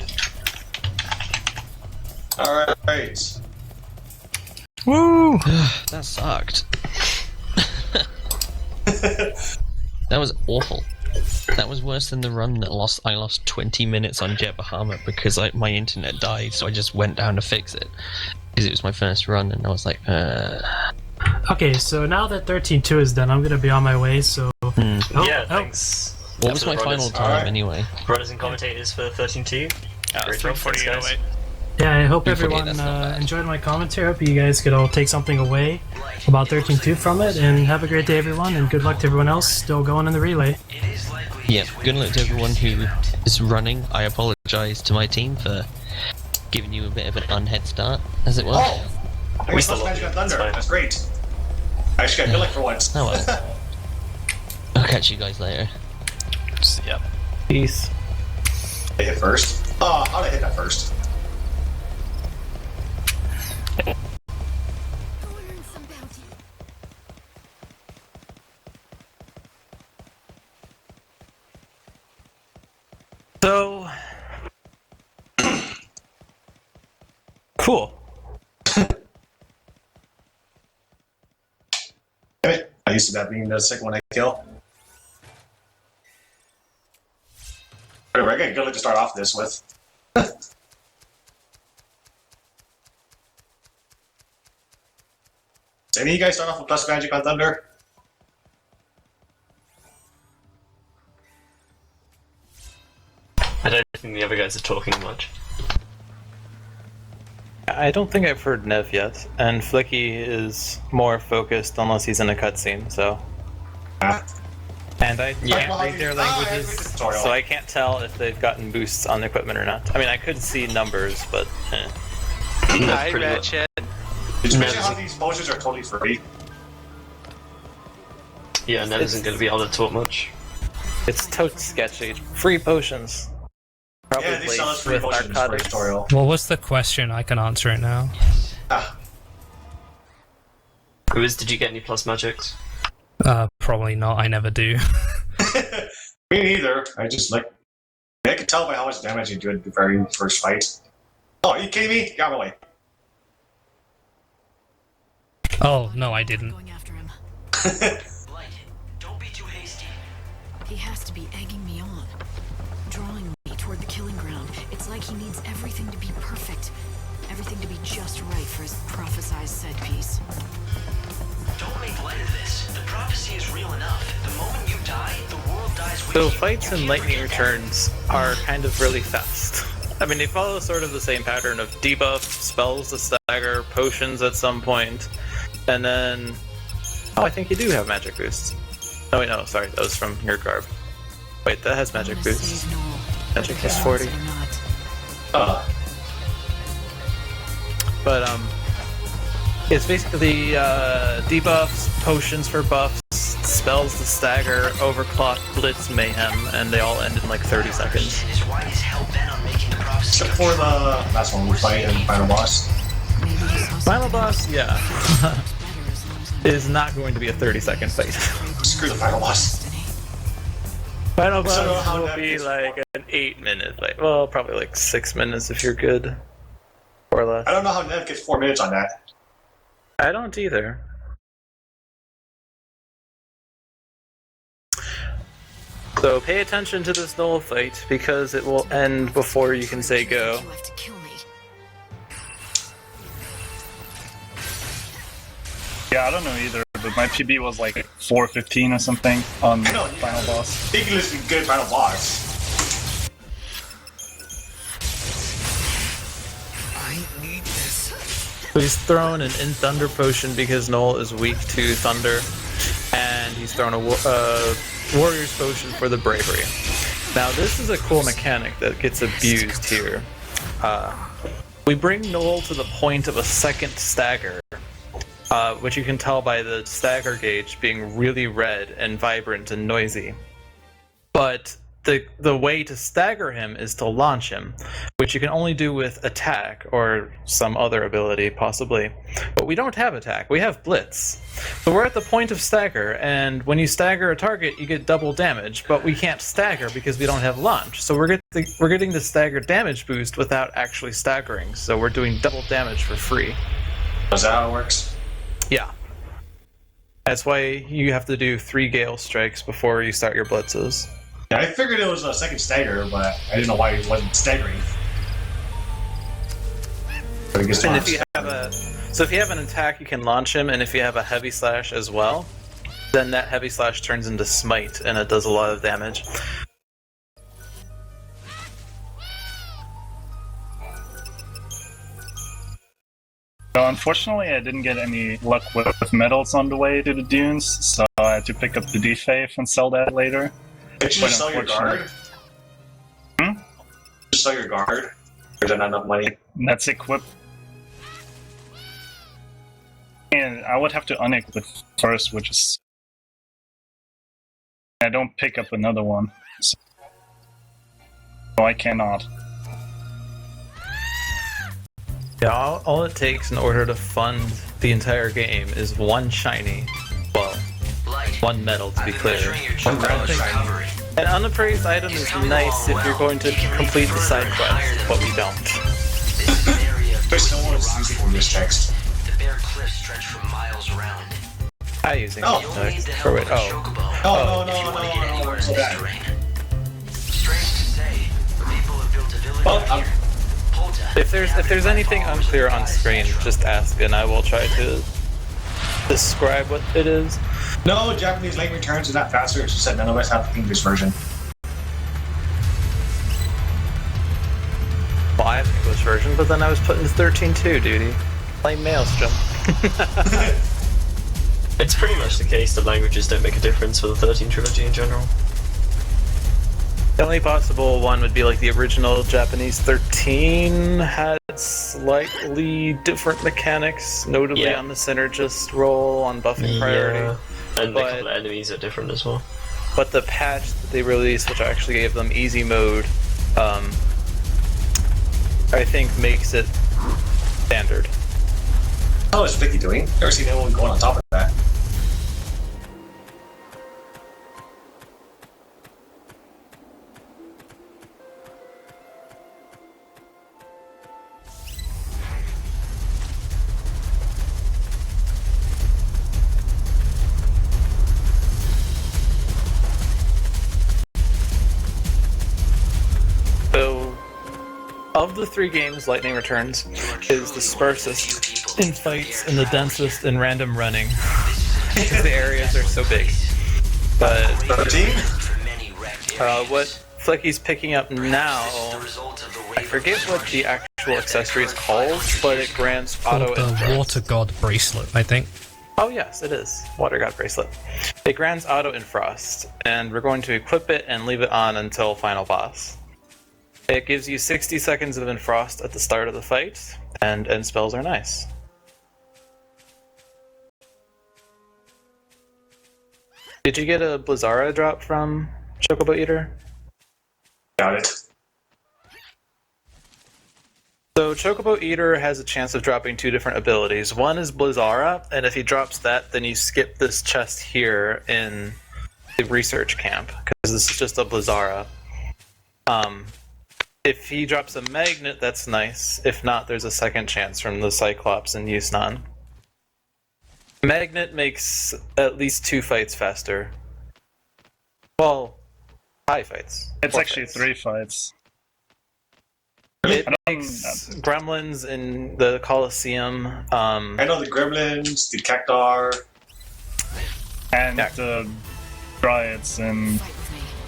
Alright. Woo! That sucked. That was awful. That was worse than the run that I lost 20 minutes on Jet Bahamut because my internet died, so I just went down to fix it. Because it was my first run, and I was like, Okay, so now that 13.2 is done, I'm gonna be on my way, so... Yeah, thanks. What was my final time, anyway? Brothers and commentators for 13.2. Great job, thanks, guys. Yeah, I hope 248, everyone that's not bad. enjoyed my commentary. I hope you guys could all take something away about 13.2 from it, and have a great day, everyone, and good luck to everyone else still going in the relay. Yeah, good luck to everyone who is running. I apologise to my team for giving you a bit of an unhead start, as it was. Oh! I still Magic on Thunder. That's great. I actually got good luck for once. Oh well. I'll catch you guys later. Yep. Peace. I hit first. Oh, how'd I hit that first? So... cool. I used to that being the second one I kill. Whatever, I got a good luck to start off this with. Does any of you guys start off with plus magic on Thunder? I don't think the other guys are talking much. I don't think I've heard Nev yet, and Flicky is more focused unless he's in a cutscene, so... And And I can't read their languages, so I can't tell if they've gotten boosts on the equipment or not. I mean, I could see numbers, but... Hi, Ratchet. Especially how these potions are totally free. Yeah, and that isn't going to be able to talk much. It's totes sketchy. Free potions. Probably Yeah, they sell us free with potions for narcotics. tutorial. What was the question? I can answer it now. Did you get any plus magics? Probably not. I never do. Me neither. I just like... I could tell by how much damage you do at the very first fight. Oh, are you kidding me? Get out of my way. Oh, no, I didn't. Going after him. Don't be too hasty. He has to be egging me on, drawing me toward the killing ground. It's like he needs everything to be perfect, everything to be just right for his prophesized set piece. Don't make light of this. The prophecy is real enough. The moment you die, the world dies with So you. fights and lightning returns are kind of really fast. I mean, they follow sort of the same pattern of debuff, spells to stagger, potions at some point, and then... Oh, I think you do have magic boosts. Oh wait, no, sorry, that was from your garb. Wait, that has magic boosts. Magic plus 40. But, it's basically, debuffs, potions for buffs, spells to stagger, overclock, blitz, mayhem, and they all end in like 30 seconds. Except for the last one we fight and final boss. Final boss, yeah, is not going to be a 30-second fight. Screw the final boss. Final So boss how will that be is- like an 8-minute fight. Well, probably like 6 minutes if you're good. Or less. I don't know how Nev gets 4 minutes on that. I don't either. So pay attention to this null fight, because it will end before you can say go. You have to kill me. Yeah, I don't know either, but my PB was like 4:15 or something on the final boss. Ridiculously good final boss. So he's thrown an In Thunder potion because Null is weak to Thunder, and he's thrown a Warrior's potion for the Bravery. Now this is a cool mechanic that gets abused here. We bring Null to the point of a second stagger, which you can tell by the stagger gauge being really red and vibrant and noisy. But the way to stagger him is to launch him, which you can only do with attack or some other ability, possibly. But we don't have attack, we have blitz. So we're at the point of stagger, and when you stagger a target, you get double damage, but we can't stagger because we don't have launch. So we're getting the stagger damage boost without actually staggering, so we're doing double damage for free. Is that how it works? Yeah. That's why you have to do 3 Gale Strikes before you start your blitzes. Yeah, I figured it was a second stagger, but I didn't know why he wasn't staggering. But I guess And if you have an attack, you can launch him, and if you have a heavy slash as well, then that heavy slash turns into smite, and it does a lot of damage. So unfortunately, I didn't get any luck with medals on the way to the dunes, so I had to pick up the D-Faith and sell that later. Did you just sell your guard? Just sell your guard? Or is that not enough money? That's equipped. And I would have to unequip first, which is... I don't pick up another one. So I cannot. Yeah, all it takes in order to fund the entire game is 1 shiny. Well, 1 medal to be clear. An unappraised item is nice if you're going to complete the side quest, but we don't. There's no one using from this text. The bare cliffs stretch for miles around. I using Oh. text. For wait, No, so bad. Strange to say, people have built a village Well, If there's anything unclear on screen, just ask and I will try to describe what it is. no, Japanese lane returns is not faster, it's just that none of us have the English version. Well, I have the English version, but then I was put into 13.2 duty. Play Maelstrom. It's pretty much the case that languages don't make a difference for the 13 trilogy in general. The only possible one would be like the original Japanese 13 had slightly different mechanics, notably on the synergist roll on buffing priority. And a couple of enemies are different as well. But the patch that they released, which actually gave them easy mode, I think makes it standard. How is Flicky doing? Never seen anyone going on top of that. So, of the 3 games, Lightning Returns is the sparsest in fights and the densest in random running, because the areas are so big. But what Flicky's picking up now, I forget what the actual accessory is called, but it grants auto the Water God bracelet, I think. Oh yes, it is. Water God bracelet. It grants auto infrost, and we're going to equip it and leave it on until final boss. It gives you 60 seconds of infrost at the start of the fight, and end spells are nice. Did you get a Blizzara drop from Chocobo Eater? Got it. So Chocobo Eater has a chance of dropping 2 different abilities. One is Blizzara, and if he drops that, then you skip this chest here in the research camp, because this is just a Blizzara. If he drops a magnet, that's nice. If not, there's a second chance from the Cyclops and Yusnan. Magnet makes at least 2 fights faster. Well, high fights. It's actually 3 fights. It makes gremlins in the Colosseum. I know the gremlins, the cactar, and the dryads and.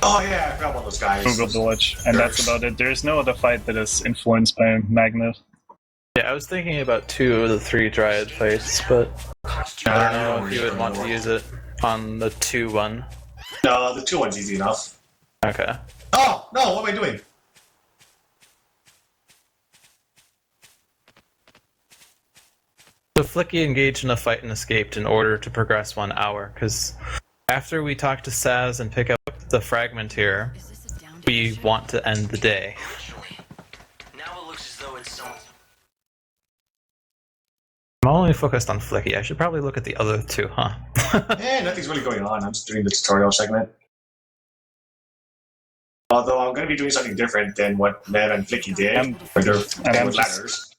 Oh yeah, I forgot about those guys. Moogle Village, and that's about it. There's no other fight that is influenced by Magnet. Yeah, I was thinking about 2 of the 3 Dryad fights, but I don't know if you would want to use it on the 2 one. No, the 2 one's easy enough. Okay. Oh, no, what am I doing? So Flicky engaged in a fight and escaped in order to progress 1 hour, because after we talk to Saz and pick up the fragment here, we want to end the day. Now it looks as though it's some. I'm only focused on Flicky. I should probably look at the other 2, huh? Nothing's really going on. I'm just doing the tutorial segment. Although I'm going to be doing something different than what Nev and Flicky did. With their ladders.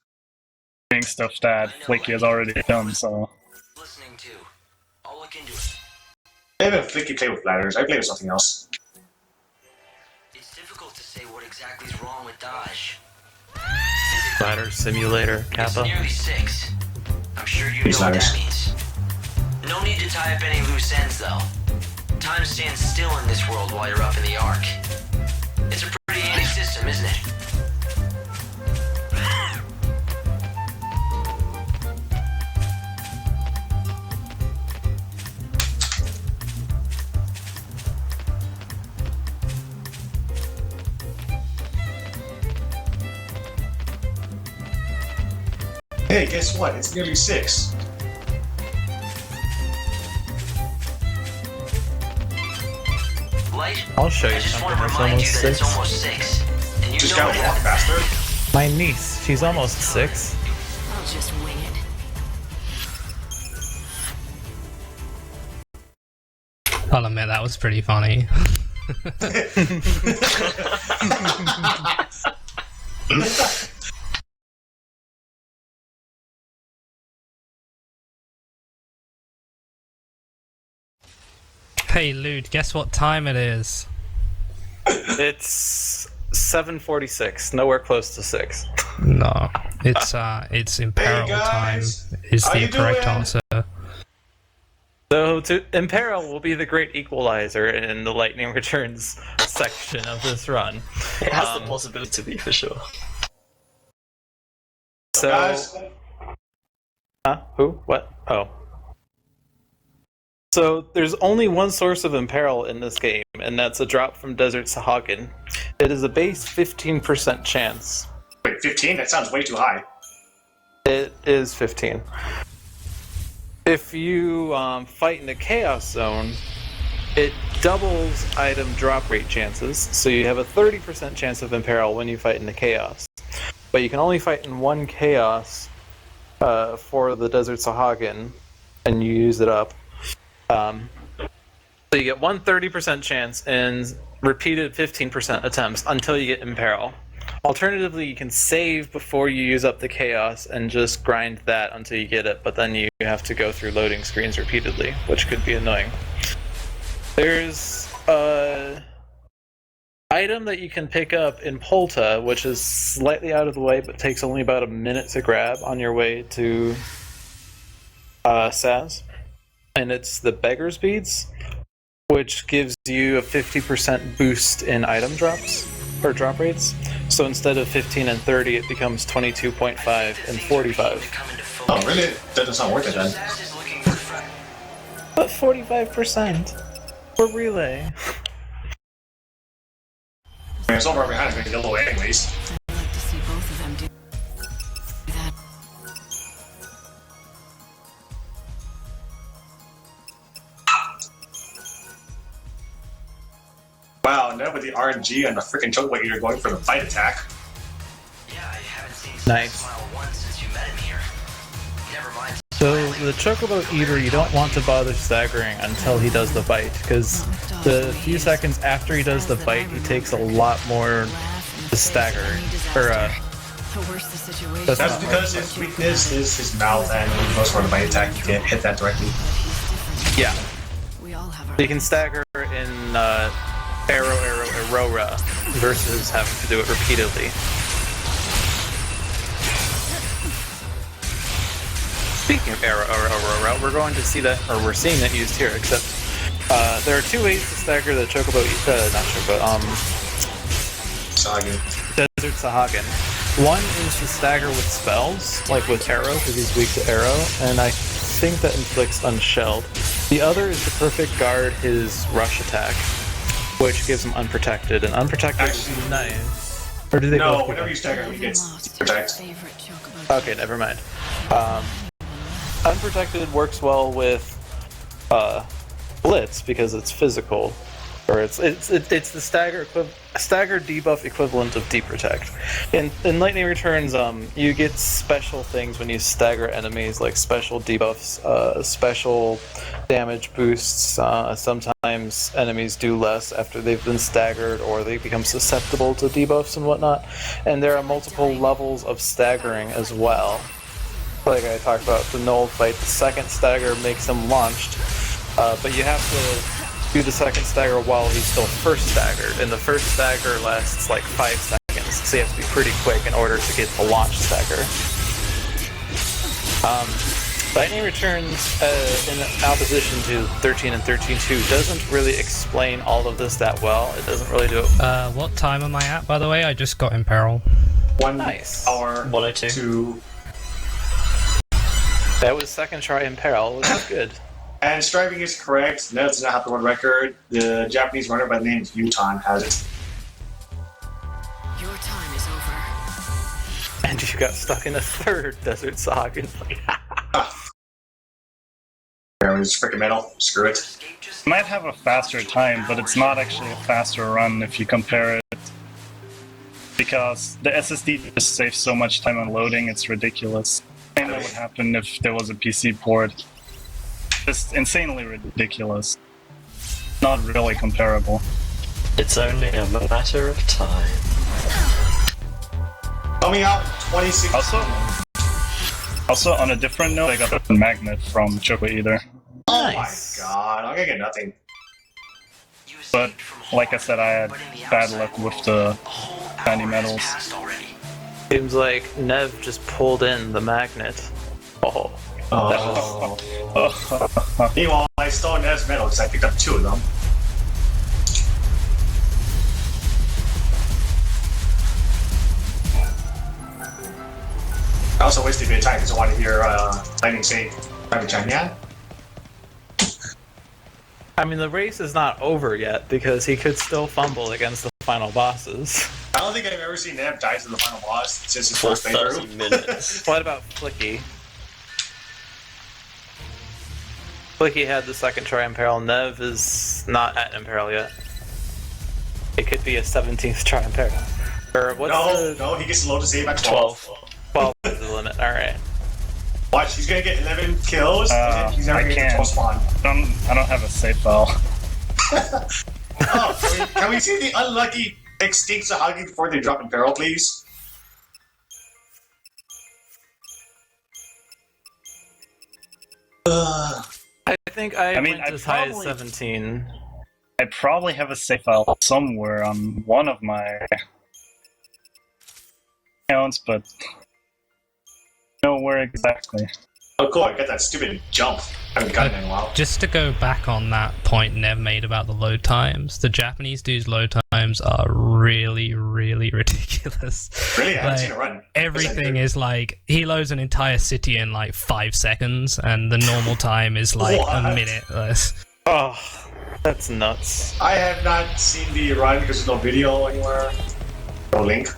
Doing stuff that Flicky has already done, so. Listening to. I'll look into it. I haven't Flicky play with ladders. I play with something else. It's difficult to say what exactly is wrong with Dodge. Ladder simulator, Kappa. It's nearly 6. I'm sure you know what that means. No need to tie up any loose ends, though. Time stands still in this world while you're up in the Ark. It's a pretty handy system, isn't it? Hey, guess what? It's nearly 6. Light? I'll show you I just something want to that's remind you almost that 6. it's almost 6. And you Just know gotta what walk happens. faster. My niece, she's almost 6. I'll just wing it. I'll admit that was pretty funny. Hey Lude, guess what time it is? It's 7:46, nowhere close to 6. No, it's Imperil time is How the you correct doing? answer. So, Imperil will be the great equalizer in the Lightning Returns section of this run. It has the possibility to be, for sure. So, Guys, huh? Who? What? Oh. So there's only one source of imperil in this game, and that's a drop from Desert Sahagin. It is a base 15% chance. Wait, 15? That sounds way too high. It is 15. If you fight in the Chaos Zone, it doubles item drop rate chances, so you have a 30% chance of imperil when you fight in the Chaos. But you can only fight in one Chaos for the Desert Sahagin, and you use it up. So you get one 30% chance and repeated 15% attempts until you get imperil. Alternatively, you can save before you use up the Chaos and just grind that until you get it, but then you have to go through loading screens repeatedly, which could be annoying. There's a item that you can pick up in Polta, which is slightly out of the way, but takes only about a minute to grab on your way to Saz. And it's the Beggar's Beads, which gives you a 50% boost in item drops, or drop rates. So instead of 15 and 30, it becomes 22.5 and 45. Oh, really? That does not work it then. But 45% for relay. I mean, it's over behind, it's going to get low anyways. I'd like to see both of them do that. Wow, now with the RNG and the freaking Chocobo Eater going for the bite attack. Yeah, I haven't seen Nice. Smile once since you met him here. Never mind. So the Chocobo Eater, you don't want to bother staggering until he does the bite, because the few seconds after he does the bite, he takes a lot more to stagger. Or The worse the situation. That's because his weakness is his mouth, and when he goes for the bite attack, you can't hit that directly. Yeah. We all have our They can stagger in Aurora versus having to do it repeatedly. Speaking of Aurora, we're going to see that, or we're seeing that used here, except there are two ways to stagger the Chocobo, not Chocobo, Desert Sahagin. One is to stagger with spells, like with arrow, because he's weak to arrow, and I think that inflicts unshelled. The other is to perfect guard his rush attack, which gives him unprotected, and unprotected is nice. Or do they No, both? whenever you stagger, he gets protect. Okay, never mind. Unprotected works well with Blitz because it's physical, or it's the stagger debuff equivalent of Deprotect. In Lightning Returns, you get special things when you stagger enemies, like special debuffs, special damage boosts. Sometimes enemies do less after they've been staggered, or they become susceptible to debuffs and whatnot. And there are multiple levels of staggering as well. Like I talked about the Null fight, the second stagger makes him launched, but you have to do the second stagger while he's still first staggered, and the first stagger lasts like 5 seconds, so you have to be pretty quick in order to get the launch stagger. Lightning Returns, in opposition to 13 and 13.2, doesn't really explain all of this that well. It doesn't really do it. What time am I at, by the way? I just got imperil. 1 Nice. hour 102. to... That was second try imperil, which is good. And striving is correct. No, does not have the world record. The Japanese runner by the name of Yutan has it. Your time is over. And you got stuck in a third Desert Sahagin. It's freaking metal. Screw it. Might have a faster time, but it's not actually a faster run if you compare it. Because the SSD just saves so much time on loading, it's ridiculous. Same that would happen if there was a PC port. Just insanely ridiculous. Not really comparable. It's only a matter of time. Coming out in 2016. Also, on a different note, I got a magnet from Chocobo Eater. Oh my god, I'm gonna get nothing. But, like I said, I had bad luck with the shiny metals. Seems like Nev just pulled in the magnet. Oh. That was... Meanwhile, I stole Nev's metal because I picked up 2 of them. I also wasted a bit of time because I wanted to hear Lightning say, "Private China." I mean, the race is not over yet because he could still fumble against the final bosses. I don't think I've ever seen Nev die to the final boss since his For first 30 playthrough. minutes. What about Flicky? Flicky had the second try Imperil. Nev is not at Imperil yet. It could be a 17th try Imperil. Or what's No, he gets low to save at 12. 12 is the limit. Alright. Watch, he's gonna get 11 kills, and he's never I gonna get can't. 12 spawn. I don't have a save file. Oh, can we see the unlucky extincts of Huggy before they drop Imperil, please? I think I mean, went I as high as probably- 17. I probably have a save file somewhere on one of my accounts, but nowhere exactly. Oh, cool, I got that stupid jump. I haven't gotten it in a while. Just to go back on that point Nev made about the load times, the Japanese dudes' load times are really, really ridiculous. Really? I haven't seen it run. Everything is like, he loads an entire city in like 5 seconds, and the normal time is like a What? minute. Oh, that's nuts. I have not seen the run because there's no video anywhere. No link.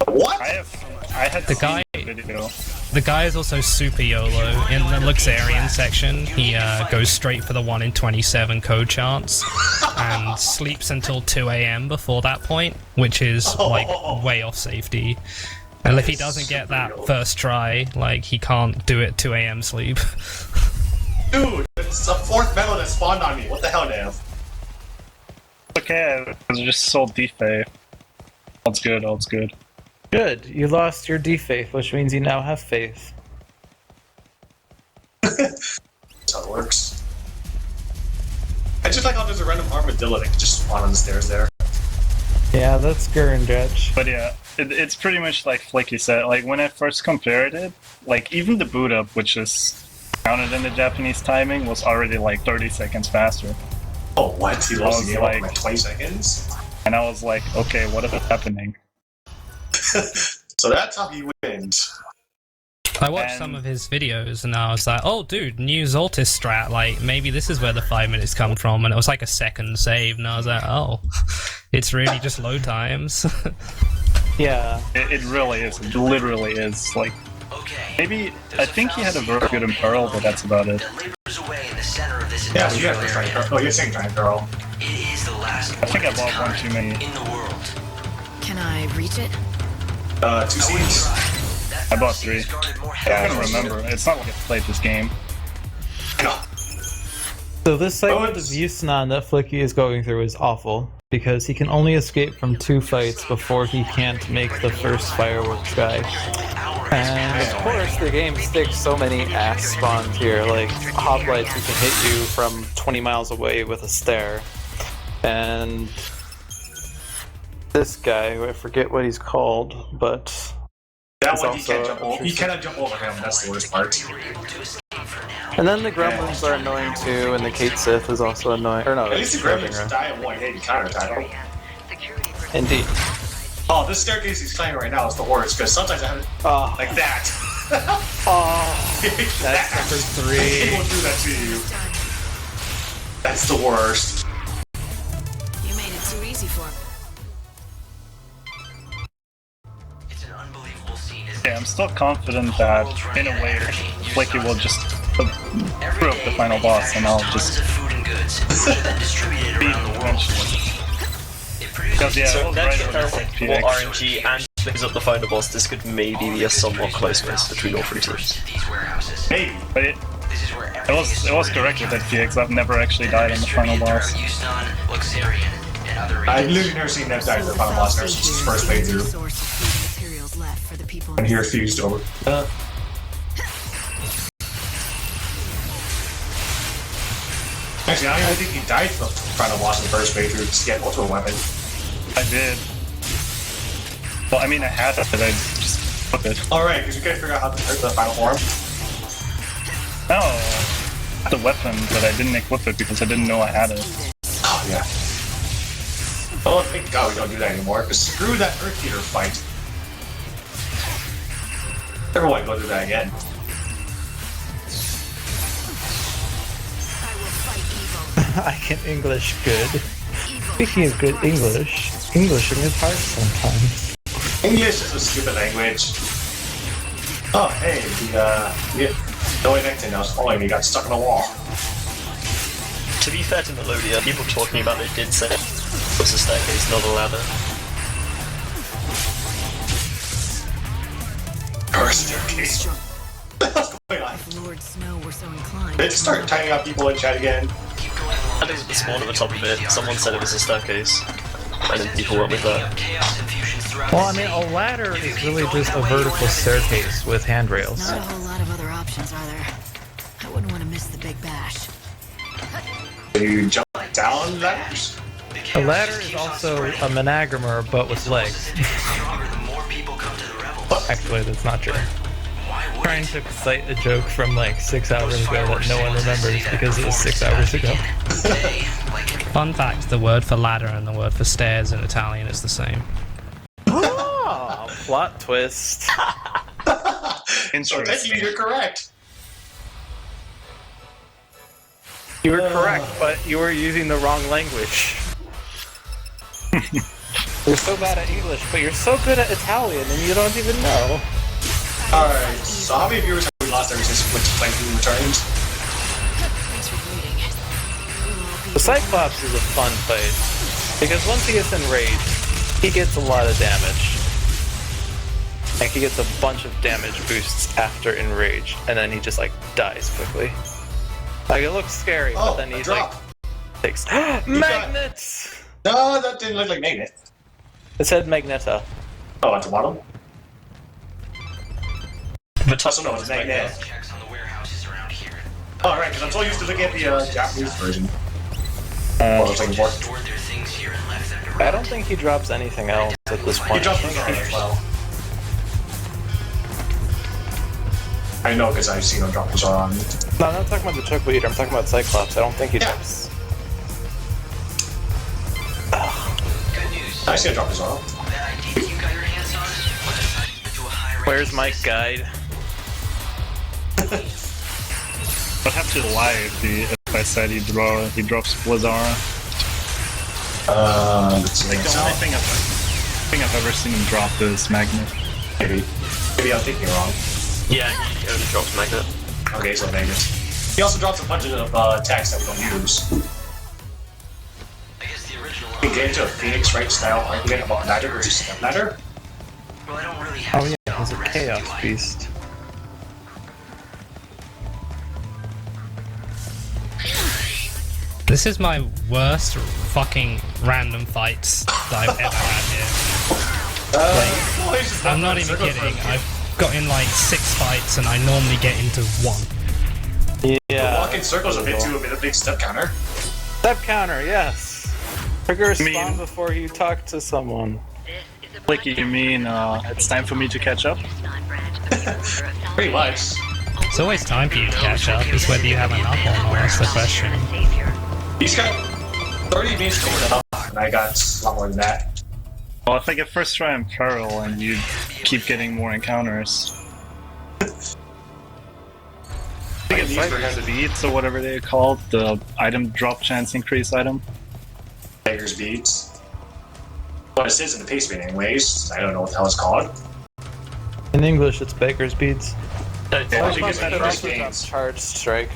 What? I had The seen guy- the video. The guy is also super YOLO. In the Luxarian section, he goes straight for the 1 in 27 code chance and sleeps until 2 a.m. before that point, which is like way off safety. And if he doesn't get that first try, like he can't do it 2 a.m. sleep. Dude, it's a 4th medal that spawned on me. What the hell, Nev? Okay, I just sold D-Fay. All's good, all's good. Good. You lost your D-Faith, which means you now have faith. That's how it works. I just like how there's a random armadillo that can just spawn on the stairs there. Yeah, that's Gurundretch. But yeah, it's pretty much like Flicky said. Like, when I first compared it, like, even the boot up, which is counted in the Japanese timing, was already like 30 seconds faster. Oh, what? He lost the game like, like 20 seconds? And I was like, okay, what is happening? So that's how he wins. I watched some of his videos and I was like, oh dude, new Zoltis strat, like maybe this is where the 5 minutes come from, and it was like a second save, and I was like, oh, it's really just load times. Yeah. It really is. It literally is. Like, maybe, I think he had a very good Imperil, but that's about it. Yeah, so you have to try girl. Oh, you're saying giant girl. I think I bought one too many. Can I reach it? 2 seeds. I bought 3. I don't remember. It's not like I played this game. So this segment of Yusna that Flicky is going through is awful, because he can only escape from 2 fights before he can't make the first fireworks guy. And of course the game sticks so many ass spawns here, like hoplites who can hit you from 20 miles away with a stare. And this guy, who I forget what he's called, but That he's one he can't also jump over. You cannot jump over him. That's the worst part. And then the gremlins are annoying too, and the Kate Sith is also annoying. Or no, At least the Schrodinger. gremlins die in one hit and counter title. Indeed. Oh, this staircase he's climbing right now is the worst, because sometimes I have it like that. That's number 3. It won't do that to you. That's the worst. You made it too easy for me. Yeah, I'm still confident that, in a way, Flicky will just screw up the final boss, and I'll just beat him eventually. Because, yeah, So I was that's right when I said more PX. RNG and brings up the final boss. This could maybe be a somewhat close race between all 3 teams. Hey, But it was correct with that PX. I've never actually died on the final boss. I've literally never seen Nev die to the final boss ever since his first playthrough. And he refused over. Actually, I don't even think he died to the final boss in the first playthrough because he had multiple weapons. I did. Well, I mean, I had it, but I just put it. Alright, because you couldn't figure out how to hurt the final form. No, the weapon, but I didn't equip it because I didn't know I had it. Oh, yeah. Oh, thank God we don't do that anymore, because screw that Earth Eater fight. Never want to go through that again. I can English good. Speaking of good English, Englishing is hard sometimes. English is a stupid language. Oh, hey, the only thing that was following me got stuck in a wall. To be fair to Melodia, people talking about it did say it was a staircase, not a ladder. Or a staircase. What's going on? If Lord Snow were so inclined. They start tying up people in chat again. I think it was the spawn at the top of it. Someone said it was a staircase. And then people went with that. Well, I mean, a ladder is really just a vertical staircase with handrails. Not a whole lot of other options, are there? I wouldn't want to miss the big bash. You jump down ladders? A ladder is also a monogrammer, but with legs. Actually, that's not true. I'm trying to cite a joke from like 6 hours ago that no one remembers because it was 6 hours ago. Fun fact, the word for ladder and the word for stairs in Italian is the same. Oh, plot twist. So technically you're correct. You were correct, but you were using the wrong language. You're so bad at English, but you're so good at Italian and you don't even know. Alright, so how many viewers have we lost ever since Flicky returned? Thanks for greeting. The Cyclops is a fun fight, because once he gets enraged, he gets a lot of damage. Like, he gets a bunch of damage boosts after enraged, and then he just, like, dies quickly. Like, it looks scary, but then he, like, takes... Magnets! No, that didn't look like magnet. It said Magneta. Oh, at the bottom? The top no, it's magnet. Oh, right, because I'm so used to looking at the Japanese version. I don't think he drops anything else at this point. He drops as well. I know, because I've seen him drop his arm. No, I'm not talking about the Chocobo Eater, I'm talking about Cyclops. I don't think he drops. I see him drop his arm. Where's my guide? I'd have to lie if I said he drops Blizzara. It's like the only thing I've ever seen him drop is Magnet. Maybe I'm thinking wrong. Yeah, he only drops Magnet. Okay, so Magnet. He also drops a bunch of attacks that we don't use. We get into a Phoenix right style argument about ladder versus step ladder. Oh yeah, he's a Chaos Beast. This is my worst fucking random fights that I've ever had here. Like, I'm not even kidding. I've got in like 6 fights and I normally get into 1. Yeah. The walk in circles a bit too, a bit of big step counter. Step counter, yes. Trigger spawn before you talk to someone. Flicky, you mean it's time for me to catch up? Pretty much. It's always time for you to catch up. It's whether you have enough or not. That's the question. He's got 30 minutes to get up, and I got a lot more than that. Well, if I get first try in Peril and you keep getting more encounters. I think it's Beggar's Beats or whatever they're called, the item drop chance increase item. Beggar's Beats. Well, it says in the paste bin anyways, I don't know what the hell it's called. In English, it's Baker's Beads. Games. Charge Strike.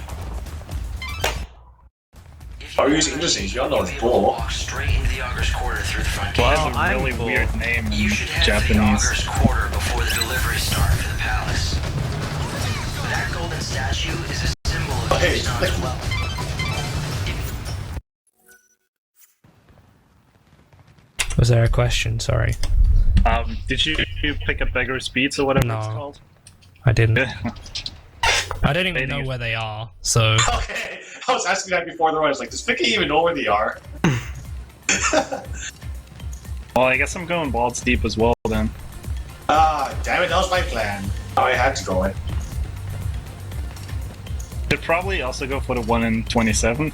Oh, you're using English, you all know it's bull. Walk straight into the Augur's Quarter through the front gate. Well, that's a really weird name in You should head to the Japanese. Augur's Quarter before the deliveries start for the palace. That golden statue is a symbol of Tristan's wealth. Was there a question? Sorry. Did you pick up Beggar's Beats or whatever it's called? I didn't. I don't even know where they are, so... Okay, I was asking that before the run. I was like, does Flicky even know where they are? Well, I guess I'm going balls deep as well then. Ah, damn it, that was my plan. Oh, I had to go in. Should probably also go for the 1 in 27.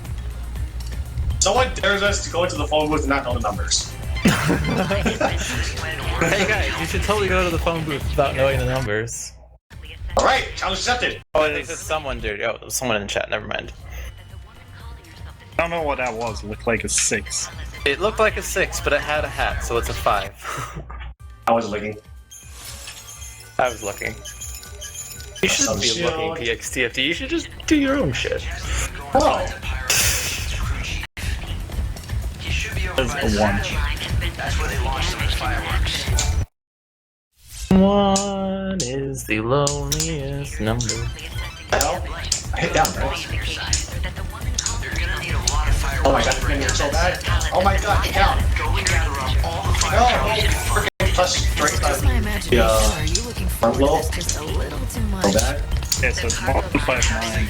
Someone dares us to go into the phone booth and not know the numbers. Hey guys, you should totally go to the phone booth without knowing the numbers. Alright, challenge accepted. Oh, I think it's someone, dude. Oh, it was someone in chat, never mind. I don't know what that was. It looked like a 6. It looked like a 6, but it had a hat, so it's a 5. I was looking. I was looking. You shouldn't be looking, PXTfD. You should just do your own shit. Oh. That's a 1. That's where they launched some of the fireworks. 1 is the loneliest number. Hell? I hit down, right? You're gonna need a lot of fireworks. Oh my god, it's gonna be so bad. Oh my god, hit down. Go and gather up all the No, fireworks. freaking plus strength Just my imagination. Are you looking forward low. to this just a little too much? So bad. Yeah, so it's 159.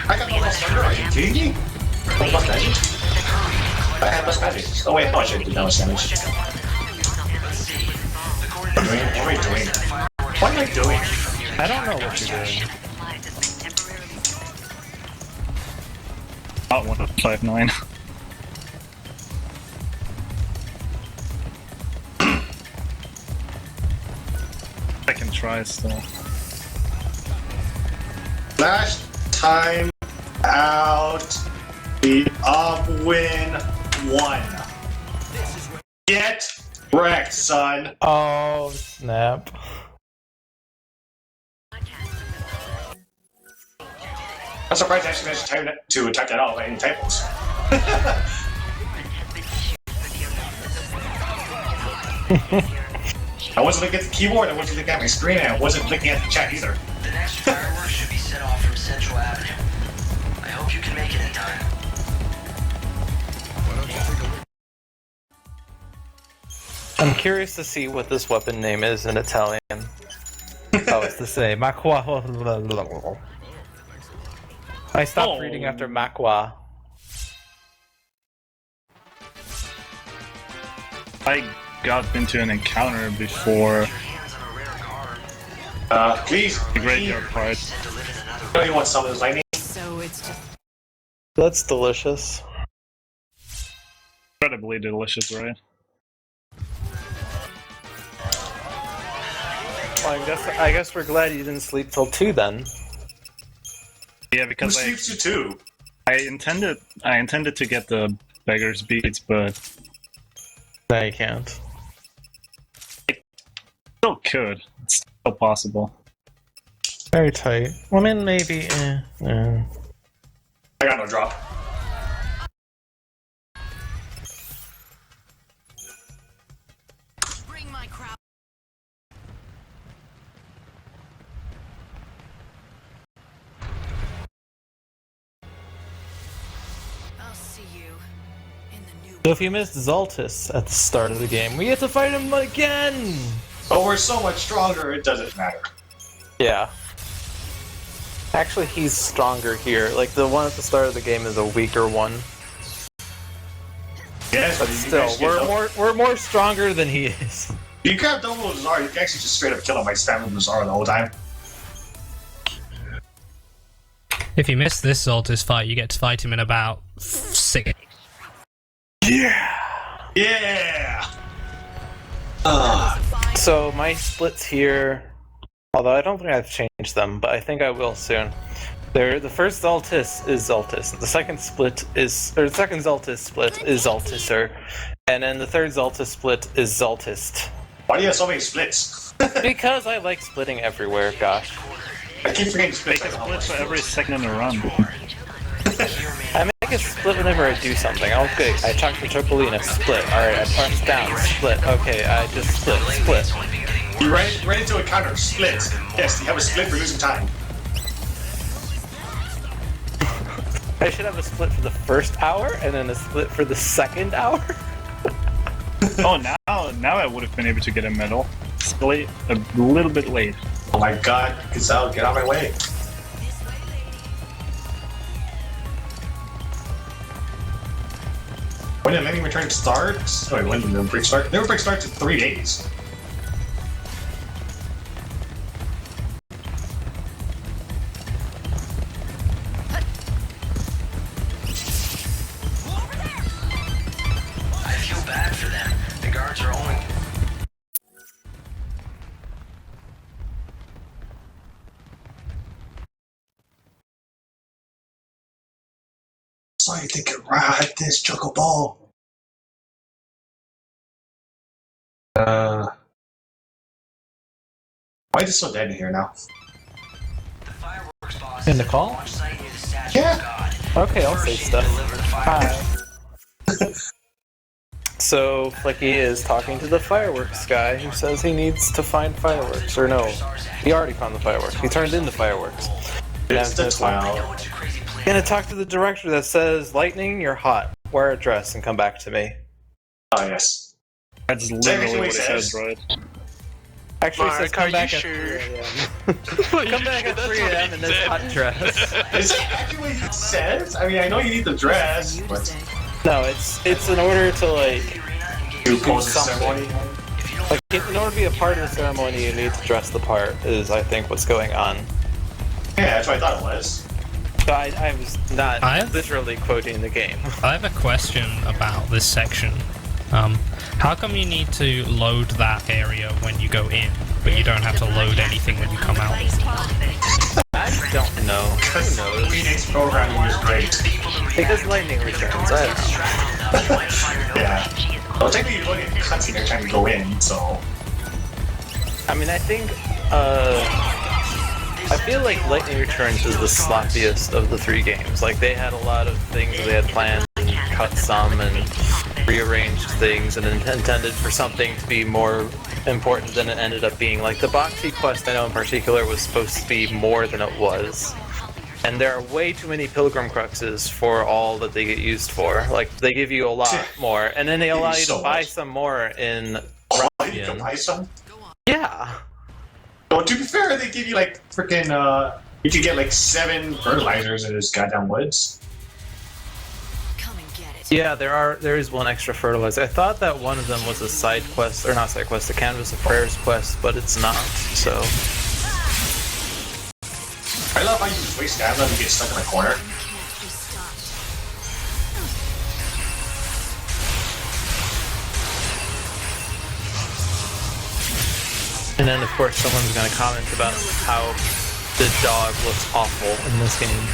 I got no plus thunder, are you kidding me? No plus magic? I had plus magic. Oh wait, no, I should do damage. What am I doing? What am I doing? I don't know what you're doing. Not 159. I can try still. Last time out, the upwind won. Get wrecked, son. Oh, snap. I'm surprised I actually managed to type that out without any typos. I wasn't looking at the keyboard, I wasn't looking at my screen, and I wasn't looking at the chat either. The next fireworks should be set off from Central Avenue. I hope you can make it in time. I'm curious to see what this weapon name is in Italian. Oh, it's the same. Macqua. I stopped reading after Macqua. I got into an encounter before Please. the graveyard part. I you want some of this lightning? So it's just. That's delicious. Incredibly delicious, right? Well, I guess we're glad you didn't sleep till 2 then. Yeah, because Who sleeps to 2? I intended to get the beggar's beads, but No, you can't. still could. It's still possible. Very tight. I mean, maybe. I got no drop. Bring my crowd. I'll see you in the new. So if you missed Zaltis at the start of the game, we get to fight him again! But we're so much stronger, it doesn't matter. Yeah. Actually, he's stronger here. Like, the one at the start of the game is a weaker one. Yes, But still, we're more stronger than he is. You grab double Lazar, you can actually just straight up kill him by spamming Lazar the whole time. If you miss this Zoltis fight, you get to fight him in about 6. Yeah! Yeah! So my splits here, although I don't think I've changed them, but I think I will soon. The first Zaltis is Zaltis. The second Zaltis split is Zaltiser, and then the third Zaltis split is Zaltist. Why do you have so many splits? Because I like splitting everywhere. Gosh, I keep forgetting splits. Make a split for every second in a run. I make a split whenever I do something. Okay, I talk to Chocolina, split. Alright, I press down, split. Okay, I just split. You ran into a counter, split. Yes, you have a split for losing time. I should have a split for the first hour, and then a split for the second hour? Oh, now I would have been able to get a medal. Still a little bit late. Oh my god, Gazelle, get out of my way. When did Many Return start? Wait, when did New Break start? New Break starts in 3 days. I feel bad for them. The guards are only So you think you're right, this Chocobo. Why is it so dead in here now? In the call? Yeah. Okay, I'll say stuff. Hi. So, Flicky is talking to the fireworks guy who says he needs to find fireworks. Or no, he already found the fireworks. He turned in the fireworks. It's the 12. Gonna talk to the director that says, Lightning, you're hot. Wear a dress and come back to me. Oh, yes. That's literally what it says, right? Actually, Mark, it says come are back you at sure? 3 a.m. Come back at 3 a.m. in this hot dress. Is that actually what it says? I mean, I know you need the dress, but... No, it's in order to, like, do something. Like, in order to be a part of the ceremony, you need to dress the part, is, I think, what's going on. Yeah, that's what I thought it was. So I was not literally quoting the game. I have a question about this section. How come you need to load that area when you go in, but you don't have to load anything when you come out? I don't know. Who knows? Phoenix programming is great. Because lightning returns, I don't know. Yeah. Well, technically you're looking at cutscene every time you go in, so... I mean, I think, I feel like Lightning Returns is the sloppiest of the 3 games. Like, they had a lot of things that they had planned and cut some and rearranged things and intended for something to be more important than it ended up being. Like, the Boxy quest, I know in particular, was supposed to be more than it was. And there are way too many Pilgrim Cruxes for all that they get used for. Like, they give you a lot more, and then they allow you to buy some more in... Oh, you can buy some? Yeah. Well, to be fair, they give you, like, freaking, you could get, like, 7 fertilizers in this goddamn woods. Yeah, there is one extra fertilizer. I thought that one of them was a side quest, or not side quest, a Canvas of Prayers quest, but it's not, so... I love how you just waste stamina and get stuck in a corner. And then, of course, someone's going to comment about how the dog looks awful in this game.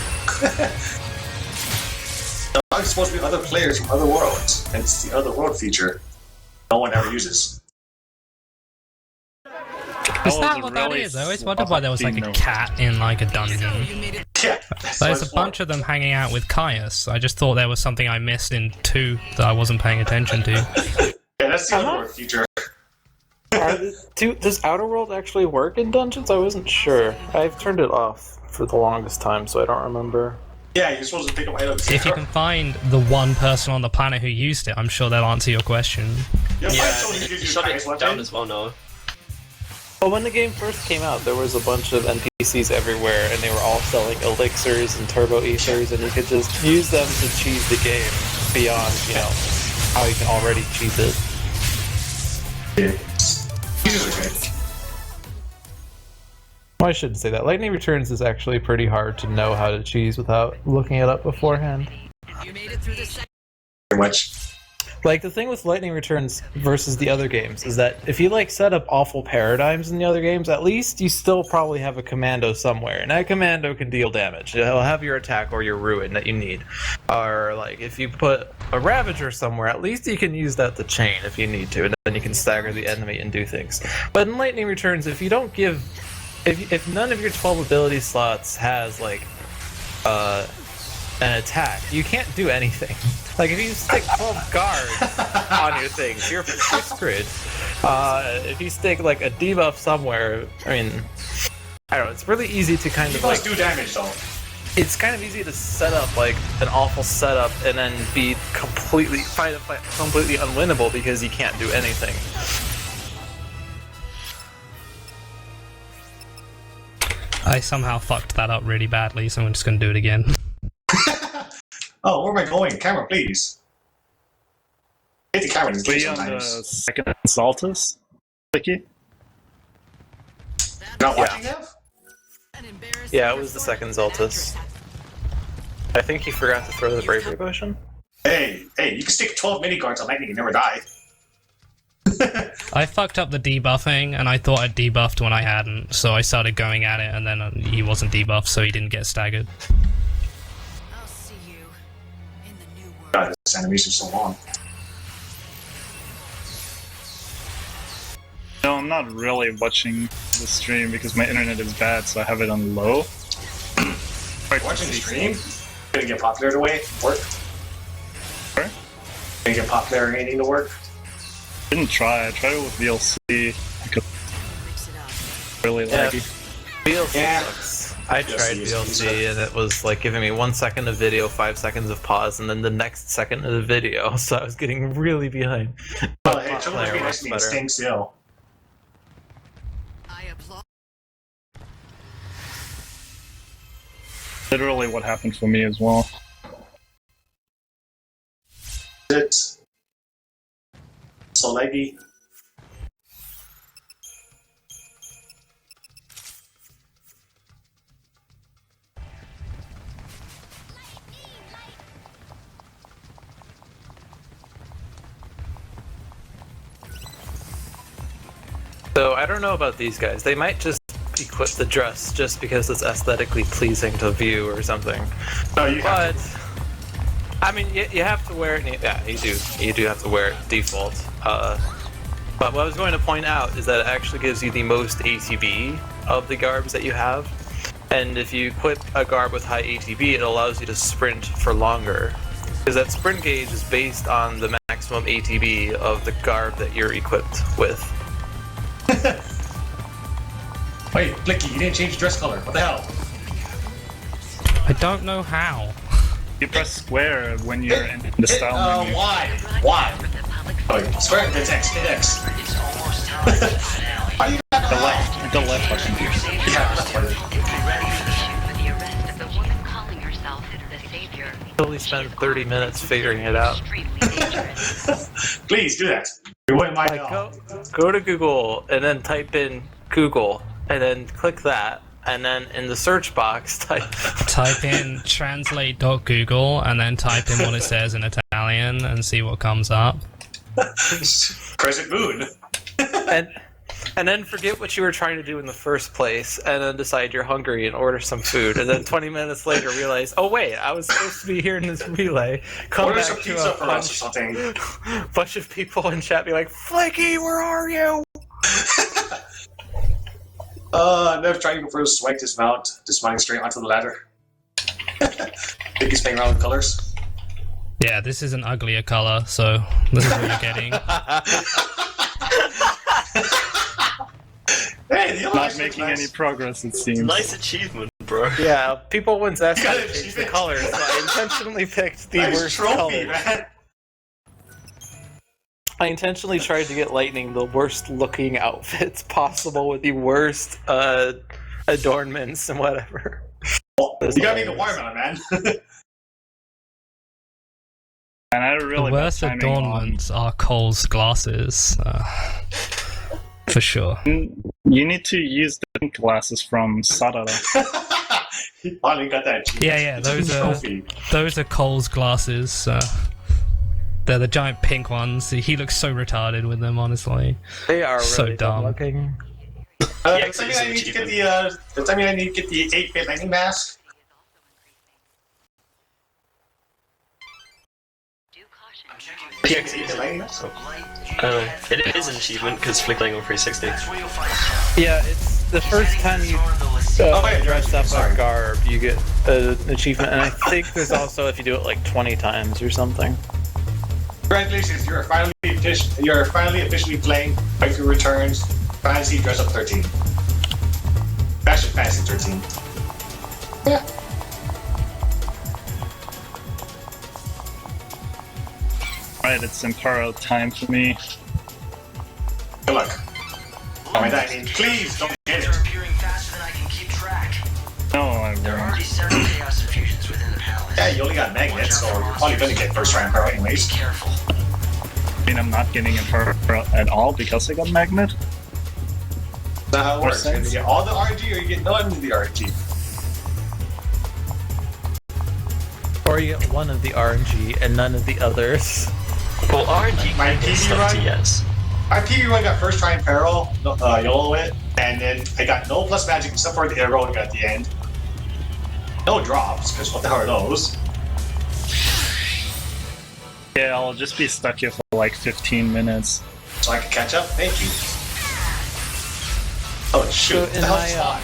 The dog's supposed to be other players from other worlds, and it's the other world feature no one ever uses. Is that what that is? I always wondered why there was like a cat in like a dungeon. Yeah, There's a bunch of them hanging out with Caius. I just thought there was something I missed in 2 that I wasn't paying attention to. Yeah, that's the other world feature. Does Outer World actually work in dungeons? I wasn't sure. I've turned it off for the longest time, so I don't remember. Yeah, you're supposed to pick up items. If you can find the one person on the planet who used it, I'm sure they'll answer your question. Yeah, shut it down as well now. Well, when the game first came out, there was a bunch of NPCs everywhere, and they were all selling elixirs and turbo ethers, and you could just use them to cheese the game beyond, you know, how you can already cheese it. Well, I shouldn't say that. Lightning Returns is actually pretty hard to know how to cheese without looking it up beforehand. Pretty much. Like, the thing with Lightning Returns versus the other games is that if you, like, set up awful paradigms in the other games, at least you still probably have a commando somewhere, and that commando can deal damage. It'll have your attack or your ruin that you need. Or, like, if you put a Ravager somewhere, at least you can use that to chain if you need to, and then you can stagger the enemy and do things. But in Lightning Returns, if you don't give... If none of your 12 ability slots has, like, an attack, you can't do anything. Like, if you stick 12 guards on your things, you're screwed. If you stick, like, a debuff somewhere, I mean, I don't know, it's really easy to kind of, like... do damage, though. It's kind of easy to set up, like, an awful setup and then be completely... fight a fight completely unwinnable because you can't do anything. I somehow fucked that up really badly, so I'm just gonna do it again. Oh, where am I going? Camera, please. Hit the camera in Were you on the second Saltus, Flicky? Not watching that? Yeah, it was the second Zoltus. I think he forgot to throw the bravery potion. Hey, you can stick 12 mini guards on lightning and never die. I fucked up the debuffing, and I thought I'd debuffed when I hadn't, so I started going at it, and then he wasn't debuffed, so he didn't get staggered. This animation so long. No, I'm not really watching the stream because my internet is bad, so I have it on low. Watching the stream? Gonna get popular to work? Sorry? Gonna get popular anything to work? Didn't try. I tried it with VLC because really laggy. VLC sucks. I tried VLC and it was like giving me 1 second of video, 5 seconds of pause, and then the next second of the video, so I was getting really behind. Well, hey, Chocobo be nice to me and staying still. Literally what happened for me as well. It's so laggy. So I don't know about these guys. They might just equip the dress just because it's aesthetically pleasing to view or something. No, you but I mean, you have to wear it. Yeah, you do have to wear it default. But what I was going to point out is that it actually gives you the most ATB of the garbs that you have. And if you equip a garb with high ATB, it allows you to sprint for longer. Because that sprint gauge is based on the maximum ATB of the garb that you're equipped with. Wait, Flicky, you didn't change the dress color. What the hell? I don't know how. You press square when you're in the style menu. Why? Why? Oh, square, hit X, hit X. Are you The left button. Yeah, left button. Totally spent 30 minutes figuring it out. Please do that. You wouldn't mind at all. Go to Google and then type in Google and then click that, and then in the search box type in translate.google and then type in what it says in Italian and see what comes up. Crescent Moon. and then forget what you were trying to do in the first place, and then decide you're hungry and order some food, and then 20 minutes later realize, oh wait, I was supposed to be here in this relay. Come Order back some to pizza a for us or something. bunch of people in chat be like, Flicky, where are you? Never trying to first swipe dismount, dismounting straight onto the ladder. Flicky's playing around with colors. Yeah, this is an uglier color, so this is what you're getting. Hey, not making any progress, it seems. Nice achievement, bro. Yeah, people once asked me to change the colors, so I intentionally picked the worst trophy, colors. man. I intentionally tried to get Lightning the worst looking outfits possible with the worst adornments and whatever. You gotta make a watermelon, man. And I really the worst adornments are Cole's glasses. For sure. You need to use the pink glasses from Sarada. He finally got that. Yeah, those are Cole's glasses. They're the giant pink ones. He looks so retarded with them, honestly. They are so really dumb. looking. Does that mean I need to get the? Does that mean I need to get the 8-bit lightning mask? PXTfD lightning mask? It is an achievement because flickering on 360. Yeah, it's the first time you dress up a garb, you get an achievement, and I think there's also if you do it like 20 times or something. Congratulations, you're finally officially playing Waifu Returns Fantasy Dress Up 13. Fashion Fantasy 13. Yeah. Right, it's Imperial time for me. Good luck. Oh my god, I mean, please don't get it. Appearing faster than I can keep track. No, I There are already several chaos infusions within the palace. Yeah, you only got magnets, so you're probably gonna get first round power anyways. Be careful. I mean, I'm not getting Imperial at all because I got Magnet. That's how it works. You either get all the RNG or you get none of the RNG. Or you get one of the RNG and none of the others. Well, RNG My can get PV stuff run? to yes. My PV run got first try in peril, YOLO it, and then I got no plus magic except for the arrow I got at the end. No drops, because what the hell are those? Yeah, I'll just be stuck here for like 15 minutes. So I can catch up? Thank you. Oh shoot, So the hell's fine?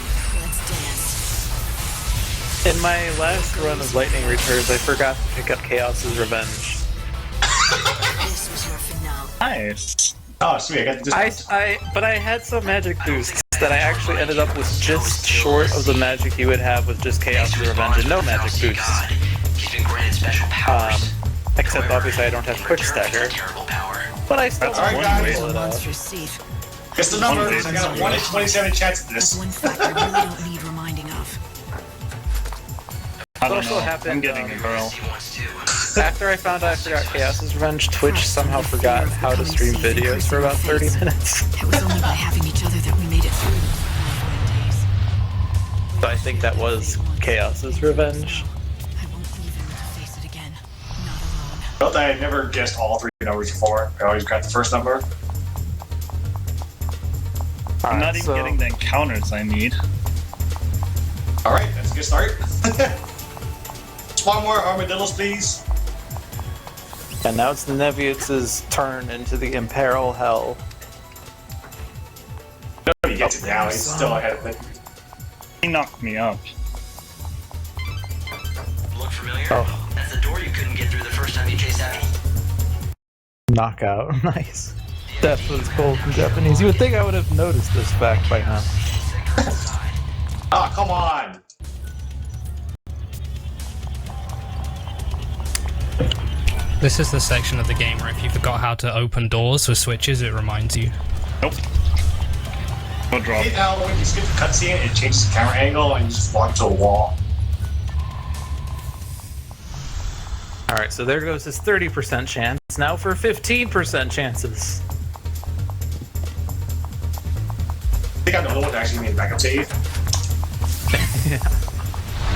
In my last run of Lightning Returns, I forgot to pick up Chaos's Revenge. This was your finale. Nice. Oh sweet, I got this. But I had some magic boosts that I actually ended up with just short of the magic you would have with just Chaos's Revenge and no magic boosts. Except obviously I don't have Quick Stacker. But I still Alright guys, Monstrous seed. guess the number is I got a 1 in 27 chance of this. One fact I really don't need reminding of. I don't also know. happened, I'm getting a girl. After I found out I forgot Chaos's Revenge, Twitch somehow forgot how to stream videos for about 30 minutes. It was only by having each other that we made it through those horrifying days. So I think that was Chaos's Revenge. I won't leave him to face it again. Not alone. Note that I never guessed all 3 numbers before. I always got the first number. I'm not even getting the encounters I need. Alright, that's a good start. Just one more armadillos, please. And now it's the Neviutz's turn into the Imperil Hell. Nobody gets it now, he's still ahead of it. He knocked me up. Look familiar? Oh. That's the door you couldn't get through the first time you chased after me. Knockout. Nice. That's what it's called in Japanese. You would think I would have noticed this fact by now. Ah, come on! This is the section of the game where if you forgot how to open doors with switches, it reminds you. Nope. No drop. Hate how when you skip the cutscene, it changes the camera angle and you just walk to a wall. Alright, so there goes his 30% chance. Now for 15% chances. I think I'm the only one that actually made a backup save. Yeah.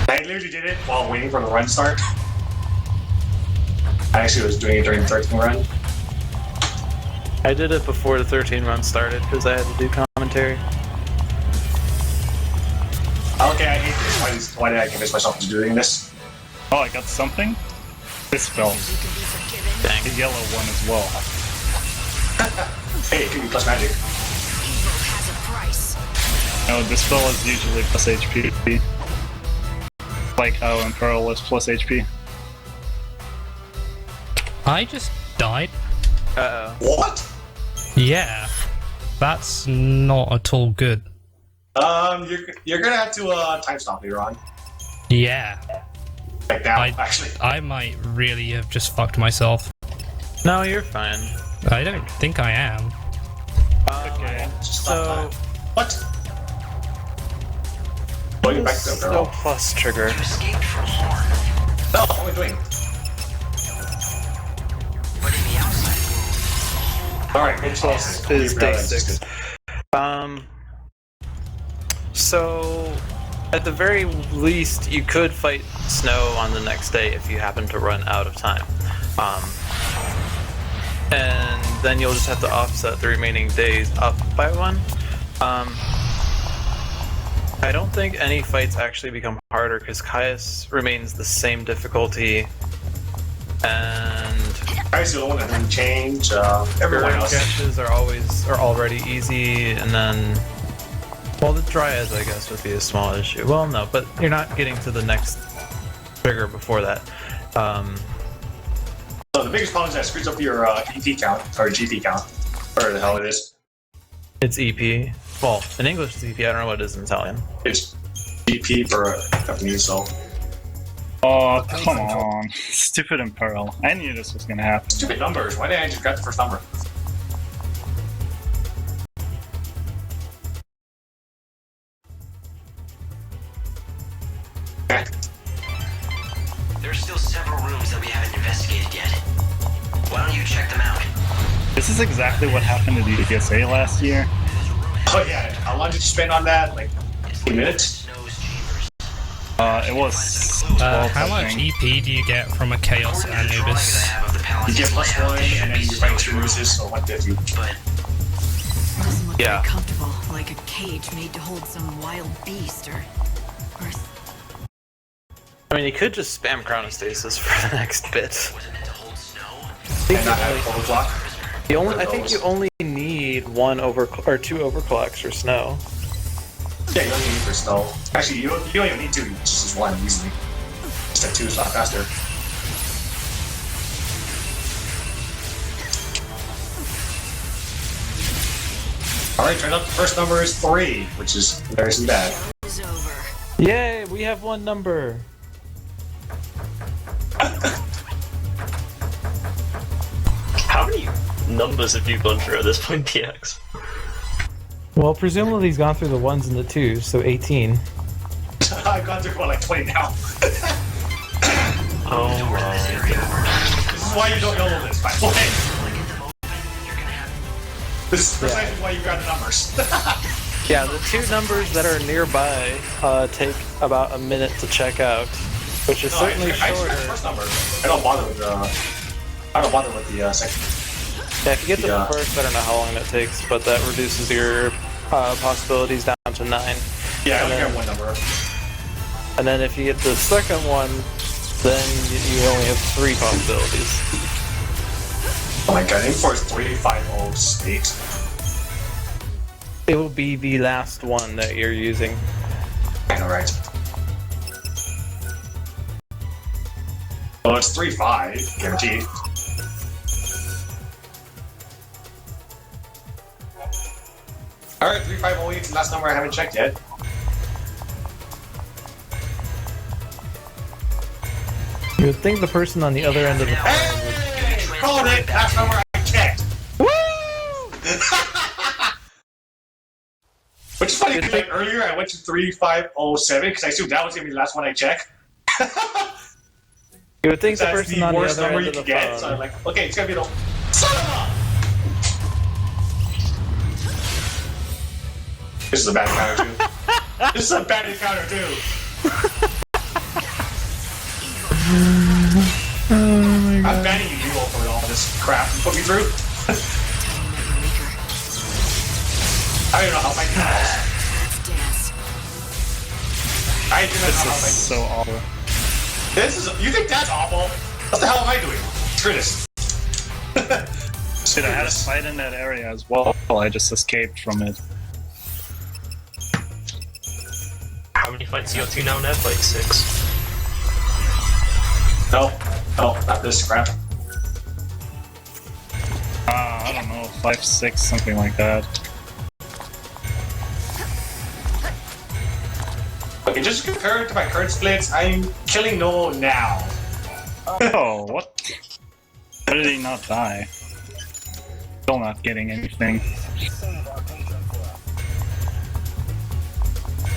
I literally did it while waiting for the run to start. I actually was doing it during the 13 run. I did it before the 13 run started because I had to do commentary. Okay, I hate this. Why did I convince myself into doing this? Oh, I got something? This spell. Dang. The yellow one as well. Hey, it could be plus magic. No, this spell is usually plus HP. Like how Imperil is plus HP. I just died. Uh-oh. What? Yeah. That's not at all good. You're gonna have to time stop later on. Yeah. Like now, actually. I might really have just fucked myself. No, you're fine. I don't think I am. Okay, so... What? Going back to No plus trigger. You escaped from harm. No, what am I doing? But in the outside world, Alright, good Plus is day 6. So... At the very least, you could fight snow on the next day if you happen to run out of time. And then you'll just have to offset the remaining days up by 1. I don't think any fights actually become harder because Caius remains the same difficulty, and Caius is the one that didn't change. Everyone else sketches are already easy, and then well, the Dryads I guess would be a small issue. Well, no, but you're not getting to the next trigger before that. So the biggest problem is that it screws up your EP count or GP count, whatever the hell it is. It's EP. Well, in English it's EP. I don't know what it is in Italian. It's GP for Japanese, so. Oh, come on. Stupid Imperil. I knew this was gonna happen. Stupid numbers. Why didn't I just grab the first number? there's still several rooms that we haven't investigated yet. Why don't you check them out? This is exactly what happened to the ESA last year. Oh yeah, how long did you spend on that? Like 2 minutes? It was 12, how I much think. EP do you get from a Chaos Anubis? You get +1 and then you write 2 loses, so 150. Doesn't look Yeah. very comfortable, like a cage made to hold some wild beast or I mean, you could just spam Chronostasis for the next bit. and not have overclock. I think you only need two overclocks for snow. Yeah, you only need for snow. Actually, you don't even need two. You just use one easily. Just that two is a lot faster. Alright, turn up. The first number is 3, which is very bad. Yay, we have one number. How many numbers have you gone through at this point, PX? Well, presumably he's gone through the 1s and the 2s, so 18. I've gone through like 20 now. Oh my. This is why you don't know this, by the way. This is precisely why you got the numbers. Yeah, the 2 numbers that are nearby take about a minute to check out, which is certainly shorter. I just got the first number. I don't bother with the second. Yeah, if you get to the first, I don't know how long that takes, but that reduces your possibilities down to 9. Yeah, I only got one number. And then if you get the second one, then you only have 3 possibilities. Oh my god, aim for 3508. It will be the last one that you're using. I know, right? Well, it's 3-5, guaranteed. Alright, 3508 is the last number I haven't checked yet. You would think the person on the other end of the phone would... Called it! Last number I checked! Woo! Which is funny, because like earlier I went to 3507, because I assumed that was going to be the last one I checked. You would think the That's person on the worst other number end you of the could get, phone... so I'm like, okay, it's going to be the... Son of a... This is a bad encounter, too. This is a bad encounter, too. Oh my god. I'm banning you for all this crap you put me through. I don't know how my I do not know how my This is so awful. You think that's awful? What the hell am I doing? Screw this. Dude, I had a fight in that area as well. I just escaped from it. How many fights you got to now, Nev? Like 6? No, not this crap. I don't know, 5, 6, something like that. Okay, just compared to my current splits, I'm killing No now. Oh, what? How did he not die? Still not getting anything.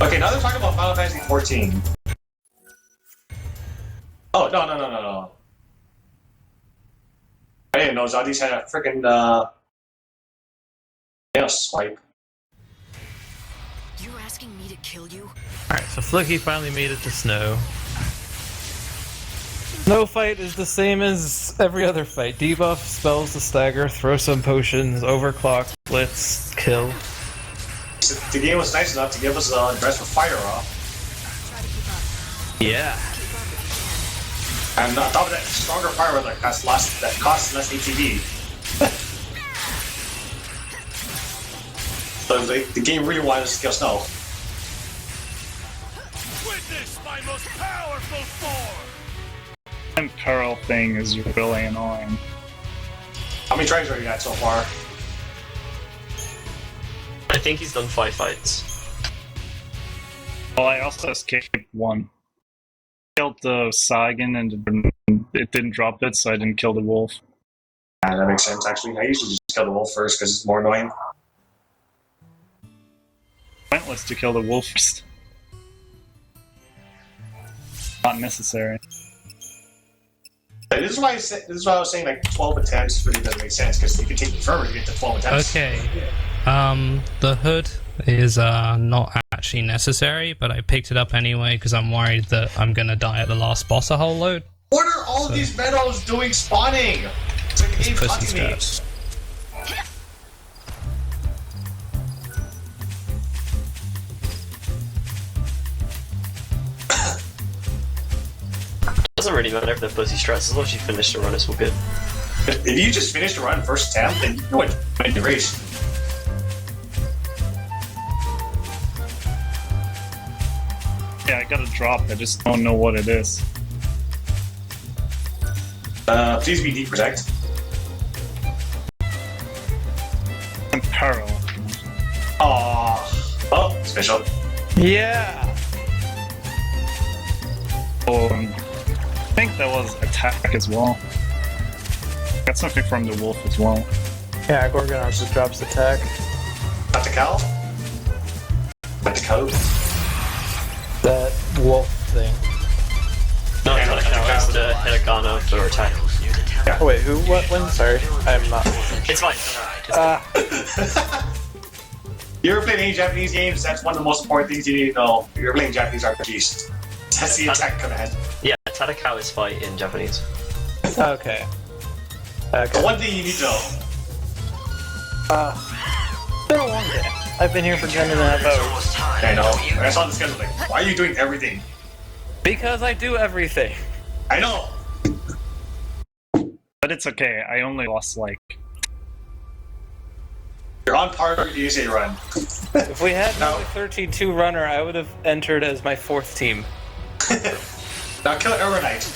Okay, now they're talking about Final Fantasy XIV. Oh, no. I didn't know Zodis had a freaking, swipe. You're asking me to kill you? Alright, so Flicky finally made it to snow. No fight is the same as every other fight. Debuff, spells to stagger, throw some potions, overclock, blitz, kill. The game was nice enough to give us a dress with fire off. Yeah. And on top of that, stronger fire that costs less ATB. So the game really wanted us to kill snow. Witness my most powerful form! That Pearl thing is really annoying. How many tries have you got so far? I think he's done 5 fights. Well, I also escaped 1. Killed the Sagan and it didn't drop it, so I didn't kill the wolf. Yeah, that makes sense, actually. I usually just kill the wolf first because it's more annoying. Pointless to kill the wolf first. Not necessary. This is why I was saying like 12 attempts really doesn't make sense because it could take you forever to get to 12 attempts. Okay. The hood is not actually necessary, but I picked it up anyway because I'm worried that I'm gonna die at the last boss a whole load. What are all of these medals doing spawning? It's like the game's pussy fucking me. strats. Doesn't really matter if they're pussy strats, as long as you finish the run, it's all good. If you just finish the run first attempt, then you would win the race. Yeah, I got a drop. I just don't know what it is. Please be deep protect. Peril. Oh, special. Yeah. Oh, I think that was attack as well. Got something from the wolf as well. Yeah, Gorgonar just drops attack. Not the cow? Not the cow? That wolf thing. No, it's not a cow, it's the Hiragana for attack. Yeah. Oh, wait, who? What? When? Sorry, I'm not. It's fine. You ever played any Japanese games? That's one of the most important things you need to know. If you're playing Japanese RPGs. That's the attack command. Yeah, Tadakao is fight in Japanese. Okay. The one thing you need to know. It's been a long day. I've been here for 10.5 hours. I know. I saw the schedule, like, why are you doing everything? Because I do everything. I know. But it's okay. I only lost like. You're on par with the DSA run. If we had another 13-2 runner, I would have entered as my 4th team. Now kill Arrow Knight.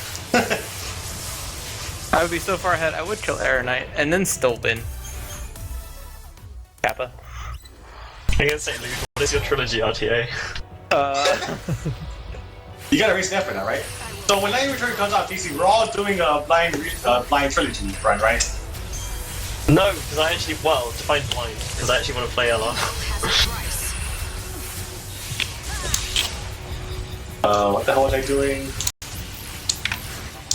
I would be so far ahead, I would kill Arrow Knight and then still win. Kappa. I'm gonna say, Luke, what is your trilogy RTA? You gotta raise the effort now, right? So when Lightning Return comes out PC, we're all doing a blind trilogy run, right? No, because I actually, well, define blind, because I actually want to play LR. What the hell was I doing?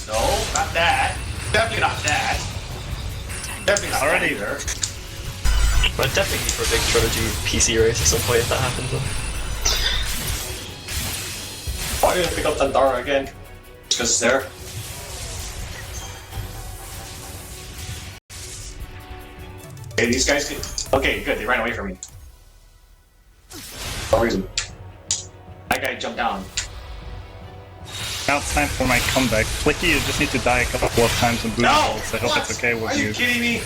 No, not that. Definitely not that. Definitely not Already that either. But definitely for a big trilogy PC race at some point if that happens. Why did I pick up Tandara again? Because it's there. Okay, these guys can... Okay, good, they ran away from me. For no reason. That guy jumped down. Now it's time for my comeback. Flicky, you just need to die a couple of times and boost bolts. I hope it's okay with you. Are you kidding me?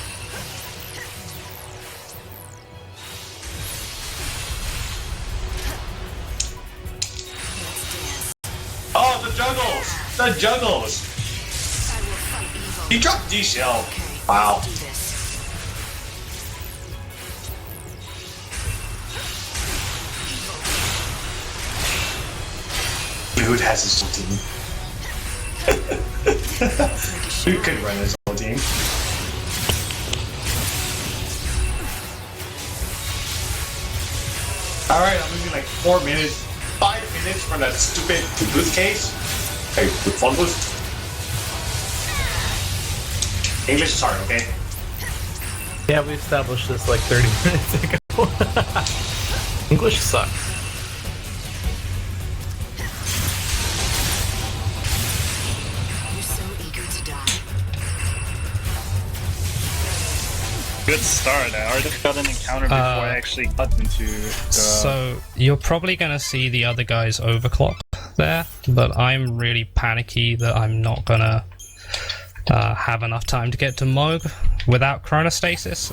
Oh, the juggles! The juggles! He dropped D-Shell. Wow. Dude has his own team. Dude could run his own team. Alright, I'm losing like 4 minutes. 5 minutes from that stupid boost case. Hey, with phone boost. English is hard, okay? Yeah, we established this like 30 minutes ago. English sucks. Good start. I already got an encounter before I actually got into the... So, you're probably going to see the other guys overclock there, but I'm really panicky that I'm not going to have enough time to get to Moog without chronostasis.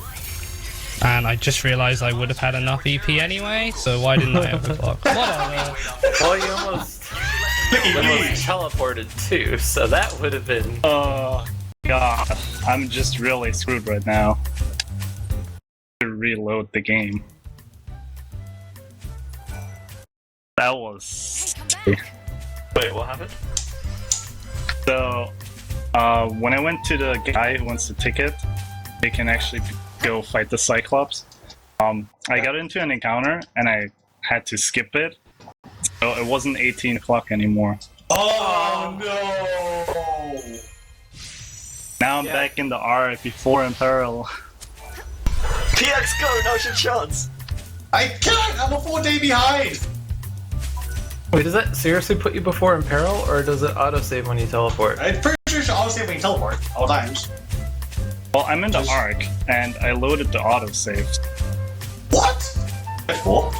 And I just realized I would have had enough EP anyway, so why didn't I overclock? Whatever. Well, you almost teleported too, so that would have been... Oh, God. I'm just really screwed right now. To reload the game. That was... Wait, what happened? So, when I went to the guy who wants the ticket, they can actually go fight the Cyclops. I got into an encounter and I had to skip it, so it wasn't 18 o'clock anymore. Oh no! Now I'm back in the R before in peril. PX go, now's your chance! I can't! I'm a full day behind! Wait, does that seriously put you before in peril, or does it autosave when you teleport? I'm pretty sure it should autosave when you teleport, all times. Well, I'm in the Arc, and I loaded the autosave. What? That's cool.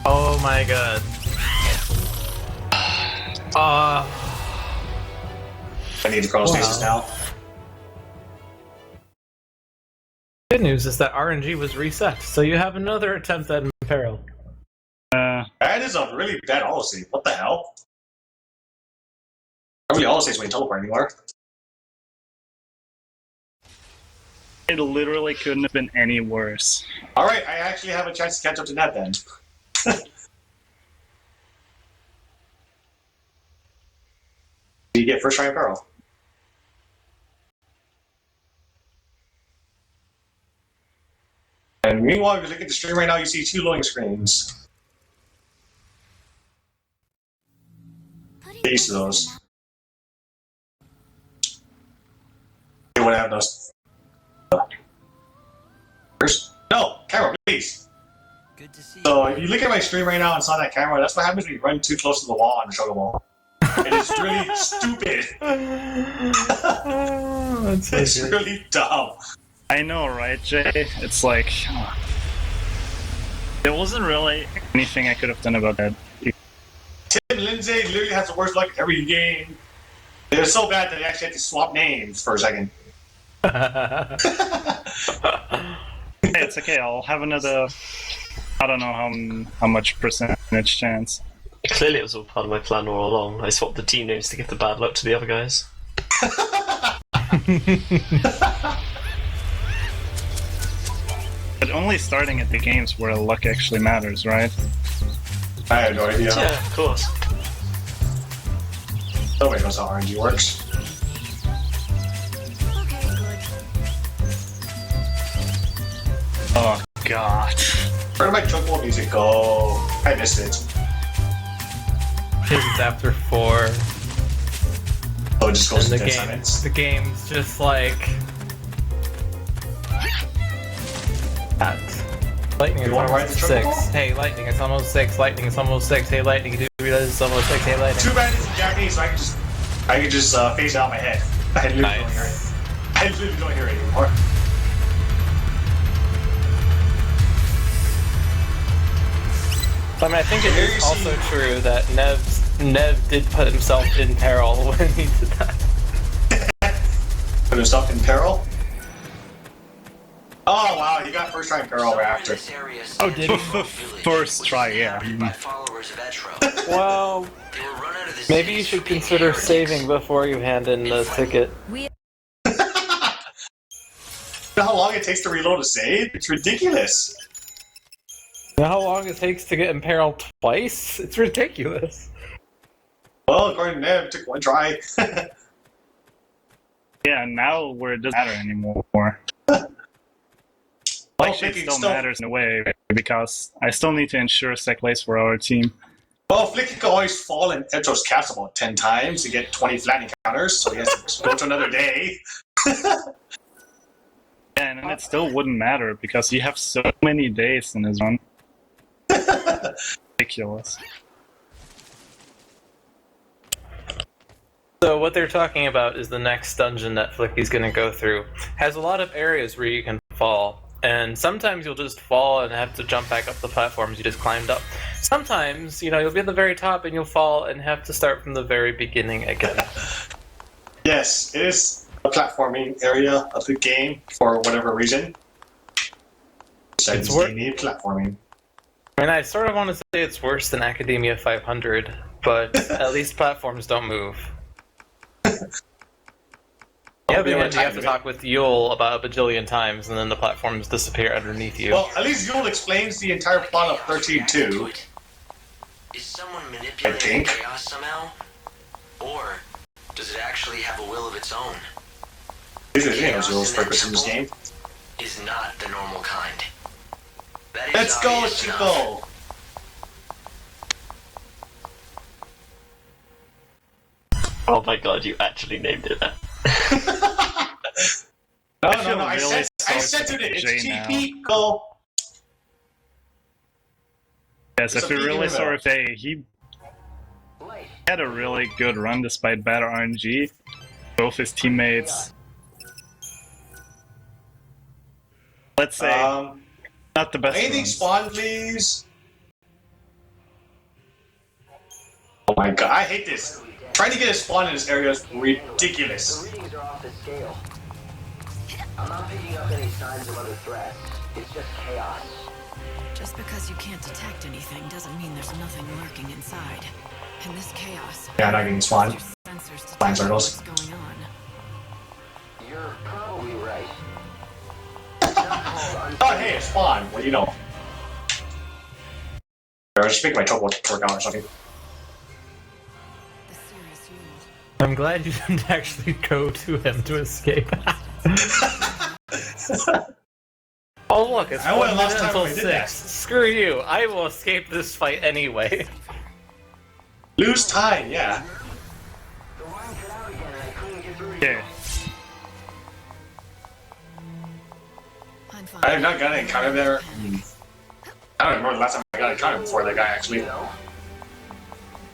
Oh my god. I need the chronostasis now. Good news is that RNG was reset, so you have another attempt at Imperil. That is a really bad autosave. What the hell? I really autosaves when you teleport anywhere. It literally couldn't have been any worse. Alright, I actually have a chance to catch up to that then. You get first try Imperil. And meanwhile, if you look at the stream right now, you see 2 loading screens. Get used to those. You want to have those. First, no, camera, please. Good to see So if you look at my stream right now and saw that camera, that's what happens when you run too close to the wall on the Chocobo. It is really stupid. It's really dumb. I know, right, Jay? It's like... There wasn't really anything I could have done about that. Tim Lindsay literally has the worst luck every game. It was so bad that they actually had to swap names for a second. Hey, it's okay, I'll have another... I don't know how much percentage chance. Clearly it was all part of my plan all along. I swapped the team names to give the bad luck to the other guys. But only starting at the games where luck actually matters, right? I have no idea. Yeah, of course. Nobody knows how RNG works. Oh, God. Where did my Chocobo music go? I missed it. It's after 4. Oh, it just goes and to the 10 game, seconds. the game's just like... that. Lightning is You wanna ride almost the 6. Chocobo? Hey, Lightning, it's almost 6. Lightning, it's almost 6. Hey, Lightning, you do realize it's almost 6. Hey, Lightning. Too bad it's in Japanese, so I could just phase it out of my head. I literally don't hear it. I literally don't hear it anymore. I mean, I think it is also true that Nev did put himself in peril when he did that. Put himself in peril? Oh wow, he got first try in peril right after. Oh, did he? First try, yeah. Well, maybe you should consider saving before you hand in the ticket. You know how long it takes to reload a save? It's ridiculous. You know how long it takes to get imperiled twice? It's ridiculous. Well, according to Nev, it took 1 try. Yeah, now where it doesn't matter anymore. Actually, it still matters in a way, because I still need to ensure sec place for our team. Well, Flicky can always fall in Etro's cast about 10 times to get 20 flat encounters, so he has to go to another day. And it still wouldn't matter, because you have so many days in his run. Ridiculous. So what they're talking about is the next dungeon that Flicky's going to go through. Has a lot of areas where you can fall. And sometimes you'll just fall and have to jump back up the platforms you just climbed up. Sometimes, you know, you'll be at the very top and you'll fall and have to start from the very beginning again. Yes, it is a platforming area of the game for whatever reason. It's platforming. I mean, I sort of want to say it's worse than Academia 500, but at least platforms don't move. Yeah, the end you have to talk with Yule about a bajillion times, and then the platforms disappear underneath you. Well, at least Yule explains the entire plot of 13-2. Is someone manipulating chaos somehow? Or does it actually have a will of its own? These are Yule's purpose in this game. Is not the normal kind. That is Let's go, obvious Chico! enough. Oh my god, you actually named it that. No, I said to it, it's Chico! Yes, I feel really sorry for he had a really good run despite bad RNG. Both his teammates, let's say, not the best. Anything runs. spawn, please? Oh my god, I hate this. Trying to get a spawn in this area is ridiculous. I'm not picking up any signs of other threats. It's just chaos. Just because you can't detect anything doesn't mean there's nothing lurking inside. In this chaos, Yeah, not getting spawn. sensors to Flying detect circles. what's going on. You're probably right. Oh, hey, it's spawn. What do you know? I was just making my Chocobo work out or something. I'm glad you didn't actually go to him to escape. Oh look, it's I 1 would've minute lost time until if I did 6. that. Screw you, I will escape this fight anyway. Lose time, yeah. Okay. I have not got an encounter there. I don't remember the last time I got an encounter before that guy actually.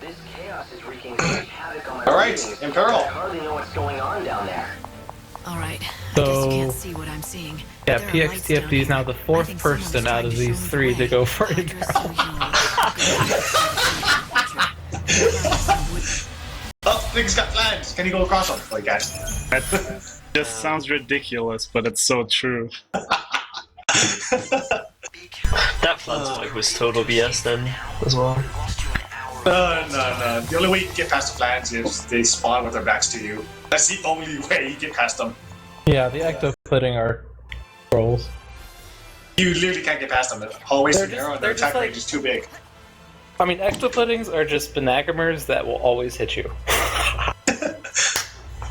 This chaos is wreaking such havoc on my Alright, readings, Imperial. I hardly know what's going on down there. Alright, I So- guess you can't see what I'm seeing. Yeah, but there are lights down PXTfD is now here. the 4th person out of these 3 to go for it. Oh, things got plans. Can you go across them? Like that. That just sounds ridiculous, but it's so true. That plan spike was total BS then, as well. No. The only way you can get past the plans is they spawn with their backs to you. That's the only way you get past them. Yeah, the ecto-pudding are trolls. You literally can't get past them. The hallways They're too just- narrow and they're their just attack like- range is too big. I mean, ecto-puddings are just benagramers that will always hit you.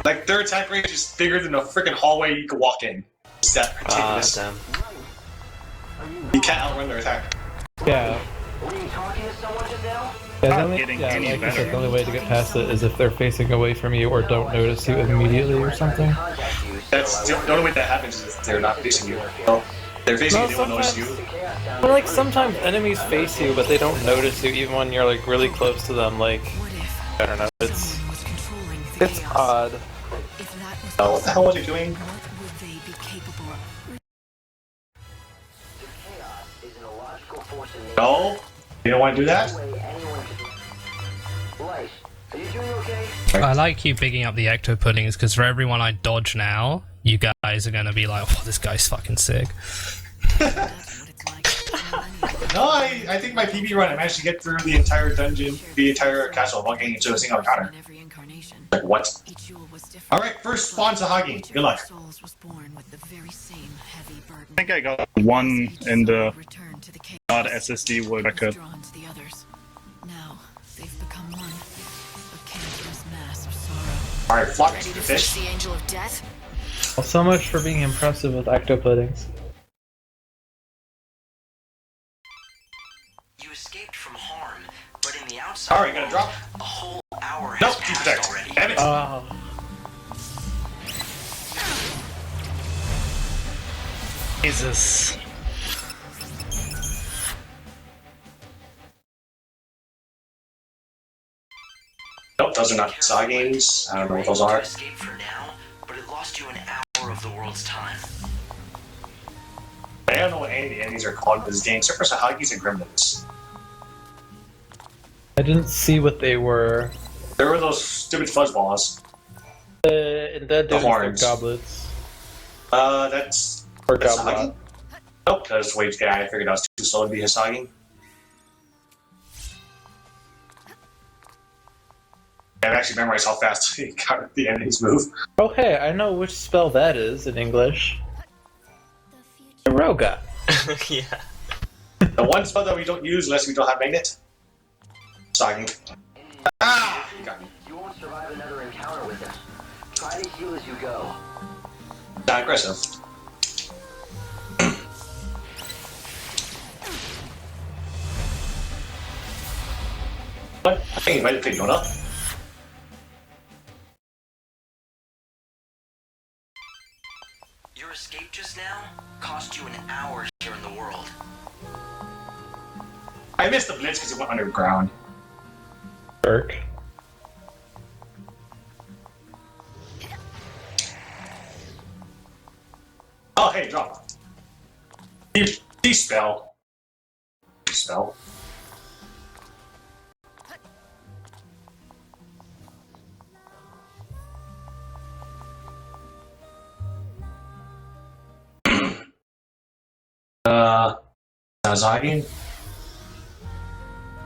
Like, their attack range is bigger than a freaking hallway you could walk in. It's that ridiculous. Damn. You can't outrun their attack. Yeah. Were you talking to someone just now? Yeah, Not the only, getting yeah, any like I better. said, the only way to get past it is if they're facing away from you or don't notice you immediately or something. That's the only way that happens is if they're not facing you. Well, they're facing No, you, they won't notice you. But like sometimes enemies face you, but they don't notice you even when you're like really close to them. Like I don't know, it's odd. Oh, what the hell was he doing? No? You don't want to do that? I like you bigging up the ecto puddings because for everyone I dodge now, you guys are gonna be like, "Oh, this guy's fucking sick." No, I think my PB run, I managed to get through the entire dungeon, the entire castle, without getting into a single encounter. Like, what? Alright, first spawn Sahagi. Good luck. I think I got 1 in the not SSD world record. Now they've become one. A cancerous mass of sorrow. Alright, flop Ready the to face fish. the angel of death? Well, so much for being impressive with ecto-puddings. You escaped from harm, but in the outside Alright, gonna drop. a whole hour Nope, has keep passed protect. already. Damn it. Jesus. Nope, those are not Sahagins. I don't know what those are. Escape for now, but it lost you an hour of the world's time. I don't know what any of the enemies are called in this game, except for Sahagis and Gremlins. I didn't see what they were. There were those stupid fuzzballs. In Dead The Dudes, horns. goblets. That's... Or that's goblot. Sahagi? Nope, that's way yeah, I figured I was too slow to be Hisagi. I've actually memorized how fast the enemies move. Oh hey, I know which spell that is in English. Eroga. Yeah. The one spell that we don't use unless we don't have Magnet. Sahagi. Ah! You got me. You won't survive another encounter with him. Try to heal as you go. Not aggressive. What? I think you might have picked one up. Your escape just now cost you an hour here in the world. I missed the blitz because it went underground. Burke. Oh, hey, drop. De-spell. De-spell. Zagging?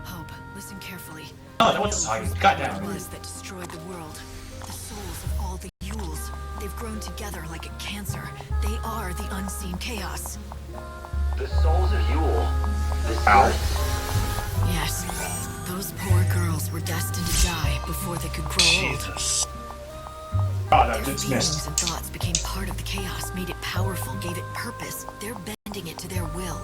Hope, listen carefully. Oh, that wasn't Zagging. Goddamn. It was that destroyed the world. The souls of all the Yules. They've grown together like a cancer. They are the unseen chaos. The souls of Yule. The spirits? Yes. Those poor girls were destined to die before they could grow old. Jesus. Oh, no, Their it's feelings missed. and thoughts became part of the chaos, made it powerful, gave it purpose. They're bending it to their will.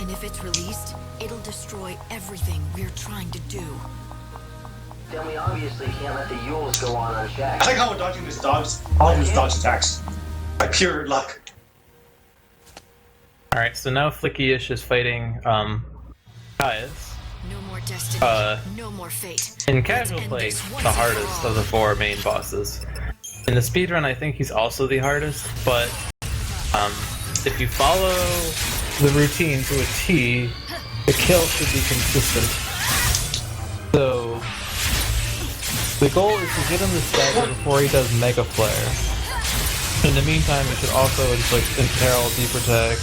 And if it's released, it'll destroy everything we're trying to do. Then we obviously can't let the Yules go on unchecked. I like how we're dodging this dodge, all these dodge attacks. By pure luck. Alright, so now Flicky-ish is fighting Caius. No more destiny, no more fate. In casual play, the hardest of the 4 main bosses. In the speedrun, I think he's also the hardest, but if you follow the routine to a T, the kill should be consistent. So, the goal is to get him to stagger before he does Mega Flare. In the meantime, you should also inflict Imperil, Deprotect,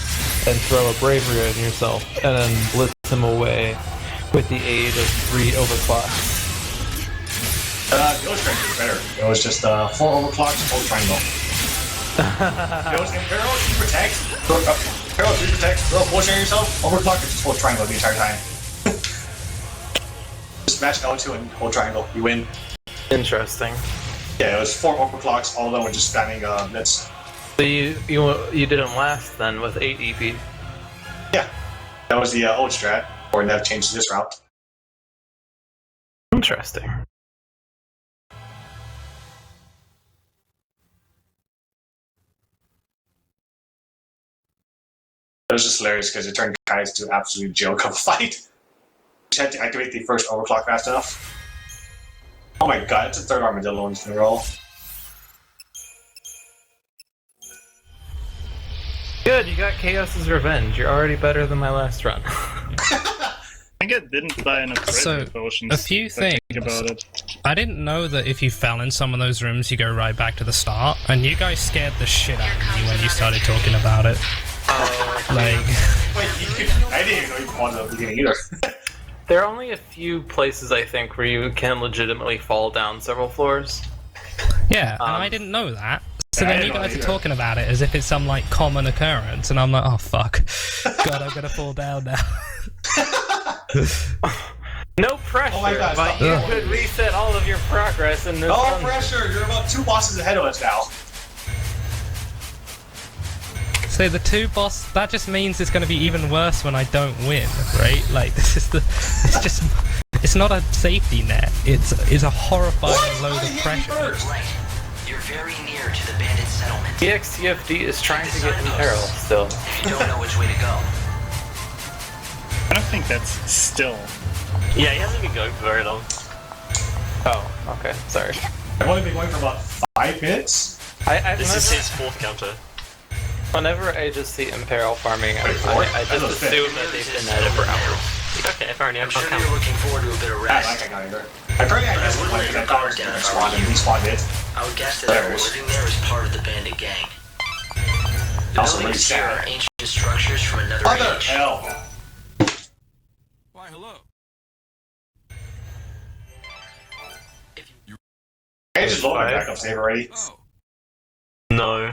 and throw a Bravery on yourself, and then blitz him away with the aid of 3 overclocks. The other strength is better. It was just 4 overclocks, 4 triangle. It was Imperil, Deprotect, Imperil, Deprotect, throw a potion on yourself, overclock, it's just hold triangle the entire time. Just match L2 and hold triangle, you win. Interesting. Yeah, it was 4 overclocks, all of them were just spamming blitz. So you didn't last then with 8 EP? Yeah, that was the old strat, or Nev changed this route. Interesting. It was just hilarious because it turned Caius to an absolute joke of a fight. Just had to activate the first overclock fast enough. Oh my god, it's a 3rd armadillo in a row. Good, you got Chaos's Revenge. You're already better than my last run. I think I didn't buy enough So, potions. a few things. About it. I didn't know that if you fell in some of those rooms, you go right back to the start, and you guys scared the shit out of me when you started talking about it. Like... Wait, I didn't even know you wanted at the beginning either. There are only a few places, I think, where you can legitimately fall down several floors. Yeah, and I didn't know that. So Yeah, I then you didn't know guys are either. talking about it as if it's some, like, common occurrence, and I'm like, oh, fuck. God, I'm gonna fall down now. No pressure, Oh my God, but stop. you Ugh. could reset all of your progress in this No run. pressure, you're about 2 bosses ahead of us now. So the 2 boss, that just means it's gonna be even worse when I don't win, right? Like, it's not a safety net, it's a horrifying load of pressure. Right. You're very near to the bandit settlement. PXTfD is trying to get in peril still. You don't know which way to go. I don't think that's still. Yeah, he hasn't been going for very long. Oh, okay, sorry. I've only been going for about 5 minutes. This is his 4th counter. Whenever I just see Imperil farming, I just assume that they've been at it for hours. Okay, fair enough. I'm sure you're looking forward to a bit of rest. I got either. Apparently I guess one of the dollars to spawn and respawn it. I would guess that everyone living there is part of the bandit gang. The Also buildings really here are sad. ancient structures from another What the age. hell? Why, hello. Can I just load my backup save already? Oh. No.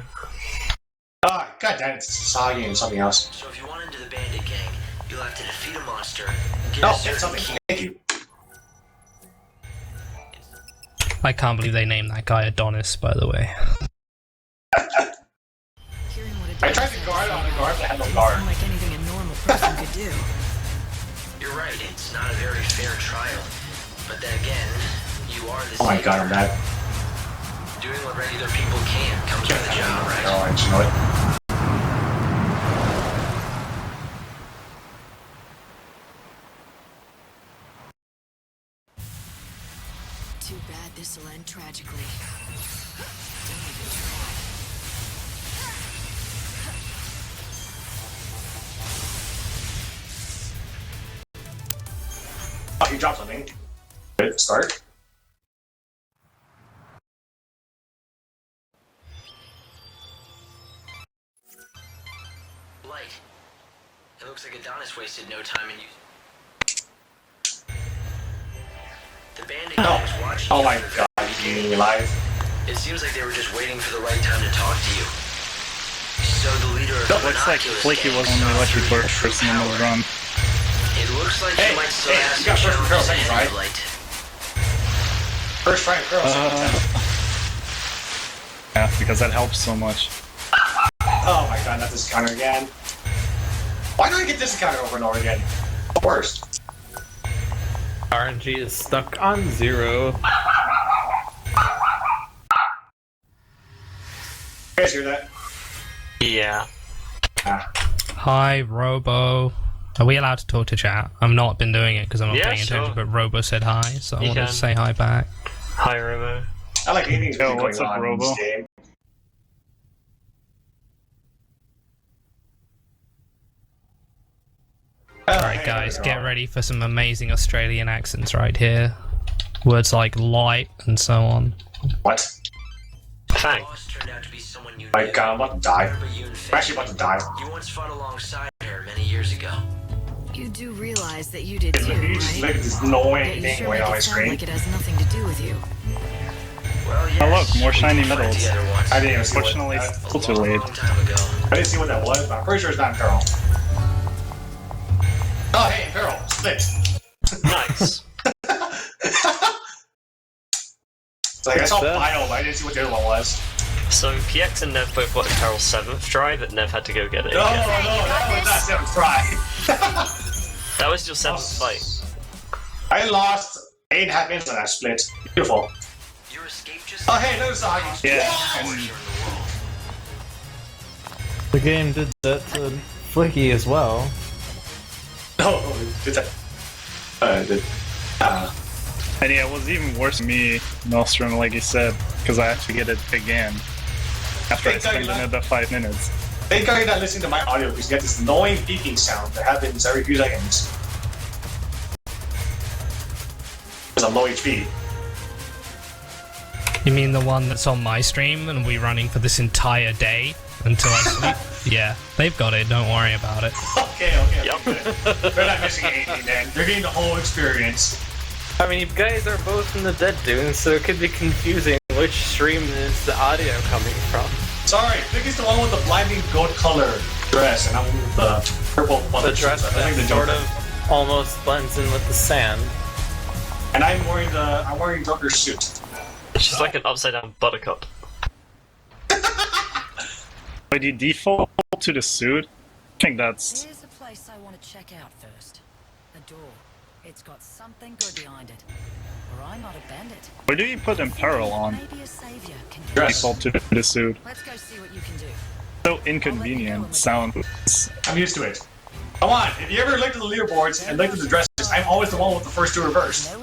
Ah, god damn it, it's Sagi and something else. So if you want into the bandit gang, you'll have to defeat a monster, get No, a get certain something. key. Thank you. I can't believe they named that guy Adonis, by the way. Hearing what I tried to guard on the guard, but I had no didn't guard. sound like anything a normal person could do. You're right, it's not a very fair trial. But then again, you are the Oh my savior. god, I'm bad. Doing what regular people can comes with the job, right? Alright, you know it. Too bad this'll end tragically. Oh, he dropped something. Good start. Light. It looks Looks like Adonis wasted no time in using. The bandit gang was watching you. Oh my god, you being alive. It seems like they were just waiting for the right time to talk to you. So the leader of the Looks like Flicky was only lucky for a person in the run. It looks like you might still have you got some first and shells Pearl, in second, your right? light. First try and Pearl, Yeah, because that helps so much. Oh my god, not this counter again. Why do I get this counter over and over again? Worst. RNG is stuck on 0. You guys hear that? Yeah. Hi, Robo. Are we allowed to talk to chat? I've not been doing it because I'm not Yeah, paying attention, sure. but Robo said hi, so I You wanted can. to say hi back. Hi, Robo. I like anything Yo, going what's up, on in Robo? this game. Alright, guys, get ready for some amazing Australian accents right here. Words like light and so on. What? Thanks. Turned out to be someone you My knew. god, I'm about to die. Remember you and I'm actually about to die. You once fought alongside her many years ago. You do realize that you did too, You just right? like this annoying Yet you thing sure right make on my it sound screen. like it has nothing to do with you. Well, Oh look, more shiny metals. together once. I didn't even see Fortunately, what, still too late. Long time ago. I didn't see what that was, but I'm pretty sure it's not Pearl. Oh, hey, Pearl, split. Nice. Like, I saw Bio, but I didn't see what the other one was. So PX and Nev both got Carol's 7th try, but Nev had to go get it No, again. that was not 7th try. That was your 7th fight. I lost 8.5 minutes on that split. Beautiful. Your escape just Oh, hey, there's Sagi. Yeah, The game did that to Flicky as well. Oh, did that? Did. And yeah, it was even worse for me, MLSTRM, like you said, because I had to get it again after I spent another 5 minutes. Thank God you're not listening to my audio because you get this annoying beeping sound that happens every few seconds. Because I'm low HP. You mean the one that's on my stream and we running for this entire day until I sleep? Yeah, they've got it, don't worry about it. Okay. Good. They're not missing anything, man. They're getting the whole experience. I mean, you guys are both in the Dead Dunes, so it could be confusing which stream is the audio coming from. Sorry, Vicky's the one with the blinding gold color dress, and I'm with the purple one. The dress that sort of almost blends in with the sand. And I'm wearing Joker's suit. She's like an upside down buttercup. But you default to the suit? I think that's... Here's a place I want to check out first. A door. It's got something good behind it. Or I might have banned it. Where do you put Imperil on? Maybe a savior can do Dress. Default to the suit. Let's go see what you can do. So inconvenient sounds. I'm used to it. Come on, if you ever looked at the leaderboards and looked at the dresses, I'm always the one with the first two reversed. There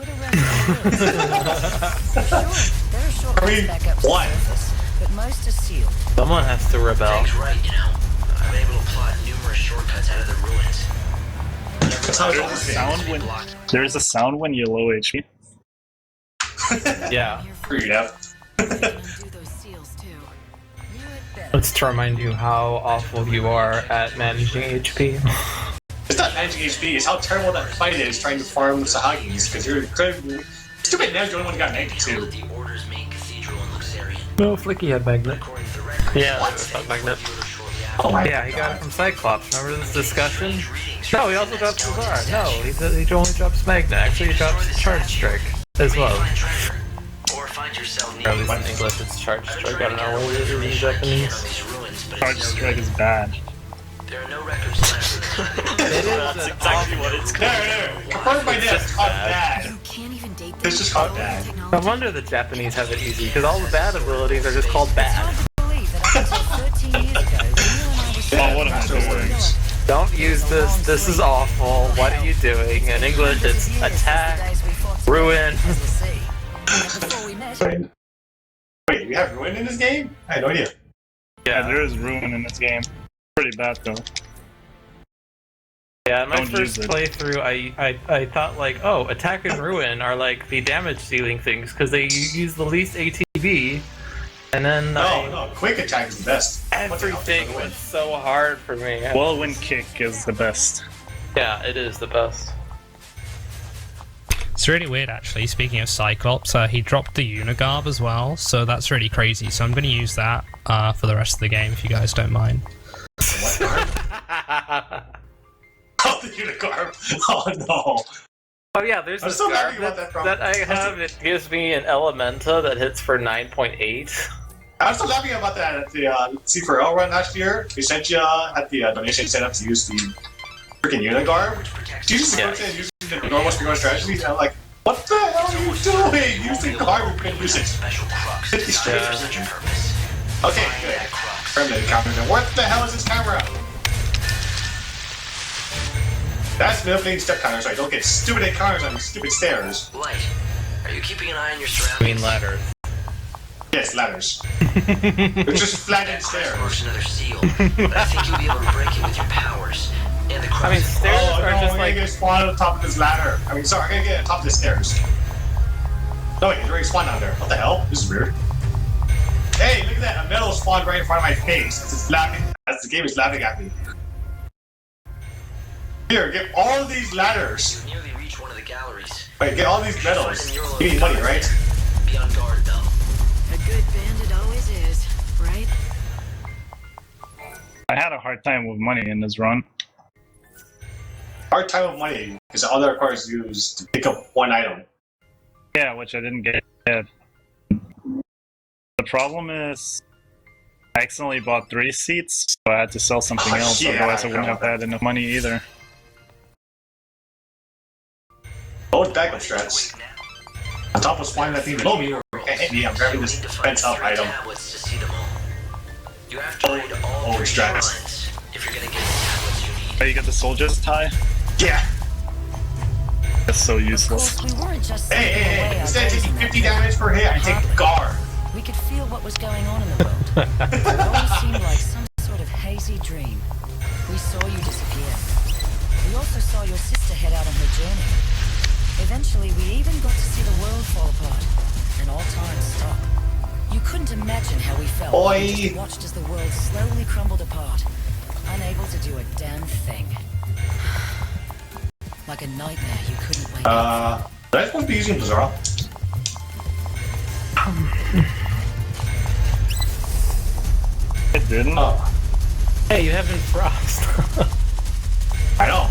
are short I mean, back up to the what? surface, but most are sealed. Someone has to rebel. Jake's right, you know. I'm able to plot numerous shortcuts out of the ruins. That's how There's a sound when there's a sound when you're low HP. Yeah. Read up. Undo those seals too. You had better. Let's to remind you how awful you are at managing HP. It's not managing HP, it's how terrible that fight is trying to farm Sahagis, because you're incredibly... Stupid Nev's the only one who got -2. The Order's main cathedral in Luxarian. No, Flicky had Magnet. According to the record, Yeah, that Magnet. Oh my Yeah, he got it from Cyclops. Remember this discussion? No, he also drops Cesar. No, he only drops Magnet. Actually, he drops Charge Strike as well. or find yourself Or at needing least in English it's Charge Strike. I don't know what it is in Japanese. these ruins, but Charge Strike is bad. there are no records left. That's exactly what it's called. There. Confirmed by this, it's called bad. You can't even date It's just called bad. No wonder the Japanese have it easy, because all the bad abilities are just called bad. Believe that up until 13 years ago, when you and I were Oh, what am I doing? Don't use this. This is awful. What are you doing? In English, it's attack, ruin. before we met, Wait, we have Ruin in this game? I had no idea. Yeah, there is ruin in this game. Pretty bad though. Yeah, in my Don't use first it. playthrough, I thought like, oh, attack and ruin are like the damage dealing things because they use the least ATB, and then No, quick attack is the best. everything was so hard for me. Whirlwind kick is the best. Yeah, it is the best. It's really weird, actually. Speaking of Cyclops, he dropped the Unigarb as well, so that's really crazy. So I'm going to use that for the rest of the game, if you guys don't mind. Oh, the Unicorn! Oh no! Oh yeah, there's I'm this still garb happy about that that I have. It gives me an Elementa that hits for 9.8. I'm still laughing about that at the C4L run last year. We sent you at the donation setup to use the freaking Unigarb. Jesus, yeah. Using the normal speedrun strategy. And I'm like, what the hell are you doing? Use the garb, we couldn't use it. 50 straight. Okay, good. Permanent counter. What the hell is this camera? That's manipulating step counters so I don't get stupid encounters on these stupid stairs. Light, are you keeping an eye on your surroundings? I mean ladder. Yes, ladders. They're just flattened stairs. Another seal, but I think you'll be able to break it with your powers. And the I mean, stairs are just like... I'm gonna get spawned on the top of this ladder. I mean, sorry, I'm gonna get on top of the stairs. No, wait, it's already spawned down there. What the hell? This is weird. Hey, look at that. A metal spawned right in front of my face. It's laughing. As the game is laughing at me. Here, get all of these ladders. You nearly reach one of the galleries. Wait, get all these medals. You need money, right? Be on guard, though. A good bandit always is, right? I had a hard time with money in this run. Hard time with money, because all that requires you is to pick up one item. Yeah, which I didn't get. The problem is, I accidentally bought 3 seats, so I had to sell something else, yeah, otherwise I wouldn't have had enough money either. Both backup strats. On top of spawning that thing below me, where it can't hit me, I'm grabbing this defense up item. You have to read all three strats. If you're gonna get the tablets you need. Oh, you got the soldier's tie? Yeah. That's so useless. We weren't just hey, instead of taking 50 damage per hit, I take the guard. We could feel what was going on in the world. It all seemed like some sort of hazy dream. We saw you disappear. We also saw your sister head out on her journey. Eventually, we even got to see the world fall apart, and all time stop. You couldn't imagine how we felt. Boy. We just watched as the world slowly crumbled apart, unable to do a damn thing. Like a nightmare you couldn't wake up. Did I supposed to be using Bizarro? It didn't. Oh. Hey, you have Frost. I know.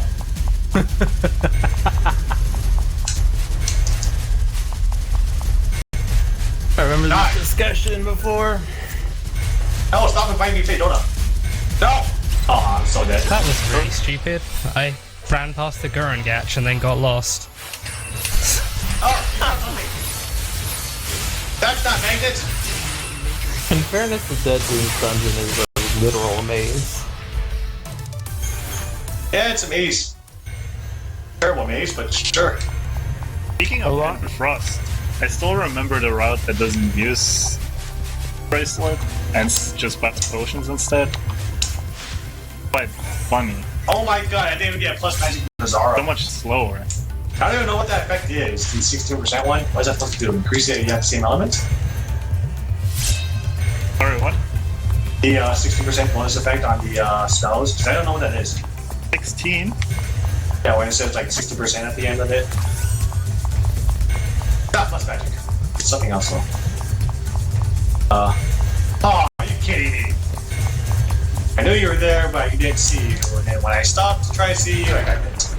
I remember this discussion before. Oh, stop inviting me to play Dota. No! Oh, I'm so dead. That was really stupid. I ran past the Gurren Gatch and then got lost. Oh, that's not magnet! In fairness, the Dead Dreams dungeon is a literal maze. Yeah, it's a maze. Terrible maze, but sure. Speaking of Frost, I still remember the route that doesn't use bracelet and just buys potions instead. Quite funny. Oh my god, I didn't even get a plus magic Bizarro. So much slower. I don't even know what that effect is. The 16% one? What is that supposed to do? Increase it, you have the same element? Sorry, what? The 60% bonus effect on the spells? Because I don't know what that is. 16? Yeah, when it says like 60% at the end of it. Not plus magic. It's something else though. Oh, are you kidding me? I knew you were there, but you didn't see you. And then when I stopped to try to see you, I got hit.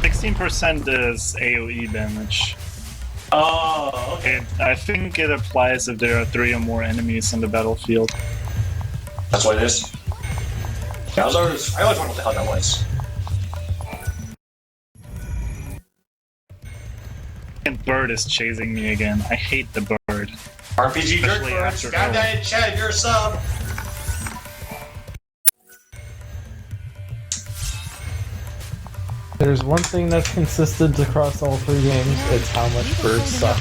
16% is AoE damage. Oh, okay. I think it applies if there are 3 or more enemies on the battlefield. That's what it is. Yeah, I always wondered what the hell that was. And Bird is chasing me again. I hate the Bird. RPG Especially Jerk after got that in chat, you're a sub! There's one thing that's consistent across all 3 games, it's how much birds suck.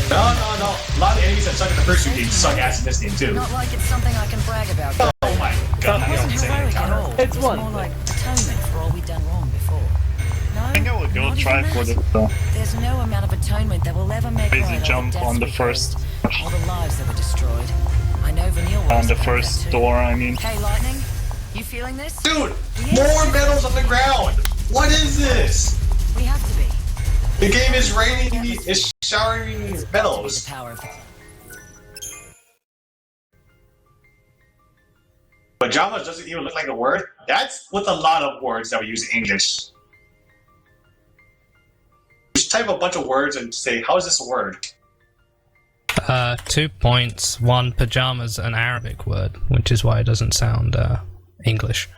No. A lot of enemies that suck in the first 2 games suck ass in this game too. Not like it's something I can brag about. Oh my god, It wasn't heroic at all. It's It was more like atonement for all we'd done wrong before. No, I think I would go not try even for that. the There's no amount of atonement that will ever make crazy right jump all on the deaths first all the lives that were destroyed. I know Vanille on was the about first that too. door, I mean. Hey, Lightning, You feeling this? Dude, more medals on the ground. What is this? We have to be. The game is raining, is showering medals. Pajamas doesn't even look like a word. That's with a lot of words that we use in English. Just type a bunch of words and say, how is this a word? 2 points. One, pajamas, an Arabic word, which is why it doesn't sound English.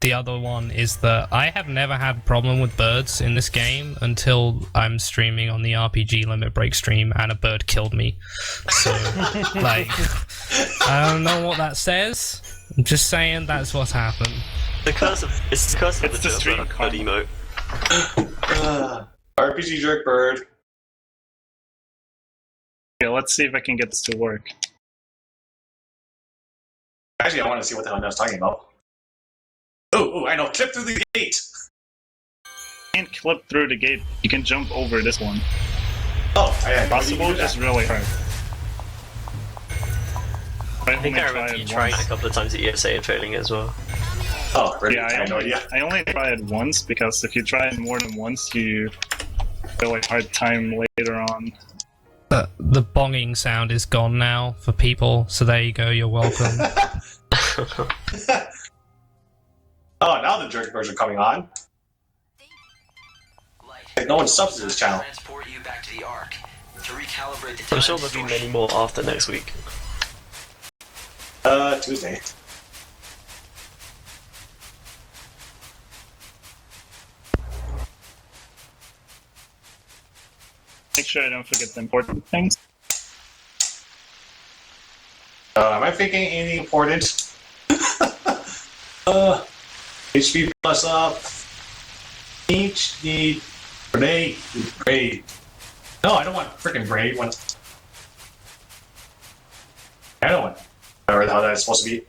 The other one is that I have never had a problem with birds in this game until I'm streaming on the RPG Limit Break stream and a bird killed me. So, like, I don't know what that says. I'm just saying that's what's happened. It's the curse of the stream bird emote. RPG jerk bird. Yeah, let's see if I can get this to work. Actually, I want to see what the hell I was talking about. Oh, I know. Clip through the gate. You can't clip through the gate. You can jump over this one. Oh, yeah. Possible is really hard. I think I remember you trying it a couple of times at ESA and failing as well. Oh, really? Yeah, I only tried it once, because if you try it more than once, you feel a hard time later on. The bonging sound is gone now for people, so there you go, you're welcome. Oh, now the jerk birds are coming on. Like, no one subs to this channel. Transport you back to the Ark to recalibrate the I'm sure there'll be many more after next week. Tuesday. Make sure I don't forget the important things. Am I thinking anything important? HP plus up. HD. Braid. No, I don't want freaking braid. I don't want whatever the hell that's supposed to be.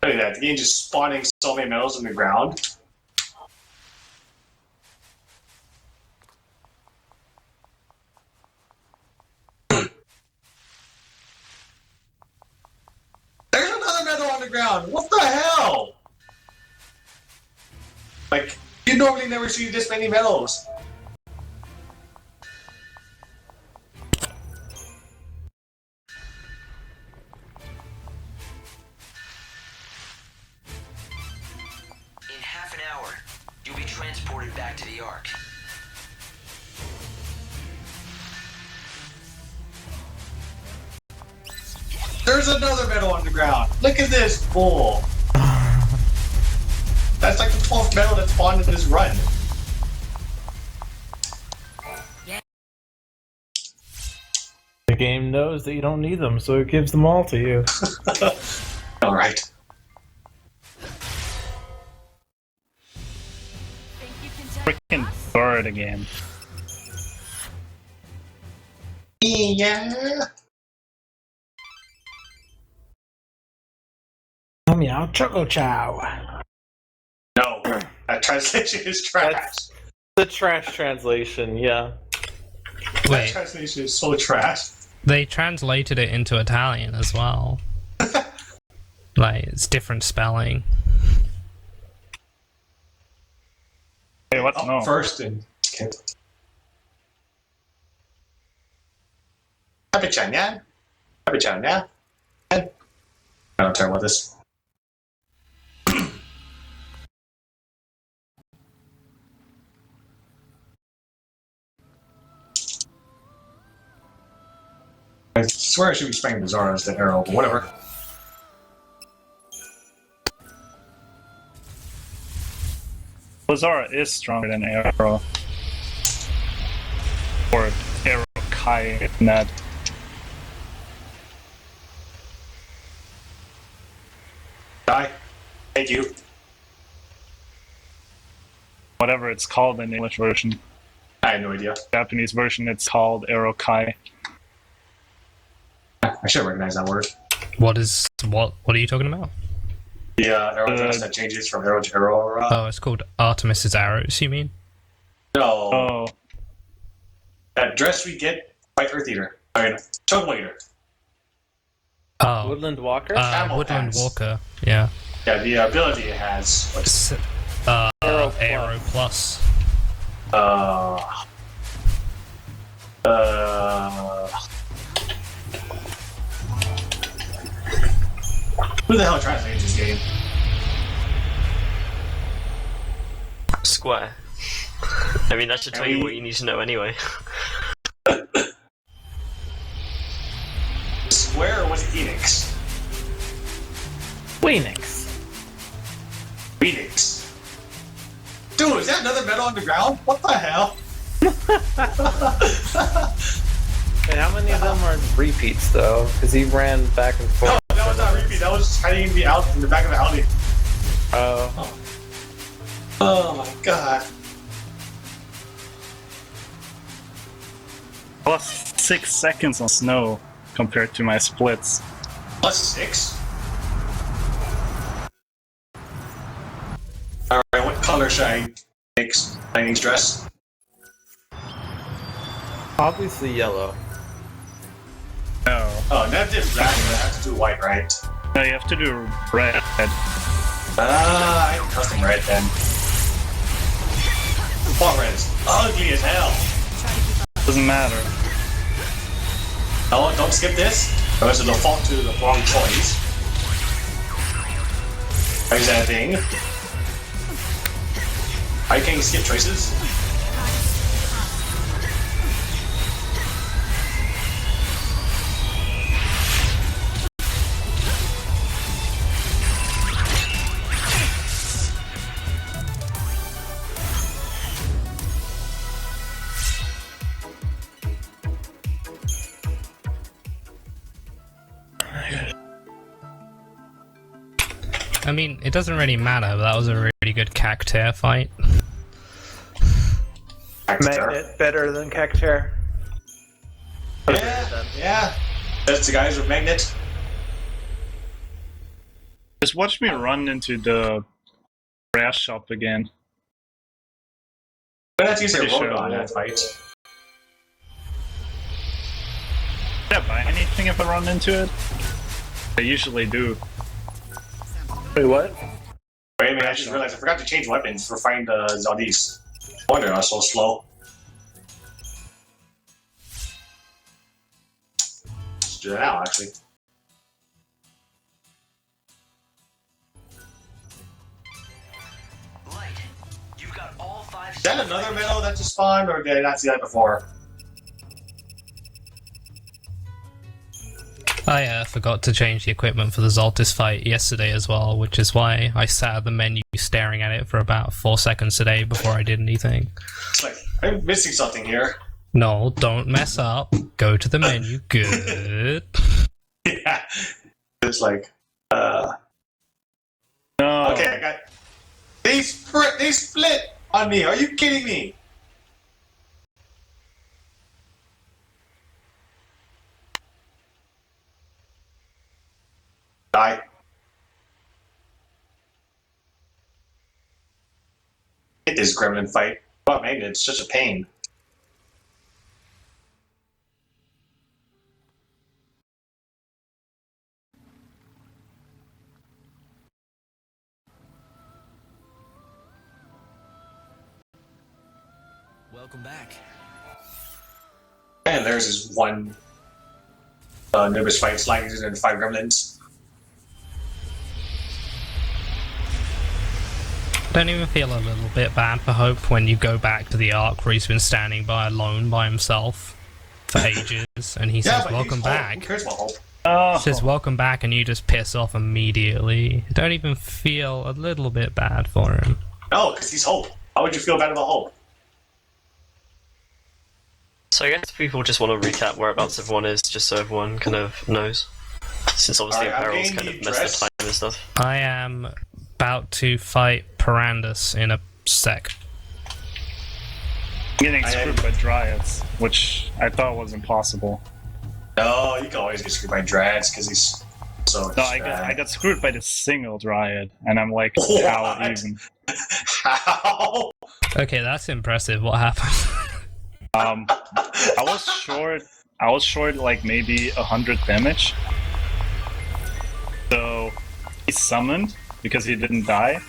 Look at that. The game just spawning so many medals in the ground. There's another medal on the ground. What the hell? Like, you normally never see this many medals. In half an hour, you'll be transported back to the Ark. There's another medal on the ground. Look at this bull. That's like the 12th medal that spawned in this run. The game knows that you don't need them, so it gives them all to you. Alright. Freaking bird again. Yeah. Meow Choco Chow. No, that translation is trash. That's the trash translation, yeah. That Wait, translation is so trash. they translated it into Italian as well. Like, it's different spelling. Hey, what? Up No. first and Happy Chan, yeah? Happy Chan, yeah? I don't care about this. I swear I should be spraying Bizarro as the arrow, but whatever. Lazara is stronger than Arrow. Or Arrow Kai in that. Die. Thank you. Whatever it's called in the English version. I have no idea. Japanese version, it's called Arrow Kai. I should recognize that word. What are you talking about? The arrow dress that changes from arrow to arrow. Oh, it's called Artemis's Arrows, you mean? No. Oh. That dress we get White Earth Eater. I mean, Chocobo Eater. Oh. Woodland Walker? Woodland Walker, yeah. Yeah, the ability it has. Aero Plus. Who the hell translates this game? Square. I mean, that should tell you what you need to know anyway. Square or was it Enix? Phoenix. Phoenix. Dude, is that another metal on the ground? What the hell? Hey, how many of them are repeats though? Because he ran back and forth. No, that was not a repeat. That was just hiding in the back of the alley. Oh. Oh my god. Plus 6 seconds on snow compared to my splits. Plus 6? Alright, what color should I make Lightning's dress? Obviously yellow. No. Oh, Nev did black, but I have to do white, right? No, you have to do red. I can custom red then. What red is ugly as hell. Doesn't matter. No, don't skip this. Or else it'll default to the wrong choice. Is that a thing? I can skip choices. I mean, it doesn't really matter, but that was a really good Cactear fight. Magnet better than Cactear. Yeah. That's the guys with Magnet. Just watch me run into the grass shop again. But that's usually a Pretty rogue sure on I that fight. Did I buy anything if I run into it? I usually do. Wait, what? Wait a minute, I just realized I forgot to change weapons for fighting the Zombies. No wonder I was so slow. Let's do that now, actually. Is that another metal that just spawned, or did I not see that before? I forgot to change the equipment for the Zoltis fight yesterday as well, which is why I sat at the menu staring at it for about 4 seconds today before I did anything. It's like, I'm missing something here. No, don't mess up. Go to the menu. Good. Yeah. It's like, No. Okay, I got... They split on me, are you kidding me? Die. Hit this gremlin fight. Oh man, it's such a pain. Welcome back. And there's this one nervous fight sliding into 5 gremlins. Don't even feel a little bit bad for Hope when you go back to the arc where he's been standing by alone by himself for ages, and he says, "Welcome back." Who cares about Hope? Oh. Says, "Welcome back," and you just piss off immediately. Don't even feel a little bit bad for him. No, because he's Hope. How would you feel bad about Hope? So I guess people just want to recap whereabouts everyone is, just so everyone kind of knows. Since obviously Apparel's kind of messed the time and stuff. I am about to fight Parandus in a sec. I'm getting screwed by Dryads, which I thought was impossible. No, you can always get screwed by Dryads because he's so. No, I got screwed by the single Dryad, and I'm like, how even? How? Okay, that's impressive. What happened? I was short I was short like maybe 100 damage. So he summoned because he didn't die.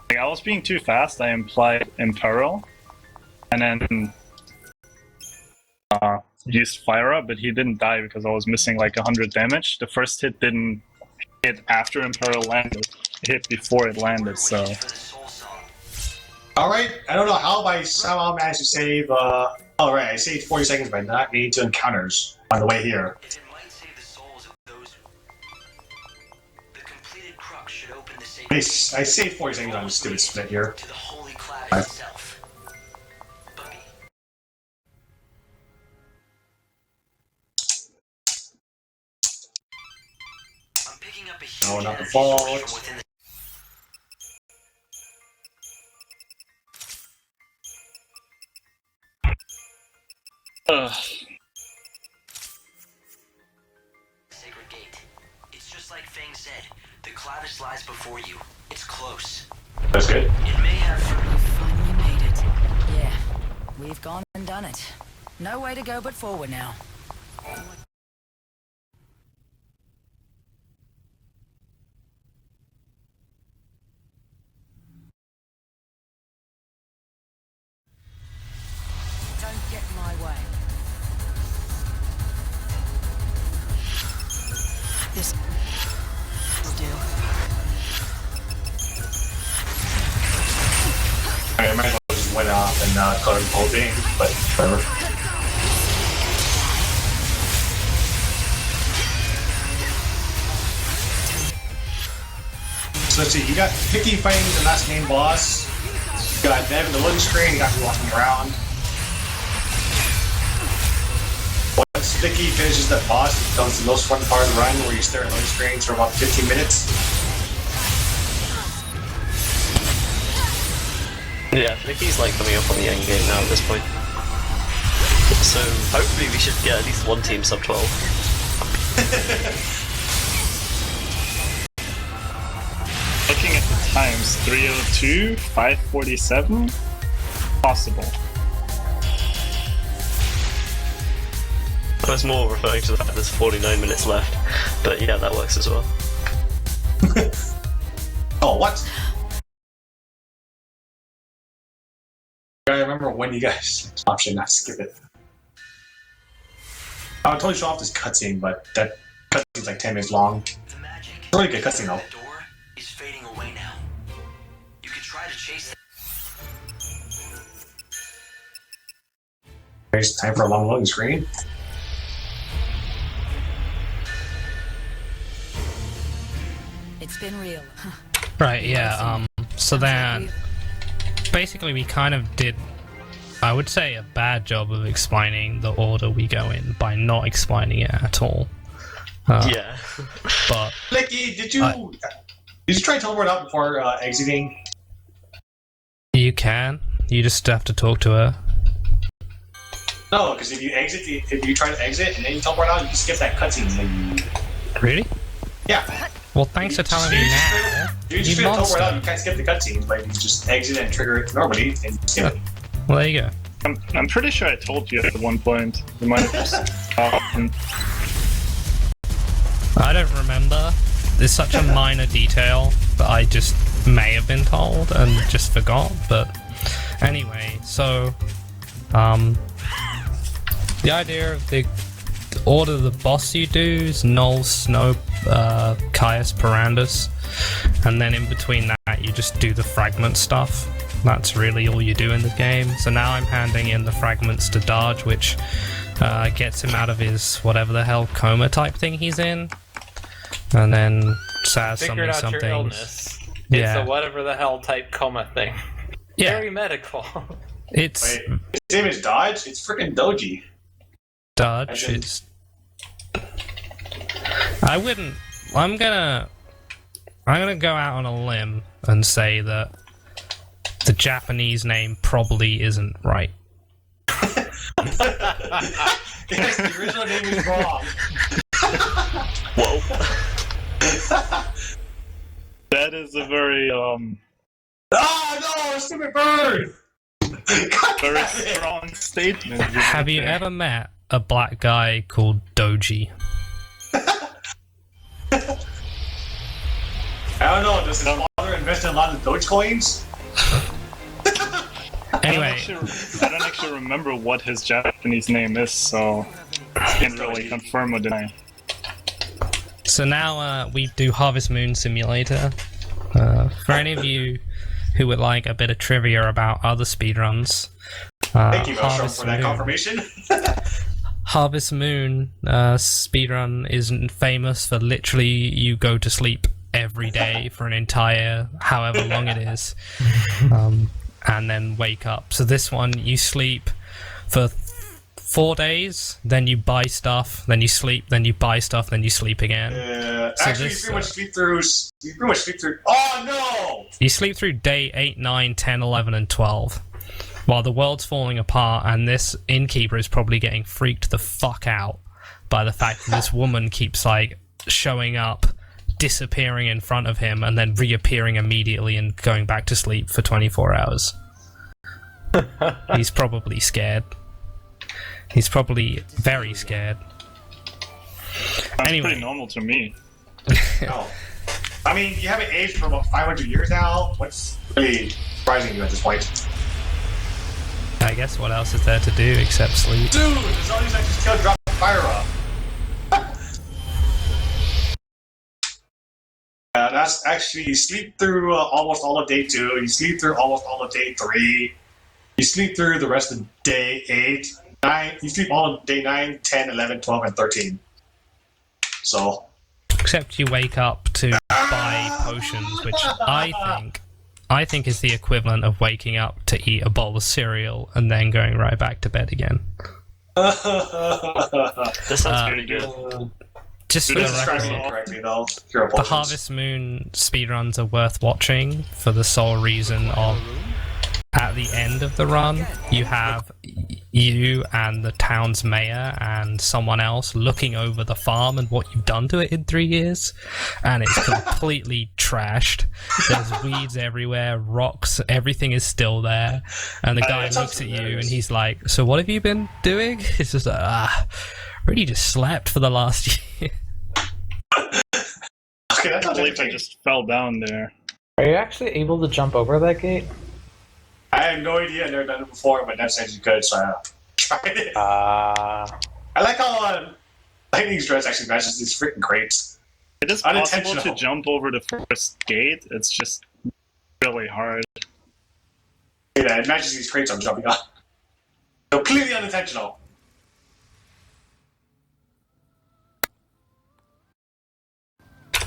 Like, I was being too fast, I implied Imperil. And then used Fire Up, but he didn't die because I was missing like 100 damage. The first hit didn't hit after Imperil landed. It hit before it landed, so... Alright, I don't know how I somehow managed to save, alright, I saved 40 seconds by not needing to encounters on the way here. I saved 40 seconds on the stupid split here. No, not the fault. Sacred gate. It's just like Fang said. The clavish lies before you. It's close. That's good. It may have. We finally made it. Yeah, we've gone and done it. No way to go but forward now. Don't get in my way. This will do. I might as well just went off and colored the whole thing, but whatever. So let's see, you got Flicky fighting the last main boss. You got Nev in the loading screen, you got me walking around. Once Flicky finishes that boss, it becomes the most fun part of the run where you stare at loading screens for about 15 minutes. Yeah, Flicky's like coming up on the end game now at this point. So hopefully we should get at least one team sub 12. Looking at the times, 302, 547, possible. I was more referring to the fact there's 49 minutes left, but yeah, that works as well. Oh, what? I remember when you guys option not skip it. I would totally show off this cutscene, but that cutscene's like 10 minutes long. It's a really good cutscene though. Is fading away now. You could try to chase it. There's time for a long loading screen. It's been real. Right, yeah, so then basically we kind of did, I would say, a bad job of explaining the order we go in by not explaining it at all. Yeah. But Flicky, did you try to teleport out before exiting? you can. You just have to talk to her. No, because if you try to exit and then you teleport out, you can skip that cutscene. Really? Yeah. Well, thanks for telling me now. You just teleport out, you can't skip the cutscenes, but you just exit and trigger it normally and skip it. Well, there you go. I'm pretty sure I told you at one point. You might have just... I don't remember. There's such a minor detail that I just may have been told and just forgot, but anyway, so the idea of the order of the boss you do is Null, Snow, Caius, Perandus, and then in between that you just do the fragment stuff. That's really all you do in the game. So now I'm handing in the fragments to Dodge, which gets him out of his whatever the hell coma type thing he's in. And then Saz Figured something. out your illness. Yeah. It's a whatever the hell type coma thing. Yeah. Very medical. It's Wait, his name is Dodge? It's freaking Doji. Dodge. It's. I wouldn't. I'm gonna go out on a limb and say that the Japanese name probably isn't right. Yes, the original name is wrong. Whoa. That is a very, Ah, no, stupid bird! Very strong statement. Have you ever met a black guy called Doji? I don't know, does his father invest in a lot of Dogecoins? Anyway. I don't actually remember what his Japanese name is, so I can't really confirm or deny. So now we do Harvest Moon Simulator. For any of you who would like a bit of trivia about other speedruns, Thank you, Maelstrom, for that confirmation. Harvest Moon speedrun isn't famous for literally you go to sleep every day for an entire however long it is, and then wake up. So this one, you sleep for 4 days, then you buy stuff, then you sleep, then you buy stuff, then you sleep again. So actually, this, you pretty much sleep through. Oh no! You sleep through day 8, 9, 10, 11, and 12. While the world's falling apart, and this innkeeper is probably getting freaked the fuck out by the fact that this woman keeps, like, showing up, disappearing in front of him, and then reappearing immediately and going back to sleep for 24 hours. He's probably scared. He's probably very scared. That's Anyway. pretty normal to me. No. I mean, you haven't aged for about 500 years now. What's really surprising you at this point? I guess what else is there to do except sleep? Dude, there's all these extra skill drop fire up. That's actually, you sleep through almost all of day 2, you sleep through almost all of day 3, you sleep through the rest of day 8, 9, you sleep all of day 9, 10, 11, 12, and 13. So. Except you wake up to buy potions, which I think is the equivalent of waking up to eat a bowl of cereal and then going right back to bed again. This sounds pretty good. Just for the record, the Harvest Moon speedruns are worth watching for the sole reason of at the end of the run, you have you and the town's mayor and someone else looking over the farm and what you've done to it in 3 years, and it's completely trashed. There's weeds everywhere, rocks, everything is still there, and the guy looks at you and he's like, "So what have you been doing?" It's just like, really just slept for the last year. I believe I just fell down there. Are you actually able to jump over that gate? I have no idea. I've never done it before, but that says you could, so I tried it. I like how lightning stress actually matches these freaking crates. It is possible to jump over the first gate. It's just really hard. Yeah, it matches these crates I'm jumping on. Completely unintentional.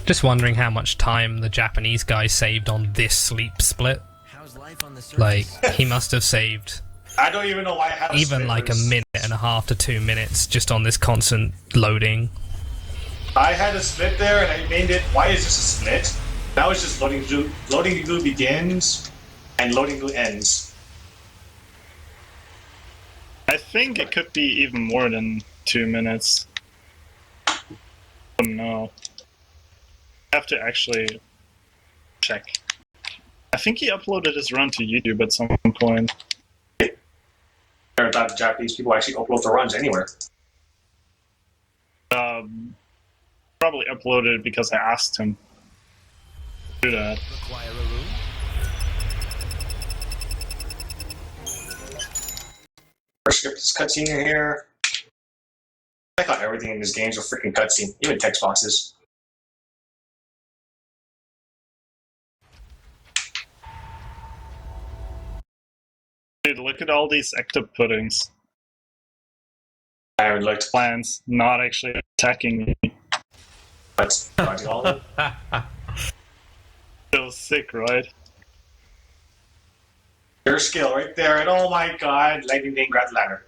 Just wondering how much time the Japanese guy saved on this sleep split. Like, he must have saved I don't even know why I have even like a minute and a half to 2 minutes just on this constant loading. I had a split there and I named it, why is this a split? Now it's just loading glue begins and loading glue ends. I think it could be even more than 2 minutes. Oh no. I have to actually check. I think he uploaded his run to YouTube at some point. I never thought the Japanese people actually upload their runs anywhere. Probably uploaded it because I asked him to do that. Skip this cutscene in here. I thought everything in this game is a freaking cutscene, even text boxes. Dude, look at all these ecto puddings. I haven't looked. Plants not actually attacking me. What? All of them? Feels sick, right? Your skill right there, and oh my god, lightning didn't grab the ladder.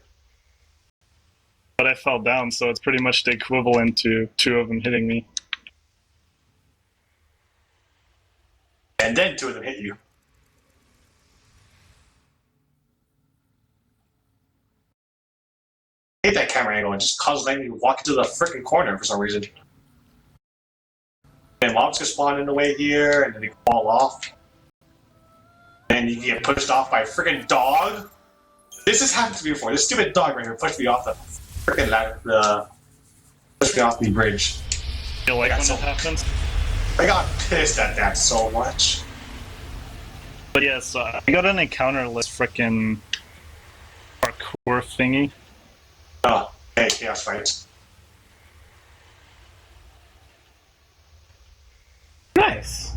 But I fell down, so it's pretty much the equivalent to 2 of them hitting me. And then 2 of them hit you. I hate that camera angle, it just causes lightning to walk into the freaking corner for some reason. And mobs can spawn in the way here, and then they fall off. And you get pushed off by a freaking dog. This has happened to me before. This stupid dog right here pushed me off the freaking pushed me off the bridge. You like when it happens? I got pissed at that so much. But yeah, so I got an encounter-less frickin' parkour thingy. Oh, hey, chaos fights. Nice.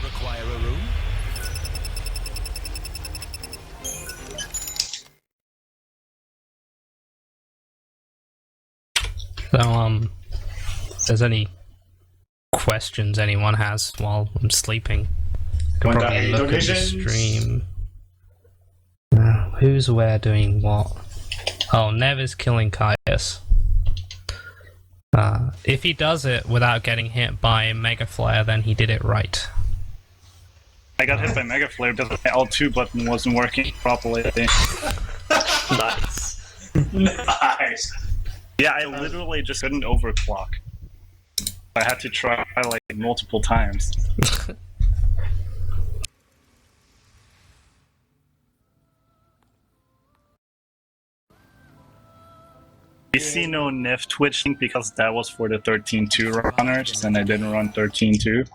Require a room? So, if there's any questions anyone has while I'm sleeping, I can probably look at the stream. Who's where doing what? Oh, Nev is killing Caius. If he does it without getting hit by Mega Flare, then he did it right. I got hit by Mega Flare because my L2 button wasn't working properly. Nice. Nice. Yeah, I literally just couldn't overclock. I had to try like multiple times. You see no Nev twitching because that was for the 13.2 runners, and I didn't run 13.2.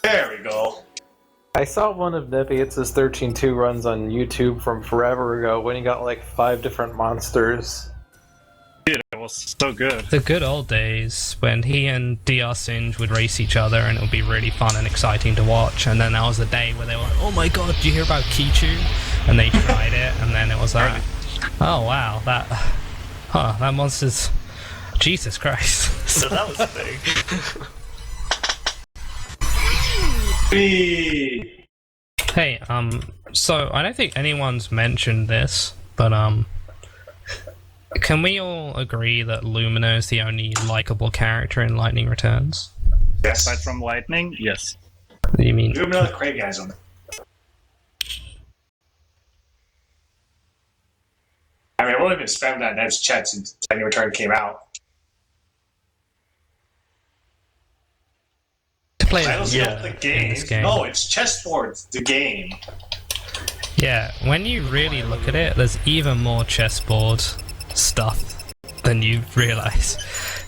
There we go. I saw one of Neviutz's 13.2 runs on YouTube from forever ago when he got like 5 different monsters. Dude, it was so good. The good old days when he and DR Singe would race each other and it would be really fun and exciting to watch, and then that was the day where they were like, oh my god, did you hear about Kichu? And they tried it, and then it was like, oh wow, that monster's... Jesus Christ. So that was big. Hey, so I don't think anyone's mentioned this, but can we all agree that Lumina is the only likable character in Lightning Returns? Yes. Aside from Lightning, yes. What do you mean? Lumina Craigasm. I mean, I've only been spamming that Nev's chat since Lightning Return came out. Play the game. No, it's chessboard, the game. Yeah, when you really look at it, there's even more chessboard stuff than you realize.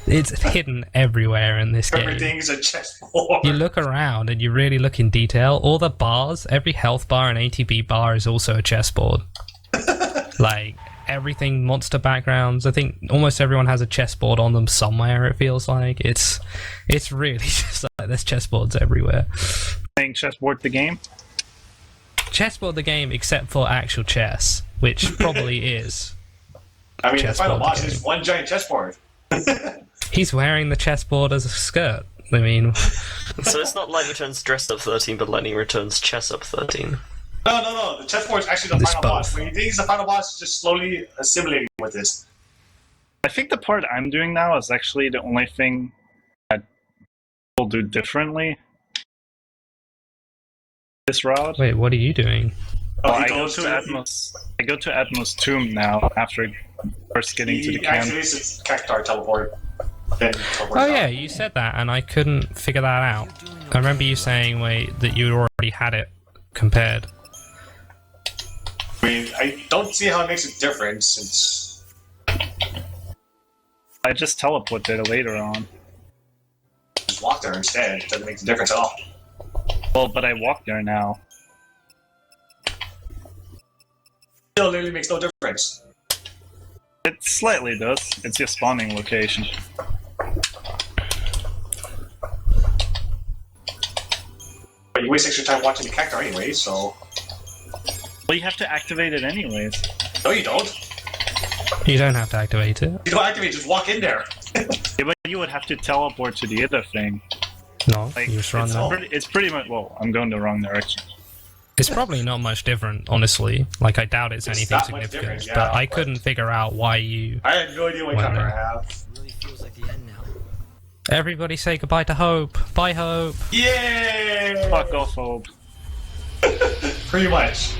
It's hidden everywhere in this game. Everything's a chessboard. You look around and you really look in detail. All the bars, every health bar and ATB bar is also a chessboard. Like, everything, monster backgrounds, I think almost everyone has a chessboard on them somewhere, it feels like. It's really just like there's chessboards everywhere. Playing chessboard the game? Chessboard the game except for actual chess, which probably is. I mean, the final boss is one giant chessboard. He's wearing the chessboard as a skirt. I mean... So it's not Lightning Returns Dress Up 13, but Lightning Returns Chess Up 13. No. The chessboard is actually the final boss. When you think it's the final boss, it's just slowly assimilating with it. I think the part I'm doing now is actually the only thing that will do differently. This route. Wait, what are you doing? Well, I go to Atmos Tomb now after first getting to the camp. Actually, it's Cactar teleport. Oh yeah, you said that, and I couldn't figure that out. I remember you saying, that you already had it compared. I mean, I don't see how it makes a difference since... I just teleported later on. Just walk there instead. It doesn't make a difference at all. Well, but I walk there now. Still literally makes no difference. It slightly does. It's your spawning location. But you waste extra time watching the Cactar anyway, so... Well, you have to activate it anyways. No, you don't. You don't have to activate it. You don't activate, just walk in there. Yeah, but you would have to teleport to the other thing. No, like, you just run that. It's pretty much... Well, I'm going the wrong direction. It's probably not much different, honestly. Like, I doubt it's anything significant, but I couldn't figure out why you... I had no idea what Cactar have. Really feels like the end now. Everybody say goodbye to Hope. Bye, Hope. Yay! Fuck off, Hope. Pretty much.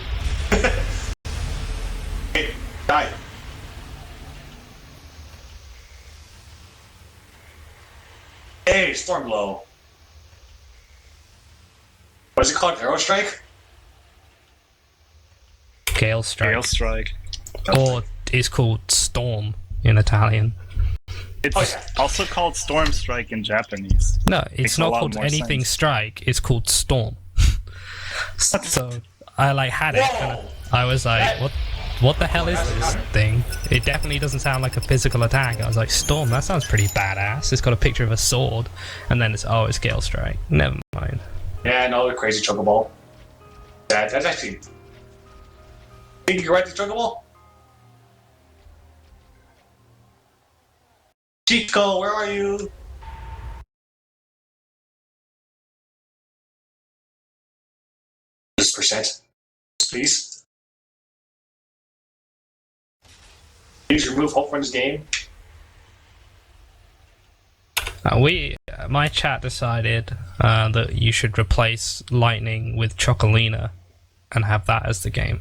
Hey, die. Hey, Stormblow. What is it called? Arrow Strike? Gale Strike. Gale Strike. Or it's called Storm in Italian. It's also called Storm Strike in Japanese. No, it's Makes a not lot called more anything sense. Strike. It's called Storm. So I like had it. And I was like, what the hell is this thing? It definitely doesn't sound like a physical attack. I was like, Storm, that sounds pretty badass. It's got a picture of a sword, and then it's Gale Strike. Never mind. Yeah, another crazy Chocobo. That's actually. Think you can write the Chocobo? Chico, where are you? This percent, please. Please remove Hope from this game. My chat decided that you should replace Lightning with Chocolina and have that as the game.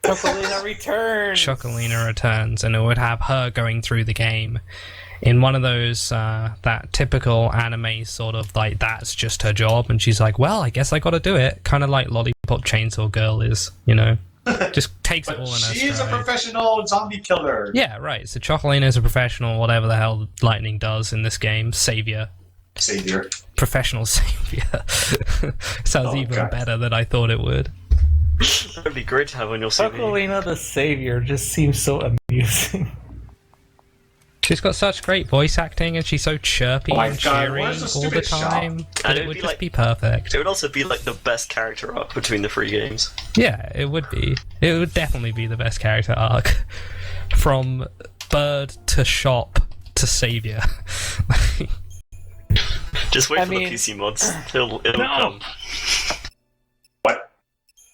Chocolina returns. Chocolina returns, and it would have her going through the game in one of those that typical anime sort of like that's just her job, and she's like, well, I guess I gotta do it, kind of like Lollipop Chainsaw Girl is, you know. Just takes it all in her She is a stride. professional zombie killer. Yeah, right. So Chocolina is a professional, whatever the hell Lightning does in this game. Savior. Professional savior. Sounds even better than I thought it would. That'd be great to have on your CV. Chocolina the Savior just seems so amusing. She's got such great voice acting, and she's so chirpy and cheery all the time. And It would just be perfect. It would also be like the best character arc between the three games. Yeah, it would be. It would definitely be the best character arc. From bird to shop to savior. Just wait for the PC mods. It'll come.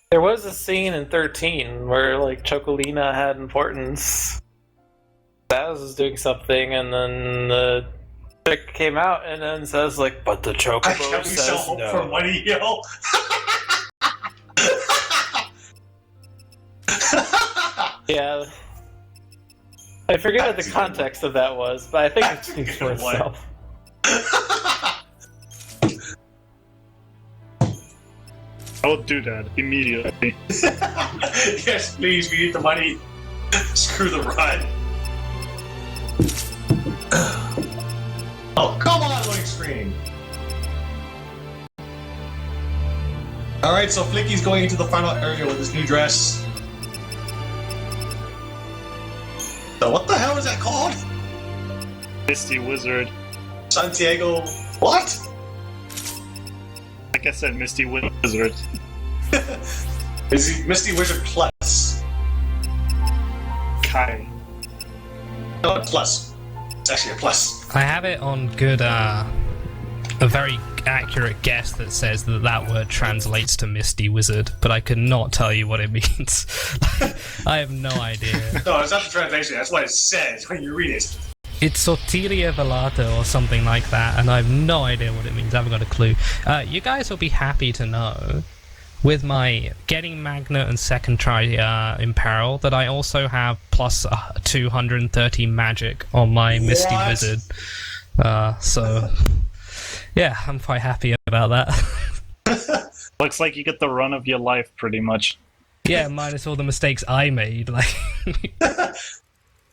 There was a scene in 13 where like Chocolina had importance. Baz was doing something, and then the chick came out and then says like, "But the Chocobo says no." For money, yo. Yeah. I forget what the context of that was, but I think it speaks for itself. I will do that immediately. Yes, please, we need the money. Screw the run. Oh, come on, loading screen. Alright, so Flicky's going into the final area with his new dress. So what the hell is that called? Misty Wizard. Santiago. What? Like I said, Misty Wizard. Is he Misty Wizard Plus? Kai. No, plus. It's actually a plus. I have it on good, a very accurate guess that says that that word translates to Misty Wizard, but I could not tell you what it means. I have no idea. No, it's not the translation. That's what it says when you read it. It's Sotilia Velata or something like that, and I have no idea what it means. I haven't got a clue. You guys will be happy to know, with my getting Magnet and second try in peril, that I also have plus 230 magic on my Misty Wizard. So, yeah, I'm quite happy about that. Looks like you get the run of your life, pretty much. Yeah, minus all the mistakes I made. Like,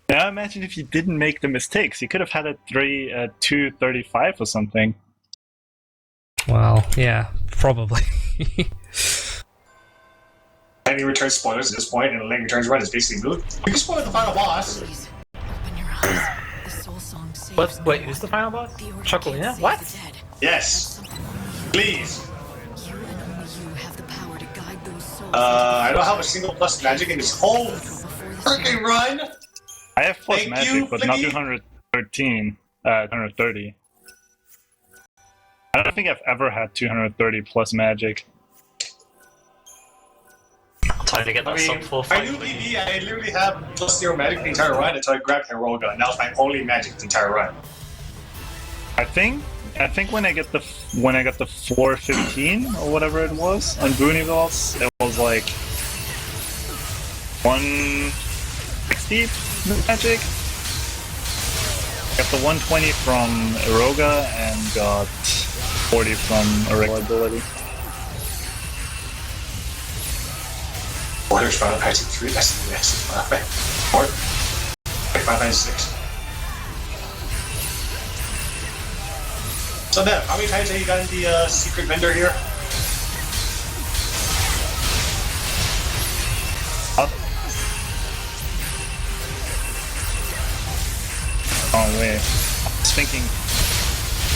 yeah, imagine if you didn't make the mistakes. You could have had a 235 or something. Well, yeah, probably. Any return spoilers at this point, and the link returns run is basically moot. You can spoil the final boss. What? Wait, who's the final boss? Chocolina? What? Yes. Please. I don't have a single plus magic in this whole freaking run. I have plus Thank magic, you, but not Flicky. 230. I don't think I've ever had 230 plus magic. Time to get that sub 4 I knew BB, I literally have plus 0 magic the entire run until I grabbed Heroga, and that was my only magic the entire run. I think when I got the 415 or whatever it was on Booneyvilles, it was like 160 magic. Got the 120 from Eroga and got 40 from Irregular ability. There's Final Fantasy III, that's the next Final Fantasy IV. Final Fantasy VI. So Nev, how many times have you gotten the secret vendor here? Oh wait, I was thinking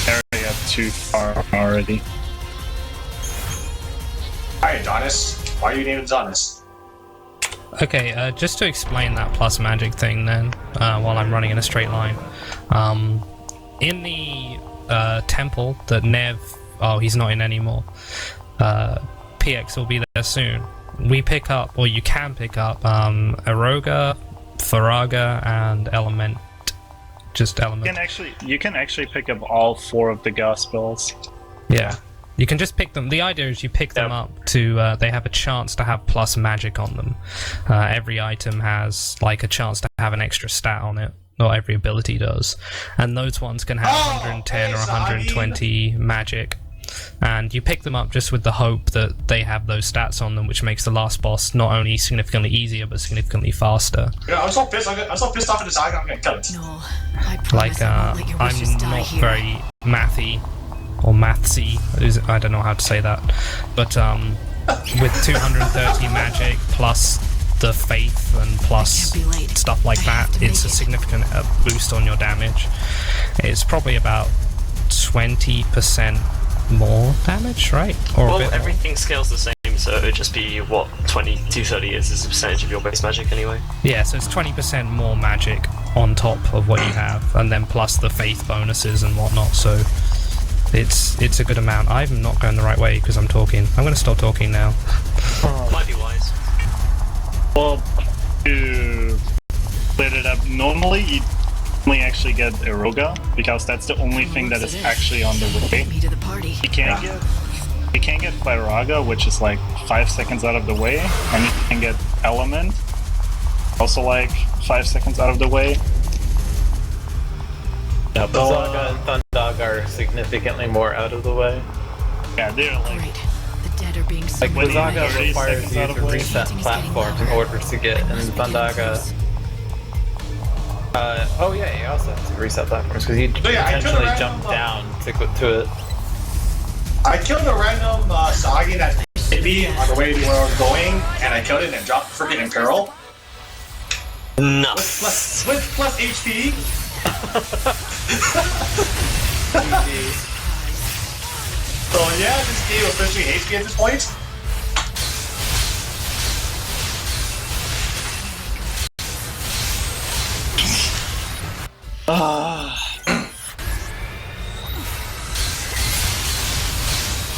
area too far already. Alright, Adonis. Why are you named Adonis? Okay, just to explain that plus magic thing then, while I'm running in a straight line. In the temple that Nev... Oh, he's not in anymore. PX will be there soon. We pick up, or you can pick up, Eroga, Faraga, and Element. Just Element. You can actually pick up all 4 of the gas spells. Yeah. You can just pick them. The idea is you pick them up to, they have a chance to have plus magic on them. Every item has, like, a chance to have an extra stat on it. Not every ability does. And those ones can have 110 or 120 magic. And you pick them up just with the hope that they have those stats on them, which makes the last boss not only significantly easier, but significantly faster. Yeah, I'm so pissed off at this icon, I'm gonna kill it. No, I Like, promise I won't let your wishes I'm die not here. very mathy or mathsy. I don't know how to say that. But with 230 magic plus the faith and plus stuff like that, it's a significant boost on your damage. It's probably about 20% more damage, right? Or a bit more. Everything scales the same, so it would just be what 230 is as a percentage of your base magic anyway. Yeah, so it's 20% more magic on top of what you have, and then plus the faith bonuses and whatnot, so it's a good amount. I'm not going the right way because I'm talking. I'm going to stop talking now. Might be wise. Well, to split it up, normally you only actually get Eroga, because that's the only thing that is actually on the way. You can't get Firaga, which is like 5 seconds out of the way, and you can get Element, also like 5 seconds out of the way. Yeah, Bazaga and Thundag are significantly more out of the way. Yeah, they're like... The dead are being Like, Bazaga 30 requires seconds you out of to way. reset platform in order to get, and Thundaga... oh yeah, you also have to reset platforms, because you potentially jump down to go to it. I killed a random Sagi that hit me on the way to where I was going, and I killed it and dropped freaking Imperil. No. With plus HP. So yeah, this game officially hates me at this point.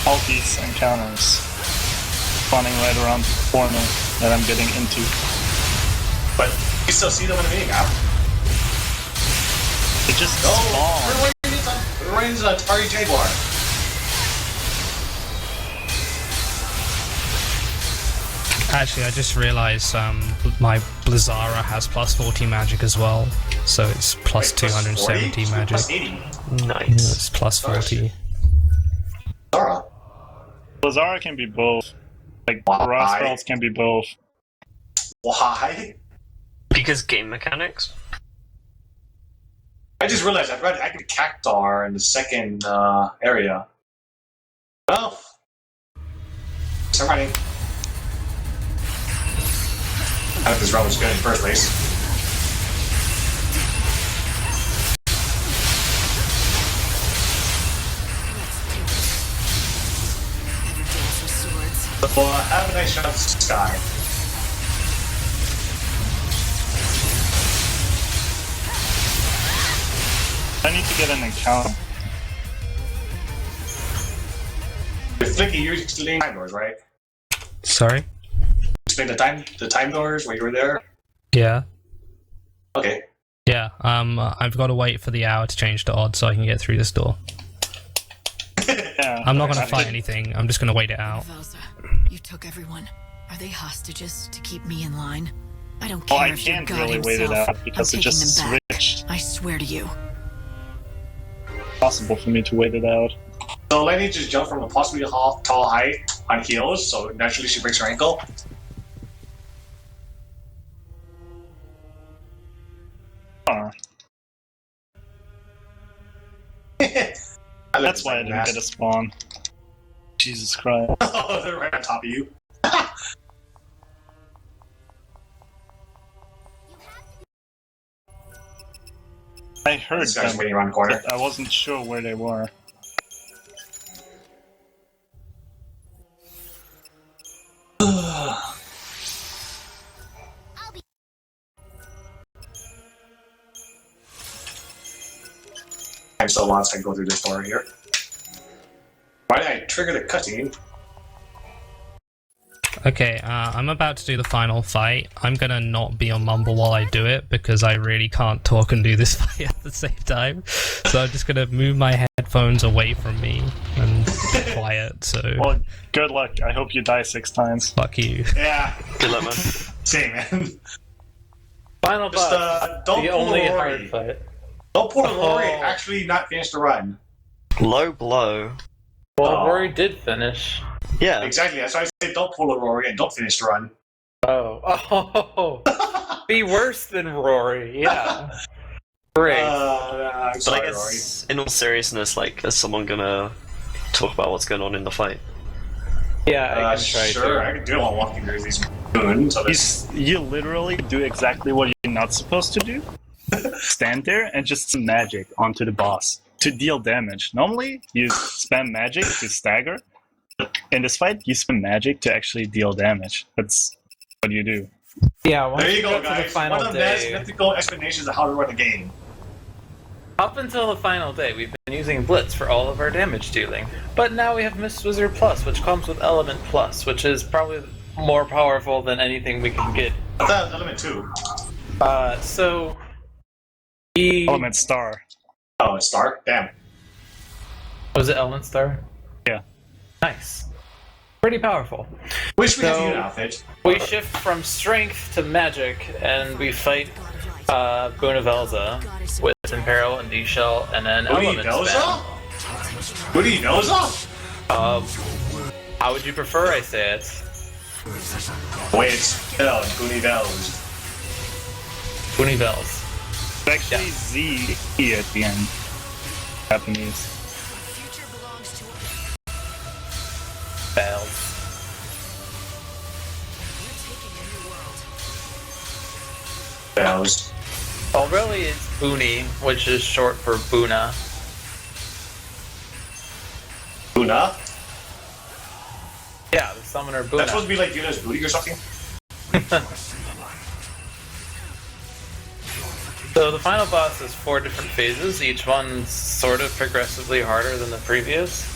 All these encounters spawning right around the corner that I'm getting into. But you still see them in the meeting app. It just spawn. We're running into an Atari Jaguar. Actually, I just realized my Blizzara has plus 40 magic as well, so it's plus 270 magic. Plus 80. Nice. It's plus 40. Blizzara can be both. Like, Raw spells can be both. Why? Because game mechanics. I just realized I could Cactar in the second area. Well, I'm running. I hope this run was good in the first place. Well, have a nice shot of the sky. I need to get an encounter. With Flicky, you explained time doors, right? Sorry? Explain the time doors when you were there? Yeah. Okay. Yeah, I've got to wait for the hour to change to odd so I can get through this door. Yeah, I'm not going to fight anything, I'm just going to wait it out. Velza, you took everyone. Are they hostages to keep me in line? I don't Well, care I if you're can't God really wait it himself. out because I'm it taking just them back. switched. I swear to you. Possible for me to wait it out. So Lenny just jumped from a possibly tall height on heels, so naturally she breaks her ankle. That's why I didn't get a spawn. Jesus Christ. Oh, they're right on top of you. I heard This guy's them, waiting around the corner. but I wasn't sure where they were. I'm so lost I can go through this door here. Why did I trigger the cutscene? Okay, I'm about to do the final fight. I'm gonna not be on Mumble while I do it because I really can't talk and do this fight at the same time. So I'm just gonna move my headphones away from me and be quiet. So Well, good luck. I hope you die 6 times. fuck you. Yeah. Good luck, man. Same, man. Final Just, boss. don't the pull only a hard Rory. fight. Don't pull a Oh. Rory. Actually, not finish the run. Low blow. Well, Oh. Rory did finish. Yeah. Exactly. That's why I said don't pull a Rory and don't finish the run. Oh. Be worse than Rory. Yeah. Great. I'm But sorry, I guess, in all seriousness, like, is someone gonna talk about what's going on in the fight? Yeah, I can try sure. to. I can do it while walking through these moons. So this... You literally do exactly what you're not supposed to do. Stand there and just spam magic onto the boss to deal damage. Normally, you spam magic to stagger. In this fight, you spam magic to actually deal damage. That's what you do. Yeah, once There you you go, get to the guys. final One of the best day. mythical explanations of how to run a game. Up until the final day, we've been using Blitz for all of our damage dealing. But now we have Mist Wizard Plus, which comes with Element Plus, which is probably more powerful than anything we can get. I thought it was Element 2. So... he... Element Star. Oh, it's Star? Damn. Was it Element Star? Yeah. Nice. Pretty powerful. Wish we had So- you an outfit. We shift from strength to magic, and we fight Bunavelza with Imperial and D-Shell, and then Element spam. Booty Noza? How would you prefer I say it? The way it's spelled, Booty Bells. Bunivels. It's actually Z at the end. Japanese. Bells. Bells. Well, really, it's Boonie, which is short for Buna. Buna? Yeah, the summoner Buna. That's supposed to be like Yuna's booty or something? So the final boss is 4 different phases, each one sort of progressively harder than the previous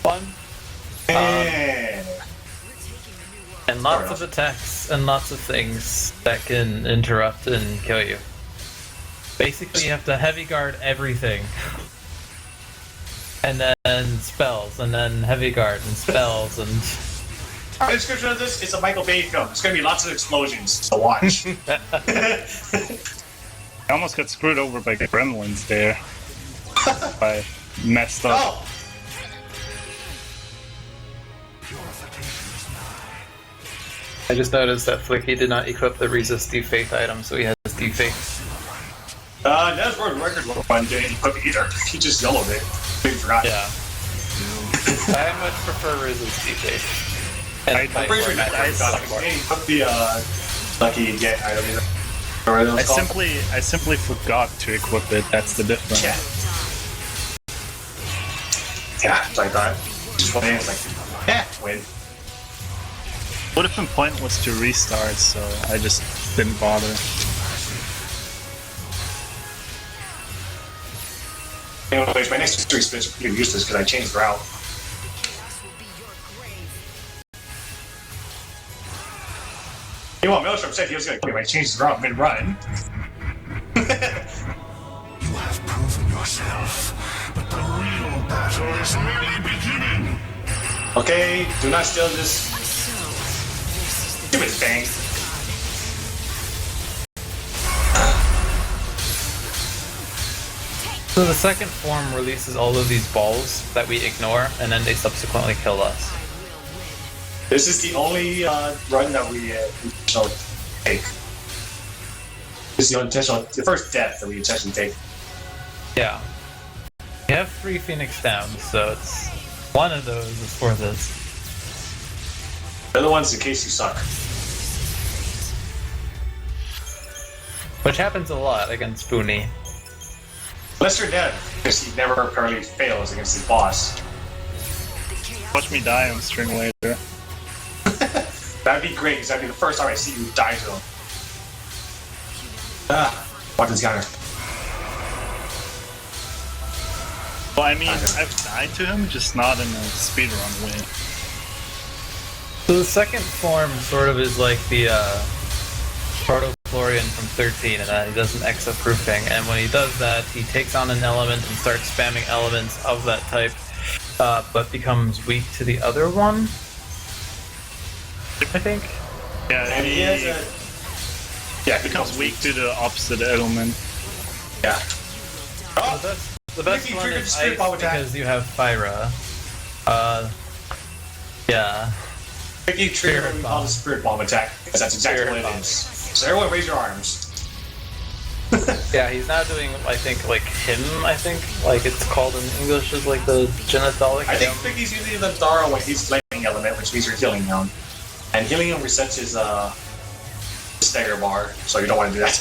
one. And lots of attacks and lots of things that can interrupt and kill you. Basically, you have to heavy guard everything. And then spells, and then heavy guard and spells, and... The description of this, it's a Michael Bay film. It's gonna be lots of explosions to watch. I almost got screwed over by gremlins there. I messed up. Oh! I just noticed that Flicky did not equip the resist defaith item, so he has defaith. That's world record one didn't equip either. He just yellowed it. We forgot. Yeah. I much prefer resist defaith. And I'm pretty sure fight he didn't equip the lucky get item either. I simply forgot to equip it. That's the difference. Yeah, it's like that. Just one it's like, win. Would have been pointless to restart, so I just didn't bother. Anyways, my next 3 spins are pretty useless because I changed route. You know what, MLSTRM said he was going to kill me when I changed the route mid-run. yourself, but the real battle is merely beginning. Okay, do not steal this stupid thing. So the second form releases all of these balls that we ignore, and then they subsequently kill us. This is the only run that we intentionally take. This is the first death that we intentionally take. Yeah. We have 3 Phoenix Downs, so it's one of those is for this. The other one's in case you suck. Which happens a lot against Booney. Unless you're dead, because he never apparently fails against his boss. Watch me die on stream later. That'd be great, because that'd be the first time I see you die to him. Watch this counter. Well, I mean, I've died to him, just not in a speedrun way. So the second form sort of is like the Proto-Florian from 13, and that he does an exoproofing, and when he does that, he takes on an element and starts spamming elements of that type, but becomes weak to the other one, I think? Yeah, And he has a... Yeah, becomes weak to the opposite element. Yeah. Oh, the best one is Ice because you have Fyra. Yeah. Flicky triggered what we call the Spirit Bomb attack, because that's exactly what it is. So everyone raise your arms. Yeah, he's now doing, I think, like him, like it's called in English as like the genitalic. I think Flicky's using the Dara when he's lightning element, which means you're healing him. And healing him resets his stagger bar, so you don't want to do that.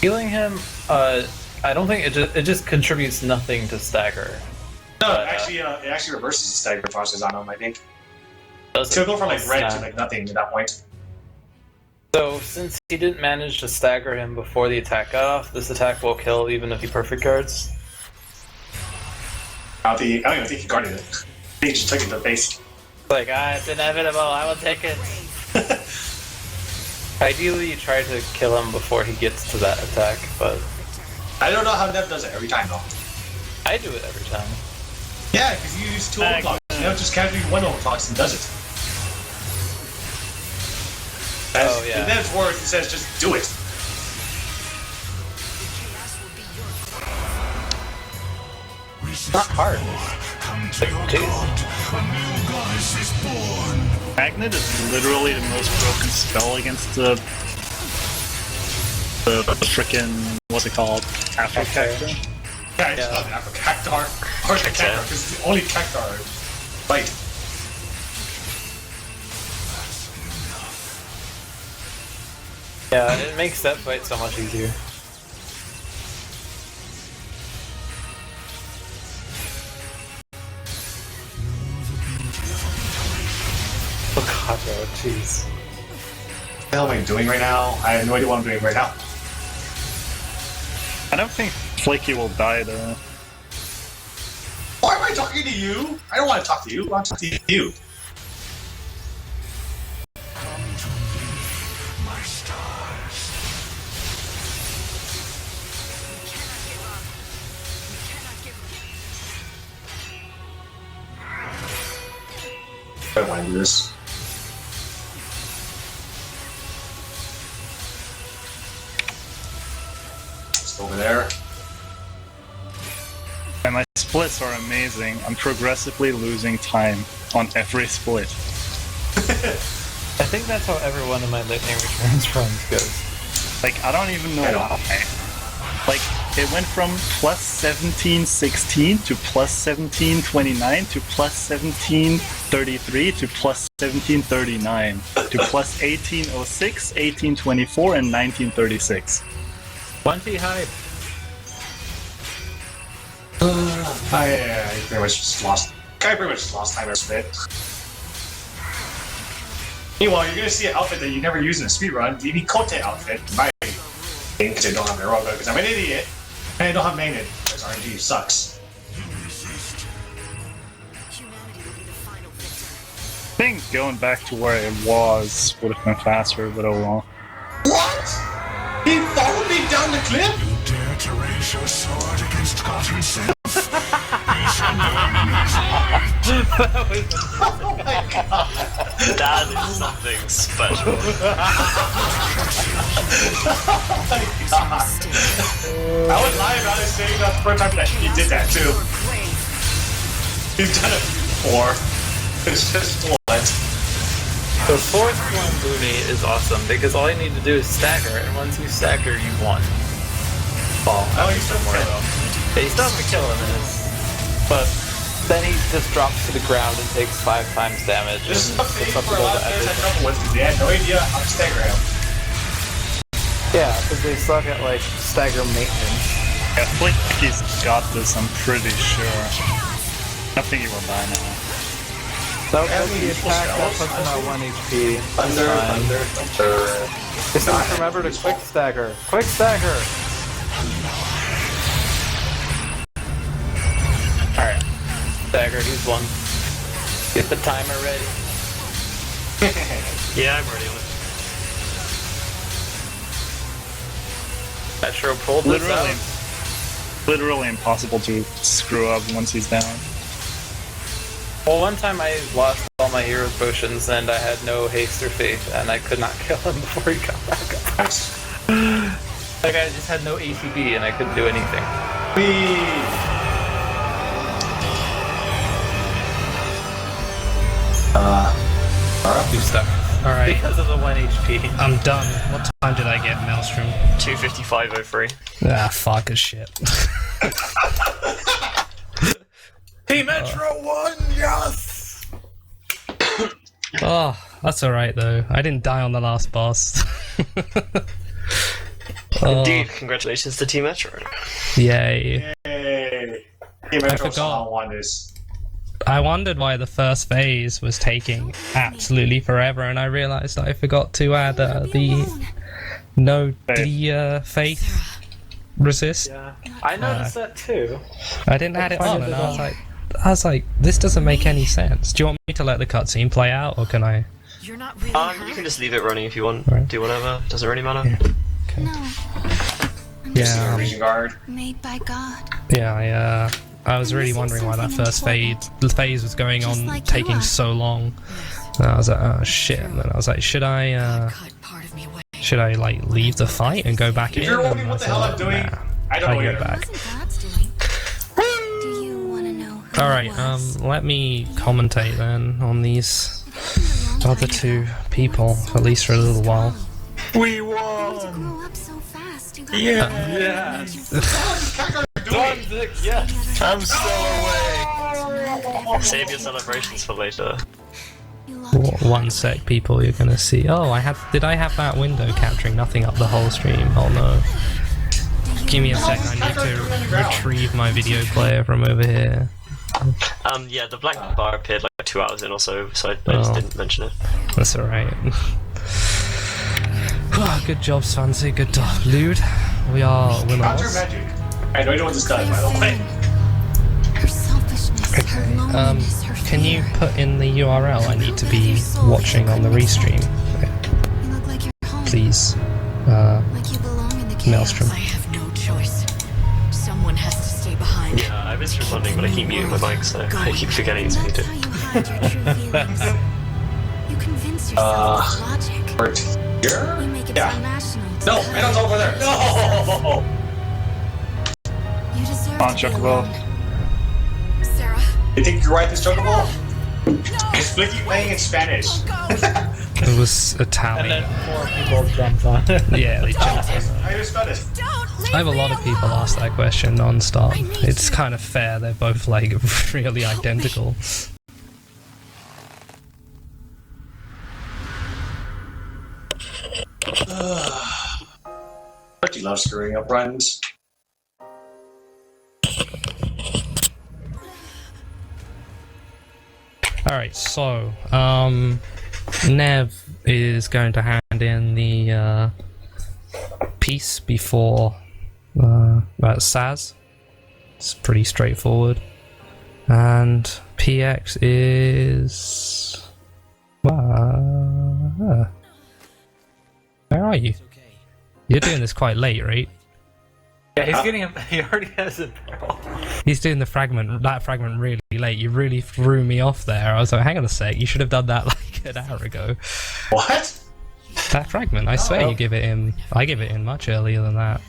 Healing him, I don't think it just contributes nothing to stagger. No, but, it actually reverses the stagger process on him, I think. So go from like red to like nothing at that point. So since he didn't manage to stagger him before the attack got off, this attack will kill even if he perfect guards. I don't even think he guarded it. I think he just took it to the face. Like, it's inevitable, I will take it. Ideally, you try to kill him before he gets to that attack, but... I don't know how Nev does it every time, though. I do it every time. Yeah, because you use 2 overclocks. Nev just casually 1 overclocks and does it. As in Nev's words, he says, just do it. It's not hard. Magnet is literally the most broken spell against the frickin' what's it called? Afrocactor? Yeah, it's not Afrocactar. Or the Cactar, because it's the only Cactar fight. Yeah, it makes that fight so much easier. Oh god, bro, jeez. What the hell am I doing right now? I have no idea what I'm doing right now. I don't think Flicky will die though. Why am I talking to you? I don't want to talk to you. I want to talk to you. I don't want to do this. It's over there. And my splits are amazing. I'm progressively losing time on every split. I think that's how every one of my Lightning Returns runs goes. Like, I don't even know why. Like, it went from plus 1716 to plus 1729 to plus 1733 to plus 1739 to plus 1806, 1824, and 1936. 20 hype. I pretty much just lost. I pretty much just lost time every split. Meanwhile, you're gonna see an outfit that you never use in a speedrun, the Kote outfit. My because I don't have Mariobutch, because I'm an idiot, and I don't have Magnet, because RNG sucks. I think going back to where it was would have been faster, but oh well. What? He followed me down the cliff? You dare to raise your sword against God himself. You shall burn in his eye. Oh my god. That is something special. I would lie about it saying that the first time that he did that too. He's done it before. It's just what? The fourth one, Booney, is awesome because all you need to do is stagger, and once you stagger, you won. Fall. Oh, he's still more though. Yeah, you still have to kill him, but then he just drops to the ground and takes 5 times damage. This is and the thing it's up for a to lot of players had trouble with because they had no idea how to stagger him. Yeah, because they suck at like stagger maintenance. Yeah, Flicky's got this, I'm pretty sure. I think he will die now. So the attack that puts him at 1 HP. Thunder. Just remember to quick stagger. Quick stagger! Alright. Stagger, he's won. Get the timer ready. Yeah, I'm ready. Metro pulled this out. Literally impossible to screw up once he's down. Well, one time I lost all my hero potions and I had no haste or faith, and I could not kill him before he got back up. Like, I just had no ACB and I couldn't do anything. You stuck. Alright. Because of the 1 HP. I'm done. What time did I get, Maelstrom? 2:55:03. Ah, fuck as shit. Team Metro won, yes! Oh, that's alright though. I didn't die on the last boss. Indeed, congratulations to Team Metro. Yay. Yay! Team Metro forgot. somehow won this. I wondered why the first phase was taking absolutely forever, and I realized that I forgot to add the faith resist. Yeah, I noticed that too. I didn't add it on, and I was like, this doesn't make any sense. Do you want me to let the cutscene play out, or can I? You're not really You can just leave it running if you want. Right. Do whatever. Doesn't really matter. Yeah. Okay. No. Yeah. Guard. Made by God. Yeah, I was really wondering why that first phase was going on, like taking you are. so long. And I was like, oh shit. And then I was like, should I like leave the fight and go back in? If you're wondering And what the I hell thought, I'm doing, nah, I don't know go either. back. God's doing. Do you want to know who Alright, it was? let me commentate then on these other two people, at least for a little while. We won! Grow up so fast. You got Yeah! Swanzig, yes! I'm still away. Save your celebrations for later. One sec, people, you're gonna see. Oh, did I have that window capturing nothing up the whole stream? Oh no. Give me a sec, I need to retrieve my video player from over here. Yeah, the black bar appeared like 2 hours in or so I just didn't mention it. That's alright. Good job, Swansea, good job. Lewd, we are winners. Counter magic. I don't know what this does, by the way. Her selfishness, her Okay, loneliness, her can you fear. put in the URL I need to be watching on the restream? You look like you're home. Please, Like you belong in the chaos. Maelstrom. I have no choice. Someone has to stay behind. Yeah, I was responding, but I keep muting my mic, so I keep forgetting it's muted. That's how you hide your true feelings. You convince yourself with logic. Here? You make it Yeah. sound rational. No, I don't over there. No! You deserve Come on, to be Chocobo. alone. Sarah. You think you're right, this Chocobo? Is Flicky playing in Spanish? It was Italian. And then 4 people jumped on it. Yeah, they jumped in. I just got it. I have a lot of people ask that question non-stop. It's kind of fair, they're both like really identical. Flicky loves screwing up runs. Alright, so, Nev is going to hand in the piece before Saz. It's pretty straightforward. And PX is... where are you? You're doing this quite late, right? Yeah, he's getting him. He already has it. He's doing that fragment really late. You really threw me off there. I was like, hang on a sec, you should have done that like an hour ago. What? That fragment, I swear you give it in. I give it in much earlier than that.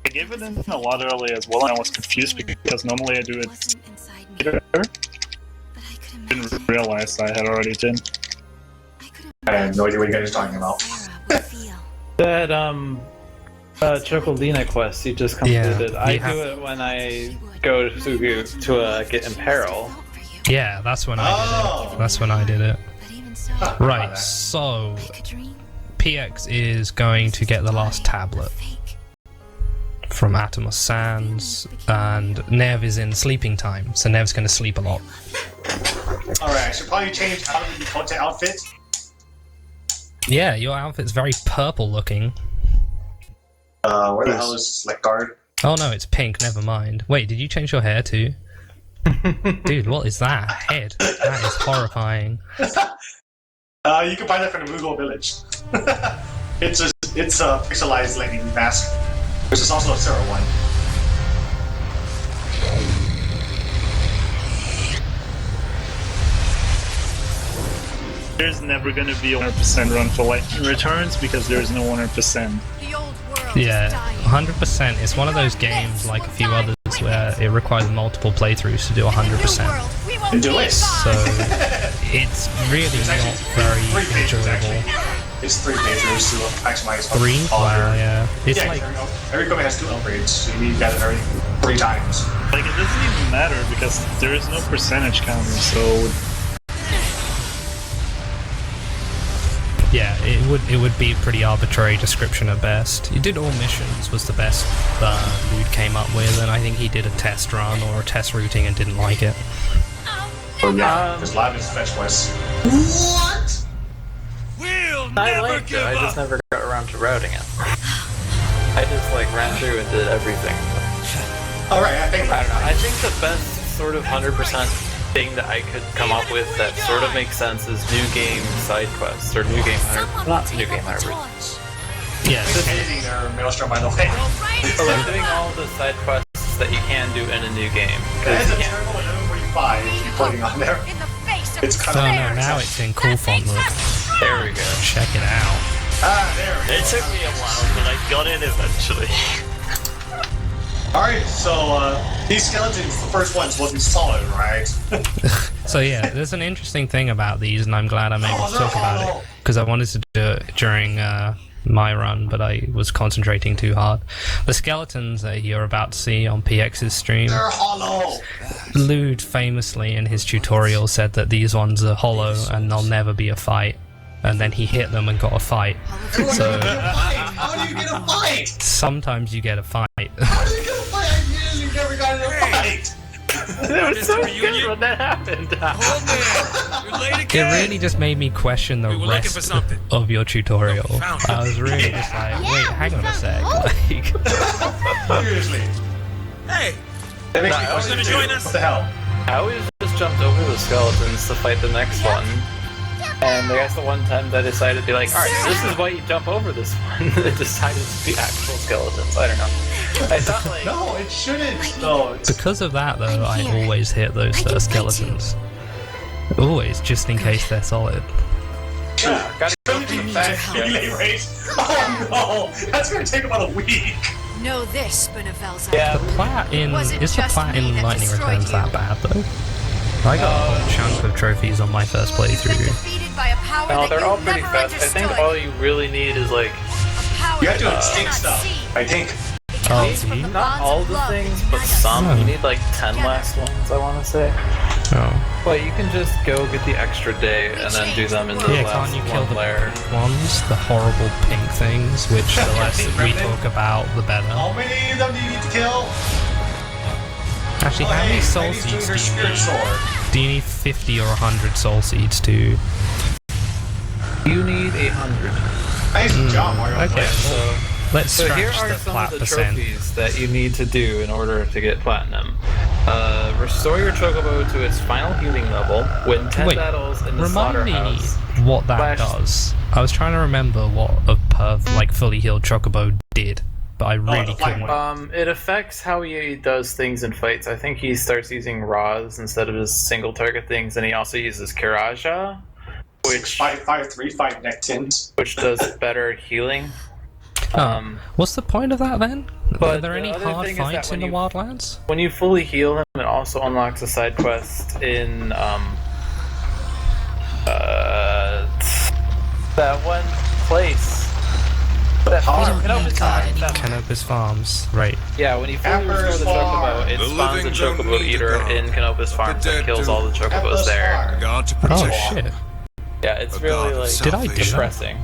I gave it in a lot earlier as well, and I was confused because normally I do it later. Didn't realize I had already done. I have no idea what you guys are talking about. That Chocolina quest you just completed. Yeah, I do it when I go to get in peril. Yeah, that's when I did it. That's when I did it. Right, so PX is going to get the last tablet from Atomos Sands, and Nev is in sleeping time, so Nev's going to sleep a lot. Alright, I should probably change out of the content outfit. Yeah, your outfit's very purple looking. Where the hell is Select Guard? Oh no, it's pink, never mind. Wait, did you change your hair too? Dude, what is that? Head. That is horrifying. You can buy that from the Moogle Village. it's a pixelized lightning mask, which is also a Sarah one. There's never going to be a 100% run for lightning returns because there's no 100%. Yeah, 100%. It's one of those games, like a few others, where it requires multiple playthroughs to do 100%. Do it. So it's really not very enjoyable. It's 3 playthroughs to maximize. 3? Wow, yeah. It's yeah, like every equipment has 2 upgrades. You need that every 3 times. Like, it doesn't even matter because there is no percentage counter, so. yeah, it would be a pretty arbitrary description at best. You did all missions was the best Lewd came up with, and I think he did a test run or a test routing and didn't like it. Oh yeah, because live is fetch quest. What? I liked it. I just never got around to routing it. I just like ran through and did everything. Alright, I don't know. I think the best sort of 100% thing that I could come up with that sort of makes sense is new game side quests or new game 100. Not new game 100. Yeah, just editing their Maelstrom by the way. Doing all the side quests that you can do in a new game. It has a terrible 1145 if you're putting on there. It's kind of now it's in cool font look. There we go. Check it out. There we go. It took me a while, but I got it eventually. Alright, so these skeletons, the first ones wasn't solid, right? So yeah, there's an interesting thing about these, and I'm glad I'm able to talk about it, because I wanted to do it during my run, but I was concentrating too hard. The skeletons that you're about to see on PX's stream, they're hollow! Lewd famously in his tutorial said that these ones are hollow and they'll never be a fight. And then he hit them and got a fight. So how do you get a fight? Sometimes you get a fight. How do you get a fight? I usually never got in a fight. That was so good when that happened. It really just made me question the rest of your tutorial. I was really just like, wait, hang on a sec. Like, seriously. Hey! That makes me question to join us. What the hell? I always just jumped over the skeletons to fight the next one. And I guess the one time I decided to be like, alright, this is why you jump over this one. It decided to be actual skeletons. I don't know. I thought like... No, it shouldn't. No, because of that though, I always hit those skeletons. Always, just in case they're solid. Yeah, gotta go to the fast melee rate. Oh no! That's gonna take about a week! Know this, Benevelza. Yeah, the plat in Lightning Returns that bad though? I got a whole chunk of trophies on my first playthrough. No, they're all pretty fast. I think all you really need is like... You have to instinct stuff, I think. Not all the things, but some. You need like 10 last ones, I want to say. Oh. But you can just go get the extra day and then do them in the last can't you kill the layer. ones, the horrible pink things, which the less we talk about, the better. How many of them do you need to kill? Actually, how many soul seeds do you need? Do you need 50 or 100 soul seeds to... You need 800. Nice job, Mario. Okay, so let's so scratch here are the some plat of the percent. trophies that you need to do in order to get platinum. Restore your Chocobo to its final healing level. Win 10 battles in the remind me slaughterhouse. what that does. I was trying to remember what a fully healed Chocobo did. but I really couldn't. It affects how he does things in fights. I think he starts using Raws instead of his single target things, and he also uses Kiraja, which 5-3 neck tint, which does better healing. What's the point of that then? But Are there any the other hard thing is that fights in when the you- Wildlands? When you fully heal him, it also unlocks a side quest in that one place. That Canopus Farms, right. Yeah, when you fully restore the Chocobo, it spawns a Chocobo Eater in Canopus Farms that kills all the Chocobos there. Oh shit. Yeah, it's really like Did I do that? depressing.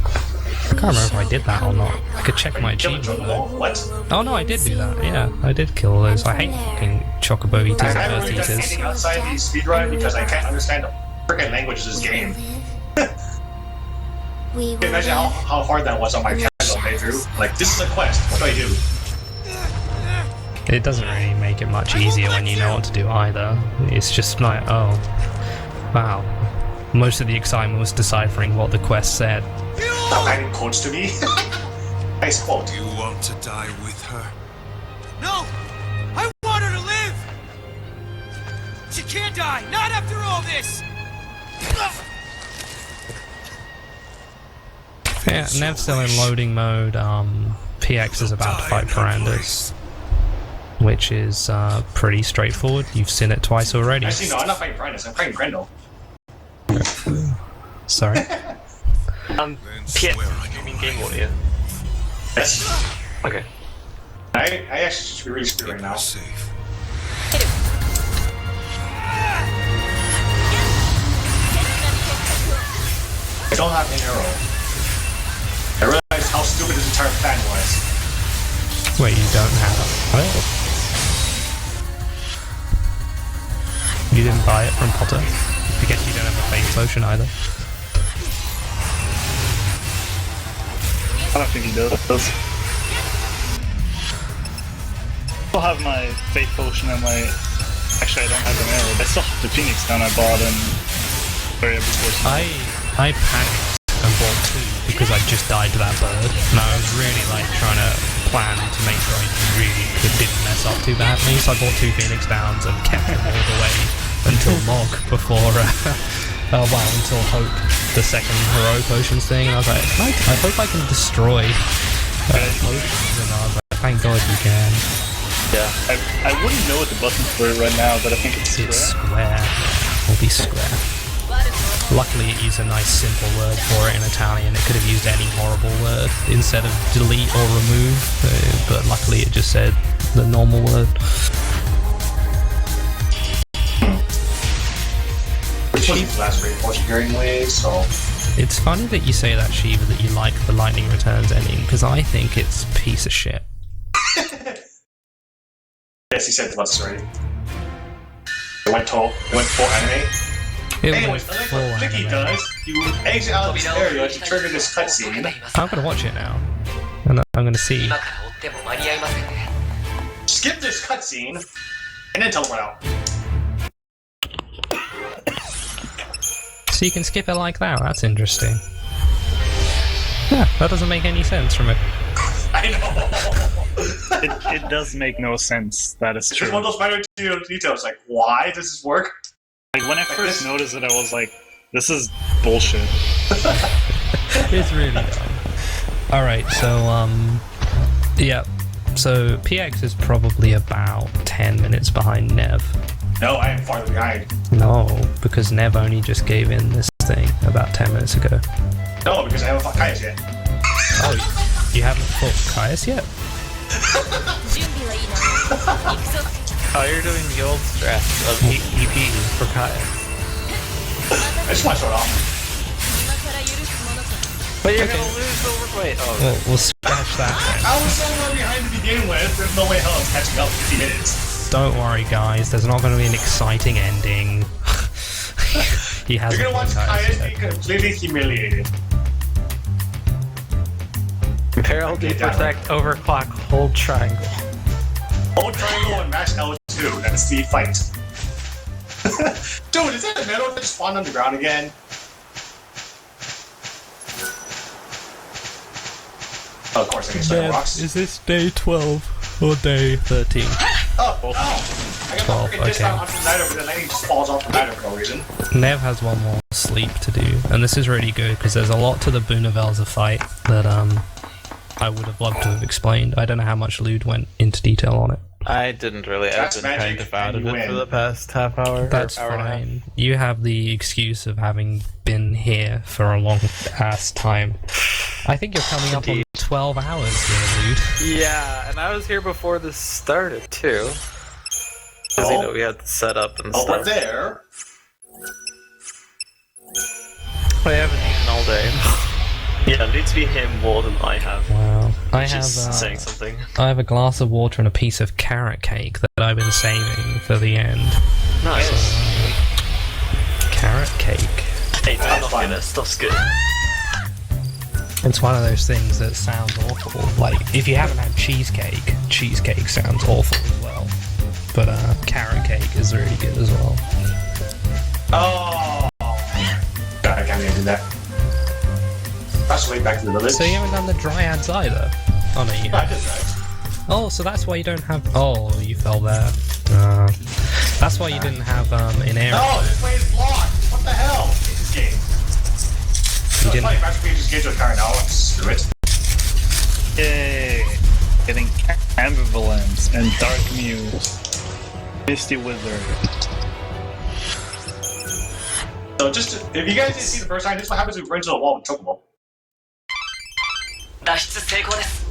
I can't remember if I did that or not. I could check my achievement though. What? Oh no, I did do that. Yeah, I did kill those. I hate fucking Chocobo eaters I and haven't Earth really done eaters. anything outside the speedrun because I can't understand the freaking language of this game. We Can you imagine how hard that was on my casual playthrough? Like, this is a quest. What do I do? It doesn't really make it much easier when you know what to do either. It's just like, oh, wow. Most of the excitement was deciphering what the quest said. Stop adding quotes to me. Nice quote. You want to die with her? No! I want her to live! She can't die! Not after all this! Yeah, Nev's still in loading mode. PX is about to fight Pirandas, which is pretty straightforward. You've seen it twice already. Actually, no, I'm not fighting Brandis. I'm fighting Grendel. Sorry. PX, you mean Game Audio? Yes. Okay. I actually should be really screwed right now. I don't have an arrow. I realized how stupid this entire plan was. Wait, you don't have well. You didn't buy it from Potter? I guess you don't have a fake potion either. I don't think he does. I still have my Faith Potion and my... Actually, I don't have an arrow. I still have the Phoenix gun I bought and... I panicked and bought two because I just died to that bird. And I was really like trying to plan to make sure I really didn't mess up too badly. So I bought two Phoenix Downs and kept them all the way until Log before... until Hope, the second Hero Potions thing, and I was like, I hope I can destroy potions, and I was like, thank God you can. Yeah, I wouldn't know what the buttons were right now, but I think it's square. It'll be square. Luckily it used a nice simple word for it in Italian. It could have used any horrible word instead of delete or remove, but luckily it just said the normal word. She's last great potion carrying wave, so... It's funny that you say that, Shiva, that you like the Lightning Returns ending, because I think it's a piece of shit. Yes, he said to us already. It went full anime. Anyways, I like what Flicky does. You exit out of this area to trigger this cutscene. I'm gonna watch it now, and I'm gonna see. Skip this cutscene, and then teleport out. So you can skip it like that, that's interesting. Yeah, that doesn't make any sense from it. I know! it does make no sense, that is It's true. just one of those minor details, like, why does this work? Like, when I first noticed it, I was like, this is bullshit. It's really dumb. Alright, so, yeah. So, PX is probably about 10 minutes behind Nev. No, I am farther behind. No, because Nev only just gave in this thing about 10 minutes ago. No, because I haven't fought Caius yet. Oh, you haven't fought Caius yet? Oh, you're doing the old strats of EP for Caius. I just want to show it off. But you're gonna lose over... Wait, oh. We'll scratch that then. I was so far behind to begin with, there's no way hell it's catching up in 50 minutes. Don't worry, guys. There's not going to be an exciting ending. He hasn't. You're gonna watch Caius be completely humiliated. Peril, protect, overclock, hold triangle. Hold triangle and mash L2, that's the fight. Dude, is that a metal that just spawned on the ground again? Oh, of course, I can start rocks. Is this day 12 or day 13? Oh, I got my freaking discount onto the Niter, but the lightning just falls off the Niter for no reason. Nev has one more sleep to do, and this is really good because there's a lot to the Boonavelza fight that I would have loved to have explained. I don't know how much Lewd went into detail on it. I didn't really. That's I've been kind of out of and you it for win. the past half hour. That's or hour and a half. fine. You have the excuse of having been here for a long ass time. I think you're coming up on 12 hours here, Lewd. Yeah, and I was here before this started too. Because you know we had the setup and stuff. Over there. I haven't eaten all day. Yeah, Lewd's been here more than I have. Wow. Which is saying something. I have a glass of water and a piece of carrot cake that I've been saving for the end. Nice. Carrot cake. Hey, don't knock it, that stuff's good. It's one of those things that sounds awful. Like, if you haven't had cheesecake, cheesecake sounds awful as well. But carrot cake is really good as well. Oh! God, I can't even do that. That's way back to the village. So you haven't done the dryads either? Oh no, you I have. did that. Oh, so that's why you don't have... Oh, you fell there. That's why you didn't have in area. No, this way is blocked! What the hell? This game. You didn't... Funny, if I just get to a car now, screw it. Yay! Getting Ambivalence and Dark Muse. Misty Wizard. So just, if you guys didn't see the first time, this is what happens if you run into the wall with Chocobo. 脱出成功です。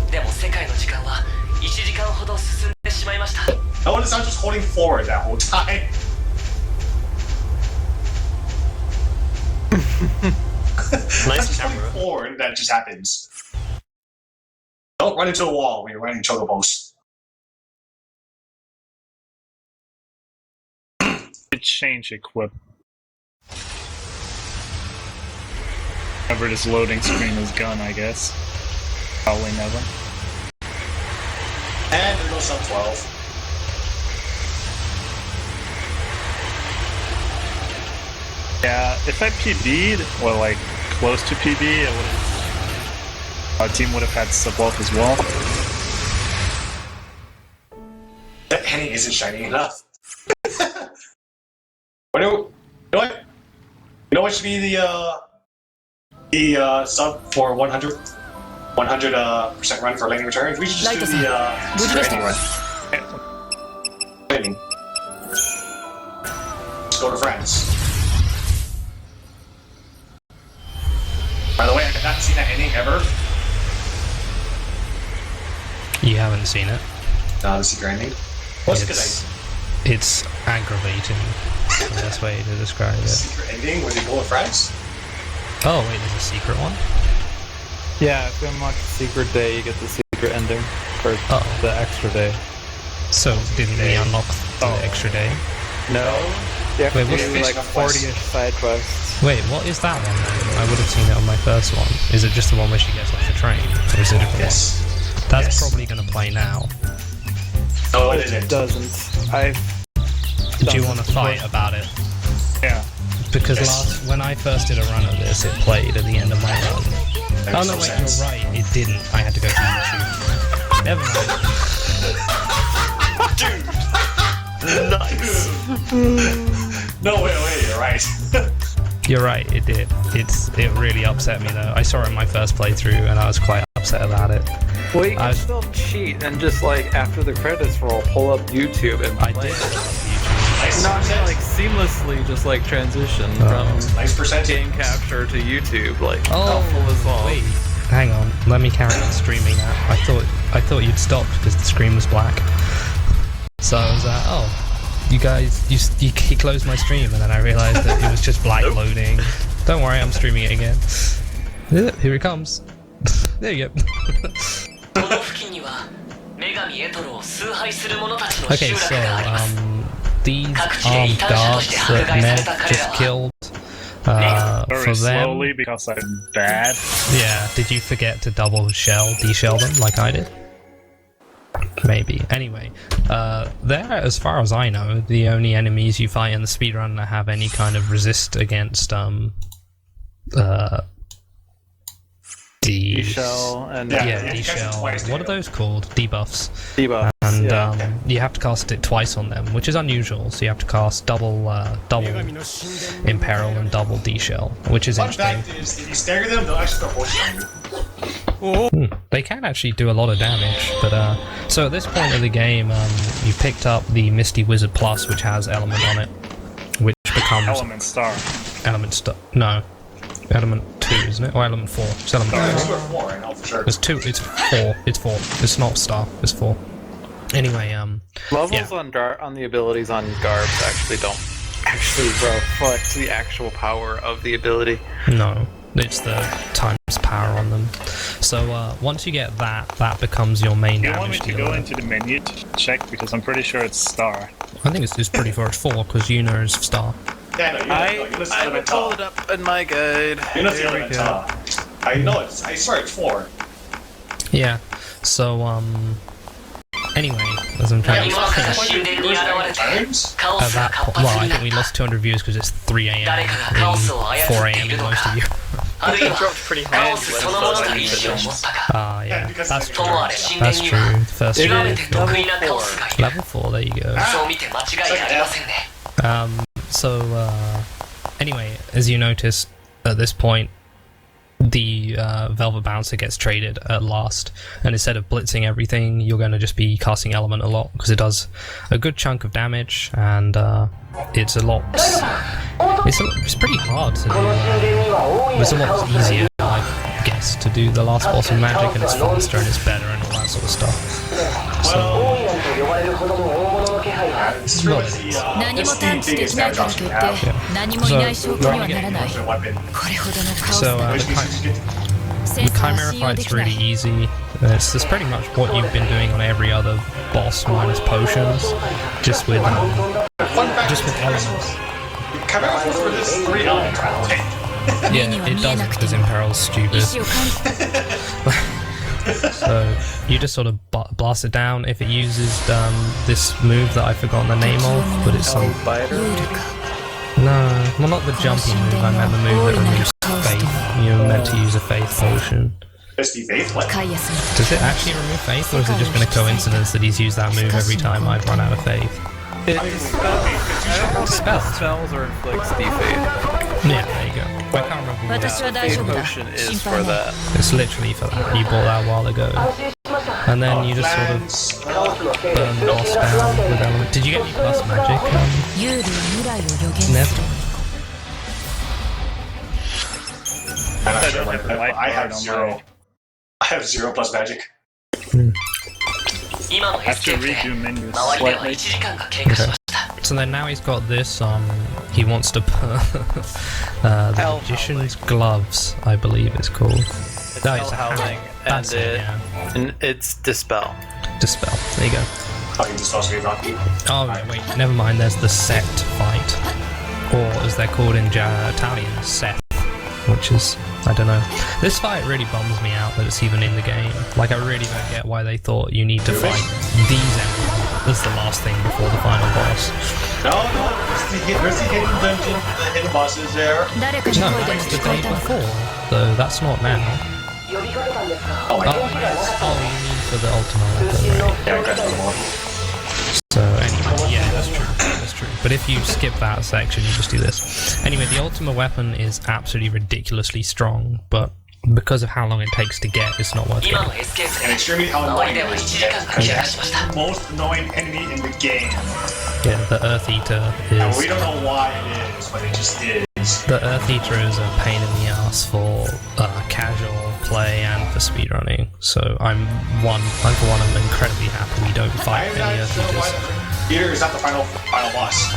でも世界の時間は1時間ほど進んでしまいました。 Notice I'm just holding forward that whole time. I'm just holding forward, that just happens. Don't run into a wall when you're running Chocobos. Change equip. Whenever this loading screen is gone, I guess. Probably never. And there goes sub 12. Yeah, if I PB'd, or like close to PB, our team would have had sub wealth as well. That penny isn't shiny enough. You know what? You know what should be the sub for 100% run for laning returns? We should just do the ending run. Ending. Just go to friends. By the way, I have not seen that ending ever. You haven't seen it? No, the secret ending. What's because It's aggravating. The best way to describe it. secret ending where they go with friends? Oh wait, there's a secret one? Yeah, if you unlock the secret day, you get the secret ending for the extra day. So didn't we unlock the extra day? No. You have Wait, to what's do the like 40-ish side quests. Wait, what is that one then? I would have seen it on my first one. Is it just the one where she gets off the train? Or is it a different one? That's probably going to play now. Oh, it isn't. It doesn't. Do you want to fight about it? Yeah. Because when I first did a run of this, it played at the end of my run. That Oh no, makes wait, no sense. you're right. It didn't. I had to go to YouTube. Never mind. Nice. No, wait, you're right. You're right. It did. It really upset me though. I saw it in my first playthrough, and I was quite upset about it. Well, you can still cheat and just like after the credits roll, pull up YouTube and play. Not like seamlessly, just like transition from nice game capture to YouTube. Like Oh, pull this off. wait. Hang on. Let me carry on streaming that. I thought you'd stopped because the screen was black. So I was like, oh, you guys, you closed my stream, and then I realized that it was just black loading. Don't worry, I'm streaming it again. Yeah, here it comes. There you go. Okay, so these armed guards that Ned just killed. Very For them, slowly because I'm bad. yeah. Did you forget to deshell them like I did? Maybe. Anyway, they're, as far as I know, the only enemies you fight in the speedrun that have any kind of resist against D-shell and D-shell. What are those called? Debuffs. Debuffs. And you have to cast it twice on them, which is unusual. So you have to cast double Imperil and double D-shell, which is Fun interesting. fact is, if you stagger them, they'll actually start poisoning you. They can actually do a lot of damage, but so at this point of the game, you picked up the Misty Wizard Plus, which has Element on it, which becomes Element Star. No, Element 2, isn't it? Or Element 4? It's Element 4. 4 right now, for sure. It's 2. It's 4. It's 4. It's not Star. It's 4. Anyway, levels on the abilities on Garbs actually don't reflect the actual power of the ability. No, it's the times power on them. So once you get that becomes your main You damage want me to dealer. go into the menu to check because I'm pretty sure it's Star. I think it's pretty far. It's 4 because Yuna is Star. Yeah, no, I pulled it up in my guide. You're not the There we element go. top. I know it. I swear it's 4. Yeah. So anyway, as I'm trying to explain. At that point, well, I think we lost 200 views because it's 3 a.m. 4 a.m. in most of you. I think it dropped pretty high when the first one finished. Yeah, that's true. That's true. First level 4, there you go. Anyway, as you noticed, at this point, the Velvet Bouncer gets traded at last, and instead of blitzing everything, you're going to just be casting Element a lot, because it does a good chunk of damage, and it's a lot... It's pretty hard to do. It's a lot easier, I guess, to do the last boss in Magic, and it's faster, and it's better, and all that sort of stuff. So... It's really the biggest damage option you have. The Chimera fight's really easy. It's just pretty much what you've been doing on every other boss minus potions, just with elements. Chimera for this 3 element trial. Yeah, it doesn't because Imperil's stupid. So you just sort of blast it down. If it uses this move that I've forgotten the name of, but it's some... No, well, not the jumpy move. I meant the move that removes faith. You're meant to use a faith potion. Does it actually remove faith, or is it just been a coincidence that he's used that move every time I've run out of faith? It spells or inflicts defaith. Yeah, there you go. I can't remember what Faith potion is for that. It's literally for that. You bought that a while ago. And then you just sort of burn the boss down with element. Did you get any plus magic? Nev? I have 0. I have 0 plus magic. I have to redo menus slightly. Okay. So then now he's got this, he wants to put the Magician's Gloves, I believe it's called. It's howling, and it's Dispel. Dispel, there you go. Oh, wait, never mind, there's the Set fight. Or, as they're called in Italian, Seth, which is, I don't know. This fight really bums me out that it's even in the game. Like, I really don't get why they thought you need to fight these enemies as the last thing before the final boss. No, there's the hidden dungeon, the hidden bosses there. No, that's the day before, though that's not now. Oh, you mean for the Ultima weapon, right? Yeah, I got more. So, anyway, yeah, that's true. But if you skip that section, you just do this. Anyway, the Ultima weapon is absolutely ridiculously strong, but because of how long it takes to get, it's not worth it. And extremely how annoying it is to get. The most annoying enemy in the game. Yeah, the Earth Eater is... And we don't know why it is, but it just is. The Earth Eater is a pain in the ass for casual play and for speedrunning. So I'm for one, I'm incredibly happy we don't fight any Earth Eaters. Eater is not the final boss.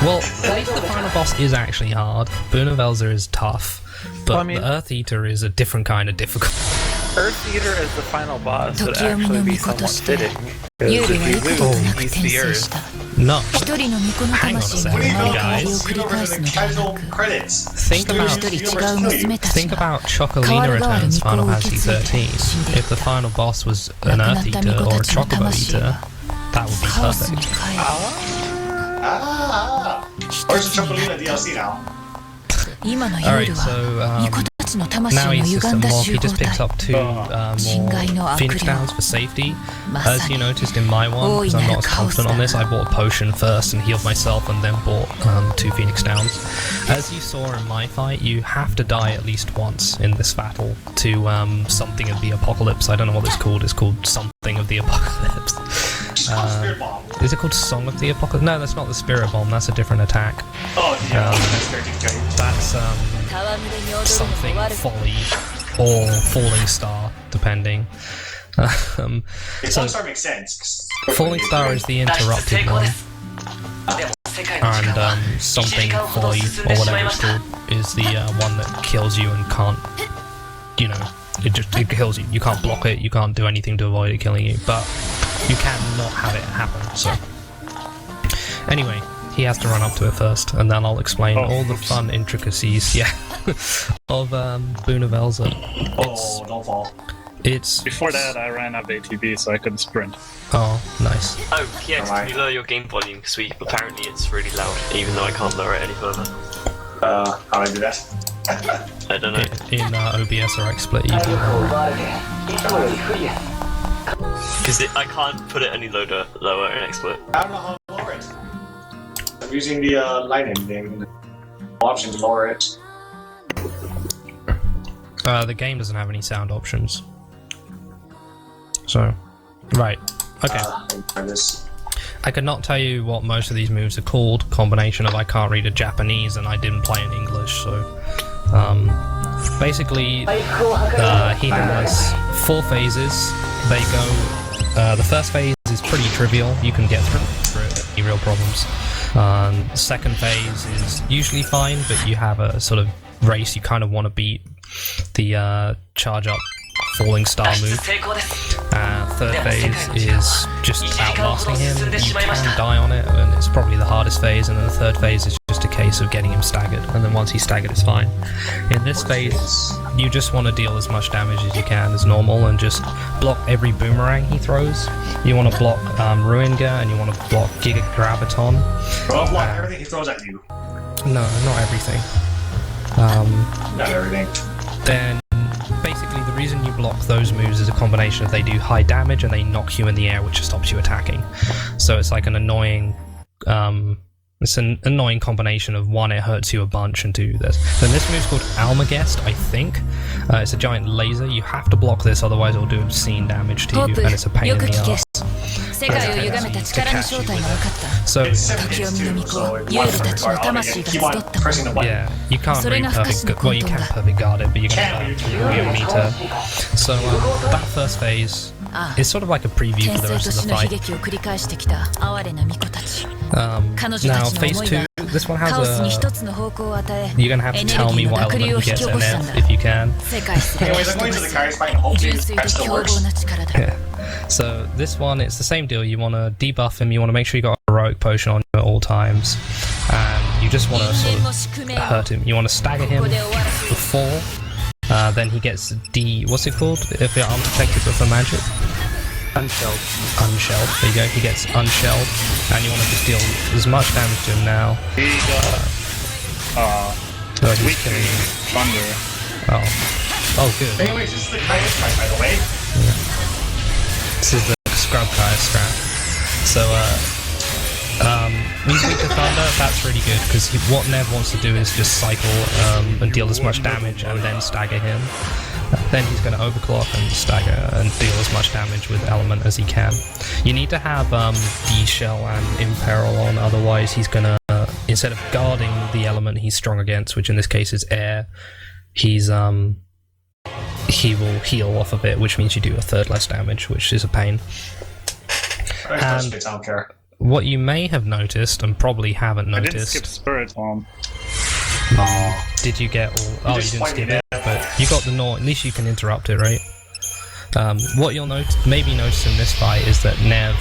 Well, at least the final boss is actually hard. Bunavelza is tough, but the Earth Eater is a different kind of difficult. Earth Eater as the final boss would actually be somewhat fitting. Because if you lose, you beat the Earth. No. Hang on a second, guys. Think about Chocolina Returns Final Fantasy XIII. If the final boss was an Earth Eater or a Chocobo Eater, that would be perfect. Where's the Chocolina DLC now? Alright, so now he's just a mob. He just picks up 2 more Phoenix Downs for safety. As you noticed in my one, because I'm not as confident on this, I bought a potion first and healed myself and then bought 2 Phoenix Downs. As you saw in my fight, you have to die at least once in this battle to something of the apocalypse. I don't know what it's called. It's called something of the apocalypse. Is it called Song of the Apocalypse? No, that's not the Spirit Bomb. That's a different attack. Oh, yeah. That's something Folly or Falling Star, depending. Falling Star makes sense. Falling Star is the interrupted one, and something Folly or whatever it's called is the one that kills you and can't, you know, it kills you. You can't block it. You can't do anything to avoid it killing you, but you can not have it happen. So anyway, he has to run up to it first, and then I'll explain all the fun intricacies, of Boon of Elza. Don't fall. Before that, I ran out of ATB, so I couldn't sprint. Oh, nice. Oh, PX, can you lower your game volume? Because apparently it's really loud, even though I can't lower it any further. How do I do that? I don't know. In OBS or XSplit, you can because I can't put it any lower in XSplit. I don't know how to lower it. I'm using the lightning thing. Option to lower it. The game doesn't have any sound options. So, right. Okay. I could not tell you what most of these moves are called. Combination of I can't read a Japanese and I didn't play in English, so basically he has 4 phases. They go the first phase is pretty trivial, you can get through it, any real problems. Second phase is usually fine, but you have a sort of race you kind of want to beat, the charge up Falling Star move. Third phase is just outlasting him. You can die on it, and it's probably the hardest phase, and then the third phase is just a case of getting him staggered, and then once he's staggered it's fine. In this phase, you just want to deal as much damage as you can as normal, and just block every boomerang he throws. You want to block Ruinga, and you want to block Giga Graviton. Block everything he throws at you. No, not everything. Not everything. Then basically the reason you block those moves is a combination of they do high damage and they knock you in the air, which stops you attacking. So it's like an annoying combination of 1, it hurts you a bunch, and 2, this. Then this move's called Almagest, I think. It's a giant laser. You have to block this, otherwise it'll do obscene damage to you, and it's a pain in the ass. So yeah, you can't read perfect. Well, you can perfect guard it, but you're gonna your meter. So that first phase is sort of like a preview for the rest of the fight. Now phase 2, this one has a. You're gonna have to tell me what element he gets in Nev if you can. Anyways, I'm going to the Caius fight and hopefully this still works. Yeah. So this one, it's the same deal. You want to debuff him, you want to make sure you got a heroic potion on you at all times, and you just want to sort of hurt him. You want to stagger him before, then he gets what's it called if you're unprotected with a magic? Unshelled. Unshelled. There you go. He gets unshelled, and you want to just deal as much damage to him now. He got he's killing you. Thunder. Oh, good. Anyways, this is the Caius fight, by the way. Yeah. This is the Scrub Caius strat. So, he's weak to Thunder, that's really good, because what Nev wants to do is just cycle and deal as much damage and then stagger him. Then he's going to overclock and stagger and deal as much damage with element as he can. You need to have D-Shell and Imperil on, otherwise he's going to, instead of guarding the element he's strong against, which in this case is air, he's he will heal off of it, which means you do a third less damage, which is a pain. And I don't care. What you may have noticed, and probably haven't noticed... I didn't skip Spirit Bomb. Did you get all... Oh, you didn't skip it, but you got the At least you can interrupt it, right? What you'll maybe notice in this fight is that Nev,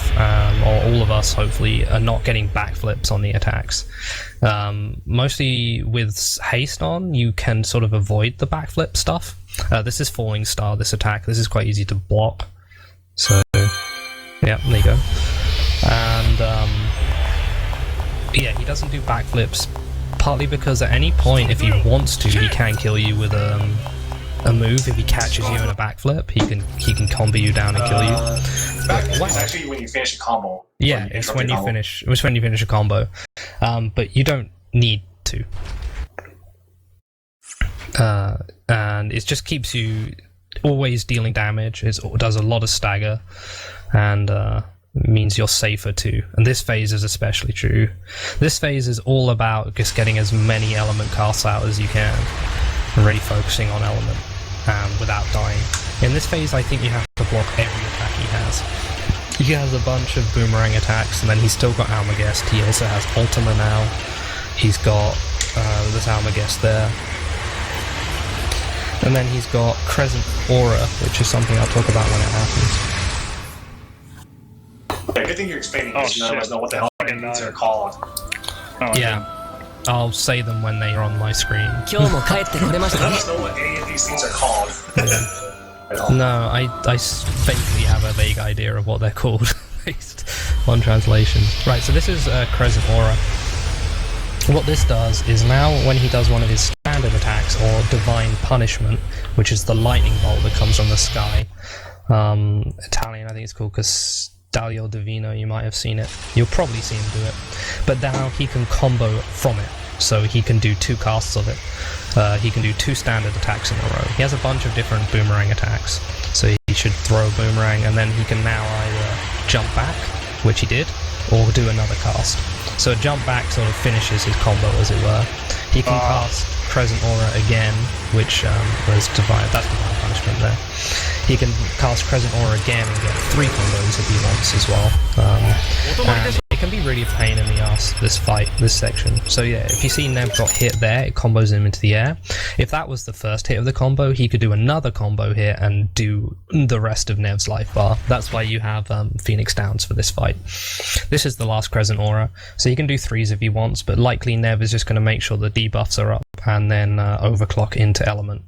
or all of us hopefully, are not getting backflips on the attacks. Mostly with haste on, you can sort of avoid the backflip stuff. This is Falling Star, this attack. This is quite easy to block. So, yeah, there you go. And, yeah, he doesn't do backflips partly because at any point, if he wants to, he can kill you with a move. If he catches you in a backflip, he can combo you down and kill you. Backflip is actually when you finish a combo. Yeah, it's when you finish. It's when you finish a combo, but you don't need to. And it just keeps you always dealing damage. It does a lot of stagger, and means you're safer too. And this phase is especially true. This phase is all about just getting as many element casts out as you can, and really focusing on element without dying. In this phase, I think you have to block every attack he has. He has a bunch of boomerang attacks, and then he's still got Almagest. He also has Ultima now. He's got this Almagest there. And then he's got Crescent Aura, which is something I'll talk about when it happens. Yeah, good thing you're explaining because none of us know what the hell these are called. Yeah, I'll say them when they are on my screen. None of us know what any of these things are called. No, I vaguely have a vague idea of what they're called based on translations. Right, so this is Crescent Aura. What this does is now when he does one of his standard attacks, or Divine Punishment, which is the lightning bolt that comes from the sky. Italian, I think it's called Castaglio Divino, you might have seen it. You'll probably see him do it. But now he can combo from it, so he can do 2 casts of it. He can do 2 standard attacks in a row. He has a bunch of different boomerang attacks, so he should throw a boomerang, and then he can now either jump back, which he did, or do another cast. So a jump back sort of finishes his combo, as it were. He can cast Crescent Aura again, which was Divine Punishment there. He can cast Crescent Aura again and get 3 combos if he wants as well. And it can be really a pain in the ass, this section. So yeah, if you see Nev got hit there, it combos him into the air. If that was the first hit of the combo, he could do another combo here and do the rest of Nev's life bar. That's why you have Phoenix Downs for this fight. This is the last Crescent Aura, so he can do 3s if he wants, but likely Nev is just going to make sure the debuffs are up and then overclock into Element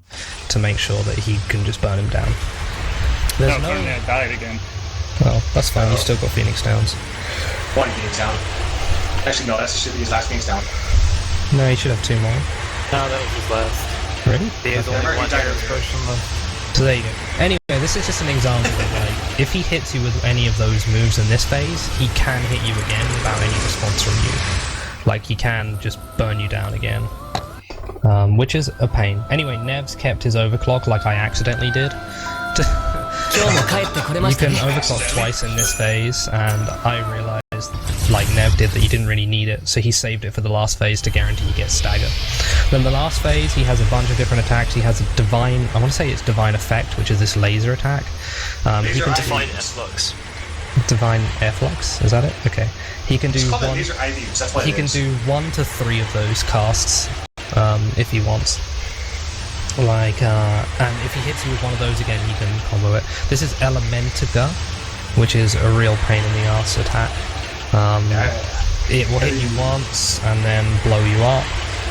to make sure that he can just burn him down. There's no... I died again. Well, that's fine, you've still got Phoenix Downs. 1 Phoenix Down. Actually, no, that should be his last Phoenix Down. No, he should have 2 more. No, that was his last. Really? He has only 1 potion left. So there you go. Anyway, this is just an example of, like, if he hits you with any of those moves in this phase, he can hit you again without any response from you. Like, he can just burn you down again. Which is a pain. Anyway, Nev's kept his overclock like I accidentally did. You can overclock twice in this phase, and I realized, like Nev did, that you didn't really need it, so he saved it for the last phase to guarantee he gets stagger. Then the last phase, he has a bunch of different attacks. He has a Divine, I want to say it's Divine Effect, which is this laser attack. He can Divine Airflux. Divine Airflux, is that it? Okay. He can do It's called one. laser IVs, that's what He it can is. do 1 to 3 of those casts, if he wants. Like, and if he hits you with one of those again, he can combo it. This is Elementiga, which is a real pain in the ass attack. It will hit you once and then blow you up.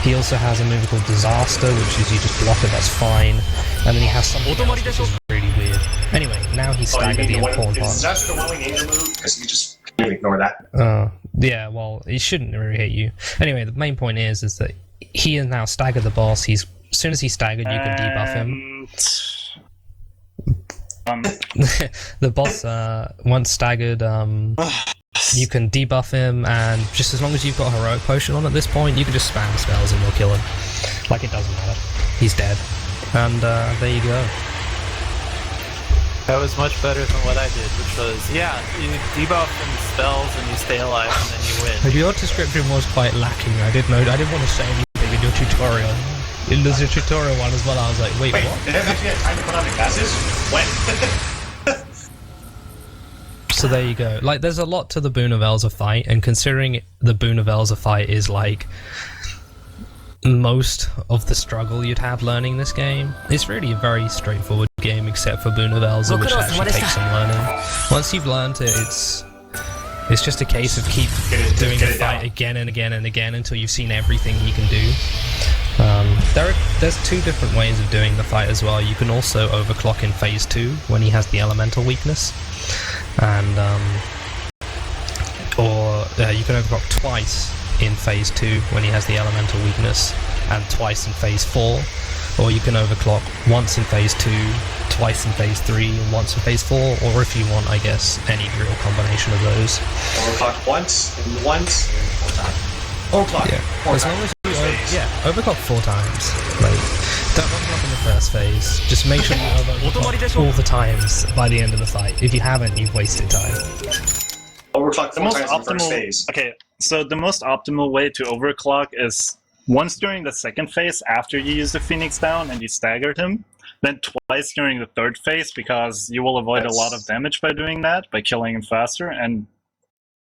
He also has a move called Disaster, which is you just block it, that's fine. And then he has something else which is really weird. Anyway, now he's staggered the important part. Is Disaster the Willing Angel move? Because you can just ignore that. Yeah, well, he shouldn't really hit you. Anyway, the main point is that he has now staggered the boss. As soon as he's staggered, you can debuff him. The boss, once staggered, you can debuff him, and just as long as you've got a heroic potion on at this point, you can just spam spells and you'll kill him. Like, it doesn't matter. He's dead. And there you go. That was much better than what I did, which was, yeah, you debuff and spells and you stay alive and then you win. Your description was quite lacking. I didn't want to say anything in your tutorial. In the tutorial one as well, I was like, wait what? Did I actually have time to put on the glasses? When? So there you go. Like, there's a lot to the Boonavelza fight, and considering the Boonavelza fight is like most of the struggle you'd have learning this game, it's really a very straightforward game except for Boonavelza, which actually takes some learning. Once you've learned it, it's just a case of keep doing the fight again and again and again until you've seen everything he can do. There's 2 different ways of doing the fight as well. You can also overclock in phase 2 when he has the elemental weakness, and or you can overclock twice in phase 2 when he has the elemental weakness, and twice in phase 4. Or you can overclock once in phase 2, twice in phase 3, and once in phase 4, or if you want, I guess, any real combination of those. Overclock once, and 4 times. Overclock, Yeah, 4 as long times. as you overclock 4 times. Like, don't overclock in the first phase. Just make sure you overclock all the times by the end of the fight. If you haven't, you've wasted time. Overclock The 4 most times in the first optimal. phase. Okay, so the most optimal way to overclock is once during the second phase after you use the Phoenix down and you staggered him, then twice during the third phase because you will avoid a lot of damage by doing that, by killing him faster, and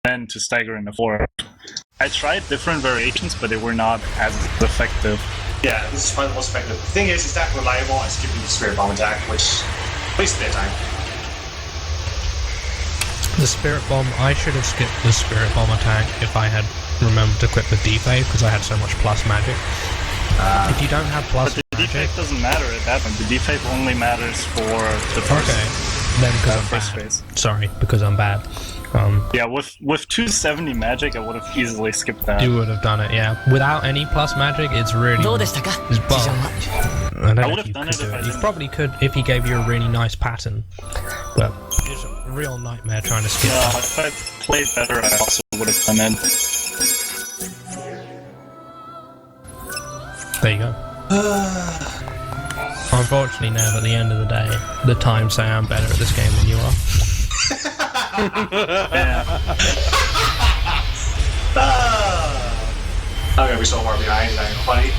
then to stagger in the fourth. I tried different variations, but they were not as effective. Yeah, this is probably the most effective. The thing is, it's that reliable at skipping the Spirit Bomb attack, which wastes their time. The Spirit Bomb, I should have skipped the Spirit Bomb attack if I had remembered to equip the defave, because I had so much plus magic. If you don't have plus But the magic... defave doesn't matter at that point. The defave only matters for the first, then because I'm first bad. phase. Sorry, because I'm bad. Yeah, with 270 magic, I would have easily skipped that. You would have done it, yeah. Without any plus magic, it's really... It's bug. I don't know would if have you done could it do if I it. You didn't. probably could if he gave you a really nice pattern. But it's a real nightmare trying to skip No, that. if I played better, I also would have done it. There you go. Unfortunately, Nev, at the end of the day, the times say I'm better at this game than you are. I'm gonna be so far behind, it's not even funny.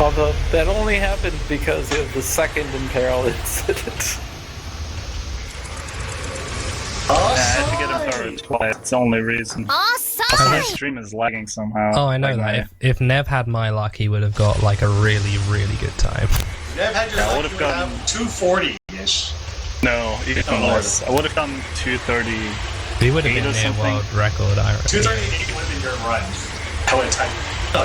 Although that only happened because of the second Imperil incident. I had to get him third twice. That's the only reason. Also, my stream is lagging somehow. Oh, I know Like that. If Nev had my luck, he would have got like a really, really good time. Nev had your Yeah, I luck, would have you would gotten- have 240-ish. No, even less. I would have done 230. He would have Eight been or near something. world record, I reckon. 238 would have been your run. How would time? No,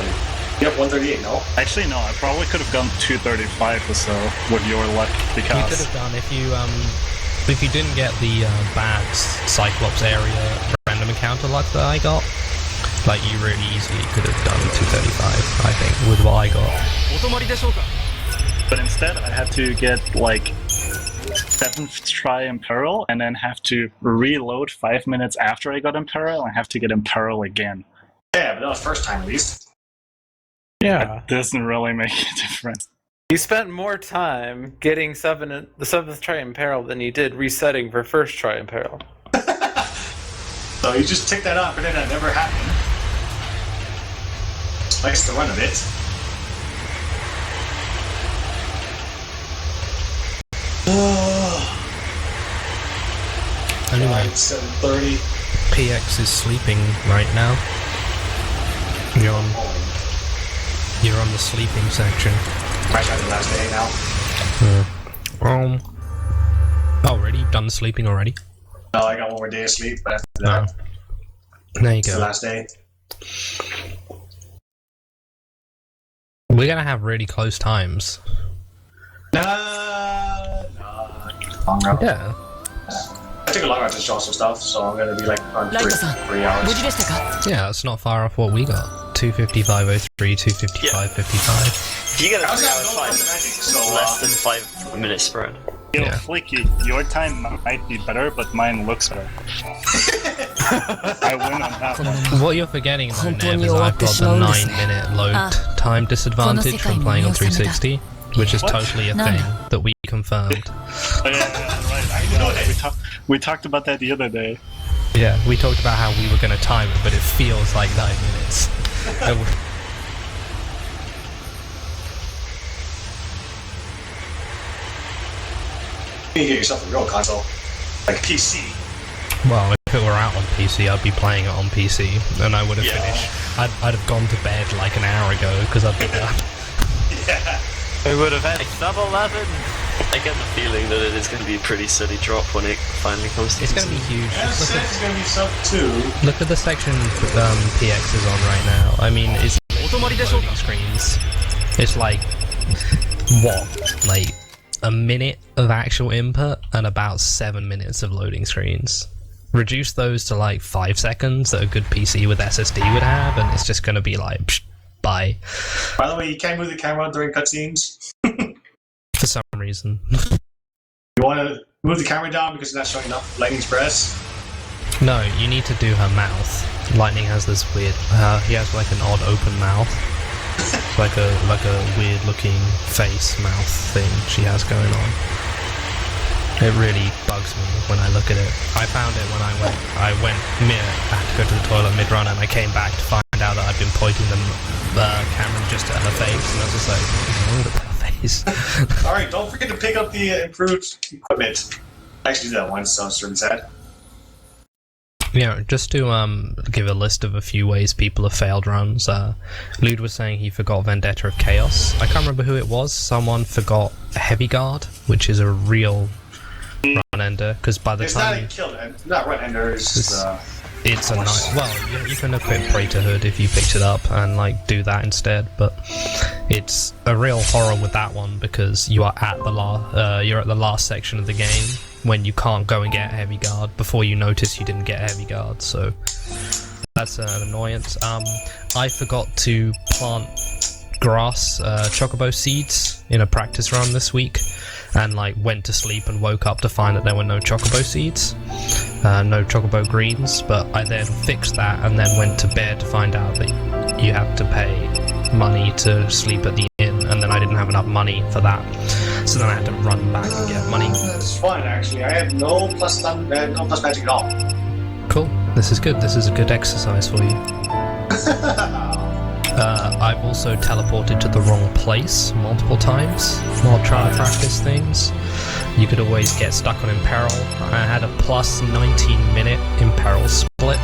you have 138, no? Actually, no. I probably could have gone 235 or so with your luck You could because have done if you didn't get the bad Cyclops area random encounter luck that I got. Like you really easily could have done 235, I think, with what I got. But instead, I had to get like 7th try Imperil and then have to reload 5 minutes after I got Imperil and have to get Imperil again. Yeah, but that was first time at least. Yeah. That doesn't really make a difference. You spent more time getting the 7th try Imperil than you did resetting for first try Imperil. So you just tick that off, pretend that never happened. Likes the run of it. Anyway, 7:30. PX is sleeping right now. You're on the sleeping section. I got the last day now. Already? You've done the sleeping already? No, I got one more day of sleep, but after that, There you it's the go. last day. We're gonna have really close times. Longer. Yeah. I took a long route to show some stuff, so I'm gonna be like on 3 hours. Yeah, it's not far off what we got. 255.03, 255.55. If you get a I was 3 at hour no time, magic, so less than 5 minutes spread. Yo, Yeah. Flicky, your time might be better, but mine looks better. I win on that one. What you're forgetting, though, Nev, is I've got the 9-minute load time disadvantage from playing on 360, which is totally a thing that we confirmed. Oh, yeah, right. I know that. We talked about that the other day. Yeah, we talked about how we were going to time it, but it feels like 9 minutes. You need to get yourself a real console, like PC. Well, if it were out on PC, I'd be playing it on PC, and I would have Yeah. finished. I'd have gone to bed like an hour ago, because I'd be done. Yeah. We would have had sub 11. I get the feeling that it is going to be a pretty steady drop when it finally comes to It's going to be huge. And 6 is gonna be sub 2. Look at the section PX is on right now. I mean, it's loading screens. It's like, what? Like, a minute of actual input and about 7 minutes of loading screens. reduce those to like 5 seconds that a good PC with SSD would have, and it's just going to be like, psh, bye. By the way, you can't move the camera during cutscenes. For some reason. You want to move the camera down because it's not showing enough Lightning Express? No, you need to do her mouth. Lightning has this weird. He has like an odd open mouth, like a weird looking face mouth thing she has going on. It really bugs me when I look at it. I found it when I had to go to the toilet mid-run, and I came back to find out that I'd been pointing the camera just at her face, and I was just like, look at her face. Alright, don't forget to pick up the improved equipment. I actually did that once, so I'm sure it's sad. Yeah, just to give a list of a few ways people have failed runs. Lewd was saying he forgot Vendetta of Chaos. I can't remember who it was. Someone forgot Heavy Guard, which is a real run ender, because by the time it's not run ender. It's a nice. Well, you can equip Praetorhood if you picked it up and like do that instead. But it's a real horror with that one because you are at the last section of the game when you can't go and get Heavy Guard before you notice you didn't get Heavy Guard. So that's an annoyance. I forgot to plant grass Chocobo seeds in a practice run this week, and like went to sleep and woke up to find that there were no Chocobo seeds, no Chocobo greens, but I then fixed that and then went to bed to find out that you have to pay money to sleep at the inn, and then I didn't have enough money for that, so then I had to run back and get money. That's fun, actually. I have no plus magic at all. Cool, this is good. This is a good exercise for you. I've also teleported to the wrong place multiple times while trying to practice things. You could always get stuck on Imperil. I had a plus 19-minute Imperil split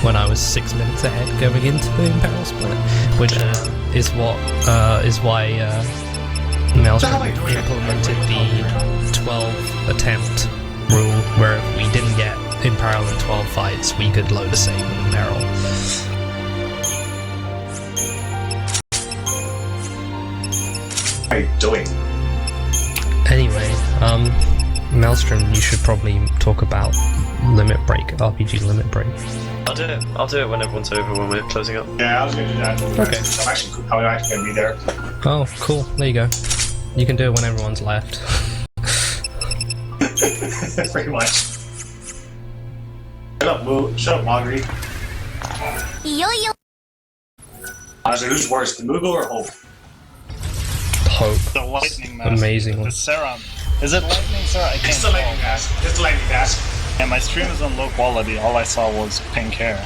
when I was 6 minutes ahead going into the Imperil split, which is why Maelstrom implemented the 12 attempt rule, where if we didn't get Imperil in 12 fights, we could load a save with Imperil. What are you doing? Anyway, Maelstrom, you should probably talk about Limit Break, RPG Limit Break. I'll do it when everyone's over, when we're closing up. Yeah, I was gonna do that. Okay. I'm actually gonna be there. Oh, cool. There you go. You can do it when everyone's left. Pretty much. Shut up, Mogri. Yo-yo. Honestly, who's worse, the Moogle or Hope? Hope. The lightning mask. Amazing. The serum. Is it lightning, sir? I can't It's the lightning mask. It's the lightning mask. And my stream is on low quality. All I saw was pink hair.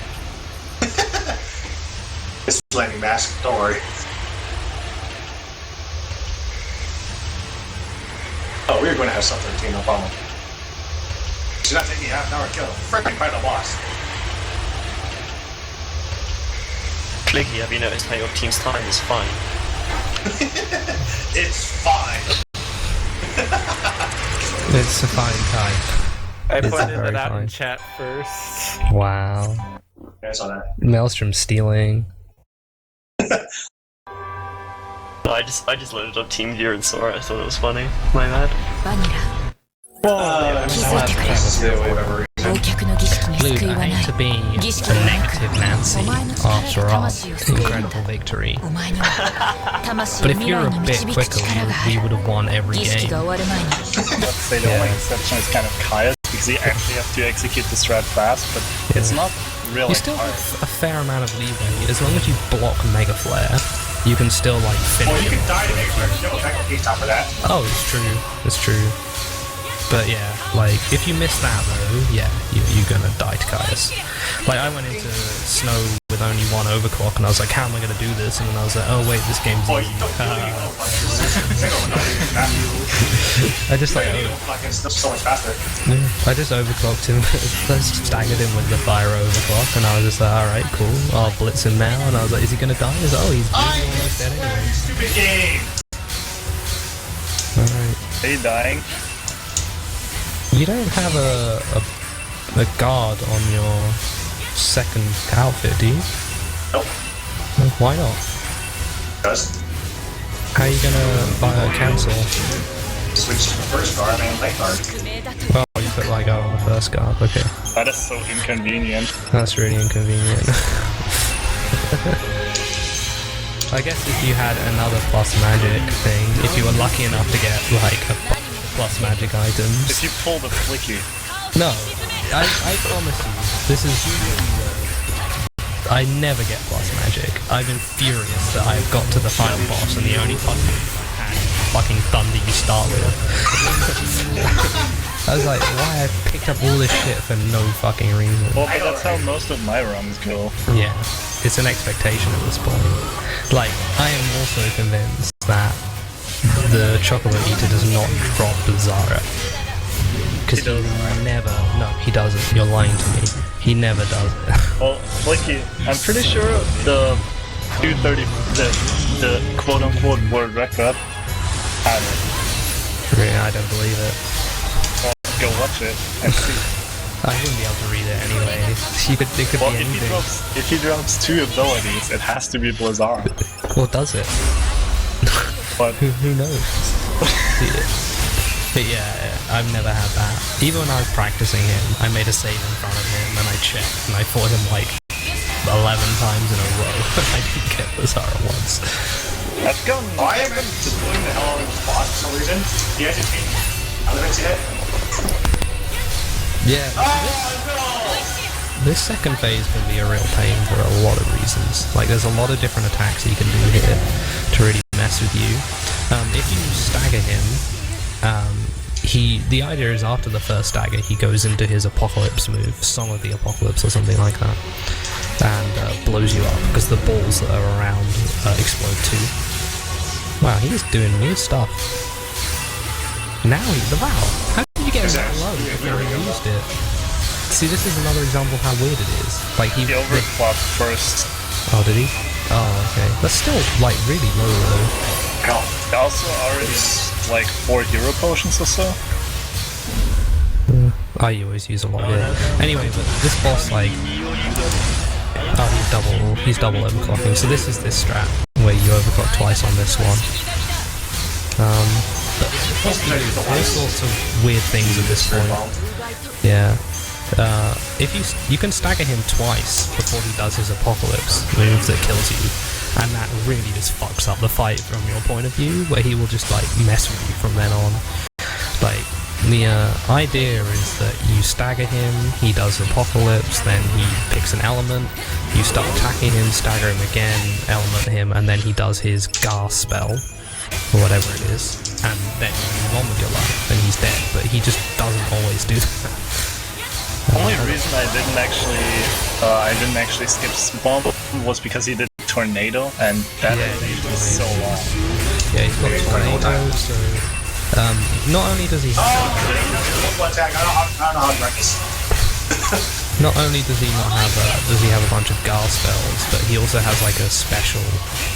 It's the lightning mask. Don't worry. Oh, we're going to have something, team. No problem. Should not take me half an hour to kill. Freaking fight the boss. Flicky, have you noticed how your team's time is fine? It's fine. It's a fine time. I It's pointed very it out fine. in chat first. Wow. Yeah, I saw that. Maelstrom stealing. I just loaded up TeamViewer and saw it. I thought it was funny. My bad. Lewd, I hate to be a negative Nancy after our incredible victory. But if you're a bit quicker, we would have won every game. Let's say the only exception is kind of Caius, because he actually has to execute the strat fast, but it's not really You still hard. have a fair amount of leeway. As long as you block Mega Flare, you can still like finish. Oh, you can die to make sure you don't take top of that. Oh, it's true. It's true. But yeah, like, if you miss that though, yeah, you're gonna die to Caius. Like, I went into snow with only one overclock, and I was like, how am I gonna do this? And then I was like, oh wait, this game's easy. I just like, so much faster. I just overclocked him, I staggered him with the fire overclock, and I was just like, alright, cool, I'll blitz him now, and I was like, is he gonna die? He's like, oh, he's almost dead anyway. Stupid game. Alright. Are you dying? You don't have a guard on your second outfit, do you? Nope. Why not? Because How are you gonna cancel? switch to the first guard and late guard. Well, you put Ligo on the first guard. Okay. That is so inconvenient. That's really inconvenient. I guess if you had another plus magic thing, if you were lucky enough to get like a plus magic items. If you pull the Flicky. No, I promise you, this is. I never get plus magic. I've been furious that I've got to the final boss and the only fucking thunder you start with. I was like, why I picked up all this shit for no fucking reason. Well, but that's how most of my runs go. Yeah, it's an expectation at this point. Like, I am also convinced that the Chocobo Eater does not drop Bizarro. Because he never... No, he doesn't. You're lying to me. He never does it. Well, Flicky, I'm pretty sure the 230, the quote-unquote world record had it. Yeah, I don't believe it. Well, go watch it and see. I wouldn't be able to read it anyway. It could Well, be anything. if he drops 2 abilities, it has to be Blizzard. Well, does it? But who knows? But yeah, I've never had that. Even when I was practicing him, I made a save in front of him and I checked and I fought him like 11 times in a row. I didn't get Bizarro once. That's gone. I have been doing the hell out of this boss for some reason. He has to take elements in it. Yeah. This second phase can be a real pain for a lot of reasons. Like, there's a lot of different attacks you can do here to really mess with you. If you stagger him, the idea is after the first stagger, he goes into his Apocalypse move, Song of the Apocalypse or something like that, and blows you up because the balls that are around explode too. Wow, he's doing weird stuff. Now wow, how did you get him that low before he used it? See, this is another example of how weird it is. Like he overclocked first. Oh, did he? Oh, okay. That's still like really low though. Also already like 4 hero potions or so. I always use a lot here. Anyway, but this boss like, oh, he's double overclocking. So this is this strat where you overclock twice on this one. But all sorts of weird things at this point. Yeah. If you can stagger him twice before he does his Apocalypse move that kills you, and that really just fucks up the fight from your point of view, where he will just like mess with you from then on. Like, the idea is that you stagger him, he does Apocalypse, then he picks an element, you start attacking him, stagger him again, element him, and then he does his gas spell, or whatever it is, and then you move on with your life, and he's dead, but he just doesn't always do that. The only reason I didn't actually skip Swamp was because he did Tornado, and that was so long. Yeah, he's got Tornado, so... not only does he have... One attack, I don't know how to wreck this. Not only does he not have does he have a bunch of Gar spells, but he also has like a special...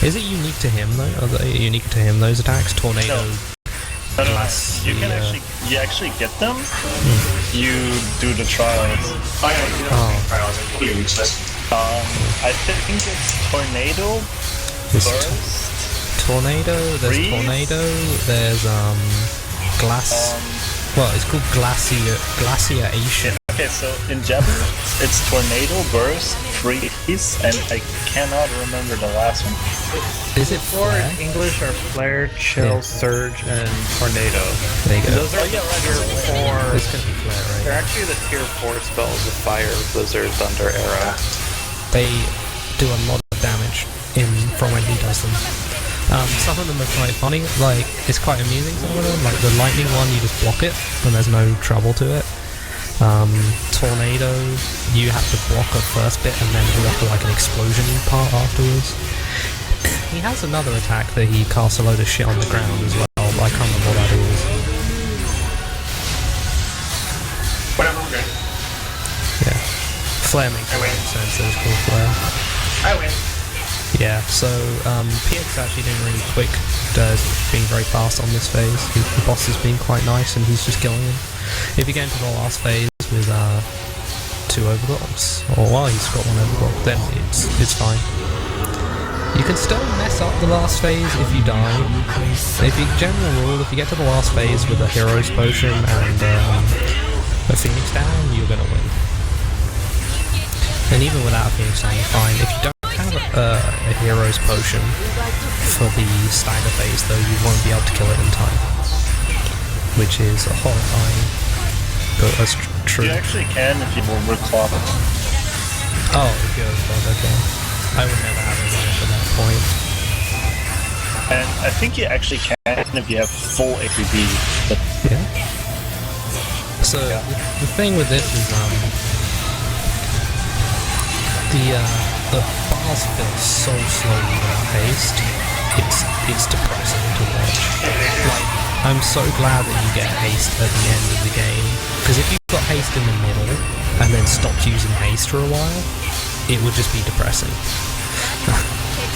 Is it unique to him though? Are they unique to him, those attacks? Tornado... No. You actually get them. You do the trials. Oh yeah, you do the trials. Completely useless. I think it's Tornado, Burst, Tornado. There's Freeze. Tornado. There's Glass. Well, it's called Glaciation. Okay, so in Japanese it's Tornado, Burst, Freeze, and I cannot remember the last one. Is it For English are Flare, Chill, Surge, and Tornado. There you go. Those are tier 4. It's gonna be Flare, right? They're actually the tier 4 spells of Fire, Blizzard, Thunder, Arrow. They do a lot of damage from when he does them. Some of them are quite funny, like, it's quite amusing, some of them. Like, the lightning one, you just block it, and there's no trouble to it. Tornado, you have to block a first bit and then block like an explosion part afterwards. He has another attack that he casts a load of shit on the ground as well, but I can't remember what that is. Whatever, we're good. Yeah. Flare makes sense, it's called Flare. I win. Yeah, so PX actually doing really quick, being very fast on this phase. The boss has been quite nice and he's just killing him. If you get into the last phase with 2 overclocks, or well, he's got 1 overclock, then it's fine. You can still mess up the last phase if you die. If you general rule, if you get to the last phase with a hero's potion and a Phoenix down, you're gonna win. And even without a Phoenix down, you're fine. If you don't have a hero's potion for the stagger phase, though, you won't be able to kill it in time. Which is horrifying, but that's true. You actually can if you overclock. Oh, if you overclock, okay. I would never have it at that point. And I think you actually can if you have full APB. But yeah. So the thing with this is the bars fill so slowly without haste. It's depressing to watch. Like, I'm so glad that you get haste at the end of the game, because if you got haste in the middle and then stopped using haste for a while, it would just be depressing.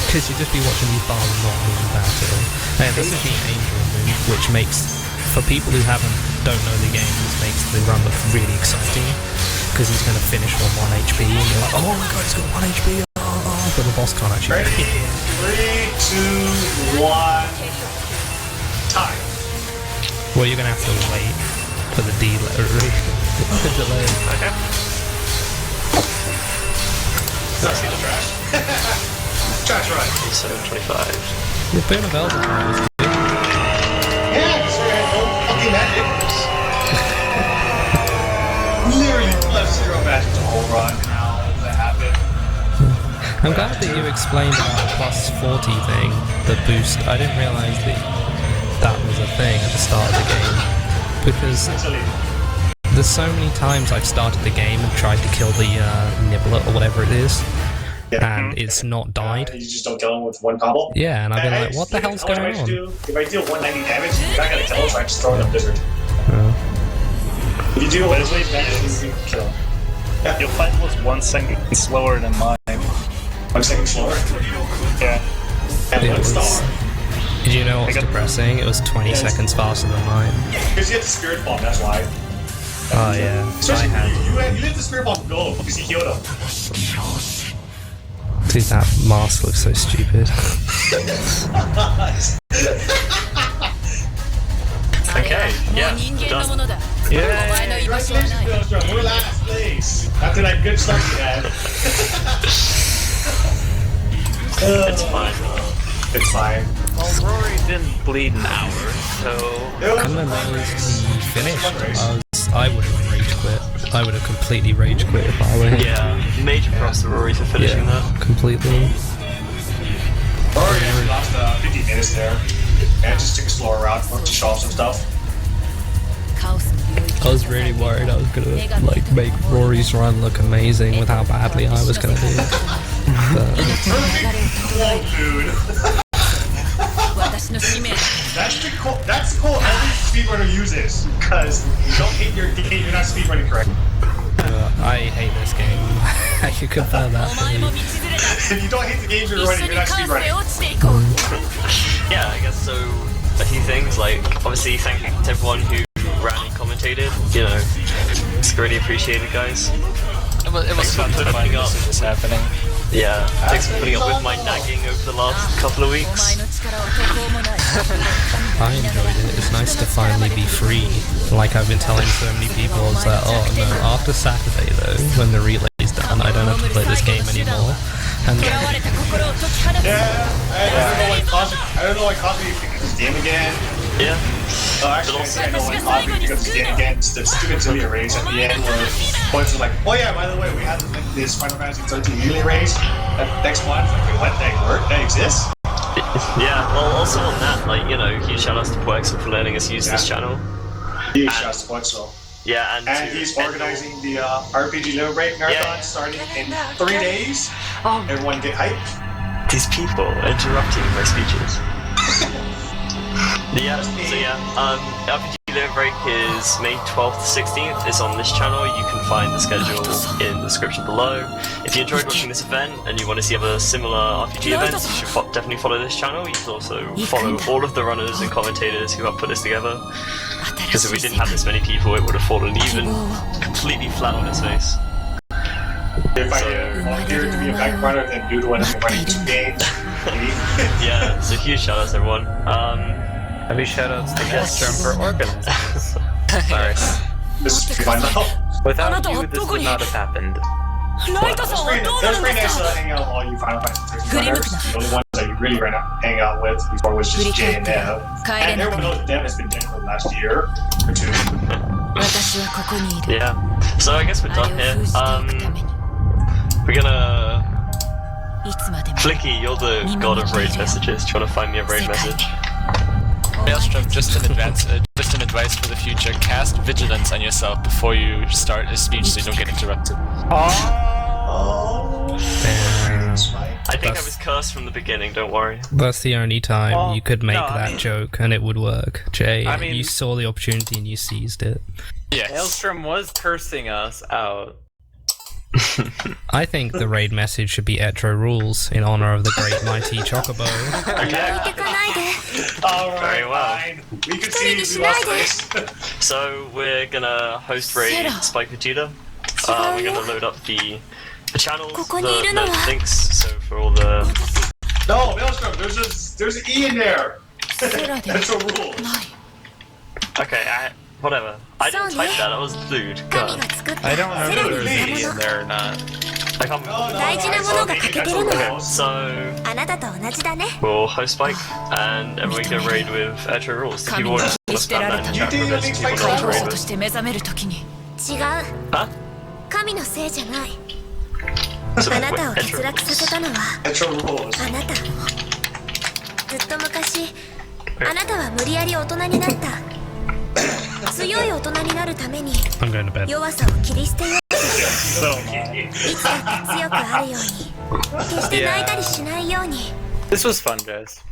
Because you'd just be watching these bars not moving back at all. And this is the Angel move, which makes, for people who don't know the game, this makes the run look really exciting, because he's going to finish on 1 HP, and you're like, oh my god, he's got 1 HP, but the boss can't actually. Ready? 3, 2, 1. Time. Well, you're going to have to wait for the delay. The delay. Okay. Let's see the trash. Trash right. 725. You're playing a Velvet Trials. Yeah, because we had no fucking magic. Literally left 0 magic the whole run. How does that happen? I'm glad that you explained about the plus 40 thing, the boost. I didn't realise that was a thing at the start of the game, because there's so many times I've started the game and tried to kill the nibbler or whatever it is, and it's not died. You just don't kill him with one combo? Yeah, and I've been like, what the hell's going on? If I deal 190 damage, you're not gonna kill him, so I just throw in a blizzard. If you do what is damage, you can kill him. Yeah. Your fight was 1 second slower than mine. 1 second slower? Yeah. And It 1 was- star. Did you know what was depressing? It was 20 seconds faster than mine. Because you had the spirit bomb, that's why. Oh yeah, Especially I had. you let the spirit bomb go because he healed him. Dude, that mask looks so stupid. Okay, yeah, done. Yay! Congratulations, Maelstrom. We're last place after that good start we had. It's fine. It's fine. Well, Rory didn't bleed an hour, so... I'm amazed he finished. I would have rage quit. I would have completely rage quit if I were him. Yeah, major props to Rory for finishing that. Completely. Rory actually lost 50 minutes there. And just took a slower route to show off some stuff. I was really worried I was gonna make Rory's run look amazing with how badly I was gonna do. Perfect dude. That's cool every speedrunner uses, because you don't hate your game, you're not speedrunning correctly. I hate this game. I can confirm that for me. If you don't hate the games you're running, you're not speedrunning. Yeah, I guess so. A few things, like, obviously thank you to everyone who ran and commentated, you know, it's really appreciated, guys. It was fun to find messages happening. Yeah, thanks for putting up with my nagging over the last couple of weeks. I enjoyed it. It's nice to finally be free. Like I've been telling so many people, it's like, oh no, after Saturday though, when the relay's done, I don't have to play this game anymore. And then, I don't know why Cosby picked up this game again. Yeah. Actually, I know why Cosby picked up this game again. It's the stupid silly race at the end where points are like, oh yeah, by the way, we had this Final Fantasy XIII relay race. Next one, like, wait, what? That work? That exists? Yeah, well, also on that, like, you know, huge shout outs to Puexel for letting us use this channel. Huge shout outs to Puexel. Yeah, and he's organizing the RPG Liver Break Marathon starting in 3 days. Everyone get hyped. These people interrupting my speeches. RPG Liver Break is May 12th to 16th. It's on this channel. You can find the schedule in the description below. If you enjoyed watching this event and you want to see other similar RPG events, you should definitely follow this channel. You can also follow all of the runners and commentators who have put this together. Because if we didn't have this many people, it would have fallen even completely flat on its face. If I volunteer to be a backrunner, then do the one that's running 2 games. Yeah, so huge shout outs everyone. Heavy shout outs to MLSTRM for organizing. Sorry. This is fine now. Without you, this would not have happened. There's pretty nice to hang out with all you Final Fantasy XIII runners. The only ones that you really ran out hang out with before was just Jay and Nev. And everyone knows Dev has been dead for the last year or two. Yeah. So I guess we're done here. We're gonna... Flicky, you're the god of raid messages. Do you want to find me a raid message? MLSTRM, just an advice for the future. Cast vigilance on yourself before you start a speech so you don't get interrupted. I think I was cursed from the beginning, don't worry. That's the only time you could make that joke and it would work. Jay, you saw the opportunity and you seized it. Yes. MLSTRM was cursing us out. I think the raid message should be Etro rules in honor of the great mighty Chocobo. Very well. Fine. We can see you do last place. So we're gonna host raid Spike Vegeta. We're gonna load up the channels, the links, so for all the... No, MLSTRM, there's an E in there. That's a rule. Okay, whatever. I didn't type that, that was lewd. God. I don't know if there's an E in there or not. I can't Okay, so we'll host Spike and everyone can raid with Etro rules. If you want to spam that in chat for this, if you want to raid with. Huh? 神のせいじゃない。 So, あなたを欠落させたのは Etro rules. あなた。ずっと昔、あなたは無理やり大人になった。強い大人になるために I'm going to bed. 弱さを切り捨てようとしていつだって強くあるように決して泣いたりしないように This was fun, guys.